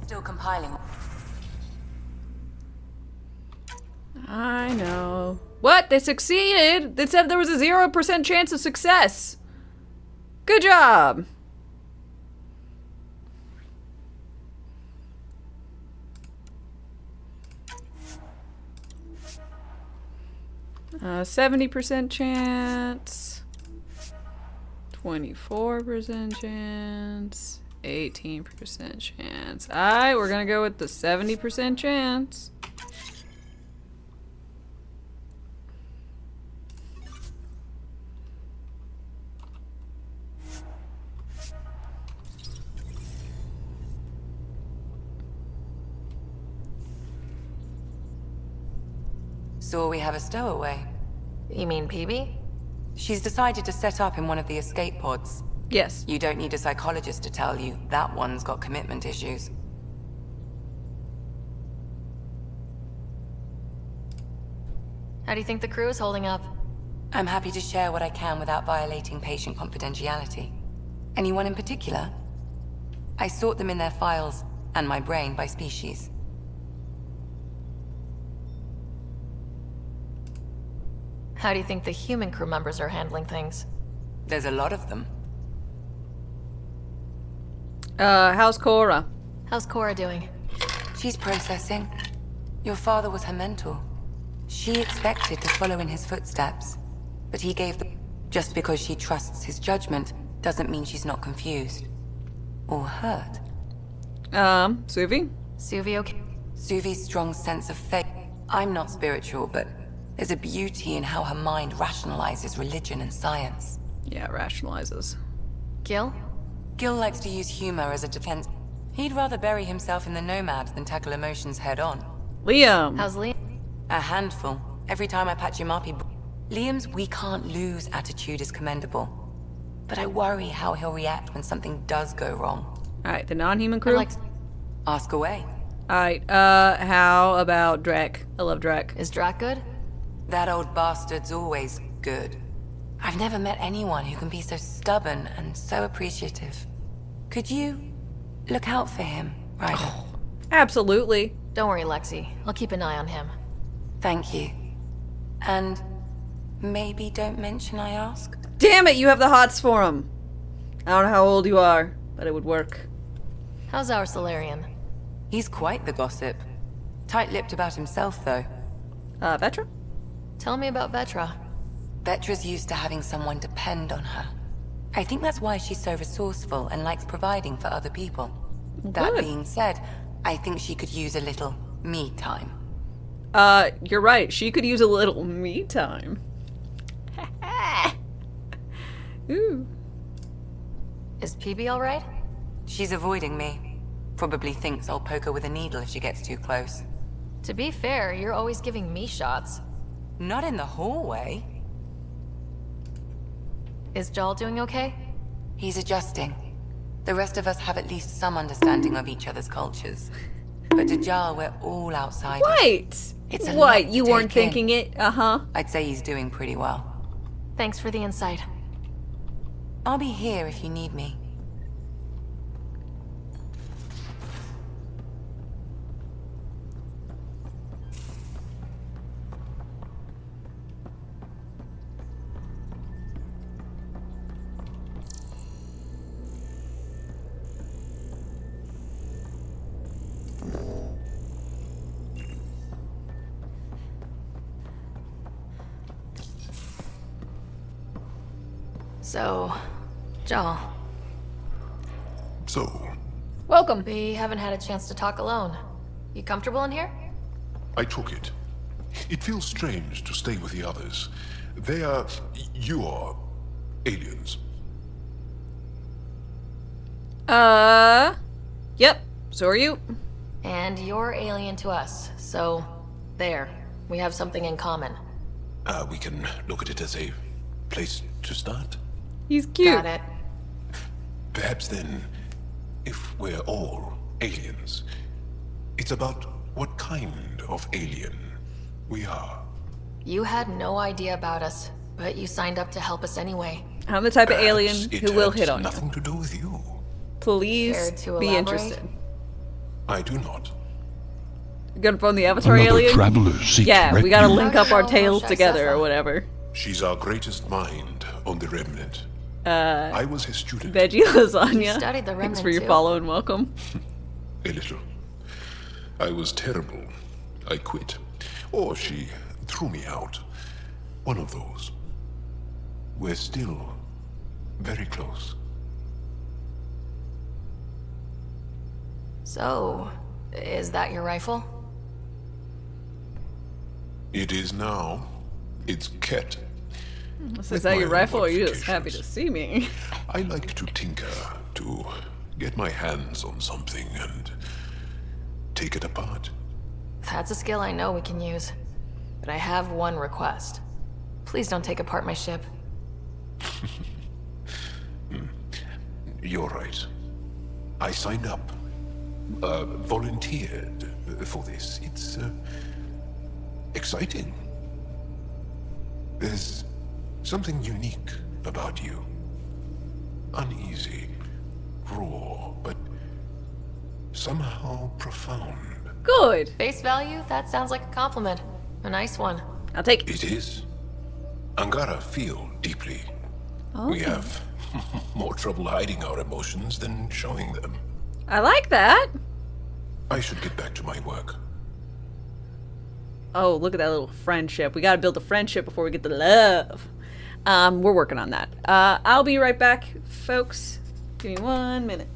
Still compiling. I know. What? They succeeded? They said there was a 0% chance of success. Good job. 70% chance. 24% chance. 18% chance. Alright, we're gonna go with the 70% chance. So we have a stowaway. You mean PB? She's decided to set up in one of the escape pods. Yes. You don't need a psychologist to tell you that one's got commitment issues. How do you think the crew is holding up? I'm happy to share what I can without violating patient confidentiality. Anyone in particular? I sort them in their files and my brain by species. How do you think the human crew members are handling things? There's a lot of them. How's Cora? How's Cora doing? She's processing. Your father was her mentor. She expected to follow in his footsteps, but he gave the... Just because she trusts his judgment doesn't mean she's not confused. Or hurt. Suvi? Suvi okay? Suvi's strong sense of faith. I'm not spiritual, but there's a beauty in how her mind rationalizes religion and science. Yeah, rationalizes. Gil? Gil likes to use humor as a defense. He'd rather bury himself in the Nomad than tackle emotions head-on. Liam! How's Liam? A handful. Every time I patch him up, he... Liam's we can't lose attitude is commendable. But I worry how he'll react when something does go wrong. Alright, the non-human crew? Ask away. Alright, how about Drek? I love Drek. Is Drac good? That old bastard's always good. I've never met anyone who can be so stubborn and so appreciative. Could you look out for him, Ryder? Oh, absolutely. Don't worry, Lexi. I'll keep an eye on him. Thank you. And maybe don't mention I asked? Damn it, you have the hots for him. I don't know how old you are, but it would work. How's our Solarian? He's quite the gossip. Tight-lipped about himself, though. Vetra? Tell me about Vetra. Vetra's used to having someone depend on her. I think that's why she's so resourceful and likes providing for other people. That being said, I think she could use a little me time. You're right. She could use a little me time. Ooh. Is PB alright? She's avoiding me. Probably thinks I'll poke her with a needle if she gets too close. To be fair, you're always giving me shots. Not in the hallway. Is Jal doing okay? He's adjusting. The rest of us have at least some understanding of each other's cultures. But to Jal, we're all outsiders. What? It's a what? lot You to weren't take in. thinking it? Uh-huh. I'd say he's doing pretty well. Thanks for the insight. I'll be here if you need me. So, Jal. So, welcome. We haven't had a chance to talk alone. You comfortable in here? I took it. It feels strange to stay with the others. They are... you are... aliens. Yep. So are you. And you're alien to us, so... there. We have something in common. We can look at it as a place to start. He's cute. Got it. Perhaps then, if we're all aliens, it's about what kind of alien we are. You had no idea about us, but you signed up to help us anyway. I'm the type of Perhaps alien it who will had hit on nothing you. to do with you. Please Care to be elaborate? interested. I do not. Gonna phone the Avatar Another alien? traveler seeks Yeah, we gotta refuge. link up our Oh, tails Shai together Safa. or whatever. She's our greatest mind on the Remnant. I was his student. Veggie lasagna. You studied the Thanks Remnant for your too. follow and welcome. A little. I was terrible. I quit. Or she threw me out. One of those. We're still very close. So, is that your rifle? It is now. It's Ket. Is With that your my rifle or are you just happy modifications. to see me? I like to tinker, to get my hands on something and take it apart. That's a skill I know we can use. But I have one request. Please don't take apart my ship. You're right. I signed up. Volunteered for this. It's exciting. There's something unique about you. Uneasy, raw, but somehow profound. Good. Face value? That sounds like a compliment. A nice one. I'll take It is. Angara feel deeply. Oh. We have more trouble hiding our emotions than showing them. I like that. I should get back to my work. Oh, look at that little friendship. We gotta build a friendship before we get the love. We're working on that. I'll be right back, folks. Give me 1 minute.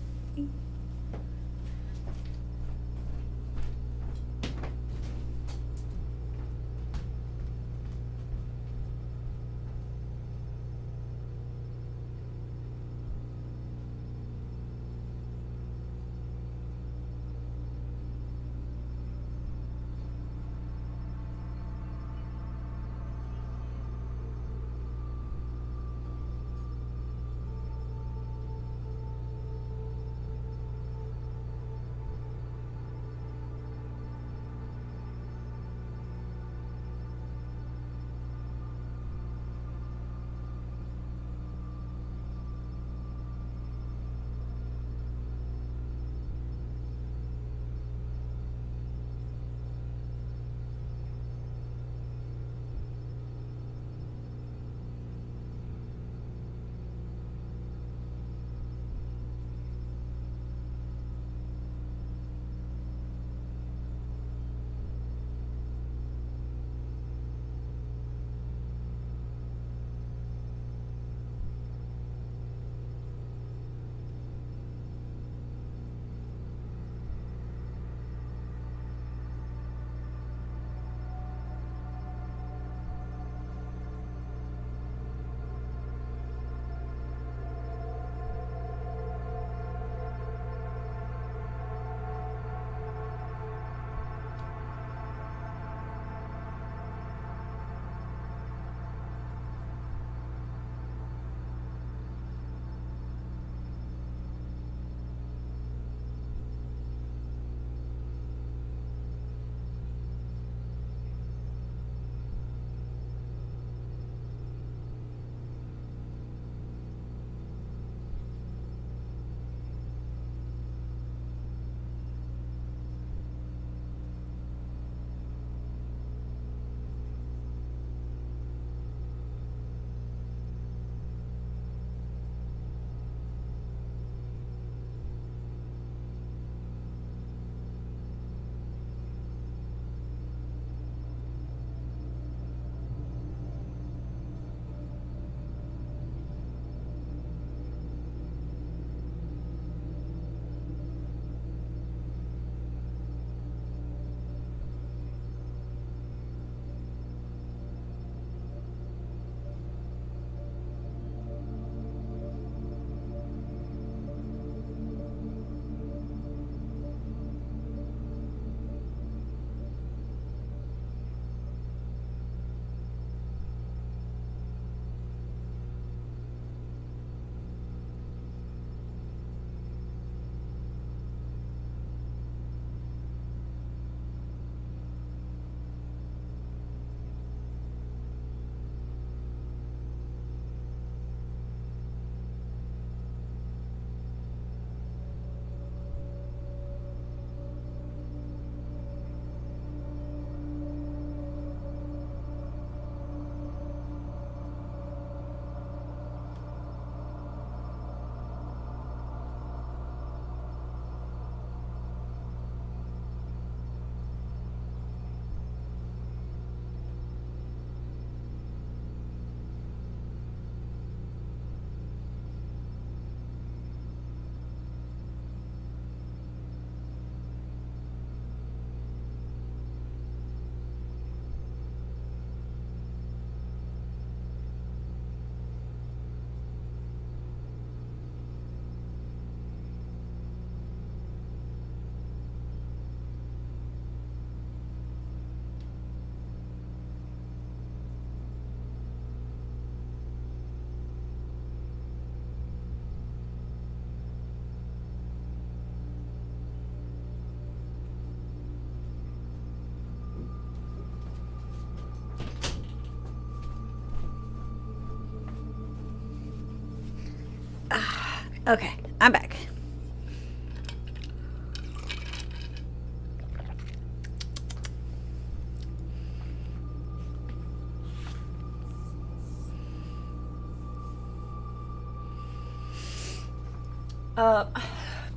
Okay, I'm back.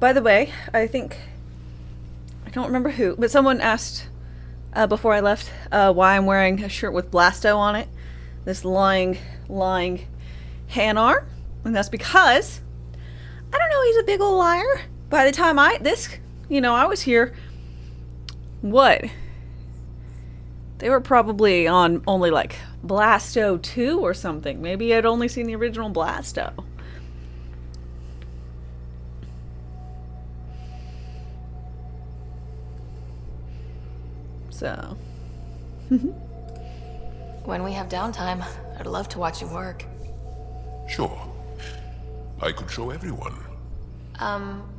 By the way, I think I can don't remember who, but someone asked before I left why I'm wearing a shirt with Blasto on it. This lying Hanar. And that's because, I don't know, he's a big old liar. By the time I was here, what? They were probably on only like Blasto 2 or something. Maybe I'd only seen the original Blasto. So. When we have downtime, I'd love to watch you work. Sure. I could show everyone.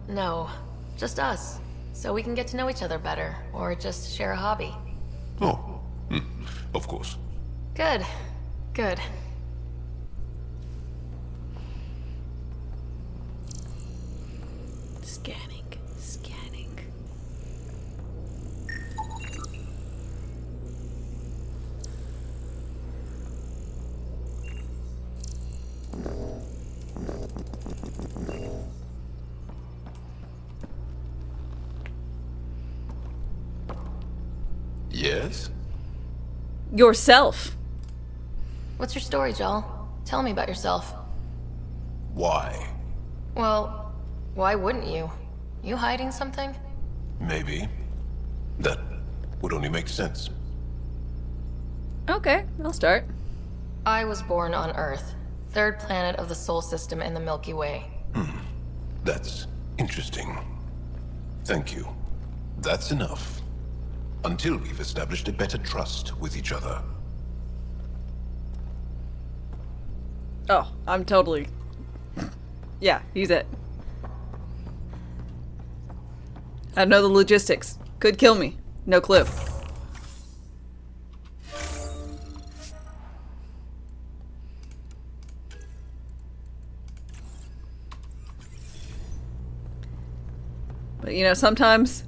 No. Just us. So we can get to know each other better, or just share a hobby. Oh, of course. Good. Good. Scanning. Yes? Yourself. What's your story, Jal? Tell me about yourself. Why? Well, why wouldn't you? You hiding something? Maybe. That would only make sense. Okay, I'll start. I was born on Earth, third planet of the Sol system in the Milky Way. That's interesting. Thank you. That's enough. Until we've established a better trust with each other. Oh, I'm totally... Yeah, he's it. I know the logistics. Could kill me. No clue. But you know, sometimes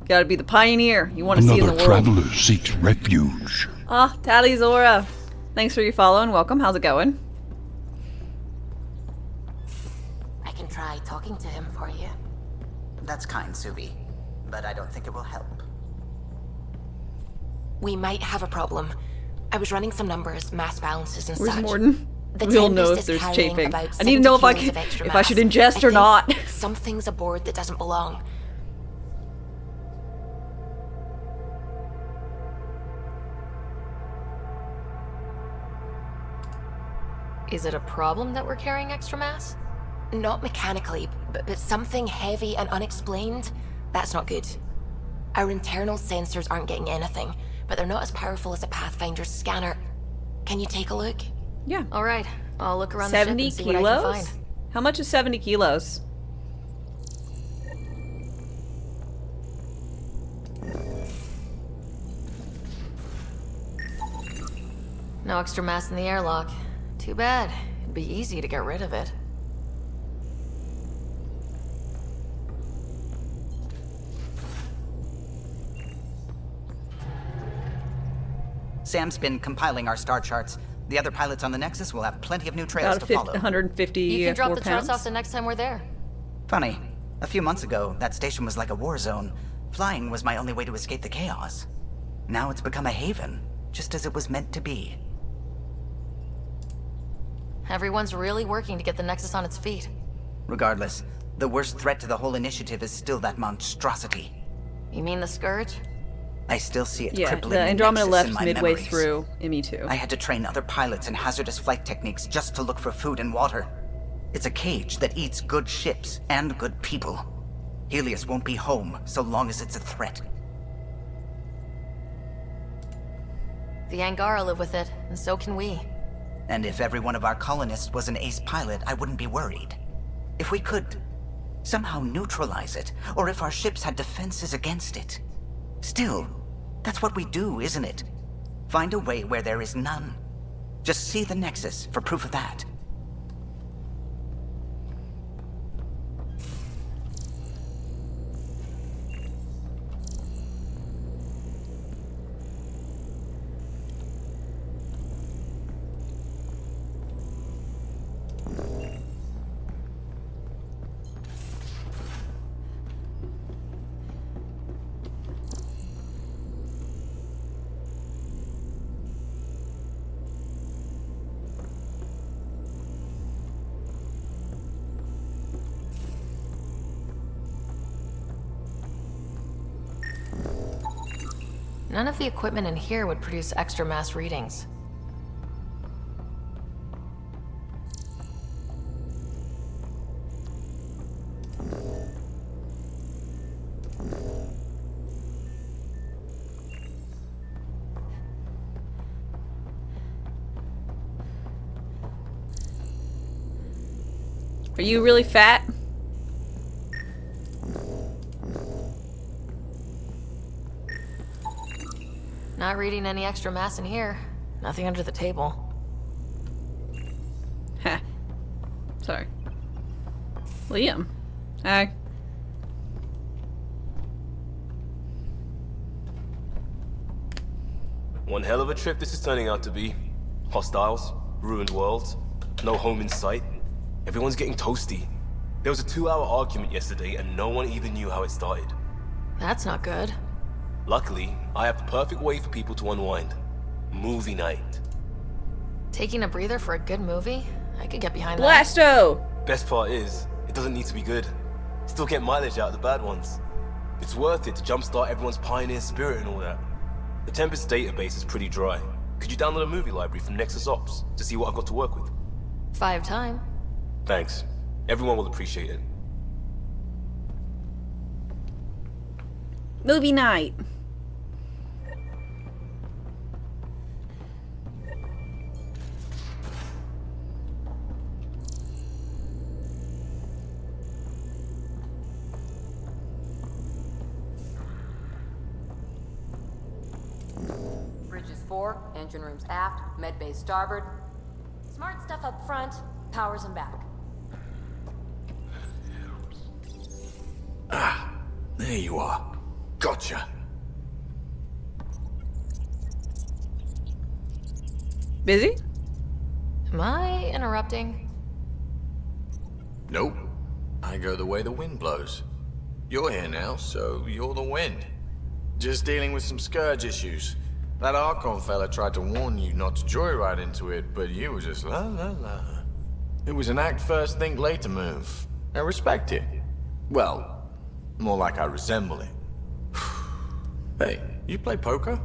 you gotta be the pioneer. You want to see in the Another world. traveler seeks refuge. Ah, Tally Zora. Thanks for your follow and welcome. How's it going? I can try talking to him for you. That's kind, Suvi. But I don't think it will help. We might have a problem. I was running some numbers, mass balances and Where's such. Morden? The We all Tempest know if is there's carrying chafing. about I need to know 70 kilos of extra if I should mass. ingest or think not. Something's aboard that doesn't belong. Is it a problem that we're carrying extra mass? Not mechanically, but something heavy and unexplained. That's not good. Our internal sensors aren't getting anything, but they're not as powerful as a Pathfinder's scanner. Can you take a look? Yeah. All right. I'll look around 70 the ship and see what I can kilos? find. How much is 70 kilos? No extra mass in the airlock. Too bad. It'd be easy to get rid of it. Sam's been compiling our star charts. The other pilots on the Nexus will have plenty of new trails About to follow. 150 You can drop the charts pounds. off the next time we're there. Funny. A few months ago, that station was like a war zone. Flying was my only way to escape the chaos. Now it's become a haven, just as it was meant to be. Everyone's really working to get the Nexus on its feet. Regardless, the worst threat to the whole initiative is still that monstrosity. You mean the Scourge? I still see it Yeah, crippling the Andromeda Nexus left in my midway memories. through ME2. I had to train other pilots in hazardous flight techniques just to look for food and water. It's a cage that eats good ships and good people. Helios won't be home so long as it's a threat. The Angara live with it, and so can we. And if every one of our colonists was an ace pilot, I wouldn't be worried. If we could somehow neutralize it, or if our ships had defenses against it. Still, that's what we do, isn't it? Find a way where there is none. Just see the Nexus for proof of that. None of the equipment in here would produce extra mass readings. Are you really fat? Not reading any extra mass in here. Nothing under the table. Ha. Sorry. Liam. Hi. One hell of a trip this is turning out to be. Hostiles, ruined worlds, no home in sight. Everyone's getting toasty. There was a 2-hour argument yesterday and no one even knew how it started. That's not good. Luckily, I have the perfect way for people to unwind. Movie night. Taking a breather for a good movie? I could get behind that. Blasto! Best part is, it doesn't need to be good. Still get mileage out of the bad ones. It's worth it to jumpstart everyone's pioneer spirit and all that. The Tempest database is pretty dry. Could you download a movie library from Nexus Ops to see what I've got to work with? 5 time. Thanks. Everyone will appreciate it. Movie night. Bridges 4, engine rooms aft, med bay starboard. Smart stuff up front, powers in back. Ah, there you are. Gotcha. Busy? Am I interrupting? Nope. I go the way the wind blows. You're here now, so you're the wind. Just dealing with some scourge issues. That Archon fella tried to warn you not to joyride into it, but you were just la la la. It was an act first, think later move. I respect it. Well, more like I resemble it. Hey, you play poker?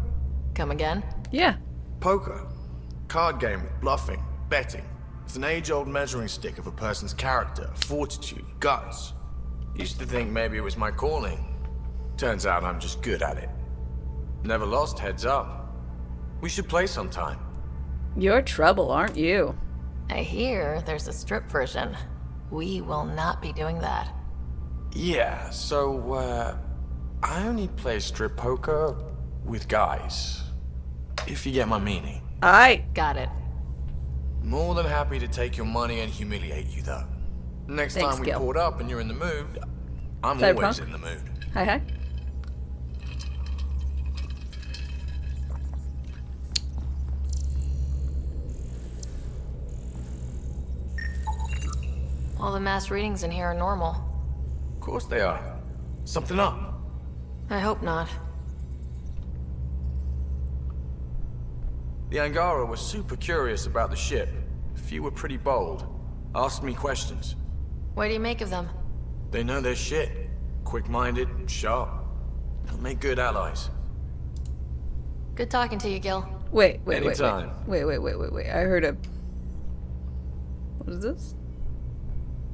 Come again? Yeah. Poker. Card game with bluffing, betting. It's an age-old measuring stick of a person's character, fortitude, guts. Used to think maybe it was my calling. Turns out I'm just good at it. Never lost, heads up. We should play sometime. You're trouble, aren't you? I hear there's a strip version. We will not be doing that. Yeah, so, I only play strip poker with guys. If you get my meaning. Got it. More than happy to take your money and humiliate you, though. Next Thanks, time we Gil. port up and you're in the mood, I'm Cyberpunk? always in the mood. Hi, hi. All the mass readings in here are normal. Of course they are. Something up. I hope not. The Angara was super curious about the ship. A few were pretty bold. Asked me questions. What do you make of them? They know their shit. Quick-minded, sharp. They'll make good allies. Good talking to you, Gil. Wait. Anytime. Wait. I heard a... What is this?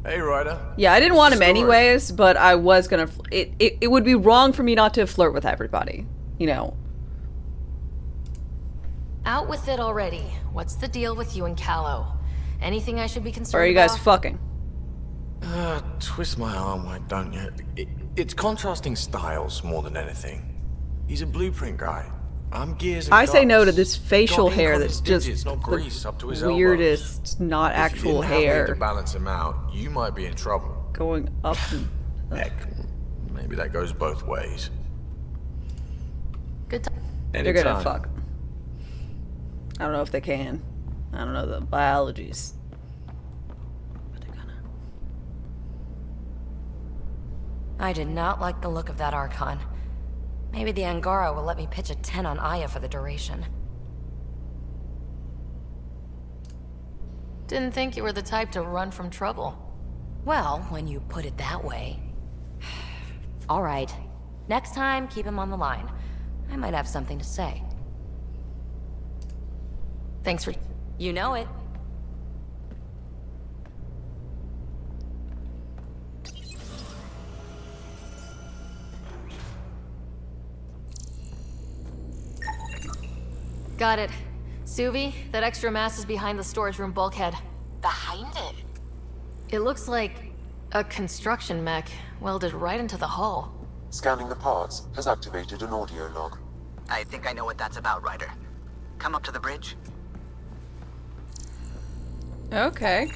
Hey, Ryder. Yeah, I didn't want him Story. anyways, but I was gonna... It would be wrong for me not to flirt with everybody. You know. Out with it already. What's the deal with you and Callow? Anything I should be concerned Or are you about? guys fucking? Twist my arm, why don't you? It's contrasting styles more than anything. He's a blueprint guy. I'm gears and I say no to guts. this facial Got ink hair on that's his just digits, not grease, the up to his weirdest, not elbows. actual If you didn't have me hair to balance him out, you might be in trouble. going up and... Heck, maybe that goes both ways. Good time. They're gonna fuck. I don't know if they can. I don't know the biologies. I did not like the look of that Archon. Maybe the Angara will let me pitch a 10 on Aya for the duration. Didn't think you were the type to run from trouble. Well, when you put it that way. All right. Next time, keep him on the line. I might have something to say. Thanks for... You know it. Got it. Suvi, that extra mass is behind the storage room bulkhead. Behind it? It looks like a construction mech welded right into the hull. Scanning the parts has activated an audio log. I think I know what that's about, Ryder. Come up to the bridge. Okay.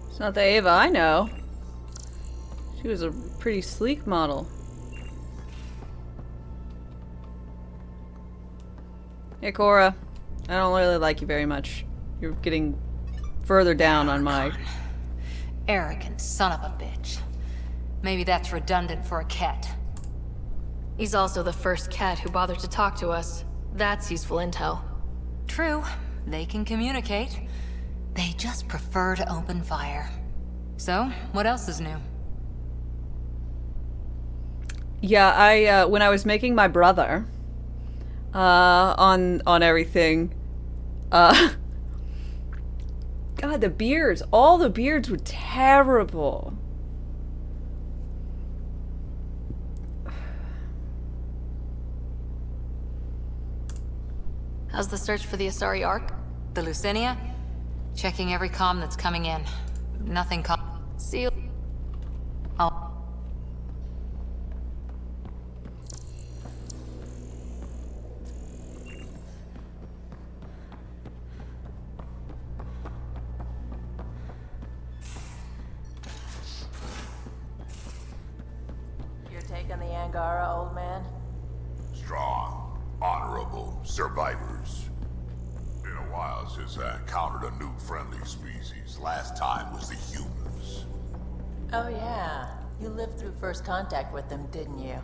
It's not the Ava I know. She was a pretty sleek model. Hey, Cora. I don't really like you very much. You're getting further down on my... Arrogant son of a bitch. Maybe that's redundant for a cat. He's also the first cat who bothered to talk to us. That's useful intel. True. They can communicate. They just prefer to open fire. So, what else is new? Yeah, I when I was making my brother on everything, God, the beards, all the beards were terrible. How's the search for the Asari Ark? The Lucinia? Checking every comm that's coming in. Nothing Seal. Oh. Your take on the Angara, old man? Strong, honorable survivors. Been a while since I encountered a new friendly species. Last time was the humans. Oh yeah, you lived through first contact with them, didn't you?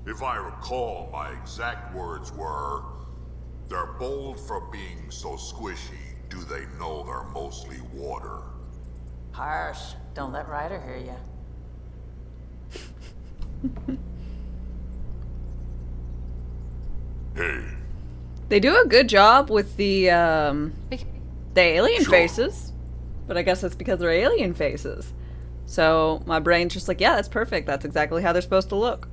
If I recall, my exact words were, "They're bold for being so squishy. Do they know they're mostly water?" Harsh. Don't let Ryder hear you. Hey. They do a good job with the alien faces. But I guess that's because they're alien faces. So my brain's just like, yeah, that's perfect. That's exactly how they're supposed to look.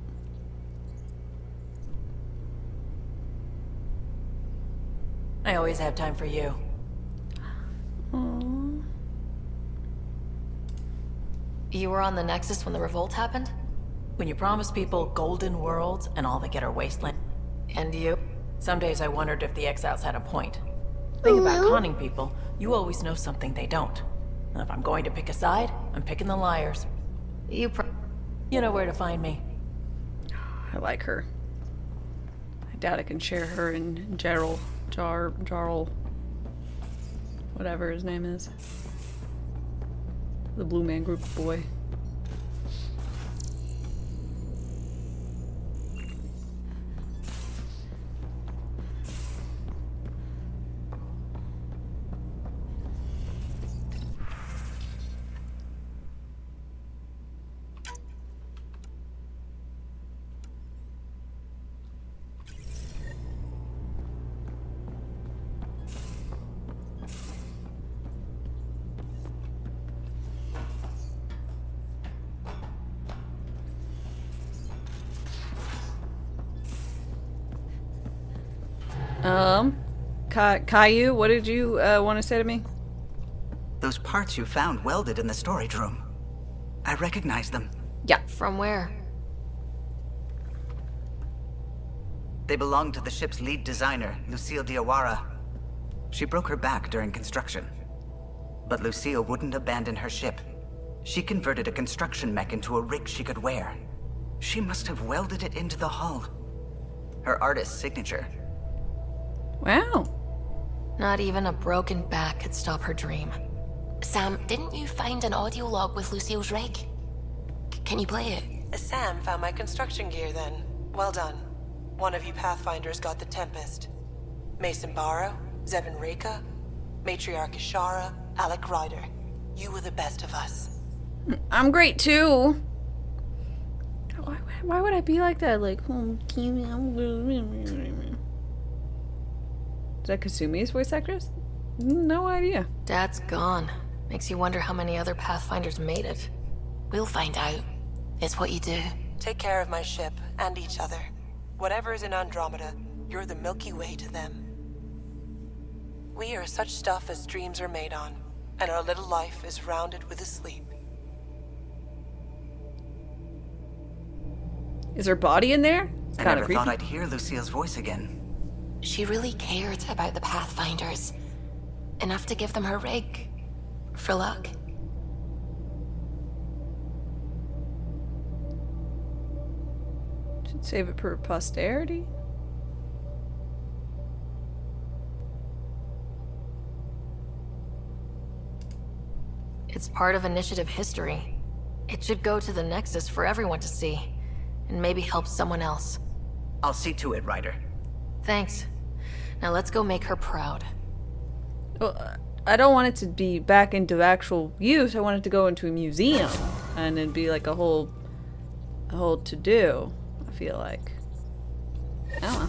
I always have time for you. Aww. You were on the Nexus when the revolt happened? When you promise people golden worlds and all they get are wasteland. And you? Some days I wondered if the exiles had a point. Thing about conning people, you always know something they don't. And if I'm going to pick a side, I'm picking the liars. You know where to find me. I like her. I doubt I can share her and Jarl, whatever his name is. The Blue Man Group boy. Caillou, what did you want to say to me? Those parts you found welded in the storage room. I recognize them. Yeah. From where? They belong to the ship's lead designer, Lucille Diawara. She broke her back during construction. But Lucille wouldn't abandon her ship. She converted a construction mech into a rig she could wear. She must have welded it into the hull. Her artist's signature. Wow. Not even a broken back could stop her dream. Sam, didn't you find an audio log with Lucille's rig? Can you play it? Sam found my construction gear then. Well done. One of you Pathfinders got the Tempest. Mason Barrow, Zevin Reka, Matriarch Ishara, Alec Ryder. You were the best of us. I'm great too. Why would I be like that? Like, is that Kasumi's voice actress? No idea. Dad's gone. Makes you wonder how many other Pathfinders made it. We'll find out. It's what you do. Take care of my ship and each other. Whatever is in Andromeda, you're the Milky Way to them. We are such stuff as dreams are made on, and our little life is rounded with a sleep. Is her body in there? I never thought I'd hear Lucille's voice again. She really cared about the Pathfinders. Enough to give them her rig. For luck. Should save it for posterity. It's part of Initiative history. It should go to the Nexus for everyone to see. And maybe help someone else. I'll see to it, Ryder. Thanks. Now let's go make her proud. Well, I don't want it to be back into actual use. I want it to go into a museum. And then be like a whole to-do, I feel like. I don't know.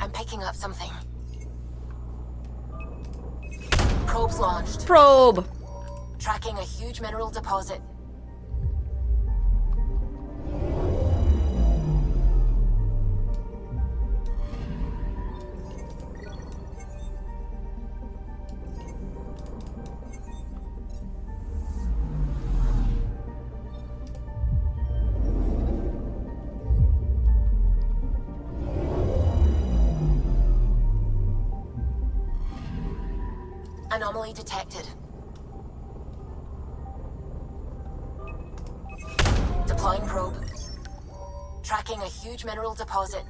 I'm picking up something. Probe's launched. Probe! Tracking a huge mineral deposit. Anomaly detected. Deploying probe. Tracking a huge mineral deposit.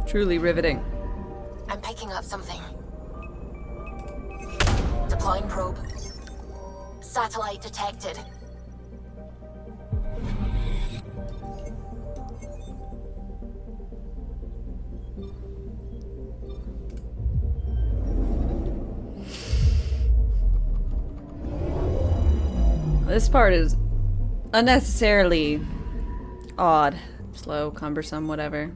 Truly riveting. I'm picking up something. Deploying probe. Satellite detected. This part is unnecessarily odd, slow, cumbersome, whatever.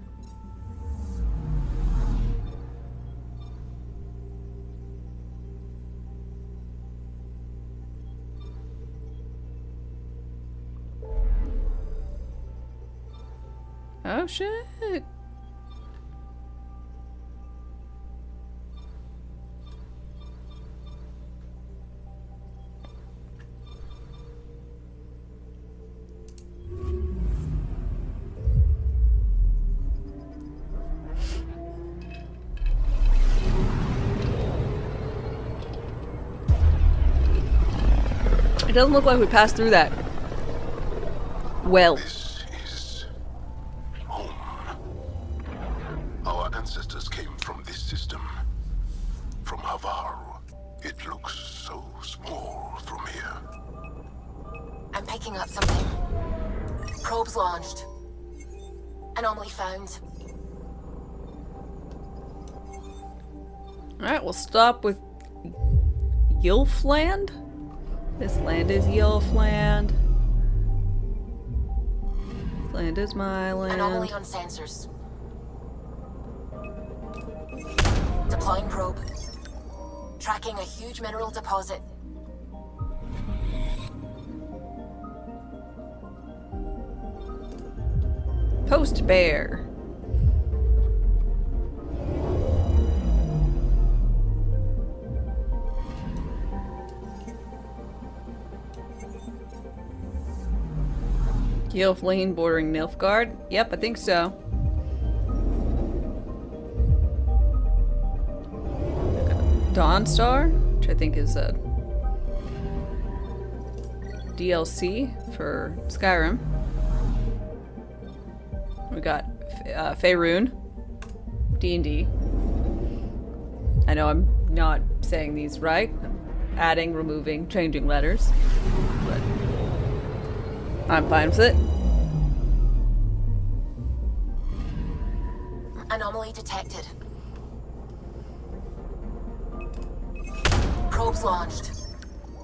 Oh shit. It doesn't look like we passed through that. Well. This is home. Our ancestors came from this system. From Havaru. It looks so small from here. I'm picking up something. Probe's launched. Anomaly found. Alright, we'll stop with Yilfland. This land is Yilfland. This land is my land. Anomaly on sensors. Deploying probe. Tracking a huge mineral deposit. Post bear. Gilfleen bordering Nilfgaard? Yep, I think so. Dawnstar, which I think is a DLC for Skyrim. We got Faerun, D&D. I know I'm not saying these right. I'm adding, removing, changing letters, but I'm fine with it. Anomaly detected. Probes launched.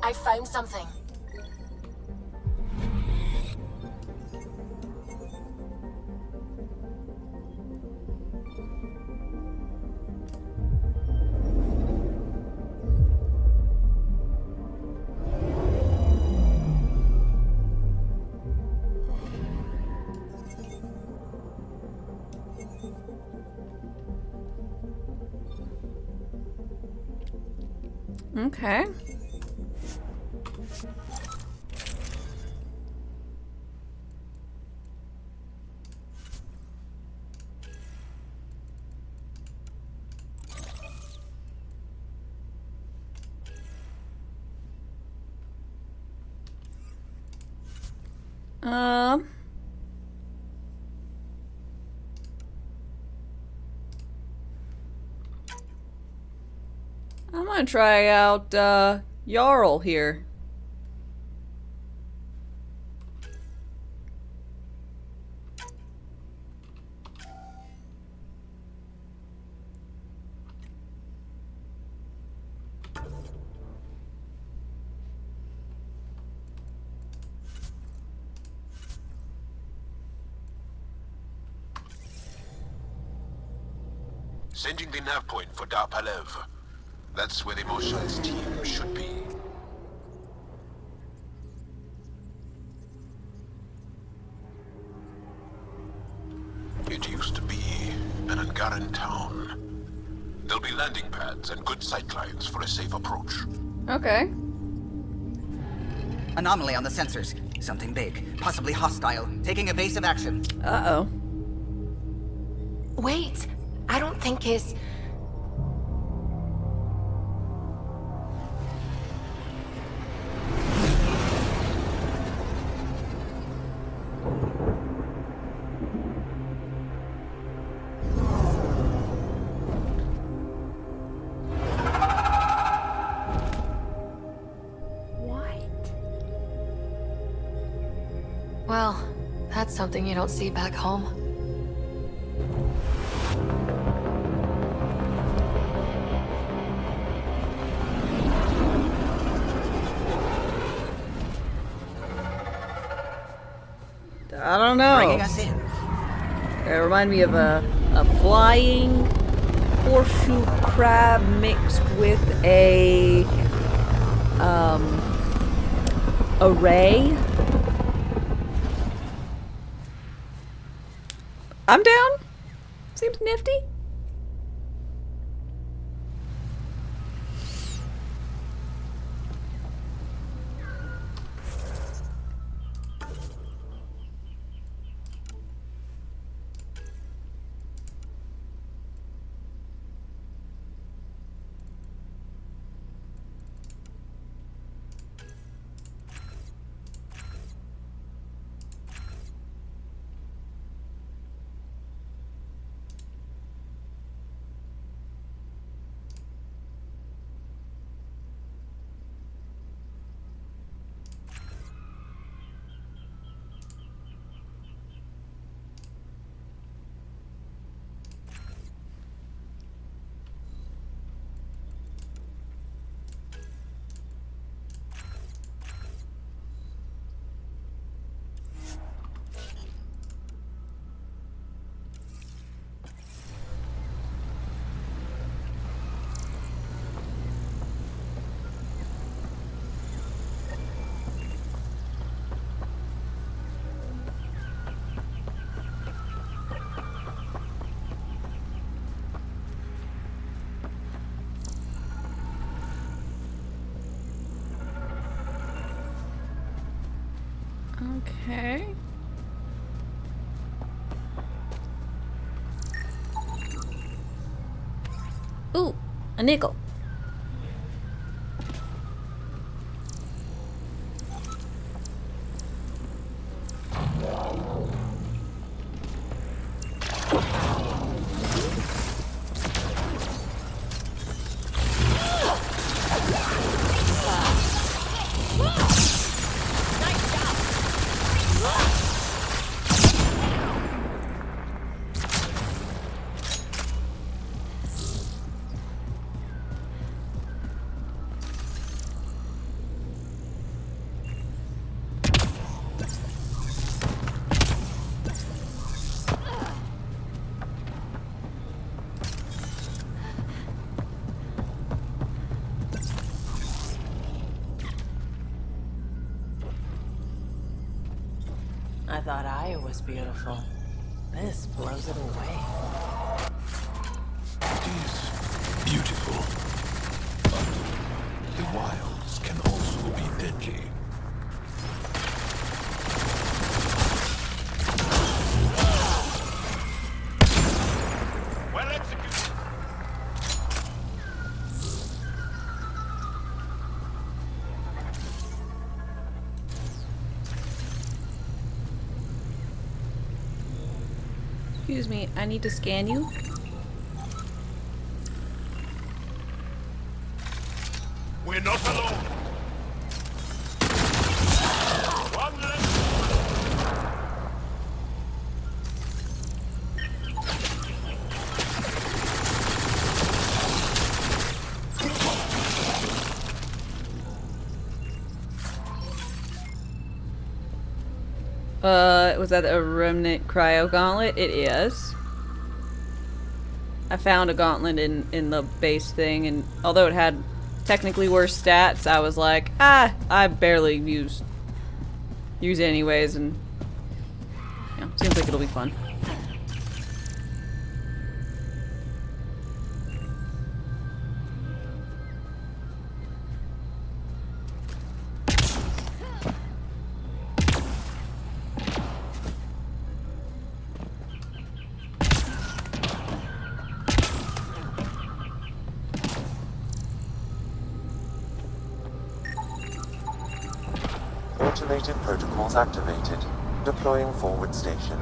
I found something. Okay. I'm gonna try out Jarl here. Sending the nav point for Darpalev. That's where the Mosha's team should be. It used to be an Angaran town. There'll be landing pads and good sightlines for a safe approach. Okay. Anomaly on the sensors. Something big, possibly hostile, taking evasive action. Uh-oh. Wait, I don't think his... Well, that's something you don't see back home. I don't know. Bringing us in. It reminded me of a flying horseshoe crab mixed with a ray. I'm down. Seems nifty. Okay. Ooh, a nickel. I thought Aya was beautiful. This blows it away. It is beautiful, but the wilds can also be deadly. Well executed. Excuse me, I need to scan you. We're not alone. One less. Was that a remnant cryo gauntlet? It is. I found a gauntlet in the base thing, and although it had technically worse stats, I was like, I barely use it anyways, and yeah, seems like it'll be fun. Automated protocols activated. Deploying forward station.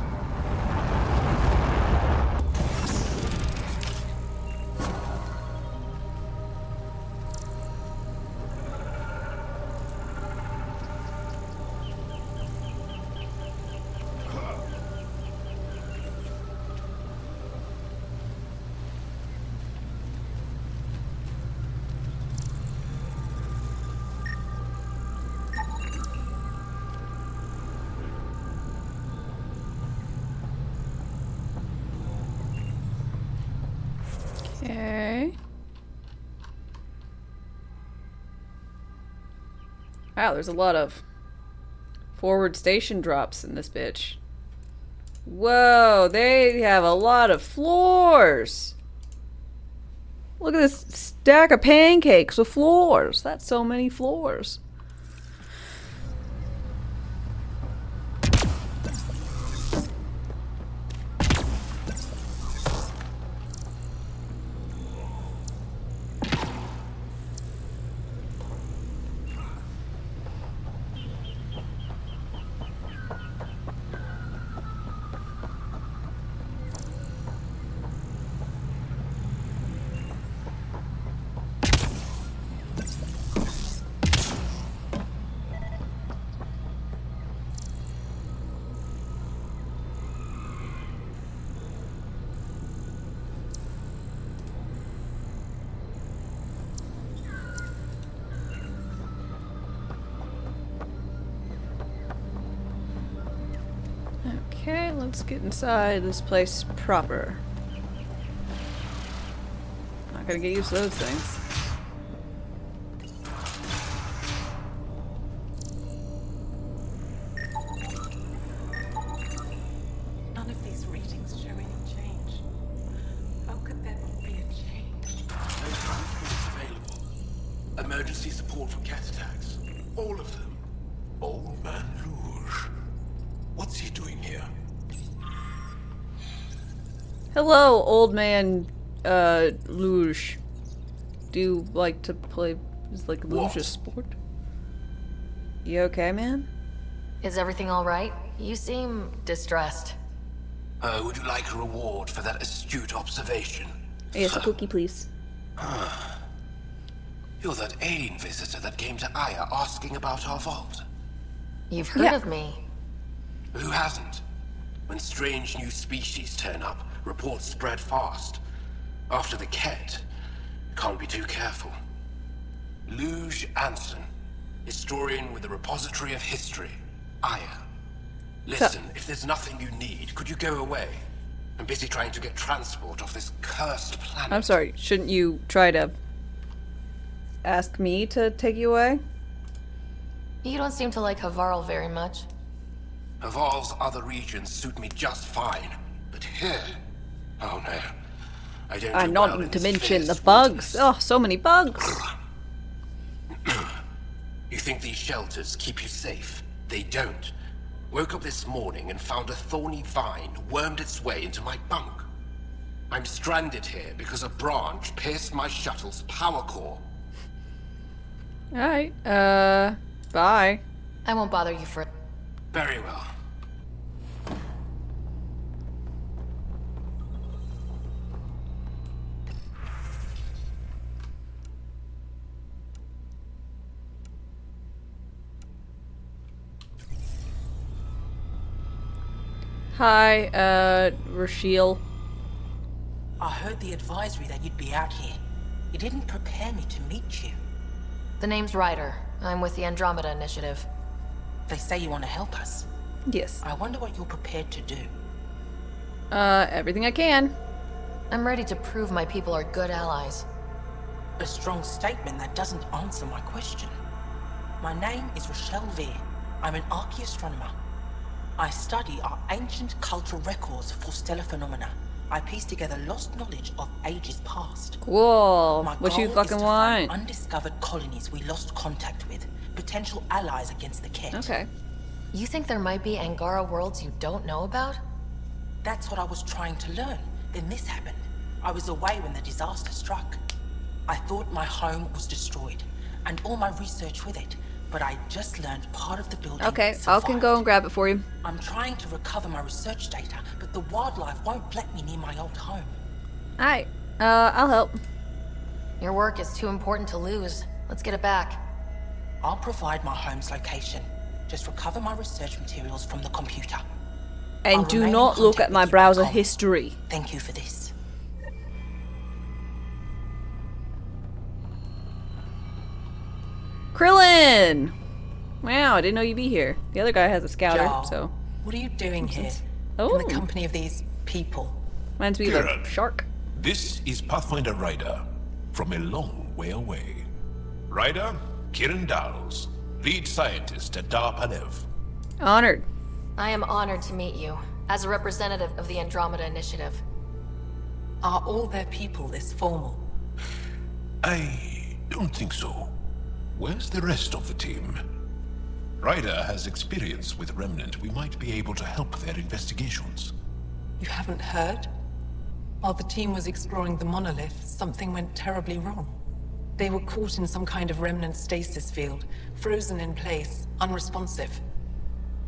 Okay. Wow, there's a lot of forward station drops in this bitch. Whoa, they have a lot of floors. Look at this stack of pancakes with floors. That's so many floors. Okay, let's get inside this place proper. Not gonna get used to those things. None of these readings show any change. How could there not be a change? No transport available. Emergency support for cat attacks. All of them. Old Man Rouge. What's he doing here? Hello, old man, luge. Do you like to play, is like luge a sport? You okay, man? Is everything alright? You seem distressed. Would you like a reward for that astute observation? Yes, a cookie, please. You're that alien visitor that came to Aya asking about our vault. You've heard of me. Who hasn't? When strange new species turn up, reports spread fast. After the Ket, can't be too careful. Luge Anson, historian with the Repository of History, Aya. Listen, if there's nothing you need, could you go away? I'm busy trying to get transport off this cursed planet. I'm sorry, shouldn't you try to ask me to take you away? You don't seem to like Havarl very much. Havarl's other regions suit me just fine, but here... Oh no. I don't And do not well in to this mention the fierce bugs. Oh, so many bugs. You think these shelters keep you safe? They don't. Woke up this morning and found a thorny vine wormed its way into my bunk. I'm stranded here because a branch pierced my shuttle's power core. Alright, bye. I won't bother you for... Very well. Hi, Rashiel. I heard the advisory that you'd be out here. It didn't prepare me to meet you. The name's Ryder. I'm with the Andromeda Initiative. They say you want to help us. Yes. I wonder what you're prepared to do. Everything I can. I'm ready to prove my people are good allies. A strong statement that doesn't answer my question. My name is Rochelle Veer. I'm an archaeoastronomer. I study our ancient cultural records for stellar phenomena. I piece together lost knowledge of ages past. Cool. My What you goal fucking is to want? find undiscovered colonies we lost contact with, potential allies against the Ket. Okay. You think there might be Angara worlds you don't know about? That's what I was trying to learn. Then this happened. I was away when the disaster struck. I thought my home was destroyed, and all my research with it, but I just learned part of the building Okay, I survived. can go and grab it for you. I'm trying to recover my research data, but the wildlife won't let me near my old home. Alright, I'll help. Your work is too important to lose. Let's get it back. I'll provide my home's location. Just recover my research materials from the computer. And I'll do remain in not look contact at my with you browser back home. history. Thank you for this. Krillin! Wow, I didn't know you'd be here. The other guy has a scouter, Jarl, so... What are you doing here? Oh. In the company of these people? Reminds me of a Kieran. shark. This is Pathfinder Ryder, from a long way away. Ryder, Kieran Dowles, lead scientist at Dar-Panev. Honored. I am honored to meet you, as a representative of the Andromeda Initiative. Are all their people this formal? I don't think so. Where's the rest of the team? Ryder has experience with Remnant. We might be able to help their investigations. You haven't heard? While the team was exploring the monolith, something went terribly wrong. They were caught in some kind of remnant stasis field, frozen in place, unresponsive.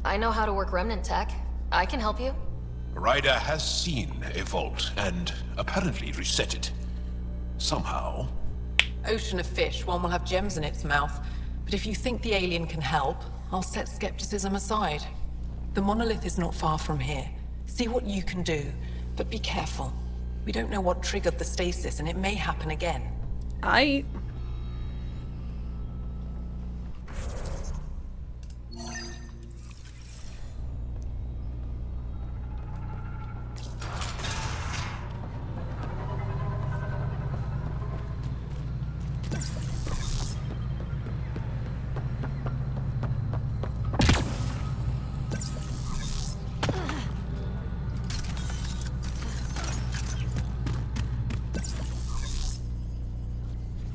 I know how to work remnant tech. I can help you. Ryder has seen a vault and apparently reset it. Somehow. Ocean of fish, one will have gems in its mouth. But if you think the alien can help, I'll set skepticism aside. The monolith is not far from here. See what you can do, but be careful. We don't know what triggered the stasis, and it may happen again.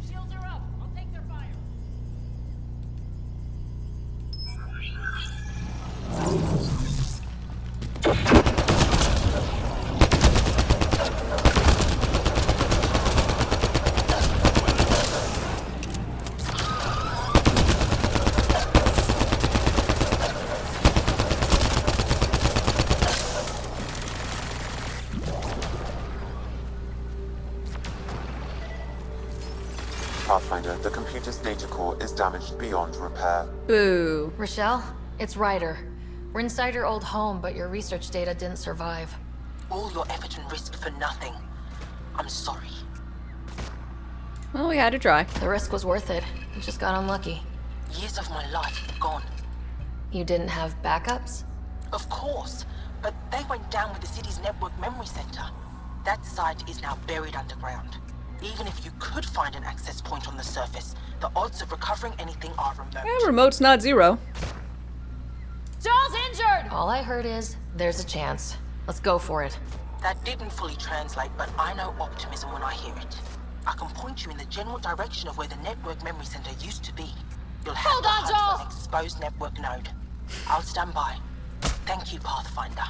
Shield computer's data core is damaged beyond repair. Boo. Rochelle, it's Ryder. We're inside your old home, but your research data didn't survive. All your effort and risk for nothing. I'm sorry. Well, we had to try. The risk was worth it. You just got unlucky. Years of my life gone. You didn't have backups? Of course, but they went down with the city's network memory center. That site is now buried underground. Even if you could find an access point on the surface, the odds of recovering anything are remote. Yeah, remote's not zero. Joel's injured! All I heard is, there's a chance. Let's go for it. That didn't fully translate, but I know optimism when I hear it. I can point you in the general direction of where the network memory center used to be. You'll have Hold to on, hunt Joel! for an exposed network node. I'll stand by. Thank you, Pathfinder.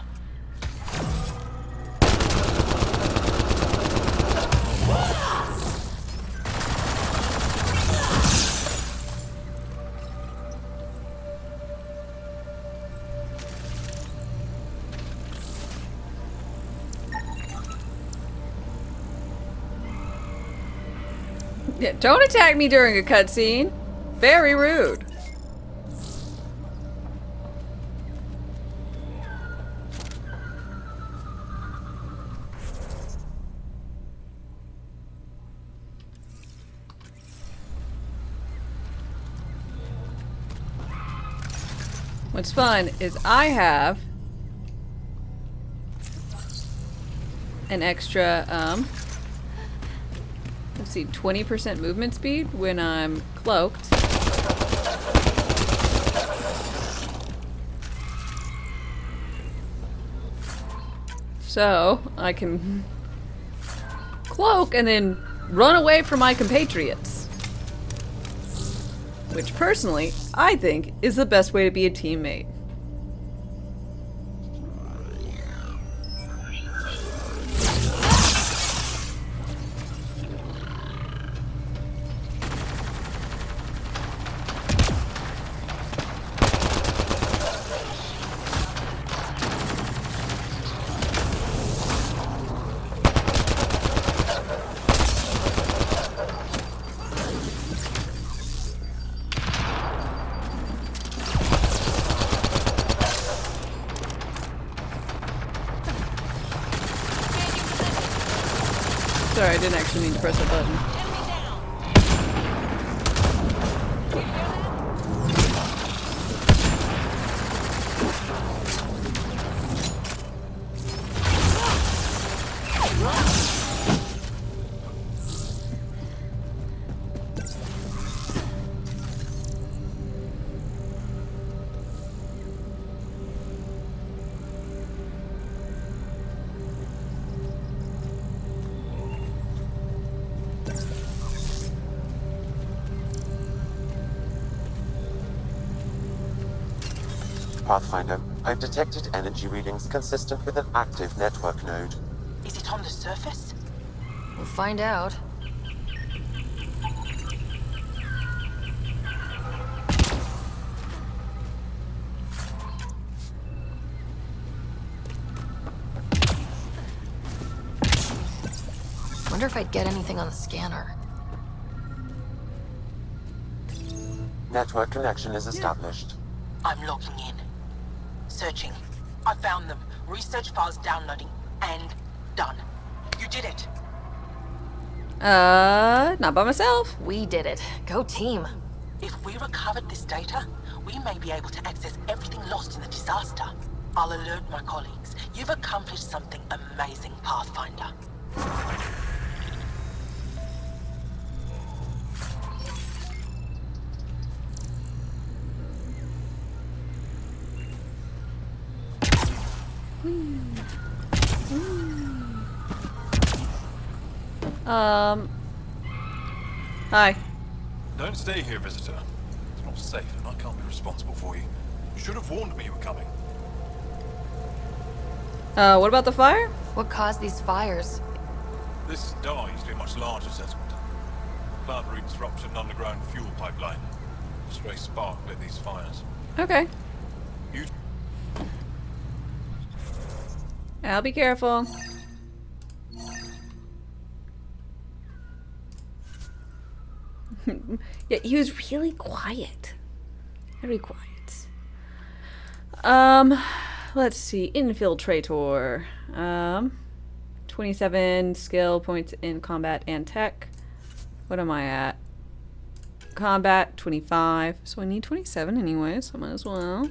Yeah, don't attack me during a cutscene. Very rude. What's fun is I have an extra, let's see, 20% movement speed when I'm cloaked. So I can cloak and then run away from my compatriots. Which personally, I think, is the best way to be a teammate. Sorry, I didn't actually mean to press a button. Pathfinder, I've detected energy readings consistent with an active network node. Is it on the surface? We'll find out. Wonder if I'd get anything on the scanner. Network connection is established. I'm logging in. Searching. I found them. Research files downloading. And done. You did it. Not by myself. We did it. Go team. If we recovered this data, we may be able to access everything lost in the disaster. I'll alert my colleagues. You've accomplished something amazing, Pathfinder. Hi. Don't stay here, visitor. It's not safe, and I can't be responsible for you. You should have warned me you were coming. What about the fire? What caused these fires? This Dar used to be a much larger settlement. Plant roots ruptured an underground fuel pipeline. A stray spark lit these fires. Okay. You... I'll be careful. Yeah, he was really quiet. Very quiet. Let's see. Infiltrator. 27 skill points in combat and tech. What am I at? Combat, 25. So I need 27 anyway, so I might as well.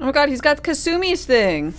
Oh my god, he's got Kasumi's thing.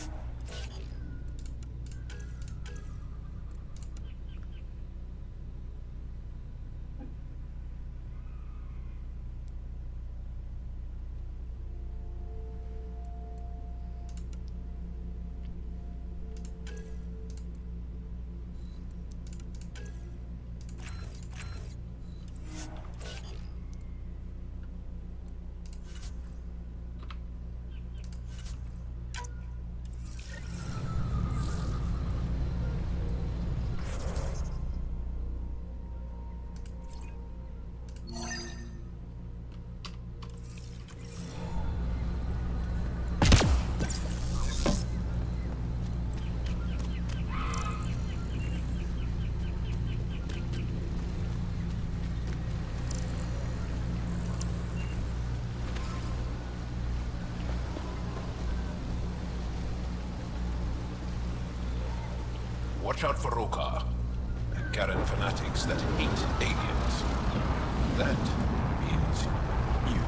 Watch out for Rokar and Karen fanatics that hate aliens. That means you.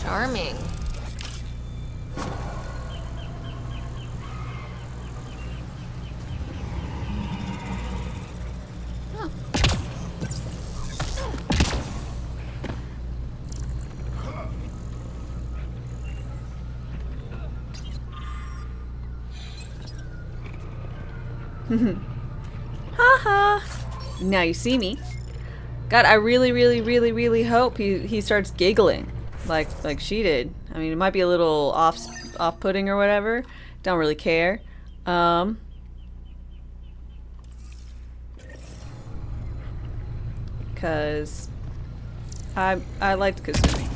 Charming. Haha. Now you see me. God, I really hope he starts giggling like she did. I mean, it might be a little off-putting or whatever. Don't really care. Cause I liked Kasumi.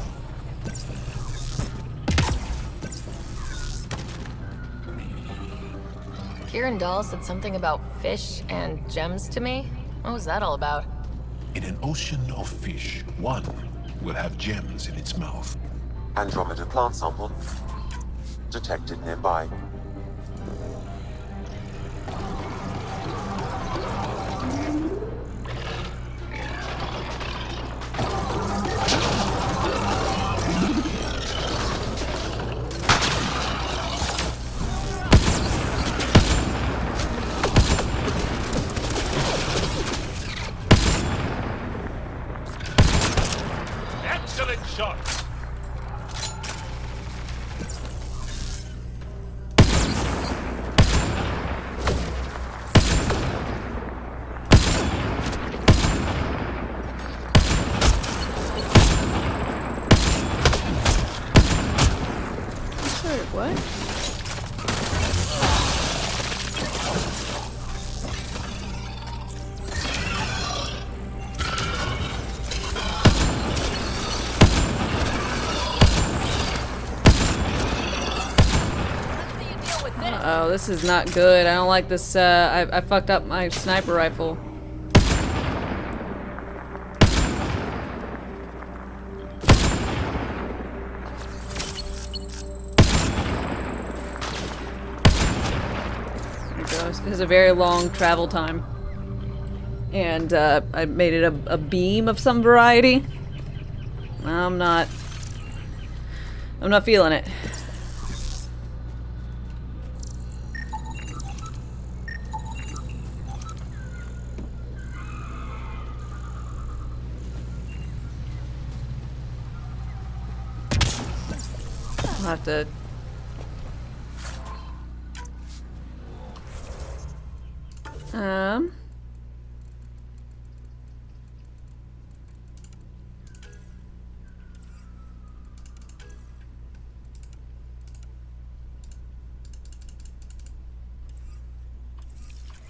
Kieran Dahl said something about fish and gems to me. What was that all about? In an ocean of fish, one will have gems in its mouth. Andromeda plant sample detected nearby. Excellent shot! Sorry, what? Oh, this is not good. I don't like this. I fucked up my sniper rifle. There it goes. It has a very long travel time. And I made it a beam of some variety. I'm not feeling it. I'll have to...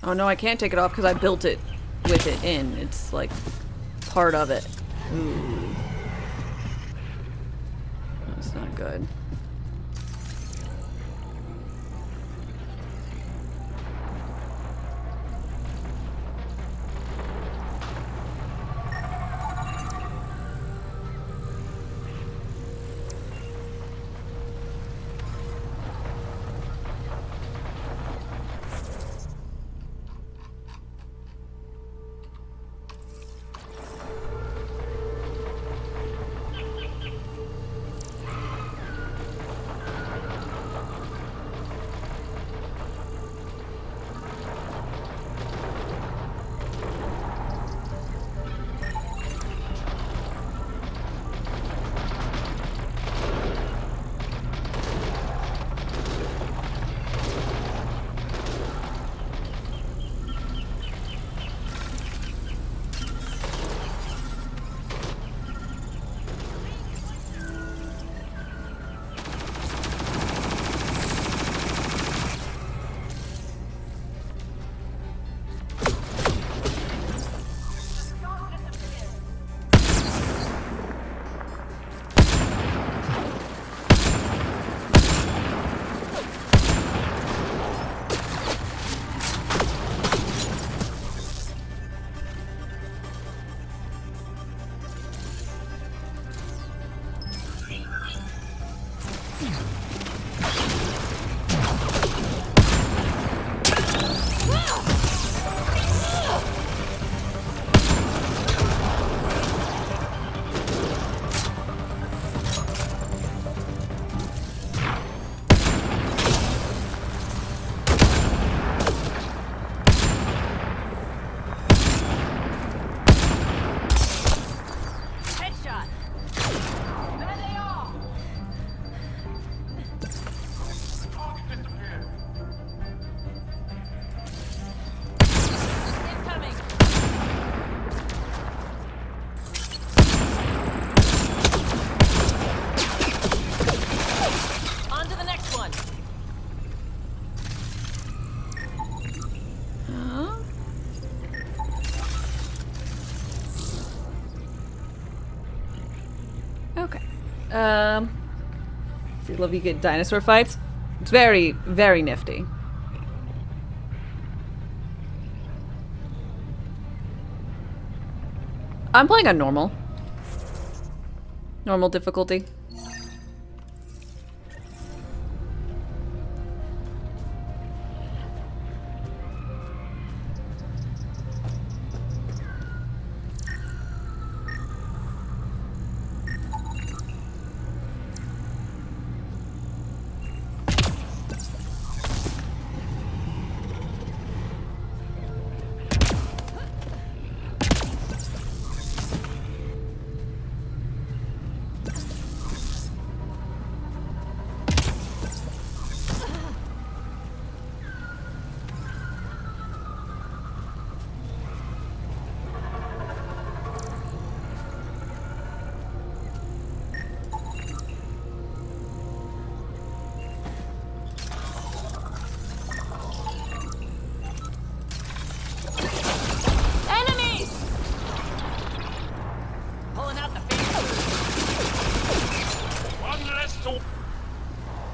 Oh no, I can't take it off because I built it with it in. It's like part of it. Ooh. That's not good. See, love you get dinosaur fights. It's very, very nifty. I'm playing on normal. Normal difficulty.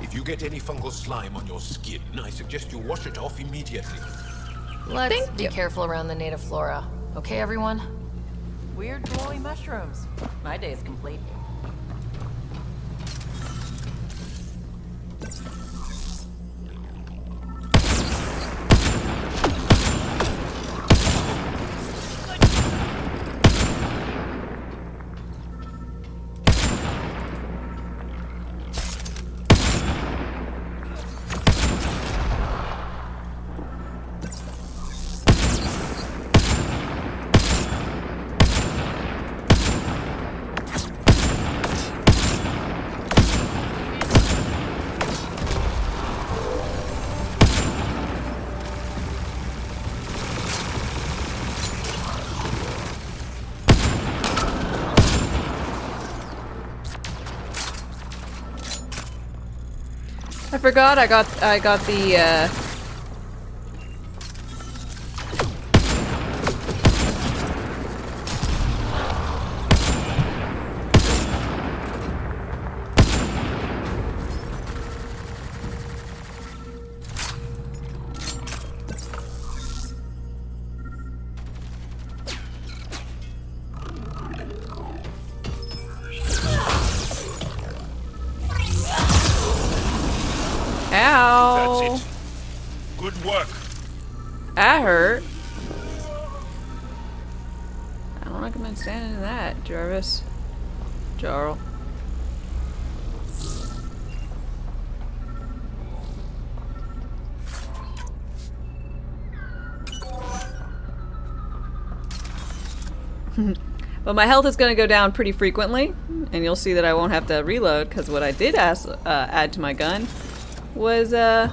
If you get any fungal slime on your skin, I suggest you wash it off immediately. Let's be careful around the native flora. Okay, everyone? Weird glowy mushrooms. My day's complete. I forgot I got the Ow! That's it. Good work. That hurt. I don't recommend standing in that, Jarvis. Jarl. But my health is going to go down pretty frequently, and you'll see that I won't have to reload, because what I did add to my gun was, yeah,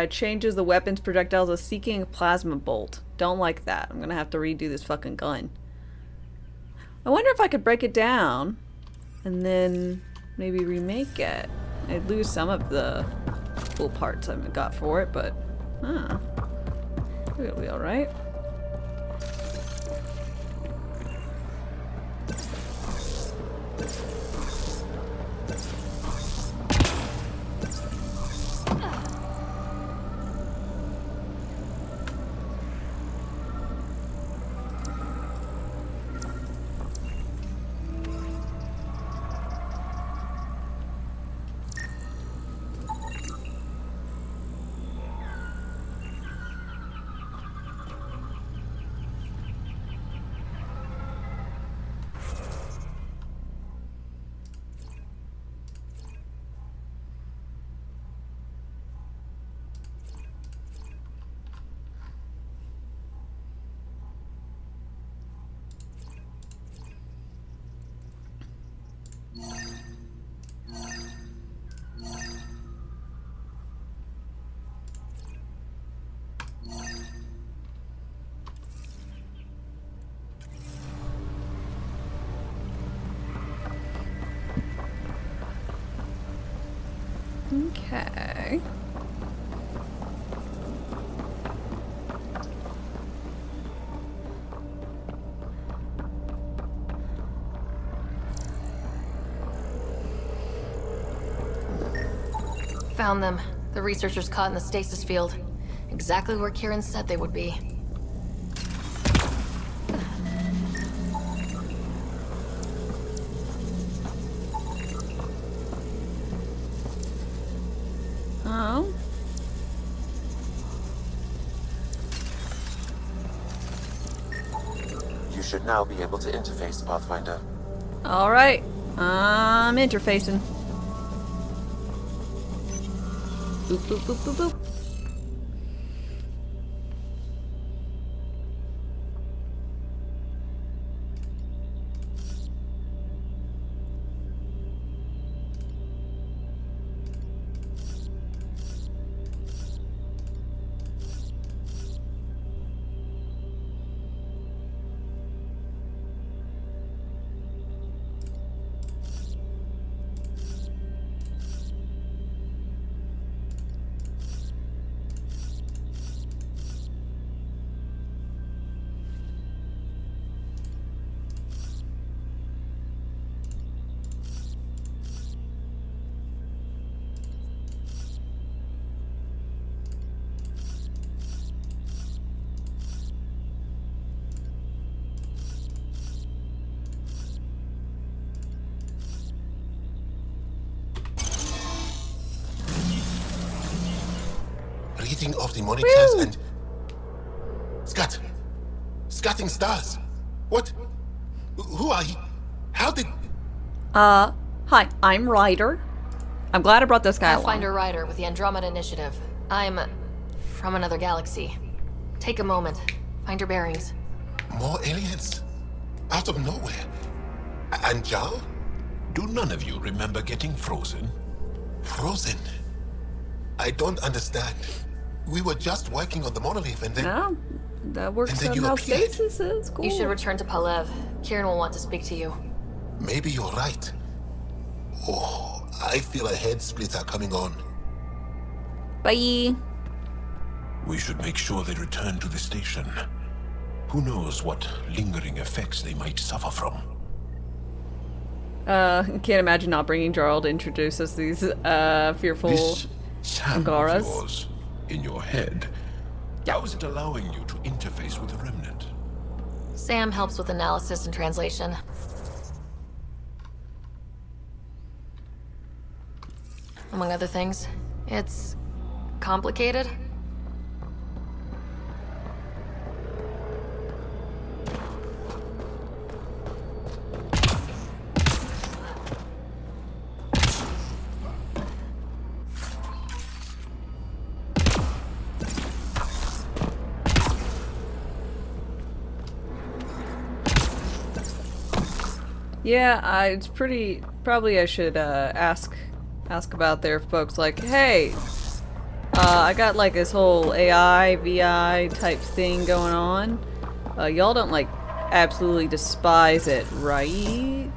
it changes the weapon's projectiles as seeking a plasma bolt. Don't like that. I'm going to have to redo this fucking gun. I wonder if I could break it down and then maybe remake it. I'd lose some of the cool parts I've got for it, but it'll be alright. Okay. Found them. The researchers caught in the stasis field. Exactly where Kieran said they would be. Oh. You should now be able to interface, Pathfinder. Alright. I'm interfacing. Boop, boop, boop, boop, boop. Reading of the monitors and... Scatting stars. What? Who are you? How did... Hi, I'm Ryder. I'm glad I brought this guy along. Pathfinder Ryder with the Andromeda Initiative. I'm from another galaxy. Take a moment. Find your bearings. More aliens? Out of nowhere? And Jal? Do none of you remember getting frozen? Frozen? I don't understand. We were just working on the monolith and then... No, that works on how stasis is. Cool. You should return to Palev. Kieran will want to speak to you. Maybe you're right. Oh, I feel a head splitter coming on. Bye. We should make sure they return to the station. Who knows what lingering effects they might suffer from. Can't imagine not bringing Jarl to introduce us these fearful This sound of Angaras. yours in your head How is it allowing you to interface with the Remnant? Sam helps with analysis and translation. Among other things, it's complicated. Yeah, it's pretty. Probably I should ask about their folks. Like, hey, I got like this whole AI VI type thing going on. Y'all don't like absolutely despise it, right?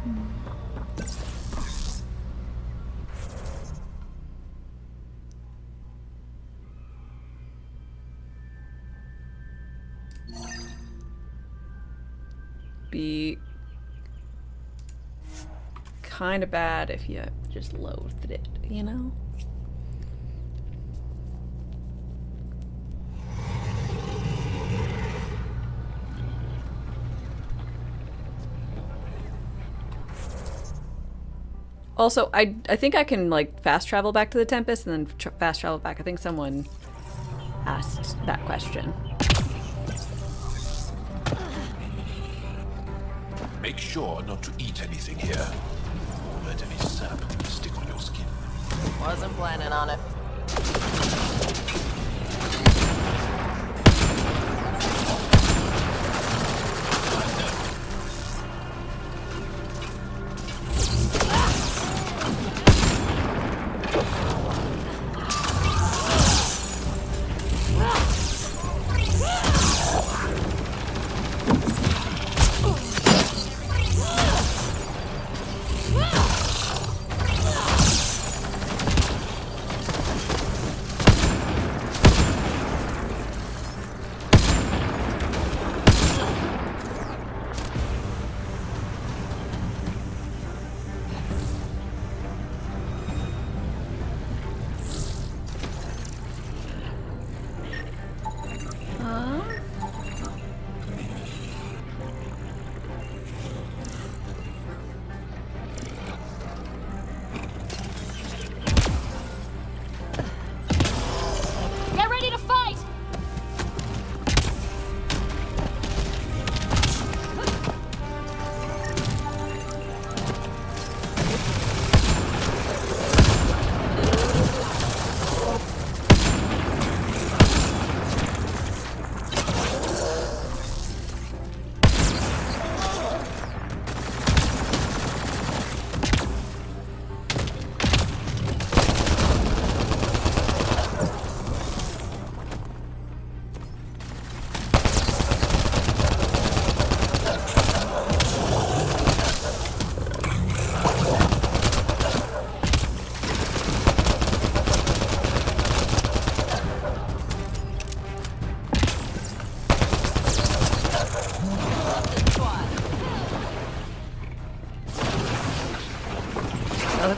Be kind of bad if you just loathed it, you know? Also, I think I can like fast travel back to the Tempest and then fast travel back. I think someone asked that question. Make sure not to eat anything here. Don't let any sap stick on your skin. Wasn't planning on it.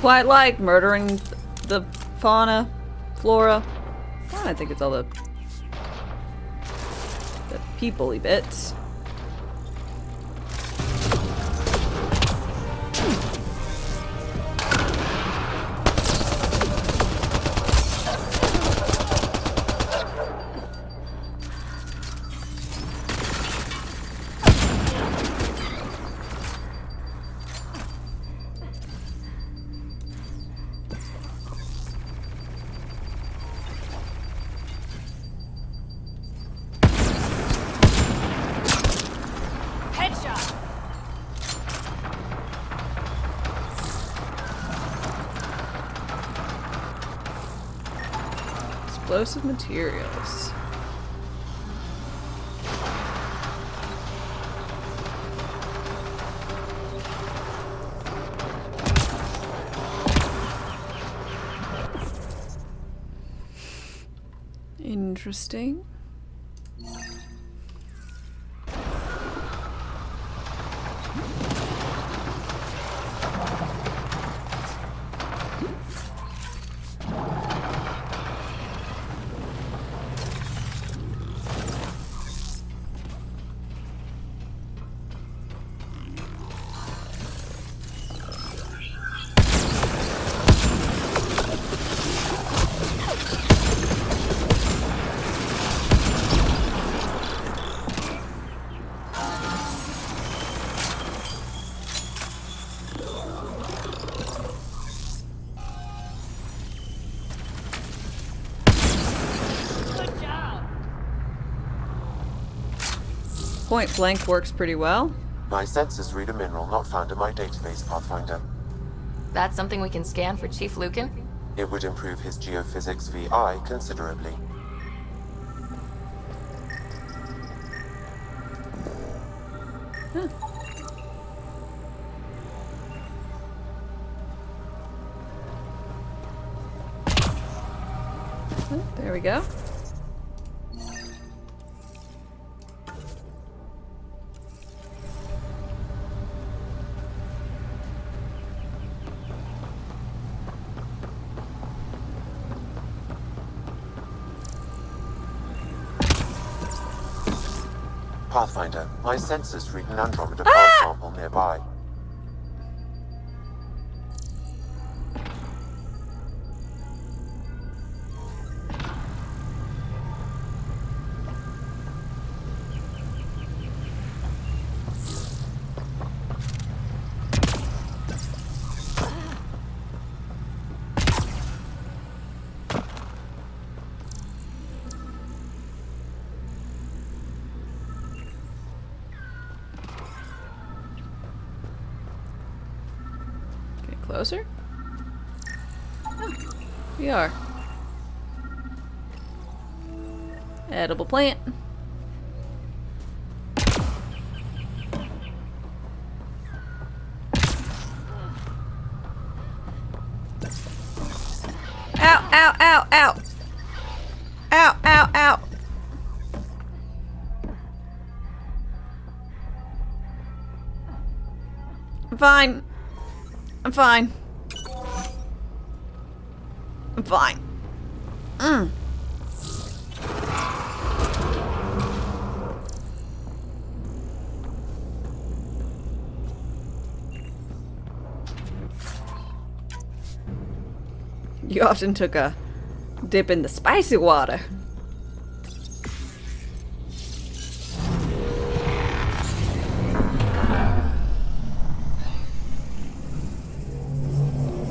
Quite like murdering the fauna, flora. I think it's all the people-y bits. Explosive materials. Interesting. Point blank works pretty well. My sensors read a mineral not found in my database, Pathfinder. That's something we can scan for Chief Lucan? It would improve his geophysics VI considerably. Huh. Oh, there we go. Pathfinder, my sensors read an Andromeda pulse sample nearby. Closer? Oh, we are. Edible plant. Ow, ow, ow, ow. Ow, ow, ow. I'm fine. I'm fine. I'm fine. You often took a dip in the spicy water.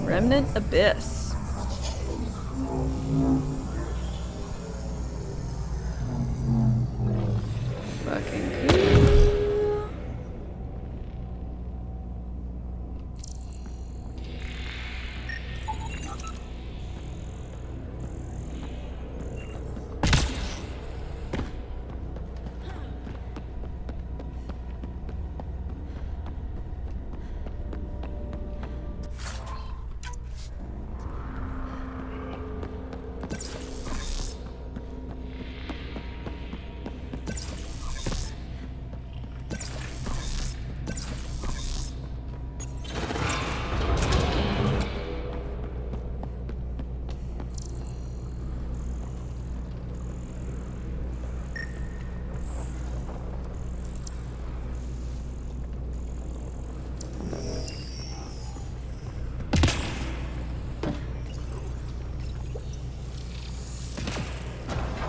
Remnant Abyss. Fucking cool.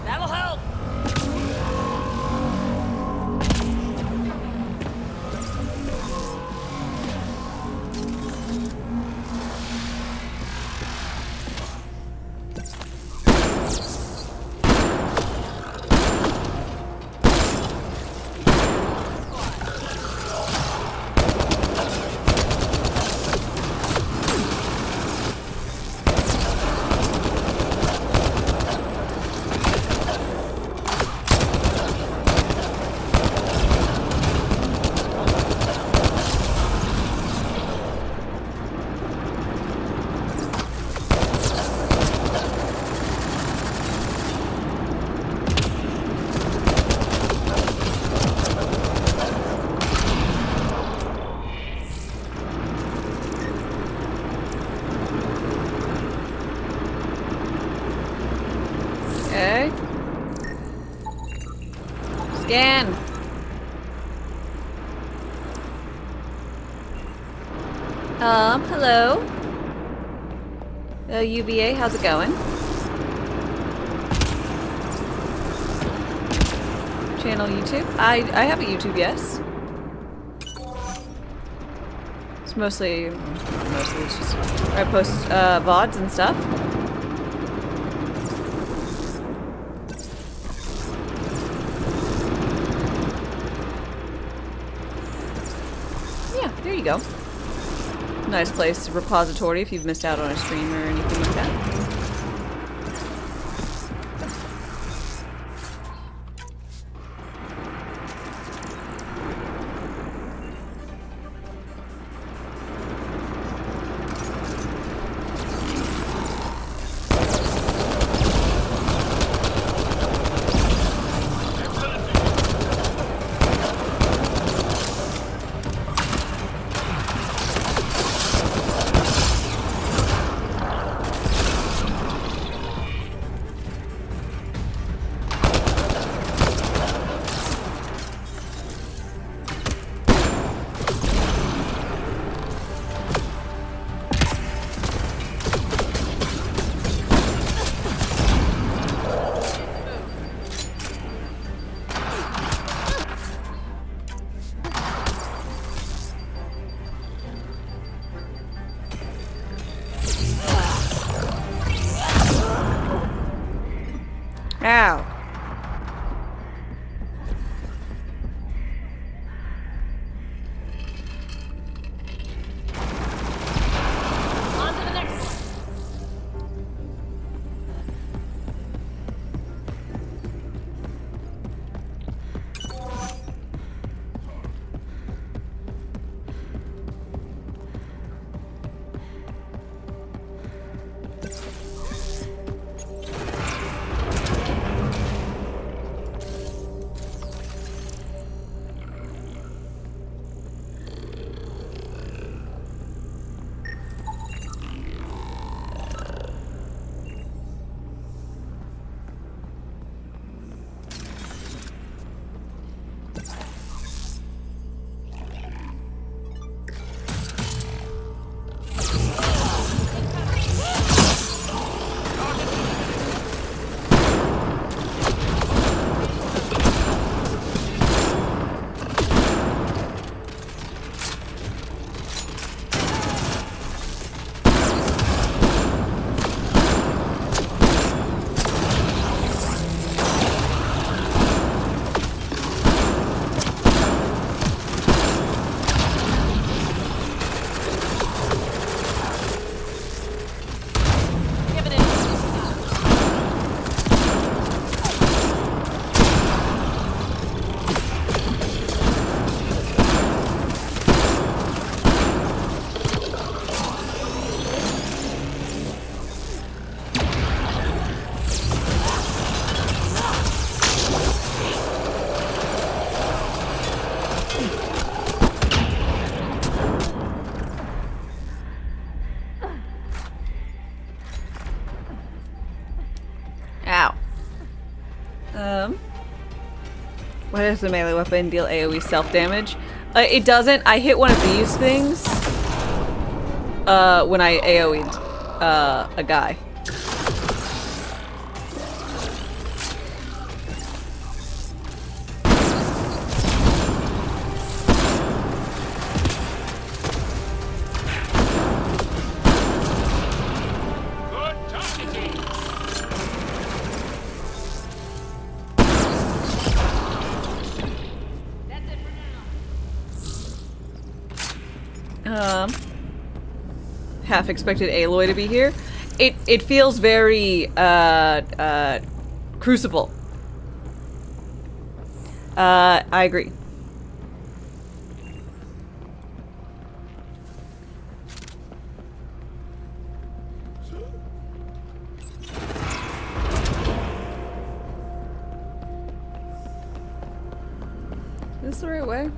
That'll help! Okay. Scan. Hello. UVA, how's it going? Channel YouTube? I have a YouTube, yes. It's mostly it's just I post VODs and stuff. you go. Nice place, repository if you've missed out on a stream or anything like that. Ow. On to the next one. Why does the melee weapon deal AoE self-damage? It doesn't. I hit one of these things when I AoE'd a guy. Half expected Aloy to be here. It feels very Crucible. I agree. Is this the right way?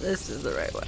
This is the right way.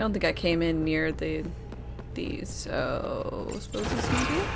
don't think I came in near these, so I suppose this may be it.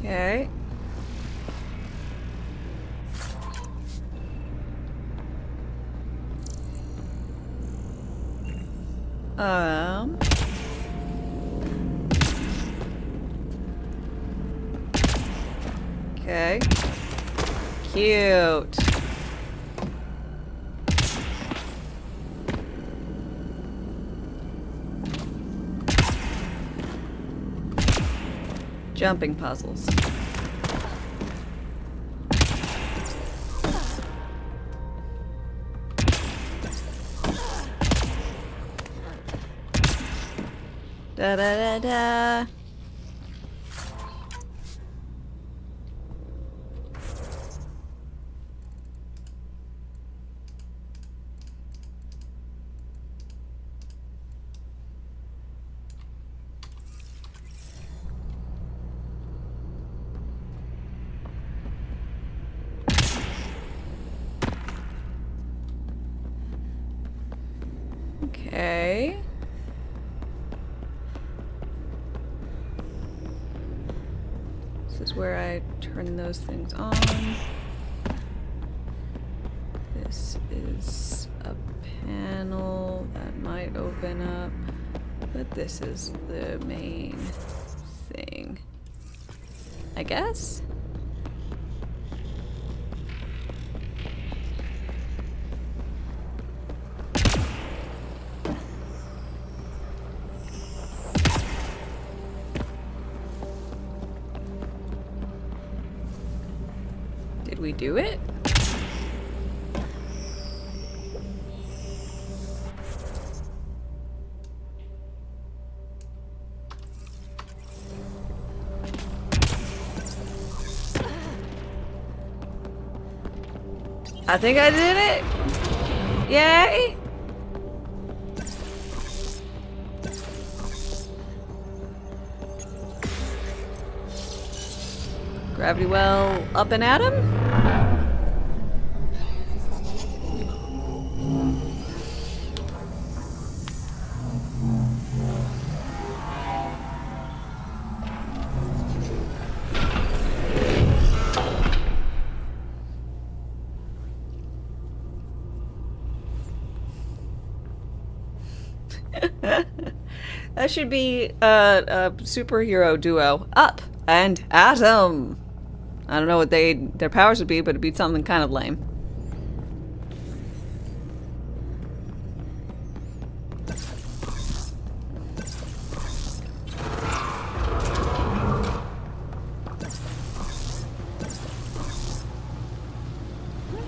Okay. Okay. Cute. Jumping puzzles. Da da da da. Okay. This is where I turn those things on. This is a panel that might open up, but this is the main thing, I guess? Did we do it? I think I did it! Yay! Gravity well up and at him? That should be a superhero duo. Up and Atom. I don't know what their powers would be, but it'd be something kind of lame.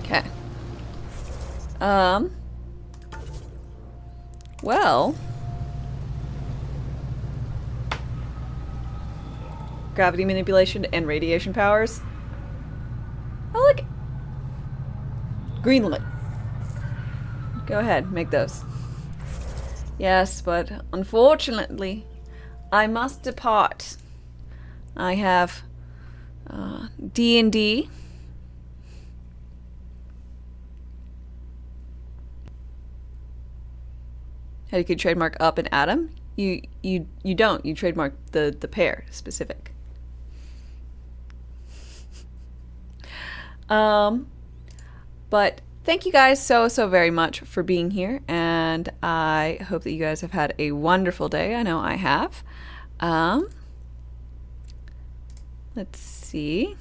Okay. Well. Gravity manipulation and radiation powers. Oh, look! Greenlit. Go ahead, make those. Yes, but unfortunately, I must depart. I have D&D How you could trademark Up and Adam. You don't. You trademark the pair specific. But thank you guys so very much for being here, and I hope that you guys have had a wonderful day. I know I have. Let's see.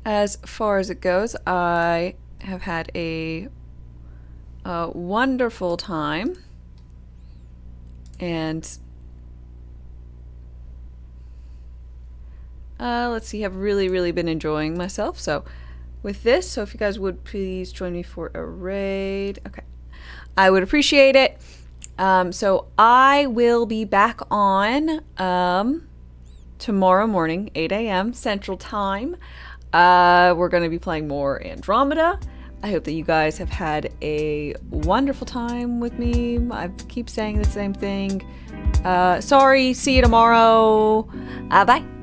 As far as it goes, I have had a wonderful time, and let's see, have really been enjoying myself. So with this, so if you guys would please join me for a raid. Okay, I would appreciate it. So I will be back on tomorrow morning, 8 a.m. Central Time. We're going to be playing more Andromeda. I hope that you guys have had a wonderful time with me. I keep saying the same thing. Sorry, see you tomorrow. Bye.